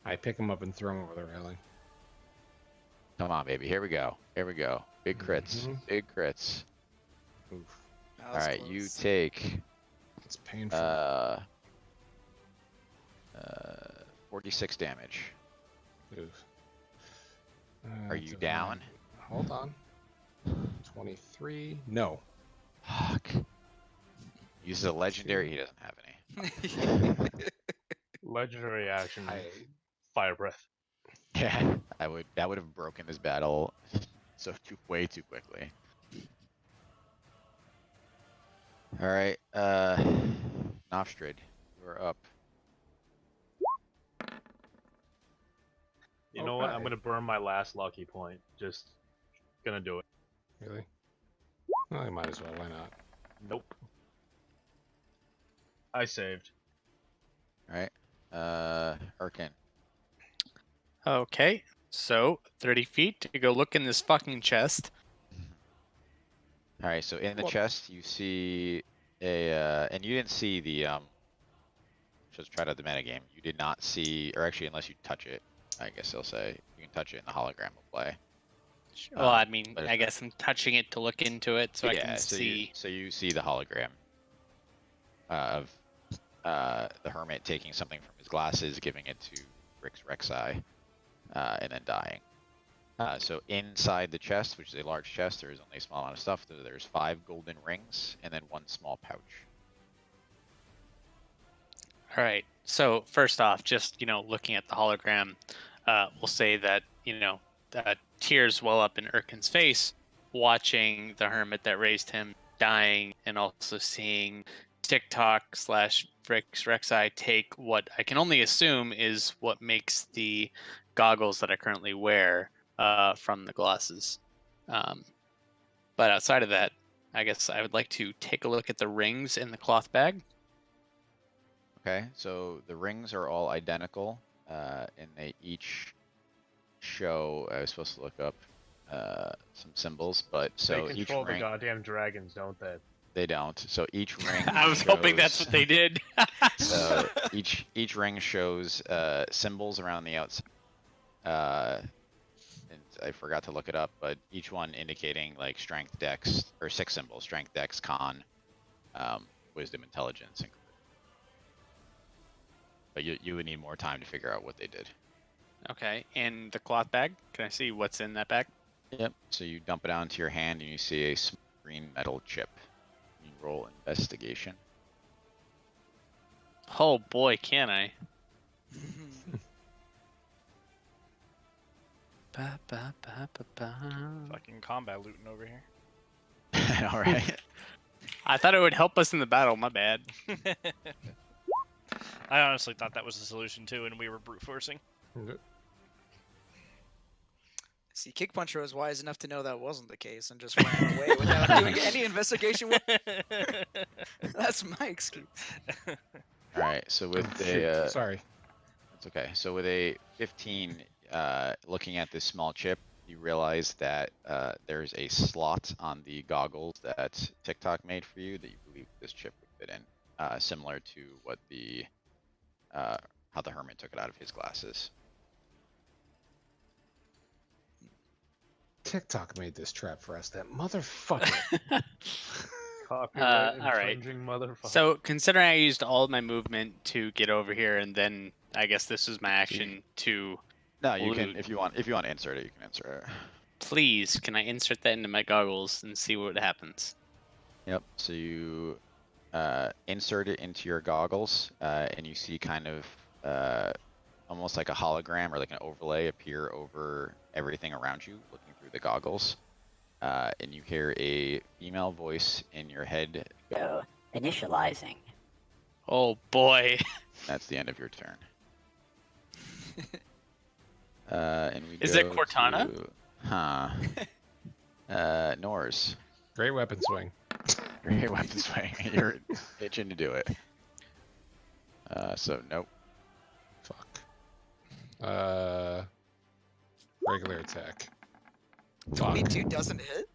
Speaker 2: I pick him up and throw him over the railing.
Speaker 1: Come on, baby. Here we go. Here we go. Big crits.
Speaker 2: Mhm.
Speaker 1: Big crits.
Speaker 2: Oof,
Speaker 6: That
Speaker 1: All
Speaker 6: was
Speaker 1: right, you
Speaker 6: close.
Speaker 1: take
Speaker 2: it's painful.
Speaker 1: 46 damage.
Speaker 2: Oof.
Speaker 1: Are
Speaker 2: It's
Speaker 1: you
Speaker 2: a
Speaker 1: down?
Speaker 2: nine. Hold on. 23. No.
Speaker 1: Fuck. Uses a legendary. He doesn't have any.
Speaker 4: Legendary action.
Speaker 2: I
Speaker 4: Fire breath.
Speaker 1: Yeah, that would have broken this battle way too quickly. All right, Nofstrid, you're up.
Speaker 4: You know what? I'm
Speaker 2: Okay.
Speaker 4: gonna burn my last lucky point. Just gonna do it.
Speaker 2: really. Well, I might as well. Why not?
Speaker 4: Nope. I saved.
Speaker 1: All right, Erkin.
Speaker 3: Okay, so 30 feet to go look in this fucking chest.
Speaker 1: All right, so in the
Speaker 6: What-
Speaker 1: chest you see and you didn't see the just tried out the metagame. You did not see, or actually, unless you touch it, I guess they'll say you can touch it, and the hologram will play.
Speaker 3: Well, I mean,
Speaker 1: but if
Speaker 3: I
Speaker 1: not-
Speaker 3: guess I'm touching it to look into it so I can
Speaker 1: so
Speaker 3: see.
Speaker 1: you see the hologram of the hermit taking something from his glasses, giving it to Rix Rek'Sai, and then dying. So inside the chest, which is a large chest, there is only a small amount of stuff. There's 5 golden rings and then 1 small pouch.
Speaker 3: All right. So first off, just looking at the hologram, we'll say that tears well up in Erkin's face, watching the hermit that raised him dying, and also seeing TikTok/Rix Rek'Sai take what I can only assume is what makes the goggles that I currently wear from the glasses. But outside of that, I guess I would like to take a look at the rings in the cloth bag.
Speaker 1: Okay, so the rings are all identical, and they each show. I was supposed to look up some symbols, but so
Speaker 4: they
Speaker 1: each
Speaker 4: control the
Speaker 1: ring
Speaker 4: goddamn dragons, don't they?
Speaker 1: they don't. So each ring.
Speaker 3: I was hoping that's
Speaker 1: shows-
Speaker 3: what they did.
Speaker 1: So each ring shows symbols around the outside. And I forgot to look it up, but each one indicating like strength, dex, or 6 symbols: strength, dex, con, wisdom, intelligence, and but you would need more time to figure out what they did.
Speaker 3: Okay, and the cloth bag. Can I see what's in that bag?
Speaker 1: Yep. So you dump it onto your hand and you see a small green metal chip. You roll investigation.
Speaker 3: Oh boy, can I? Ba, ba, ba, ba, ba.
Speaker 5: Fucking combat looting over here.
Speaker 1: All right.
Speaker 3: I thought it would help us in the battle. My bad.
Speaker 5: I honestly thought that was the solution too, and we were brute forcing.
Speaker 6: See, Kick Puncher was wise enough to know that wasn't the case and just ran away without doing any investigation. That's my excuse.
Speaker 1: All right. So with
Speaker 2: Shoot,
Speaker 1: a
Speaker 2: sorry.
Speaker 1: that's okay. So with a 15, looking at this small chip, you realize that there's a slot on the goggles that TikTok made for you that you believe this chip would fit in, similar to what the how the hermit took it out of his glasses.
Speaker 2: TikTok made this trap for us. That motherfucker.
Speaker 4: Copyright
Speaker 3: all right.
Speaker 4: infringing motherfucker.
Speaker 3: So, considering I used all of my movement to get over here, and then I guess this is my action to
Speaker 1: No, you can
Speaker 3: Loot.
Speaker 1: if you want to insert it, you can insert it.
Speaker 3: please, can I insert that into my goggles and see what happens?
Speaker 1: Yep. So you insert it into your goggles, and you see kind of almost like a hologram or like an overlay appear over everything around you, looking through the goggles. And you hear a female voice in your head.
Speaker 8: So, initializing.
Speaker 3: Oh boy.
Speaker 1: That's the end of your turn. And we
Speaker 3: Is it
Speaker 1: go
Speaker 3: Cortana?
Speaker 1: to- Huh. Nors.
Speaker 2: Great weapon swing.
Speaker 1: Great weapon swing. You're itching to do it. So nope.
Speaker 2: Fuck. Regular attack. Fuck.
Speaker 6: 22 doesn't hit?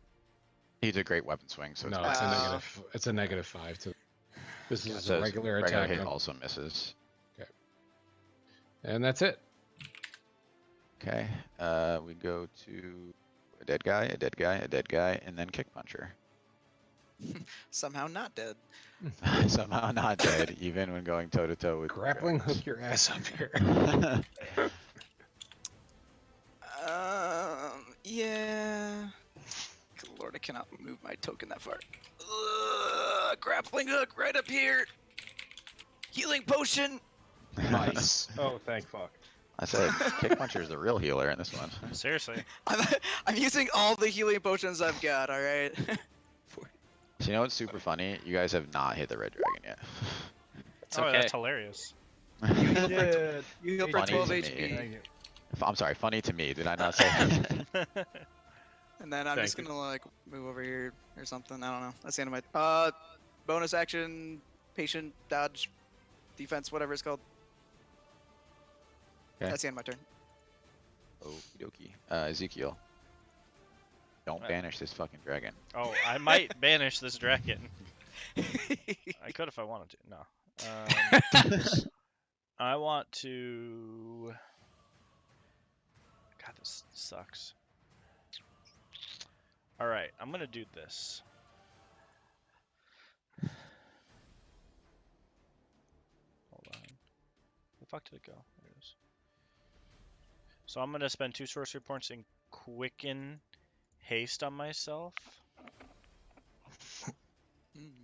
Speaker 1: He's a great weapon swing, so it's
Speaker 2: No,
Speaker 1: fine.
Speaker 2: it's a
Speaker 6: Oh.
Speaker 2: negative. It's a -5 to. This
Speaker 1: It
Speaker 2: is a
Speaker 1: says
Speaker 2: regular
Speaker 1: regular
Speaker 2: attack.
Speaker 1: hit
Speaker 2: on-
Speaker 1: also misses.
Speaker 2: And that's it.
Speaker 1: Okay, we go to a dead guy, a dead guy, a dead guy, and then kick puncher.
Speaker 6: Somehow not dead.
Speaker 1: Somehow not dead, even when going toe to toe with
Speaker 2: Grappling
Speaker 1: dragons.
Speaker 2: hook your ass up here.
Speaker 6: Yeah. Good lord, I cannot move my token that far. Grappling hook right up here. Healing potion.
Speaker 2: Nice.
Speaker 4: Oh, thank fuck.
Speaker 1: I said kick puncher is the real healer in this one.
Speaker 5: Seriously.
Speaker 6: I'm using all the healing potions I've got. All right.
Speaker 1: So you know what's super funny? You guys have not hit the red dragon yet.
Speaker 3: It's
Speaker 5: Oh,
Speaker 3: okay.
Speaker 5: that's hilarious.
Speaker 4: Yeah.
Speaker 6: You heal for
Speaker 1: Funny
Speaker 6: 12
Speaker 1: to me.
Speaker 6: HP,
Speaker 4: Thank you.
Speaker 1: I'm sorry, funny to me. Did I not say?
Speaker 6: and then I'm
Speaker 4: Thank
Speaker 6: just
Speaker 4: you.
Speaker 6: gonna like move over here or something. I don't know. That's the end of my bonus action, patient dodge, defense, whatever it's called.
Speaker 1: Okay.
Speaker 6: That's the end of my turn.
Speaker 1: Okie dokie. Ezekiel. Don't
Speaker 5: What?
Speaker 1: banish this fucking dragon.
Speaker 5: Oh, I might banish this dragon. I could if I wanted to. No. I want to. God, this sucks. All right, I'm gonna do this. Hold on. Where the fuck did it go? There it is. So I'm gonna spend 2 sorcery points and quicken haste on myself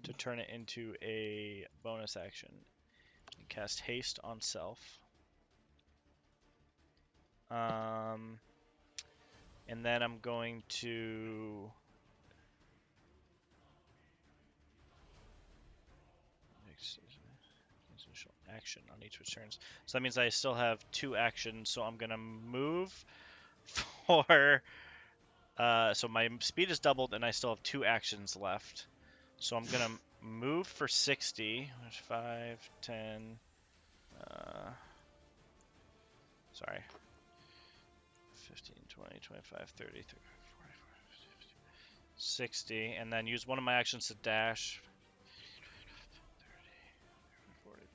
Speaker 5: to turn it into a bonus action. And cast haste on self. And then I'm going to action on each returns. So that means I still have 2 actions. So I'm gonna move for. So my speed is doubled, and I still have 2 actions left. So I'm gonna move for 60, which 5, 10. Sorry. 15, 20, 25, 30, 30, 40, 50, 60, and then use one of my actions to dash. 40, 50,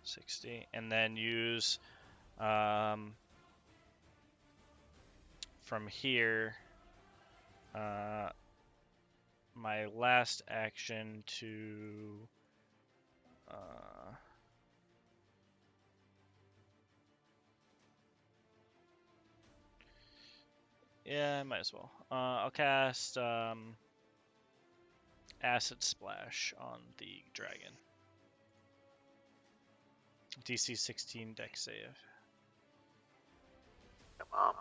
Speaker 5: 60, and then use from here my last action to yeah, I might as well. I'll cast Acid Splash on the dragon. DC 16 dex save.
Speaker 1: Come on,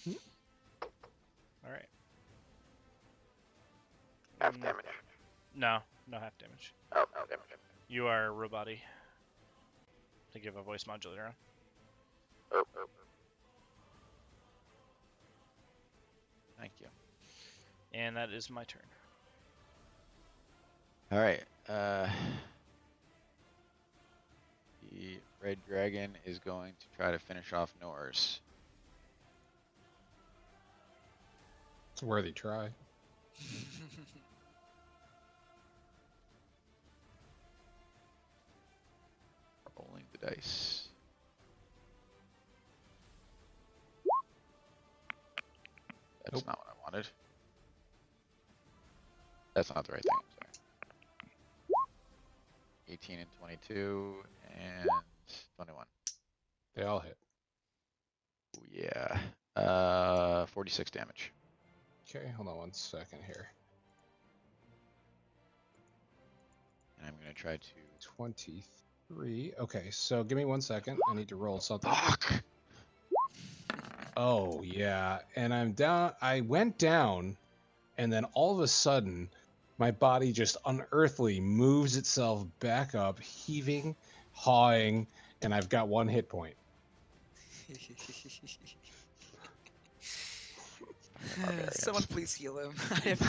Speaker 1: baby.
Speaker 5: Alright.
Speaker 1: Half damage.
Speaker 5: No, no half damage.
Speaker 1: Oh, no damage.
Speaker 5: You are Roboti. To give a voice modulator on.
Speaker 1: Oh. Thank you.
Speaker 5: And that is my turn.
Speaker 1: All right. The red dragon is going to try to finish off Norse.
Speaker 2: It's a worthy try.
Speaker 1: Rolling the dice. That's
Speaker 2: Nope.
Speaker 1: not what I wanted. That's not the right thing. I'm sorry. 18 and 22 and 21.
Speaker 2: They all hit.
Speaker 1: Ooh, yeah. 46 damage.
Speaker 2: Okay, hold on 1 second here.
Speaker 1: And I'm gonna try to.
Speaker 2: 23. Okay, so give me 1 second. I need to roll something.
Speaker 1: Fuck!
Speaker 2: Oh, yeah. And I'm down. I went down, and then all of a sudden, my body just unearthly moves itself back up, heaving, hawing, and I've got 1 hit point.
Speaker 6: Someone please heal him. I have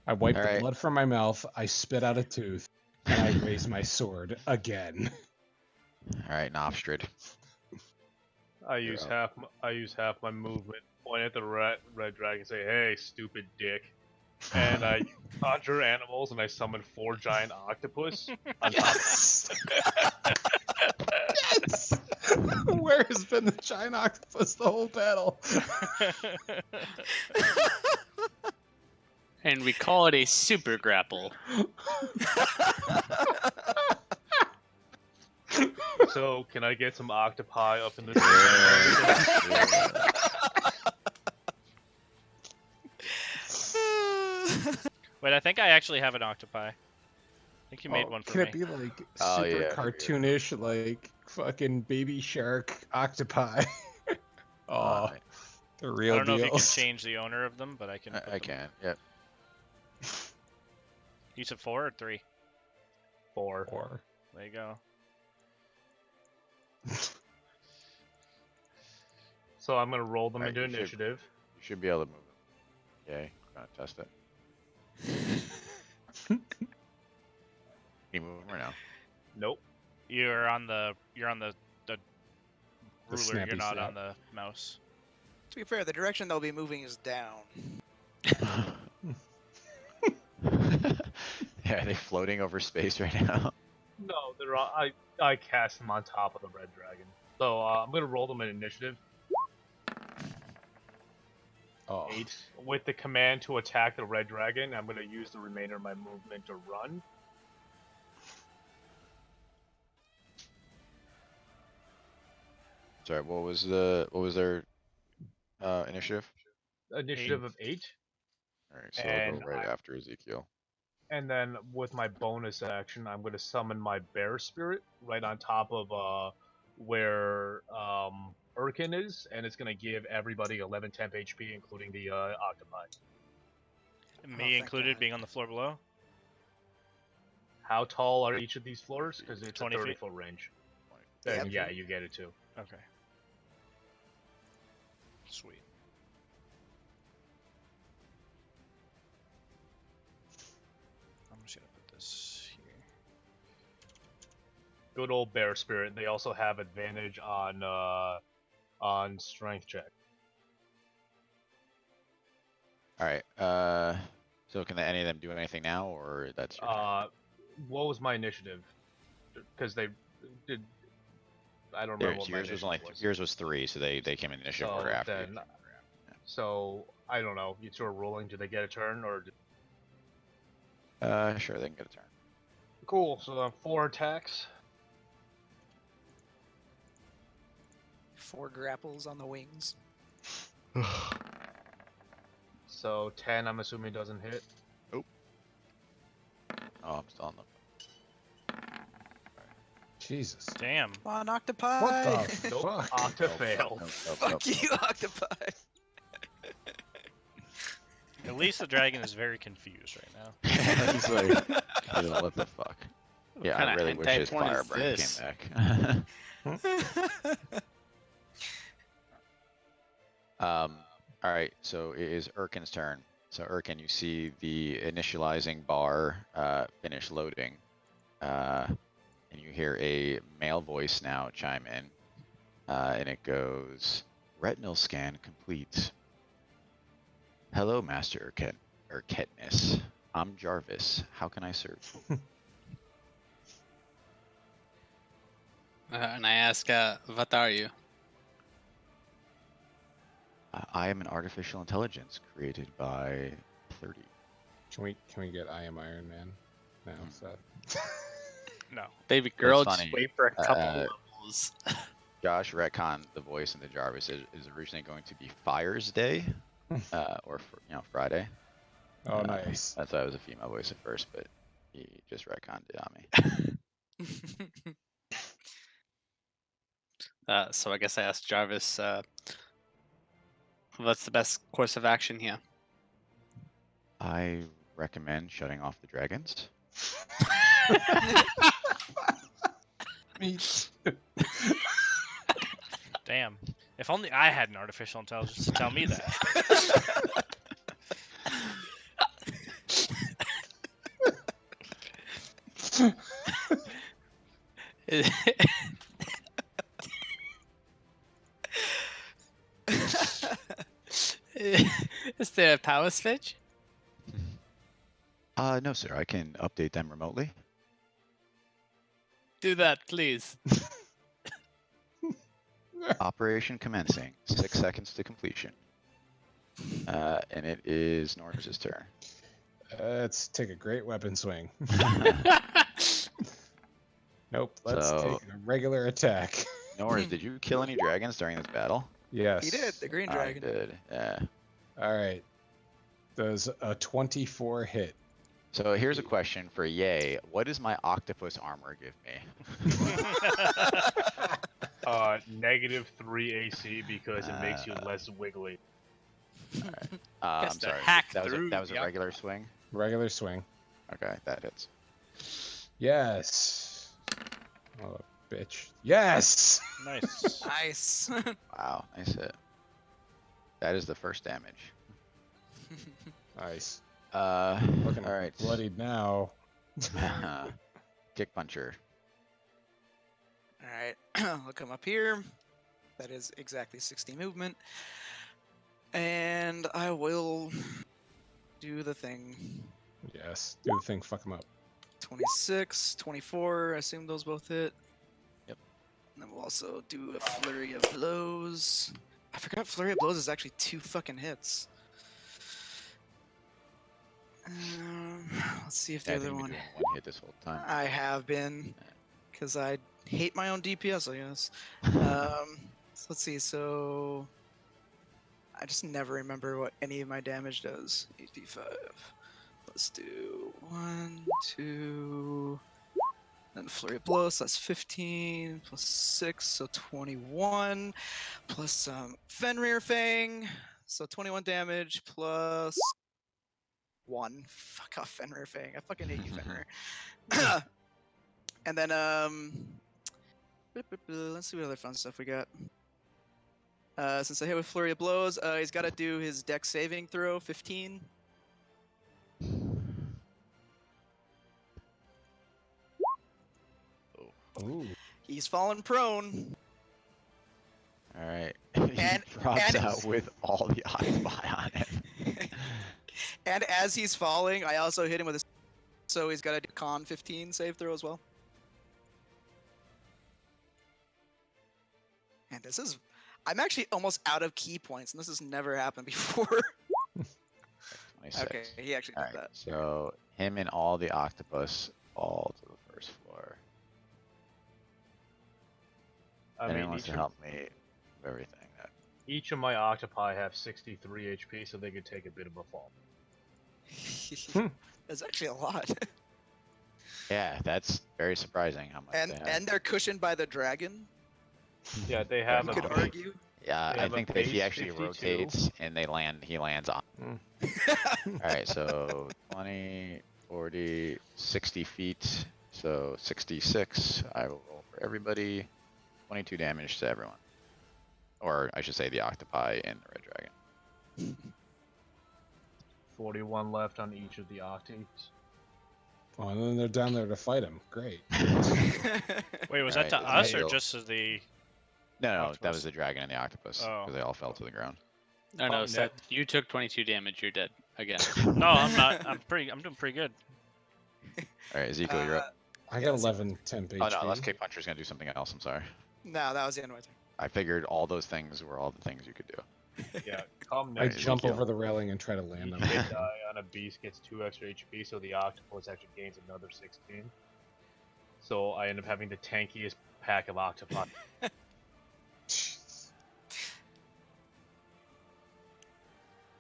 Speaker 2: I wipe the
Speaker 1: Alright.
Speaker 2: blood from my mouth, I spit out a tooth, and I raise my sword again.
Speaker 1: Alright, Nofstrid.
Speaker 4: I use half my movement point at the red dragon and say, "Hey, stupid dick," and I conjure animals and I summon 4 giant octopus on top.
Speaker 2: Yes. Yes. Where has been the giant octopus the whole battle?
Speaker 3: And we call it a super grapple.
Speaker 4: So can I get some octopi up in this?
Speaker 5: Wait, I think I actually have an octopi. I think you made
Speaker 2: Oh,
Speaker 5: one for
Speaker 2: can
Speaker 5: me.
Speaker 2: it be like
Speaker 1: Oh,
Speaker 2: super
Speaker 1: yeah,
Speaker 2: cartoonish, like fucking baby shark octopi? Oh,
Speaker 1: Nice.
Speaker 2: the
Speaker 5: I
Speaker 2: real
Speaker 5: don't know if you can
Speaker 2: deals.
Speaker 5: change the owner of them, but I can. Put
Speaker 1: I
Speaker 5: them-
Speaker 1: can. Yep.
Speaker 5: You said 4 or 3?
Speaker 4: 4.
Speaker 2: Or
Speaker 5: There you go.
Speaker 4: So I'm gonna roll them
Speaker 1: Alright,
Speaker 4: into
Speaker 1: you should-
Speaker 4: initiative.
Speaker 1: You should be able to move them. Yay. Gonna test it. Can you move them or no?
Speaker 4: Nope.
Speaker 5: You're on the
Speaker 2: The
Speaker 5: ruler.
Speaker 2: snappy
Speaker 5: You're not
Speaker 2: snap.
Speaker 5: on the mouse.
Speaker 6: To be fair, the direction they'll be moving is down.
Speaker 1: Yeah, are they floating over space right now?
Speaker 4: No, they're on, I cast them on top of the red dragon. So I'm gonna roll them in initiative.
Speaker 2: oh,
Speaker 4: 8 with the command to attack the red dragon. I'm gonna use the remainder of my movement to run.
Speaker 1: Sorry, what was their initiative?
Speaker 4: Initiative of 8.
Speaker 1: Alright, so I'll
Speaker 4: And
Speaker 1: go right after Ezekiel.
Speaker 4: And then with my bonus action, I'm gonna summon my bear spirit right on top of where Urkin is, and it's gonna give everybody 11 temp HP, including the octopi.
Speaker 5: Me
Speaker 6: thank
Speaker 5: included,
Speaker 6: God.
Speaker 5: being on the floor below.
Speaker 4: How tall are each of these floors? Because it's
Speaker 5: 20
Speaker 4: a
Speaker 5: feet.
Speaker 4: 30-foot range.
Speaker 6: Yep.
Speaker 4: Then yeah, you get it too.
Speaker 5: Okay. Sweet. I'm just gonna put this here.
Speaker 4: Good old bear spirit. They also have advantage on strength check.
Speaker 1: Alright, so can any of them do anything now, or that's your turn?
Speaker 4: What was my initiative? Because they did. I don't remember what my
Speaker 1: Yours was
Speaker 4: initiative
Speaker 1: only yours was 3, so they came in initiative order
Speaker 4: So
Speaker 1: after you.
Speaker 4: then- So I don't know. You two are rolling. Do they get a turn or?
Speaker 1: Sure, they can get a turn.
Speaker 4: Cool. So then 4 attacks.
Speaker 6: 4 grapples on the wings.
Speaker 4: So 10. I'm assuming doesn't hit.
Speaker 1: Oh, I'm still on them.
Speaker 2: Jesus.
Speaker 5: Damn.
Speaker 6: Come on, octopi!
Speaker 2: What the
Speaker 4: Nope.
Speaker 2: fuck?
Speaker 4: Octa failed.
Speaker 6: Fuck you, octopi!
Speaker 5: At least the dragon is very confused right now.
Speaker 1: He's like, "Ew, what the fuck? Yeah, I
Speaker 3: kinda
Speaker 1: really wish
Speaker 3: hentai
Speaker 1: his
Speaker 3: porn is
Speaker 1: Firebrand
Speaker 3: this?
Speaker 1: came back. Alright, so it is Urkin's turn. So Urkin, you see the initializing bar finish loading. And you hear a male voice now chime in. And it goes, retinal scan complete. Hello, Master Urketness. I'm Jarvis. How can I serve you?
Speaker 3: And I ask, what are you?
Speaker 1: I am an artificial intelligence created by 30.
Speaker 2: Can we get I am Iron Man now? Seth?
Speaker 5: No.
Speaker 3: Baby girl,
Speaker 1: funny.
Speaker 3: just wait for a couple
Speaker 1: Uh,
Speaker 3: levels.
Speaker 1: Josh retcon the voice in the Jarvis is originally going to be Fire's Day, or Friday.
Speaker 2: Oh, nice.
Speaker 1: That's why it was a female voice at first, but he just retconned it on me.
Speaker 3: So I guess I asked Jarvis, what's the best course of action here?
Speaker 1: I recommend shutting off the dragons.
Speaker 2: Me too.
Speaker 5: Damn. If only I had an artificial intelligence to tell me that.
Speaker 3: the power switch?
Speaker 1: No, sir. I can update them remotely.
Speaker 3: Do that, please.
Speaker 1: Operation commencing. 6 seconds to completion. And it is Norse's turn.
Speaker 2: Let's take a great weapon swing. Nope. Let's
Speaker 1: So-
Speaker 2: take a regular attack.
Speaker 1: Norse, did you kill any dragons during this battle?
Speaker 2: Yes.
Speaker 6: He did, the green
Speaker 1: I
Speaker 6: dragon.
Speaker 1: did. Yeah.
Speaker 2: All right. Does a 24 hit?
Speaker 1: So here's a question for Yay. What does my octopus armor give me?
Speaker 4: -3 AC because it makes you less wiggly.
Speaker 1: I'm
Speaker 3: Has to
Speaker 1: sorry.
Speaker 3: hack
Speaker 1: That was
Speaker 3: through
Speaker 1: a
Speaker 3: the
Speaker 1: regular swing.
Speaker 2: Regular swing.
Speaker 1: Okay, that hits.
Speaker 2: Yes. Oh, bitch. Yes.
Speaker 5: Nice.
Speaker 6: Nice.
Speaker 1: Wow, nice hit. That is the first damage.
Speaker 2: Nice.
Speaker 1: all
Speaker 2: Looking
Speaker 1: right.
Speaker 2: bloodied now.
Speaker 1: Kick puncher.
Speaker 6: All right, I'll come up here. That is exactly 60 movement. And I will do the thing.
Speaker 2: Yes. Do the thing. Fuck him up.
Speaker 6: 26, 24. I assume those both hit.
Speaker 1: Yep.
Speaker 6: And then we'll also do a flurry of blows. I forgot flurry of blows is actually 2 fucking hits. Let's see if the
Speaker 1: Yeah, I think
Speaker 6: other
Speaker 1: you've
Speaker 6: one.
Speaker 1: been doing 1 hit this whole time.
Speaker 6: I have been, because I hate my own DPS, I guess. So let's see. So I just never remember what any of my damage does. 85. Let's do 1, 2, then flurry of blows. So that's 15 plus 6, so 21 plus some Fenrir Fang, so 21 damage plus 1. Fuck off, Fenrir Fang. I fucking hate you, Fenrir. And then let's see what other fun stuff we got. Since I hit with flurry of blows, he's got to do his dex saving throw, 15.
Speaker 2: Ooh.
Speaker 6: He's fallen prone.
Speaker 1: All right.
Speaker 6: And-
Speaker 1: he drops
Speaker 6: and
Speaker 1: out
Speaker 6: it's-
Speaker 1: with all the octopi on him.
Speaker 6: And as he's falling, I also hit him with a. So he's got to do con 15 save throw as well. And this is. I'm actually almost out of key points, and this has never happened before.
Speaker 1: 26.
Speaker 6: Okay, he actually
Speaker 1: All
Speaker 6: did
Speaker 1: right.
Speaker 6: that.
Speaker 1: So him and all the octopus fall to the first floor.
Speaker 4: I
Speaker 1: Anyone
Speaker 4: mean,
Speaker 1: wants to help me with everything?
Speaker 4: each of my octopi have 63 HP, so they could take a bit of a fall.
Speaker 6: That's actually a lot.
Speaker 1: Yeah, that's very surprising how much
Speaker 6: and
Speaker 1: they have.
Speaker 6: and they're cushioned by the dragon.
Speaker 4: Yeah, they have
Speaker 6: You
Speaker 4: a
Speaker 6: could
Speaker 1: Okay.
Speaker 4: base-
Speaker 6: argue.
Speaker 1: Yeah,
Speaker 4: they
Speaker 1: I
Speaker 4: have a
Speaker 1: think that if he
Speaker 4: base
Speaker 1: actually
Speaker 4: 52.
Speaker 1: rotates and he lands on. Alright, so 20, 40, 60 feet. So 66. I will roll for everybody. 22 damage to everyone. Or I should say the octopi and the red dragon.
Speaker 4: 41 left on each of the octaves.
Speaker 2: Oh, and then they're down there to fight him. Great.
Speaker 5: Wait, was
Speaker 1: Alright,
Speaker 5: that to
Speaker 1: I
Speaker 5: us or
Speaker 1: feel-
Speaker 5: just to the?
Speaker 1: No, that
Speaker 5: Octopus.
Speaker 1: was the dragon and the octopus.
Speaker 5: Oh.
Speaker 1: Because they all fell to the ground.
Speaker 3: No, no,
Speaker 4: Net.
Speaker 3: Seth, you took 22 damage. You're dead again.
Speaker 5: No, I'm not. I'm doing pretty good.
Speaker 1: Alright, Ezekiel, you're up.
Speaker 2: I
Speaker 6: Yeah,
Speaker 2: got
Speaker 6: that's-
Speaker 2: 11 temp HP.
Speaker 1: Oh no, unless Kick Puncher's gonna do something else, I'm sorry.
Speaker 6: No, that was the end of my turn.
Speaker 1: I figured all those things were all the things you could do.
Speaker 4: Yeah, come
Speaker 2: I
Speaker 4: next.
Speaker 2: jump
Speaker 1: Ezekiel.
Speaker 2: over the railing and try to land on
Speaker 4: Each
Speaker 2: it.
Speaker 4: hit die on a beast gets 2 extra HP, so the octopus actually gains another 16. So I end up having the tankiest pack of octopi.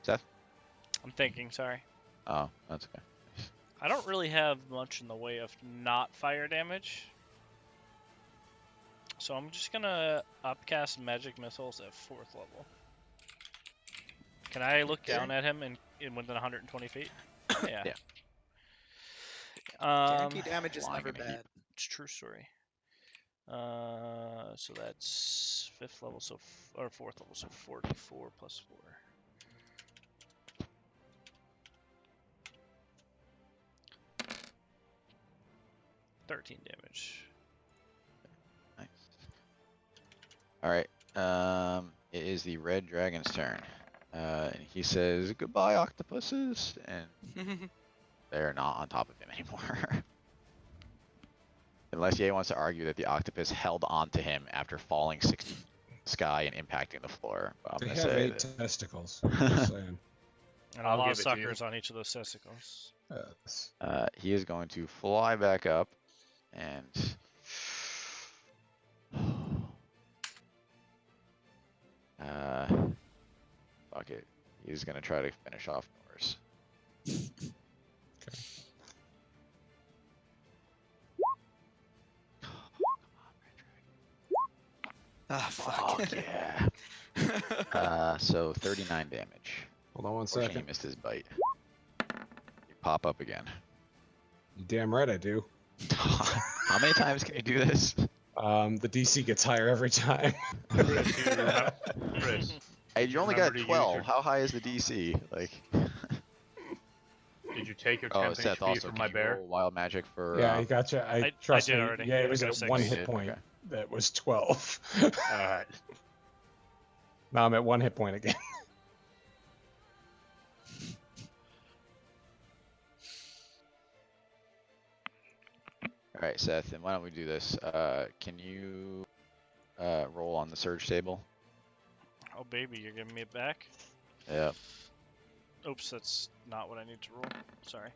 Speaker 1: Seth?
Speaker 5: I'm thinking. Sorry.
Speaker 1: Oh, that's okay.
Speaker 5: I don't really have much in the way of not fire damage. So I'm just gonna upcast magic missiles at 4th level. Can I look
Speaker 6: Okay.
Speaker 5: down at him in within 120 feet? Yeah.
Speaker 1: Yeah.
Speaker 6: Guaranteed damage is
Speaker 1: flying
Speaker 6: never
Speaker 1: in a heap.
Speaker 6: bad.
Speaker 5: It's a true story. So that's 5th level, so or 4th level, so 44 plus 4. $13 damage.
Speaker 1: Nice. Alright, it is the red dragon's turn. And he says, "Goodbye, octopuses," and they're not on top of him anymore. Unless Ye wants to argue that the octopus held on to him after falling 60 feet in the sky and impacting the floor. But I'm
Speaker 2: They
Speaker 1: gonna
Speaker 2: have
Speaker 1: say
Speaker 2: 8
Speaker 1: that-
Speaker 2: testicles. Just saying.
Speaker 5: And a
Speaker 4: I'll
Speaker 5: lot of
Speaker 4: give it to you.
Speaker 5: suckers on each of those testicles.
Speaker 2: Yes.
Speaker 1: he is going to fly back up and fuck it. He's gonna try to finish off Norse.
Speaker 6: Ah, fuck.
Speaker 1: Fuck yeah. So 39 damage.
Speaker 2: Hold on one
Speaker 1: Unfortunately, he
Speaker 2: second.
Speaker 1: missed his bite. You pop up again.
Speaker 2: You damn right I do.
Speaker 1: How many times can you do this?
Speaker 2: The DC gets higher every time.
Speaker 4: Chris,
Speaker 1: Hey, you only
Speaker 4: remember
Speaker 1: got
Speaker 4: to use
Speaker 1: 12.
Speaker 4: your-
Speaker 1: How high is the DC? Like,
Speaker 4: did you take your
Speaker 1: oh,
Speaker 4: 10
Speaker 1: Seth,
Speaker 4: HP
Speaker 1: also
Speaker 4: from
Speaker 1: can
Speaker 4: my
Speaker 1: you
Speaker 4: bear?
Speaker 1: roll wild magic for?
Speaker 2: Yeah, you gotcha.
Speaker 5: I
Speaker 2: trust
Speaker 5: did
Speaker 2: me.
Speaker 5: already.
Speaker 2: Yeah,
Speaker 5: I
Speaker 2: it was
Speaker 5: got a
Speaker 2: at
Speaker 5: 6.
Speaker 2: 1
Speaker 1: You
Speaker 2: hit
Speaker 1: did?
Speaker 2: point.
Speaker 1: Okay.
Speaker 2: That was 12.
Speaker 4: Alright.
Speaker 2: Now I'm at 1 hit point again.
Speaker 1: All right, Seth, and why don't we do this? Can you roll on the surge table?
Speaker 5: Oh baby, you're giving me it back?
Speaker 1: Yeah.
Speaker 5: Oops, that's not what I need to roll. Sorry.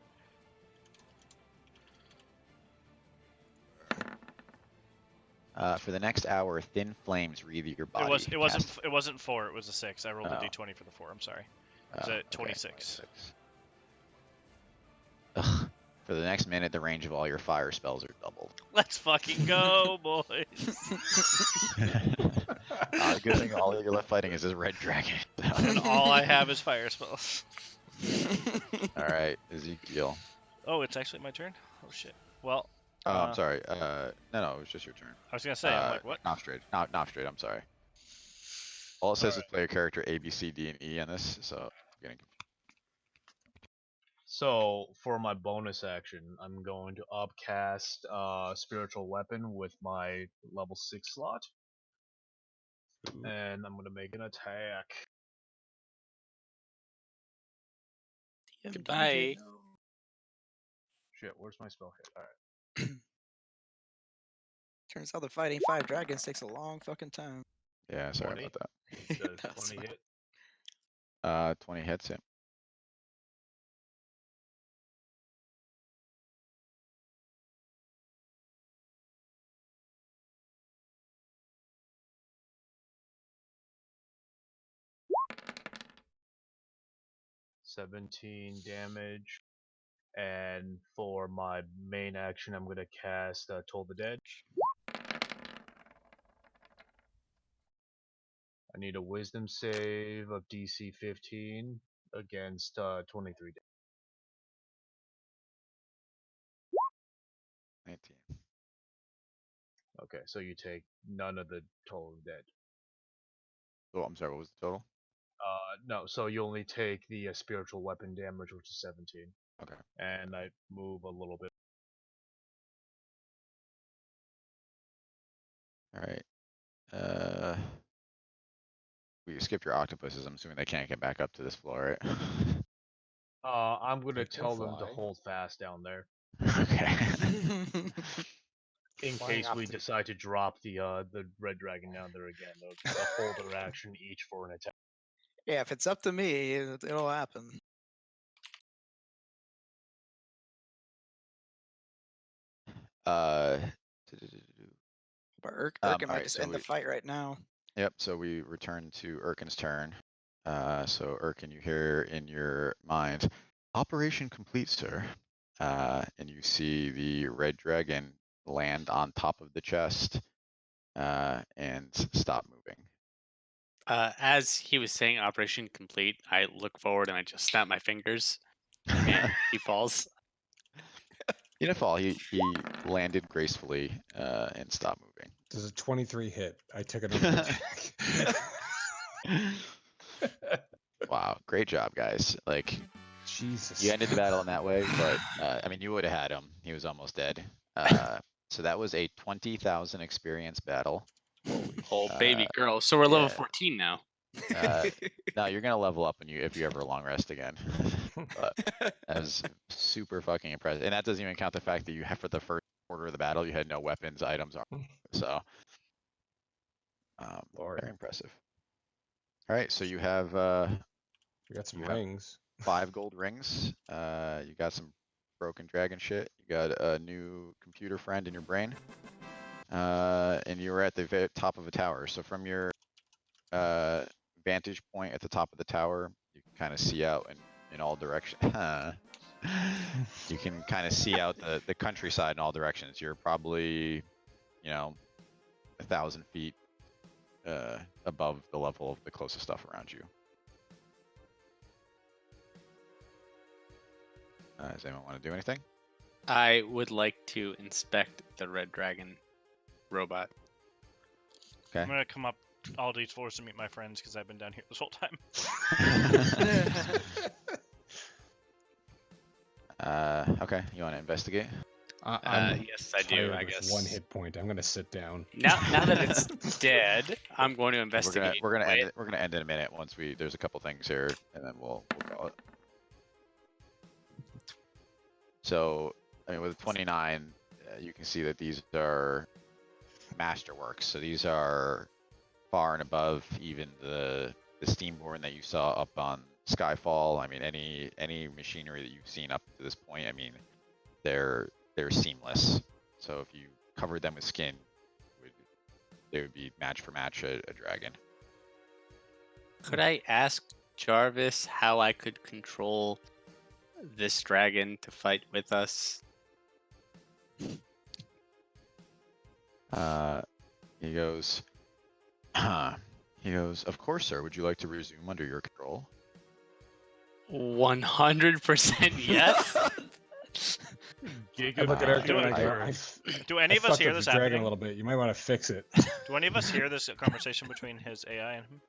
Speaker 1: For the next hour, thin flames wreathe your body.
Speaker 5: It wasn't
Speaker 1: Cast-
Speaker 5: it wasn't 4, it was a 6. I rolled a
Speaker 1: Oh.
Speaker 5: d20 for the 4. I'm sorry. It was
Speaker 1: Oh,
Speaker 5: at
Speaker 1: okay,
Speaker 5: 26.
Speaker 1: Ugh. For the next minute, the range of all your fire spells are doubled.
Speaker 5: Let's fucking go, boys.
Speaker 1: Good thing all you're left fighting is this red dragon.
Speaker 5: And all I have is fire spells.
Speaker 1: All right, Ezekiel.
Speaker 5: Oh, it's actually my turn? Oh shit. Well,
Speaker 1: Oh, I'm
Speaker 5: Uh,
Speaker 1: sorry. No, it was just your turn.
Speaker 5: I was gonna say, I'm like, what?
Speaker 1: Not straight. Not straight. I'm sorry. All it says is
Speaker 4: Alright.
Speaker 1: player character A, B, C, D, and E on this, so I'm getting confused.
Speaker 4: So for my bonus action, I'm going to upcast spiritual weapon with my level 6 slot. And I'm gonna make an attack.
Speaker 3: Goodbye.
Speaker 4: Shit, where's my spell hit? Alright.
Speaker 6: Turns out the fighting 5 dragons takes a long fucking time.
Speaker 1: Yeah, sorry
Speaker 4: 20?
Speaker 1: about that.
Speaker 4: Does
Speaker 6: That's
Speaker 4: 20
Speaker 6: fine.
Speaker 4: hit?
Speaker 1: 20 hits him.
Speaker 4: $17 damage. And for my main action, I'm gonna cast Toll the Dead. I need a Wisdom save of DC 15 against 23 damage.
Speaker 1: 19.
Speaker 4: Okay, so you take none of the Toll of the Dead.
Speaker 1: Oh, I'm sorry. What was the total?
Speaker 4: No, so you only take the spiritual weapon damage, which is 17.
Speaker 1: Okay.
Speaker 4: And I move a little bit.
Speaker 1: All right. We skipped your octopuses. I'm assuming they can't get back up to this floor, right?
Speaker 4: I'm gonna
Speaker 2: They can
Speaker 4: tell them to
Speaker 2: fly.
Speaker 4: hold fast down there
Speaker 1: Okay.
Speaker 4: in
Speaker 2: Flying
Speaker 4: case
Speaker 2: off
Speaker 4: we
Speaker 2: the-
Speaker 4: decide to drop the red dragon down there again. They'll hold their action each for an attack.
Speaker 6: Yeah, if it's up to me, it'll happen.
Speaker 1: Uh,
Speaker 6: But Urkin
Speaker 1: alright,
Speaker 6: might just
Speaker 1: so
Speaker 6: end the
Speaker 1: we-
Speaker 6: fight right now.
Speaker 1: Yep, so we return to Urkin's turn. So Urkin, you hear in your mind, "Operation complete, sir." And you see the red dragon land on top of the chest and stop moving.
Speaker 3: As he was saying operation complete, I look forward and I just snap my fingers and he falls.
Speaker 1: He didn't fall. He landed gracefully and stopped moving.
Speaker 2: Does a 23 hit? I took another attack.
Speaker 1: Wow, great job, guys. Like,
Speaker 2: Jesus.
Speaker 1: you ended the battle in that way, but I mean, you would have had him. He was almost dead. So that was a 20,000 experience battle.
Speaker 3: Oh, baby girl. So we're level
Speaker 1: yeah.
Speaker 3: 14 now.
Speaker 1: No, you're gonna level up when if you ever long rest again. But that was super fucking impressive, and that doesn't even count the fact that you have for the first quarter of the battle you had no weapons, items, so
Speaker 2: Lord.
Speaker 1: very impressive. All right, so you have
Speaker 2: We got some
Speaker 1: You have-
Speaker 2: rings.
Speaker 1: 5 gold rings. You got some broken dragon shit. You got a new computer friend in your brain. And you were at the top of a tower. So from your vantage point at the top of the tower, you can kind of see out in all directions. You can kind of see out the countryside in all directions. You're probably, 1,000 feet above the level of the closest stuff around you. Does anyone want to do anything?
Speaker 3: I would like to inspect the red dragon robot.
Speaker 1: Okay.
Speaker 5: I'm gonna come up all these floors to meet my friends because I've been down here this whole time.
Speaker 1: Okay, you want to investigate?
Speaker 2: I'm
Speaker 3: Yes, I do.
Speaker 2: tired
Speaker 3: I
Speaker 2: with
Speaker 3: guess.
Speaker 2: 1 hit point. I'm gonna sit down.
Speaker 3: Now that it's dead, I'm going to
Speaker 1: We're
Speaker 3: investigate.
Speaker 1: gonna end
Speaker 3: it.
Speaker 1: it. We're gonna end in a minute once there's a couple things here, and then we'll call it. So, I mean, with 29, you can see that these are masterworks. So these are far and above even the Steamborn that you saw up on Skyfall. I mean, any machinery that you've seen up to this point, I mean, they're seamless. So if you covered them with skin, they would be match for match a dragon.
Speaker 3: Could I ask Jarvis how I could control this dragon to fight with us?
Speaker 1: He goes, of course, sir. Would you like to resume under your control?
Speaker 3: 100% yes.
Speaker 2: I look at Eric and I go,
Speaker 5: Giga- Do any
Speaker 2: I
Speaker 5: of us
Speaker 2: fucked
Speaker 5: hear
Speaker 2: up
Speaker 5: this
Speaker 2: your dragon
Speaker 5: happening?
Speaker 2: a little bit. You might want to fix it.
Speaker 5: Do any of us hear this conversation between his AI and him?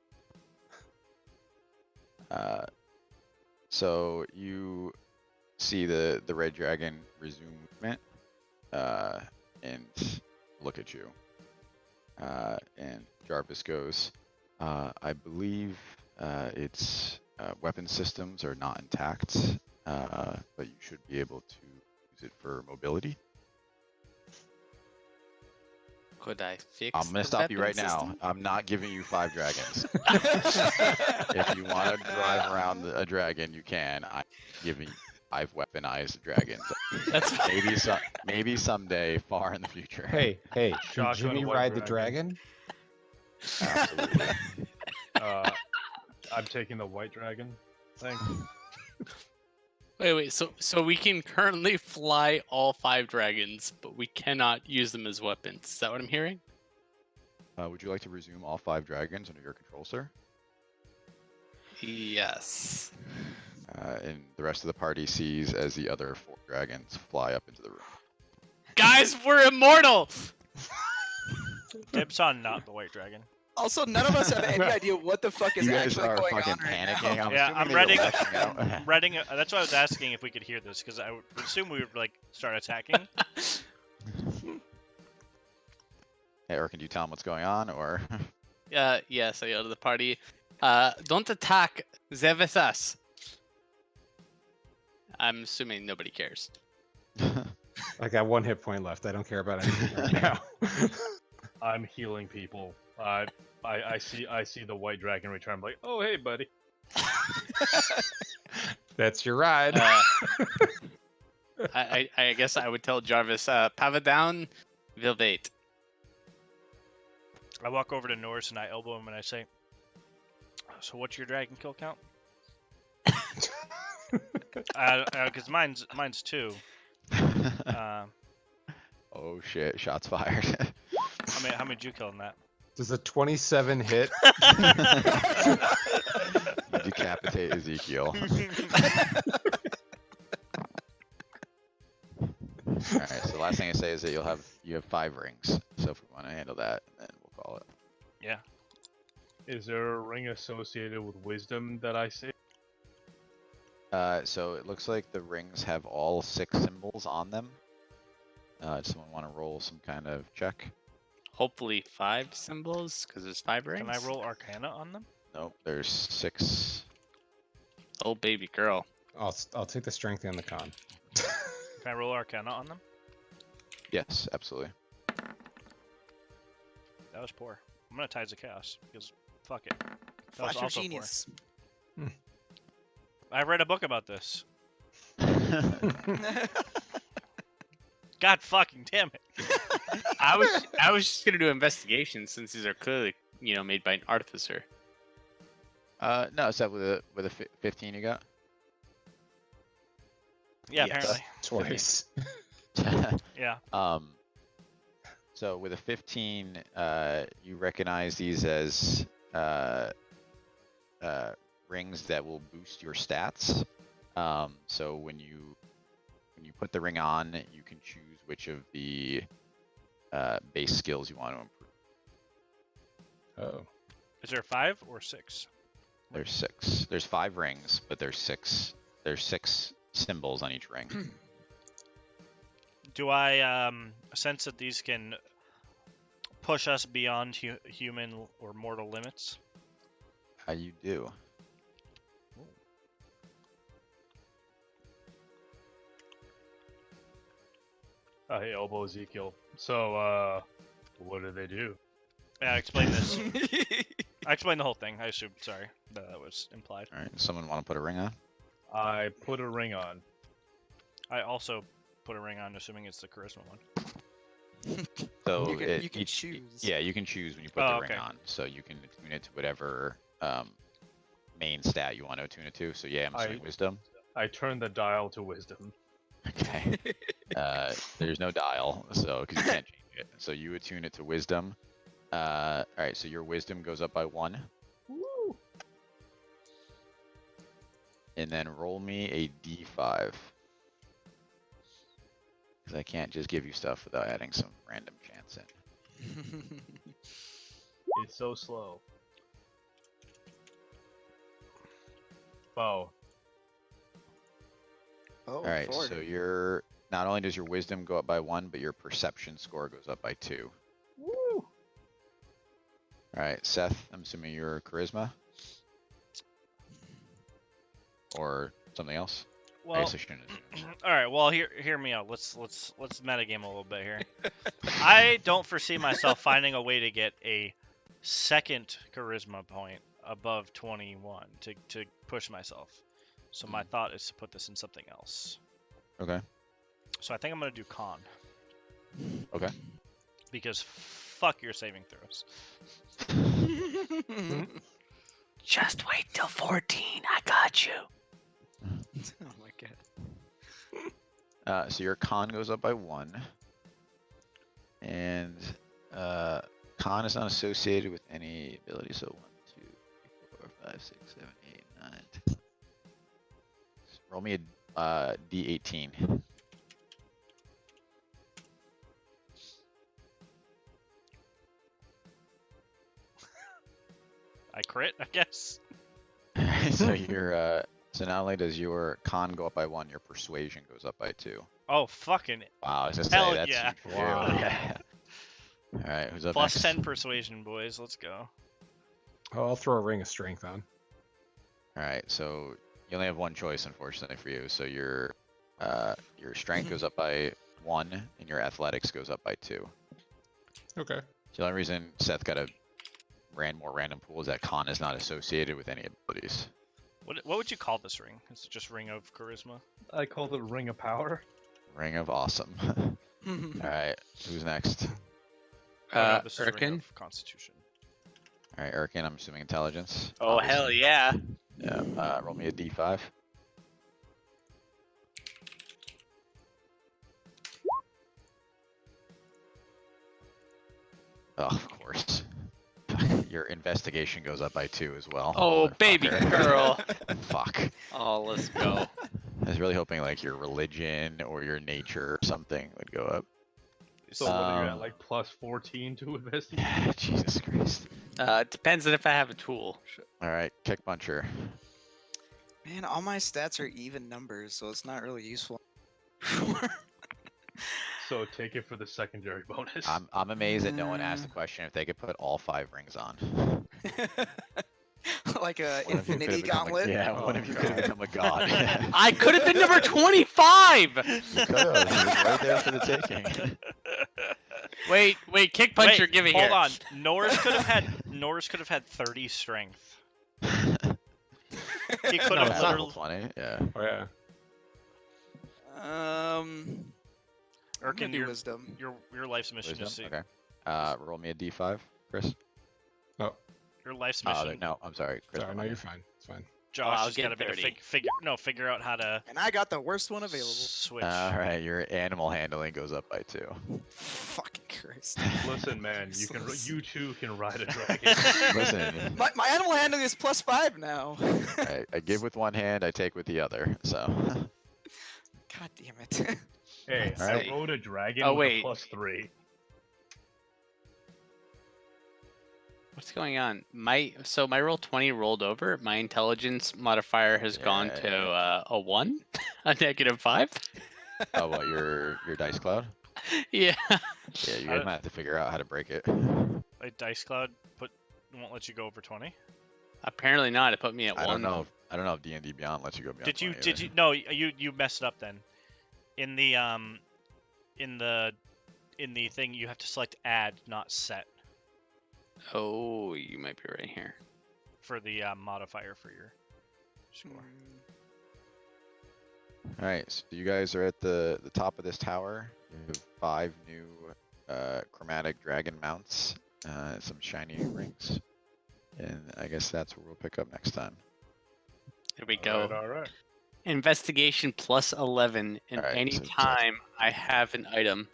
Speaker 1: So you see the red dragon resume movement, and look at you. And Jarvis goes, I believe its weapon systems are not intact, but you should be able to use it for mobility.
Speaker 3: Could I fix?
Speaker 1: I'm gonna
Speaker 3: the
Speaker 1: stop you right
Speaker 3: weapon
Speaker 1: now.
Speaker 3: system?
Speaker 1: I'm not giving you 5 dragons. If you want to drive around a dragon, you can. I'm giving you 5 weaponized dragons.
Speaker 3: That's
Speaker 1: Maybe someday, far in the future.
Speaker 2: Hey, can
Speaker 4: Shotgun
Speaker 2: Jimmy
Speaker 4: white
Speaker 2: ride the
Speaker 4: dragon.
Speaker 2: dragon?
Speaker 1: Absolutely.
Speaker 4: I'm taking the white dragon. Thanks.
Speaker 3: Wait. So we can currently fly all 5 dragons, but we cannot use them as weapons. Is that what I'm hearing?
Speaker 1: Would you like to resume all 5 dragons under your control, sir?
Speaker 3: Yes.
Speaker 1: And the rest of the party sees as the other 4 dragons fly up into the room.
Speaker 3: Guys, we're immortal.
Speaker 5: Dibs on not the white dragon.
Speaker 6: Also, none of us have any idea what the fuck is
Speaker 1: You guys
Speaker 6: actually
Speaker 1: are
Speaker 6: going
Speaker 1: fucking
Speaker 6: on right
Speaker 1: panicking.
Speaker 6: now.
Speaker 5: Yeah,
Speaker 1: assuming
Speaker 5: I'm
Speaker 1: that you're
Speaker 5: reading.
Speaker 1: lashing out.
Speaker 5: I'm reading. That's why I was asking if we could hear this because I would assume we would like start attacking.
Speaker 1: Hey, or can you tell them what's going on, or?
Speaker 3: Yes, I yell to the party. Don't attack. They're with us. I'm assuming nobody cares.
Speaker 2: I got 1 hit point left. I don't care about anything right now.
Speaker 4: I'm healing people. I see the white dragon return. I'm like, oh hey, buddy.
Speaker 2: That's your ride.
Speaker 3: I guess I would tell Jarvis, power down, we'll wait.
Speaker 5: I walk over to Norse and I elbow him and I say, "So what's your dragon kill count?" Because mine's 2.
Speaker 1: Oh shit! Shots fired.
Speaker 5: How many did you kill in that?
Speaker 2: Does a 27 hit?
Speaker 1: You decapitate Ezekiel. Alright, so the last thing I say is that you have 5 rings. So if we want to handle that, then we'll call it.
Speaker 5: Yeah.
Speaker 4: Is there a ring associated with wisdom that I see?
Speaker 1: So it looks like the rings have all 6 symbols on them. Does someone want to roll some kind of check?
Speaker 3: Hopefully 5 symbols, because there's 5 rings.
Speaker 5: Can I roll Arcana on them?
Speaker 1: Nope. There's 6.
Speaker 3: Oh baby girl.
Speaker 2: I'll take the strength and the con.
Speaker 5: Can I roll Arcana on them?
Speaker 1: Yes, absolutely.
Speaker 5: That was poor. I'm gonna Tides of Chaos because fuck it. That was
Speaker 6: Flash of
Speaker 5: also poor.
Speaker 6: genius.
Speaker 5: I read a book about this. God fucking damn it.
Speaker 3: I was just gonna do investigation since these are clearly made by an artificer.
Speaker 1: No, is that with a 15 you got?
Speaker 5: Yeah,
Speaker 1: Yes.
Speaker 5: apparently.
Speaker 2: Twice.
Speaker 5: Yeah.
Speaker 1: So with a 15, you recognize these as rings that will boost your stats. So when you put the ring on, you can choose which of the base skills you want to improve.
Speaker 2: Oh.
Speaker 5: Is there 5 or 6?
Speaker 1: There's 6. There's 5 rings, but there's 6. There's 6 symbols on each ring.
Speaker 5: Do I sense that these can push us beyond human or mortal limits?
Speaker 1: You do.
Speaker 4: Hey, Elbow Ezekiel. So, what do they do?
Speaker 5: Yeah, explain this. I explained the whole thing. I assumed. Sorry, that was implied.
Speaker 1: All right. Someone want to put a ring on?
Speaker 4: I put a ring on.
Speaker 5: I also put a ring on, assuming it's the charisma one.
Speaker 1: So
Speaker 6: You can-
Speaker 1: it,
Speaker 6: you can
Speaker 1: each-
Speaker 6: choose.
Speaker 1: Yeah, you can choose when you put
Speaker 5: Oh,
Speaker 1: the ring
Speaker 5: okay.
Speaker 1: on. So you can attune it to whatever main stat you want to attune it to. So yeah, I'm assuming wisdom.
Speaker 4: I turned the dial to wisdom.
Speaker 1: Okay. There's no dial, so because you can't change it. So you attune it to wisdom. All right. So your wisdom goes up by 1.
Speaker 4: Woo!
Speaker 1: And then roll me a d5. Because I can't just give you stuff without adding some random chance in.
Speaker 4: It's so slow. Oh.
Speaker 6: Oh,
Speaker 1: All right.
Speaker 6: 4.
Speaker 1: So your not only does your wisdom go up by 1, but your perception score goes up by 2.
Speaker 4: Woo!
Speaker 1: All right, Seth. I'm assuming your charisma. Or something else. I
Speaker 5: Well,
Speaker 1: guess I shouldn't assume.
Speaker 5: all right. Well, hear me out. Let's metagame a little bit here. I don't foresee myself finding a way to get a second charisma point above 21 to push myself. So my thought is to put this in something else.
Speaker 1: Okay.
Speaker 5: So I think I'm gonna do con.
Speaker 1: Okay.
Speaker 5: Because fuck your saving throws.
Speaker 3: Just wait till 14. I got you.
Speaker 6: Oh my god.
Speaker 1: So your con goes up by 1. And con is not associated with any ability. So 1, 2, 3, 4, 5, 6, 7, 8, 9, 10. Roll me a d18.
Speaker 5: I crit, I guess.
Speaker 1: So your so not only does your con go up by 1, your persuasion goes up by 2.
Speaker 5: Oh fucking
Speaker 1: Wow, I was just
Speaker 5: Hell
Speaker 1: say that's
Speaker 5: yeah.
Speaker 1: huge too.
Speaker 2: Wow.
Speaker 1: Yeah. All right, who's up
Speaker 5: plus
Speaker 1: next?
Speaker 5: 10 persuasion, boys. Let's go.
Speaker 2: Oh, I'll throw a ring of strength on.
Speaker 1: All right, so you only have one choice, unfortunately for you. So your strength goes up by 1, and your athletics goes up by 2.
Speaker 2: Okay.
Speaker 1: So the only reason Seth got a more random pool is that con is not associated with any abilities.
Speaker 5: What would you call this ring? It's just ring of charisma.
Speaker 4: I called it Ring of Power.
Speaker 1: Ring of awesome. All right, who's next?
Speaker 5: Oh, no, this is ring
Speaker 7: Erkin?
Speaker 5: of constitution.
Speaker 1: All right, Erkin, I'm assuming intelligence.
Speaker 3: Oh hell
Speaker 1: obviously.
Speaker 3: yeah.
Speaker 1: Yeah. Roll me a d5. Oh, of course. Your investigation goes up by 2 as well.
Speaker 3: Oh baby
Speaker 1: motherfucker.
Speaker 3: girl.
Speaker 1: Fuck.
Speaker 3: Oh, let's go.
Speaker 1: I was really hoping like your religion or your nature or something would go up.
Speaker 4: So what are you at,
Speaker 1: Um,
Speaker 4: like plus 14 to investigate?
Speaker 1: Jesus Christ.
Speaker 3: Depends on if I have a tool.
Speaker 1: All right, kick puncher.
Speaker 6: Man, all my stats are even numbers, so it's not really useful.
Speaker 4: So take it for the secondary bonus.
Speaker 1: I'm amazed that no one asked the question if they could put all 5 rings on.
Speaker 6: like a
Speaker 1: One of you could've
Speaker 6: infinity
Speaker 1: become
Speaker 6: gauntlet.
Speaker 1: Yeah,
Speaker 2: Oh,
Speaker 1: one of you could have
Speaker 2: God.
Speaker 1: become a god. Yeah.
Speaker 3: I could have been number 25.
Speaker 1: You could have. He was right there for the taking.
Speaker 3: Wait, kick puncher,
Speaker 5: Wait,
Speaker 3: give it
Speaker 5: hold
Speaker 3: here.
Speaker 5: on. Norris could have had 30 strength. He could
Speaker 2: No,
Speaker 5: have
Speaker 2: it's not.
Speaker 1: Level
Speaker 5: literally.
Speaker 1: 20. Yeah.
Speaker 2: Oh yeah.
Speaker 6: I'm gonna
Speaker 5: Erkin,
Speaker 6: do wisdom.
Speaker 5: your life's mission is
Speaker 1: Wisdom.
Speaker 5: to,
Speaker 1: Okay. Roll me a d5, Chris.
Speaker 5: your life's
Speaker 1: Oh,
Speaker 5: mission.
Speaker 1: no, I'm sorry. Chris.
Speaker 2: Sorry, no, you're fine. It's fine.
Speaker 5: Josh
Speaker 3: I'll
Speaker 5: has got to
Speaker 3: get
Speaker 5: be
Speaker 3: 30.
Speaker 5: figure out how to
Speaker 6: And I got the worst one available.
Speaker 5: switch.
Speaker 1: All right, your animal handling goes up by 2.
Speaker 6: Fucking Christ.
Speaker 4: Listen, man,
Speaker 6: Useless.
Speaker 4: you too can ride a dragon.
Speaker 1: Listen,
Speaker 6: My animal handling is +5 now.
Speaker 1: I give with one hand, I take with the other. So
Speaker 6: God damn it.
Speaker 4: Hey,
Speaker 1: Let's
Speaker 4: I
Speaker 1: see.
Speaker 4: rode a dragon
Speaker 3: Oh,
Speaker 4: with
Speaker 3: wait.
Speaker 4: a +3.
Speaker 3: What's going on? My roll 20 rolled over. My intelligence modifier has gone to
Speaker 1: Yeah.
Speaker 3: a 1, a -5.
Speaker 1: oh, what your dice cloud?
Speaker 3: Yeah.
Speaker 1: Yeah, you guys might have to figure out how to break it.
Speaker 5: Like Dice Cloud won't let you go over 20.
Speaker 3: Apparently not. It put me at
Speaker 1: I
Speaker 3: 1.
Speaker 1: don't know if D&D Beyond lets you go beyond.
Speaker 5: Did you
Speaker 1: 20
Speaker 5: did
Speaker 1: either.
Speaker 5: you no you messed up then. In the thing you have to select add, not set,
Speaker 3: Oh, you might be right here.
Speaker 5: for the modifier for your score.
Speaker 1: All right, so you guys are at the top of this tower. You have 5 new chromatic dragon mounts, some shiny rings, and I guess that's where we'll pick up next time.
Speaker 3: Here we go.
Speaker 4: All right.
Speaker 3: Investigation +11, and
Speaker 1: Alright,
Speaker 3: any
Speaker 1: so-
Speaker 3: time I have an item.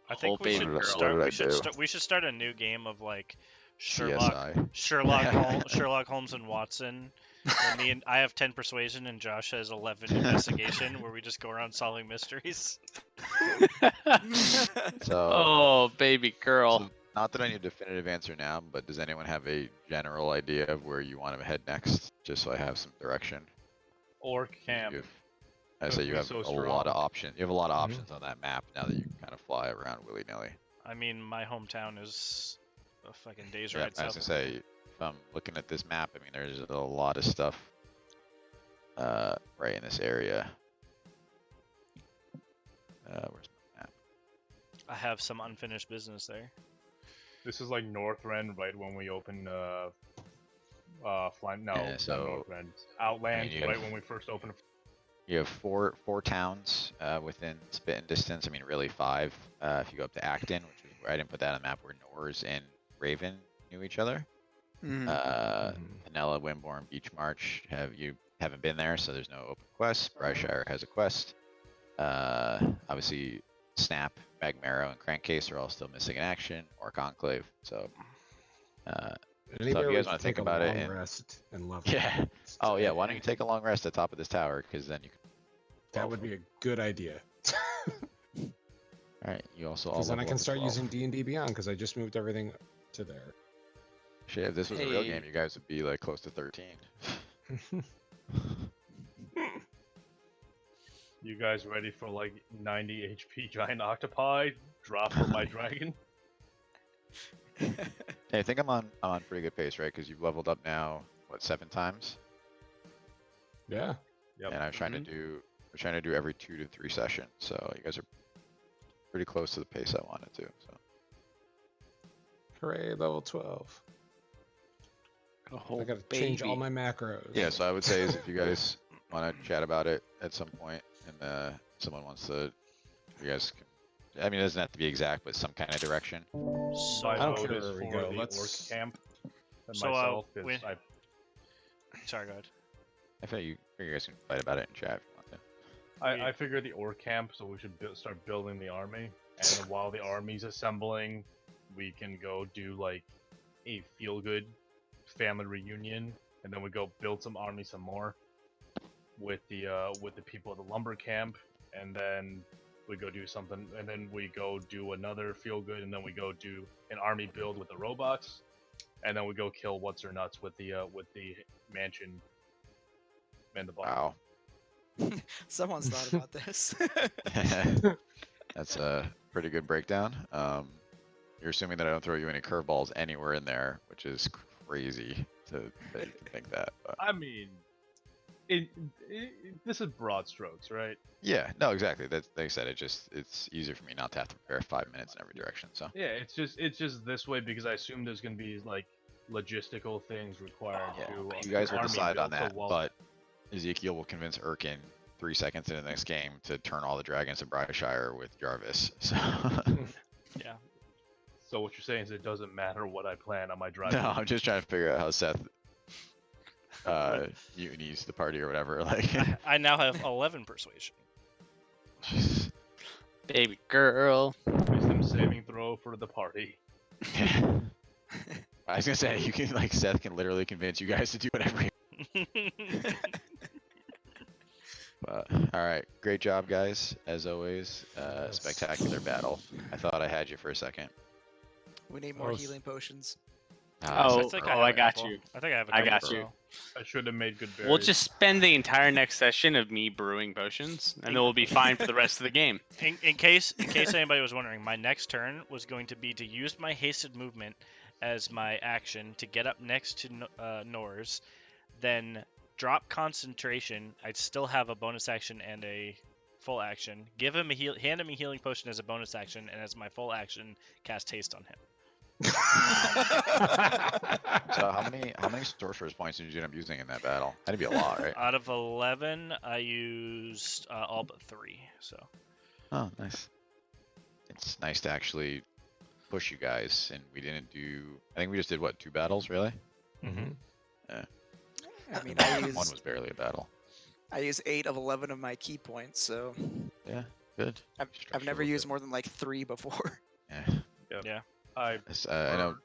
Speaker 5: I think
Speaker 3: Oh,
Speaker 5: we
Speaker 3: baby
Speaker 5: should
Speaker 3: girl.
Speaker 5: start.
Speaker 1: What
Speaker 5: We
Speaker 1: did I
Speaker 5: should
Speaker 1: do?
Speaker 5: start. We should start a new game of like
Speaker 1: CSI.
Speaker 5: Sherlock Holmes and Watson. And I have 10 persuasion, and Josh has 11 investigation, where we just go around solving mysteries.
Speaker 1: So,
Speaker 3: Oh, baby girl.
Speaker 1: so not that I need a definitive answer now, but does anyone have a general idea of where you want to head next, just so I have some direction?
Speaker 4: Orc camp.
Speaker 1: I say
Speaker 4: Don't
Speaker 1: you
Speaker 4: be
Speaker 1: have
Speaker 4: so
Speaker 1: a lot of
Speaker 4: strong.
Speaker 1: options. You have a lot of
Speaker 2: Mhm.
Speaker 1: options on that map now that you can kind of fly around willy nilly.
Speaker 5: I mean, my hometown is a fucking day's
Speaker 1: Yeah,
Speaker 5: ride
Speaker 1: I was
Speaker 5: south.
Speaker 1: gonna say, if I'm looking at this map, I mean, there's a lot of stuff right in this area. Where's my map?
Speaker 5: I have some unfinished business there.
Speaker 4: This is like Northrend, right when we open Flan. No,
Speaker 1: Yeah,
Speaker 4: not
Speaker 1: so,
Speaker 4: Northrend. Outland,
Speaker 1: you
Speaker 4: right
Speaker 1: have-
Speaker 4: when we first opened.
Speaker 1: You have four towns within spitting distance. I mean, really 5 if you go up to Acton, which is where I didn't put that on the map, where Norse and Raven knew each other.
Speaker 6: Hmm.
Speaker 1: Penella, Wimborne, Beach March. You haven't been there, so there's no open quests. Brightshire has a quest. Obviously, Snap, Magmarrow, and Crankcase are all still missing in action. Orc Enclave. So,
Speaker 2: Anywhere
Speaker 1: you
Speaker 2: we
Speaker 1: guys
Speaker 2: can
Speaker 1: wanna think
Speaker 2: take a
Speaker 1: about it
Speaker 2: long
Speaker 1: and-
Speaker 2: rest and level.
Speaker 1: yeah. Oh yeah. Why don't you take a long rest at the top of this tower? Because then you can.
Speaker 2: That would be a good idea.
Speaker 1: All right. You also all.
Speaker 2: Because then I
Speaker 1: level
Speaker 2: can
Speaker 1: up as
Speaker 2: start
Speaker 1: well.
Speaker 2: using D&D Beyond because I just moved everything to there.
Speaker 1: Shit, if this was a real
Speaker 3: Hey.
Speaker 1: game, you guys would be like close to 13.
Speaker 4: You guys ready for like 90 HP giant octopi? Drop for my dragon.
Speaker 1: Hey, I think I'm on pretty good pace, right? Because you've leveled up now, what, 7 times?
Speaker 2: Yeah.
Speaker 4: Yep.
Speaker 1: And I'm trying to do every 2 to 3 sessions. So you guys are pretty close to the pace I wanted to. So
Speaker 2: Hooray, level 12.
Speaker 3: Oh,
Speaker 2: I gotta change all my macros.
Speaker 1: yeah, so I would say is if you guys want to chat about it at some point, and someone wants to, you guys can. I mean, it doesn't have to be exact, but some kind of direction.
Speaker 5: So
Speaker 4: My
Speaker 2: I don't
Speaker 4: vote
Speaker 2: care
Speaker 4: is
Speaker 2: where we
Speaker 4: for
Speaker 2: go,
Speaker 4: the
Speaker 2: let's-
Speaker 4: orc camp. And
Speaker 5: So,
Speaker 4: myself, 'cause
Speaker 5: when-
Speaker 4: I
Speaker 5: sorry, go ahead.
Speaker 1: I feel you guys can fight about it in chat if you want to.
Speaker 4: I figure the orc camp, so we should start building the army. And then while the army's assembling, we can go do like a feel-good family reunion, and then we go build some army some more with the people at the lumber camp, and then we go do something, and then we go do another feel-good, and then we go do an army build with the robots, and then we go kill what's or nuts with the mansion and the bar.
Speaker 1: Wow.
Speaker 6: Someone's thought about this.
Speaker 1: That's a pretty good breakdown. You're assuming that I don't throw you any curveballs anywhere in there, which is crazy that you can think that. But.
Speaker 4: I mean, this is broad strokes, right?
Speaker 1: Yeah, no, exactly. That's like I said. It's easier for me not to have to prepare 5 minutes in every direction. So
Speaker 4: Yeah, it's just this way because I assume there's gonna be like logistical things required
Speaker 1: yeah,
Speaker 4: to.
Speaker 1: you guys will
Speaker 4: army
Speaker 1: decide on
Speaker 4: build, so
Speaker 1: that.
Speaker 4: while-
Speaker 1: But Ezekiel will convince Erkin 3 seconds into the next game to turn all the dragons to Briarshire with Jarvis. So
Speaker 5: Yeah.
Speaker 4: So what you're saying is it doesn't matter what I plan on my drive.
Speaker 1: no, I'm just trying to figure out how Seth unis the party or whatever. Like,
Speaker 5: I now have 11 persuasion.
Speaker 1: jeez.
Speaker 3: Baby girl.
Speaker 4: Wisdom saving throw for the party.
Speaker 1: Yeah. I was gonna say you can like Seth can literally convince you guys to do whatever. But all right, great job, guys. As always,
Speaker 2: Yes.
Speaker 1: spectacular battle. I thought I had you for a second.
Speaker 6: We need more
Speaker 2: Oh,
Speaker 6: healing potions.
Speaker 3: Oh,
Speaker 5: I think
Speaker 3: oh,
Speaker 5: I, have
Speaker 3: I
Speaker 5: a
Speaker 3: got
Speaker 5: couple.
Speaker 3: you.
Speaker 5: I think I have a
Speaker 3: I
Speaker 5: couple
Speaker 3: got
Speaker 5: as
Speaker 3: you.
Speaker 5: well.
Speaker 4: I should have made good berries.
Speaker 3: We'll just spend the entire next session of me brewing potions, and then we'll be fine for the rest of the game.
Speaker 5: In case anybody was wondering, my next turn was going to be to use my hasted movement as my action to get up next to Nors, then drop concentration. I'd still have a bonus action and a full action. Give him hand him a healing potion as a bonus action, and as my full action, cast haste on him.
Speaker 1: So how many sorcerer's points did you end up using in that battle? That'd be a lot, right?
Speaker 5: Out of 11, I used all but 3. So
Speaker 1: Oh, nice. It's nice to actually push you guys, and we didn't do. I think we just did what, 2 battles, really?
Speaker 2: Mhm.
Speaker 6: I mean, I
Speaker 1: One
Speaker 6: use
Speaker 1: was barely a battle.
Speaker 6: 8 of 11 of my key points, so
Speaker 1: Yeah, good.
Speaker 6: I've
Speaker 1: Structure
Speaker 6: never
Speaker 1: was
Speaker 6: used
Speaker 1: good.
Speaker 6: more than like 3 before.
Speaker 1: Yeah.
Speaker 4: I
Speaker 1: I know.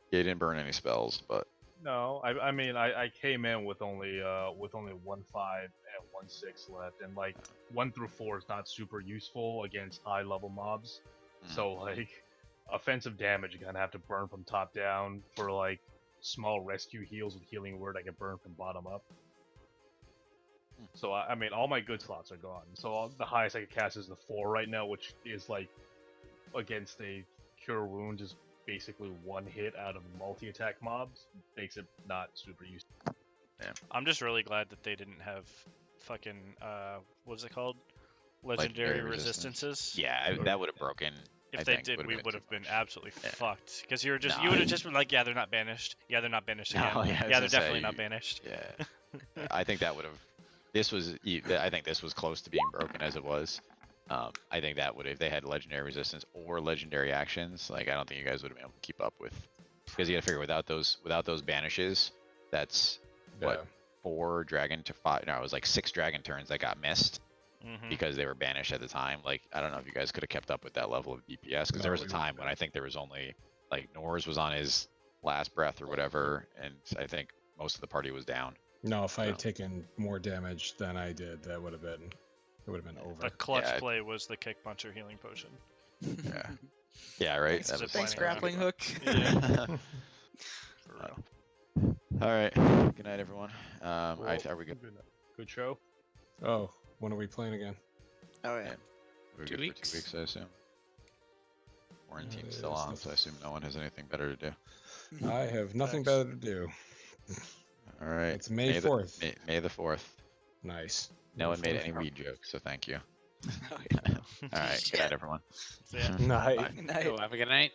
Speaker 1: Yeah, you didn't burn any spells, but
Speaker 4: no. I mean I came in with only 1/5 and 1/6 left, and like 1 through 4 is not super useful against high level mobs. So like offensive damage, you're gonna have to burn from top down. For like small rescue heals with healing word, I can burn from bottom up. So I mean all my good slots are gone. So the highest I can cast is the 4 right now, which is like against a cure wound is basically 1 hit out of multi-attack mobs. Makes it not super useful.
Speaker 5: I'm just really glad that they didn't have fucking what's it called? Legendary
Speaker 1: resistance.
Speaker 5: resistances.
Speaker 1: yeah, that would have broken.
Speaker 5: If
Speaker 1: I
Speaker 5: they
Speaker 1: think
Speaker 5: did,
Speaker 1: would've
Speaker 5: we
Speaker 1: been
Speaker 5: would
Speaker 1: too
Speaker 5: have been
Speaker 1: much.
Speaker 5: absolutely
Speaker 1: Yeah.
Speaker 5: fucked. Because you would
Speaker 1: No,
Speaker 5: have just been like, yeah, they're not banished. Yeah, they're not banished
Speaker 1: No,
Speaker 5: again.
Speaker 1: yeah, I was
Speaker 5: yeah,
Speaker 1: gonna
Speaker 5: they're definitely
Speaker 1: say,
Speaker 5: not banished.
Speaker 1: Yeah, I think that would have. This was. I think this was close to being broken as it was. I think that would, if they had legendary resistance or legendary actions, like I don't think you guys would have been able to keep up with, because you got to figure without those banishes, that's what
Speaker 2: Yeah.
Speaker 1: 4 dragon to 5. No, it was like 6 dragon turns that got missed
Speaker 5: Hmm.
Speaker 1: because they were banished at the time. Like I don't know if you guys could have kept up with that level of DPS, because
Speaker 2: No,
Speaker 1: there was a
Speaker 2: we
Speaker 1: time when I think there was only like Nors was on his last breath or whatever, and I think most of the party was down.
Speaker 2: No, if I
Speaker 1: No.
Speaker 2: had taken more damage than I did, that would have been over.
Speaker 5: The clutch
Speaker 1: Yeah.
Speaker 5: play was the kick puncher healing potion.
Speaker 1: Yeah. Yeah, right.
Speaker 6: Thanks,
Speaker 1: That was-
Speaker 6: thanks
Speaker 5: Ziplining
Speaker 6: grappling
Speaker 5: around.
Speaker 6: hook.
Speaker 5: Yeah. For real.
Speaker 1: All right. Good night, everyone. Are we good?
Speaker 4: Good show.
Speaker 2: Oh, when are we playing again?
Speaker 6: Oh yeah.
Speaker 1: We're
Speaker 3: 2
Speaker 1: good
Speaker 3: weeks?
Speaker 1: for 2 weeks, I assume. Quarantine's
Speaker 2: Yeah,
Speaker 1: still
Speaker 2: it's
Speaker 1: on,
Speaker 2: the-
Speaker 1: so I assume no one has anything better to do.
Speaker 2: I have nothing
Speaker 5: Thanks.
Speaker 2: better to do.
Speaker 1: All right.
Speaker 2: It's May
Speaker 1: the-
Speaker 2: 4th.
Speaker 1: May the 4th.
Speaker 2: Nice.
Speaker 1: No
Speaker 2: May
Speaker 1: one made
Speaker 2: 4th.
Speaker 1: any weed jokes, so thank you.
Speaker 6: Oh, yeah.
Speaker 1: All right. Good night, everyone.
Speaker 5: So, yeah.
Speaker 2: Night.
Speaker 1: Bye.
Speaker 6: Good night.
Speaker 3: Oh, have a good night.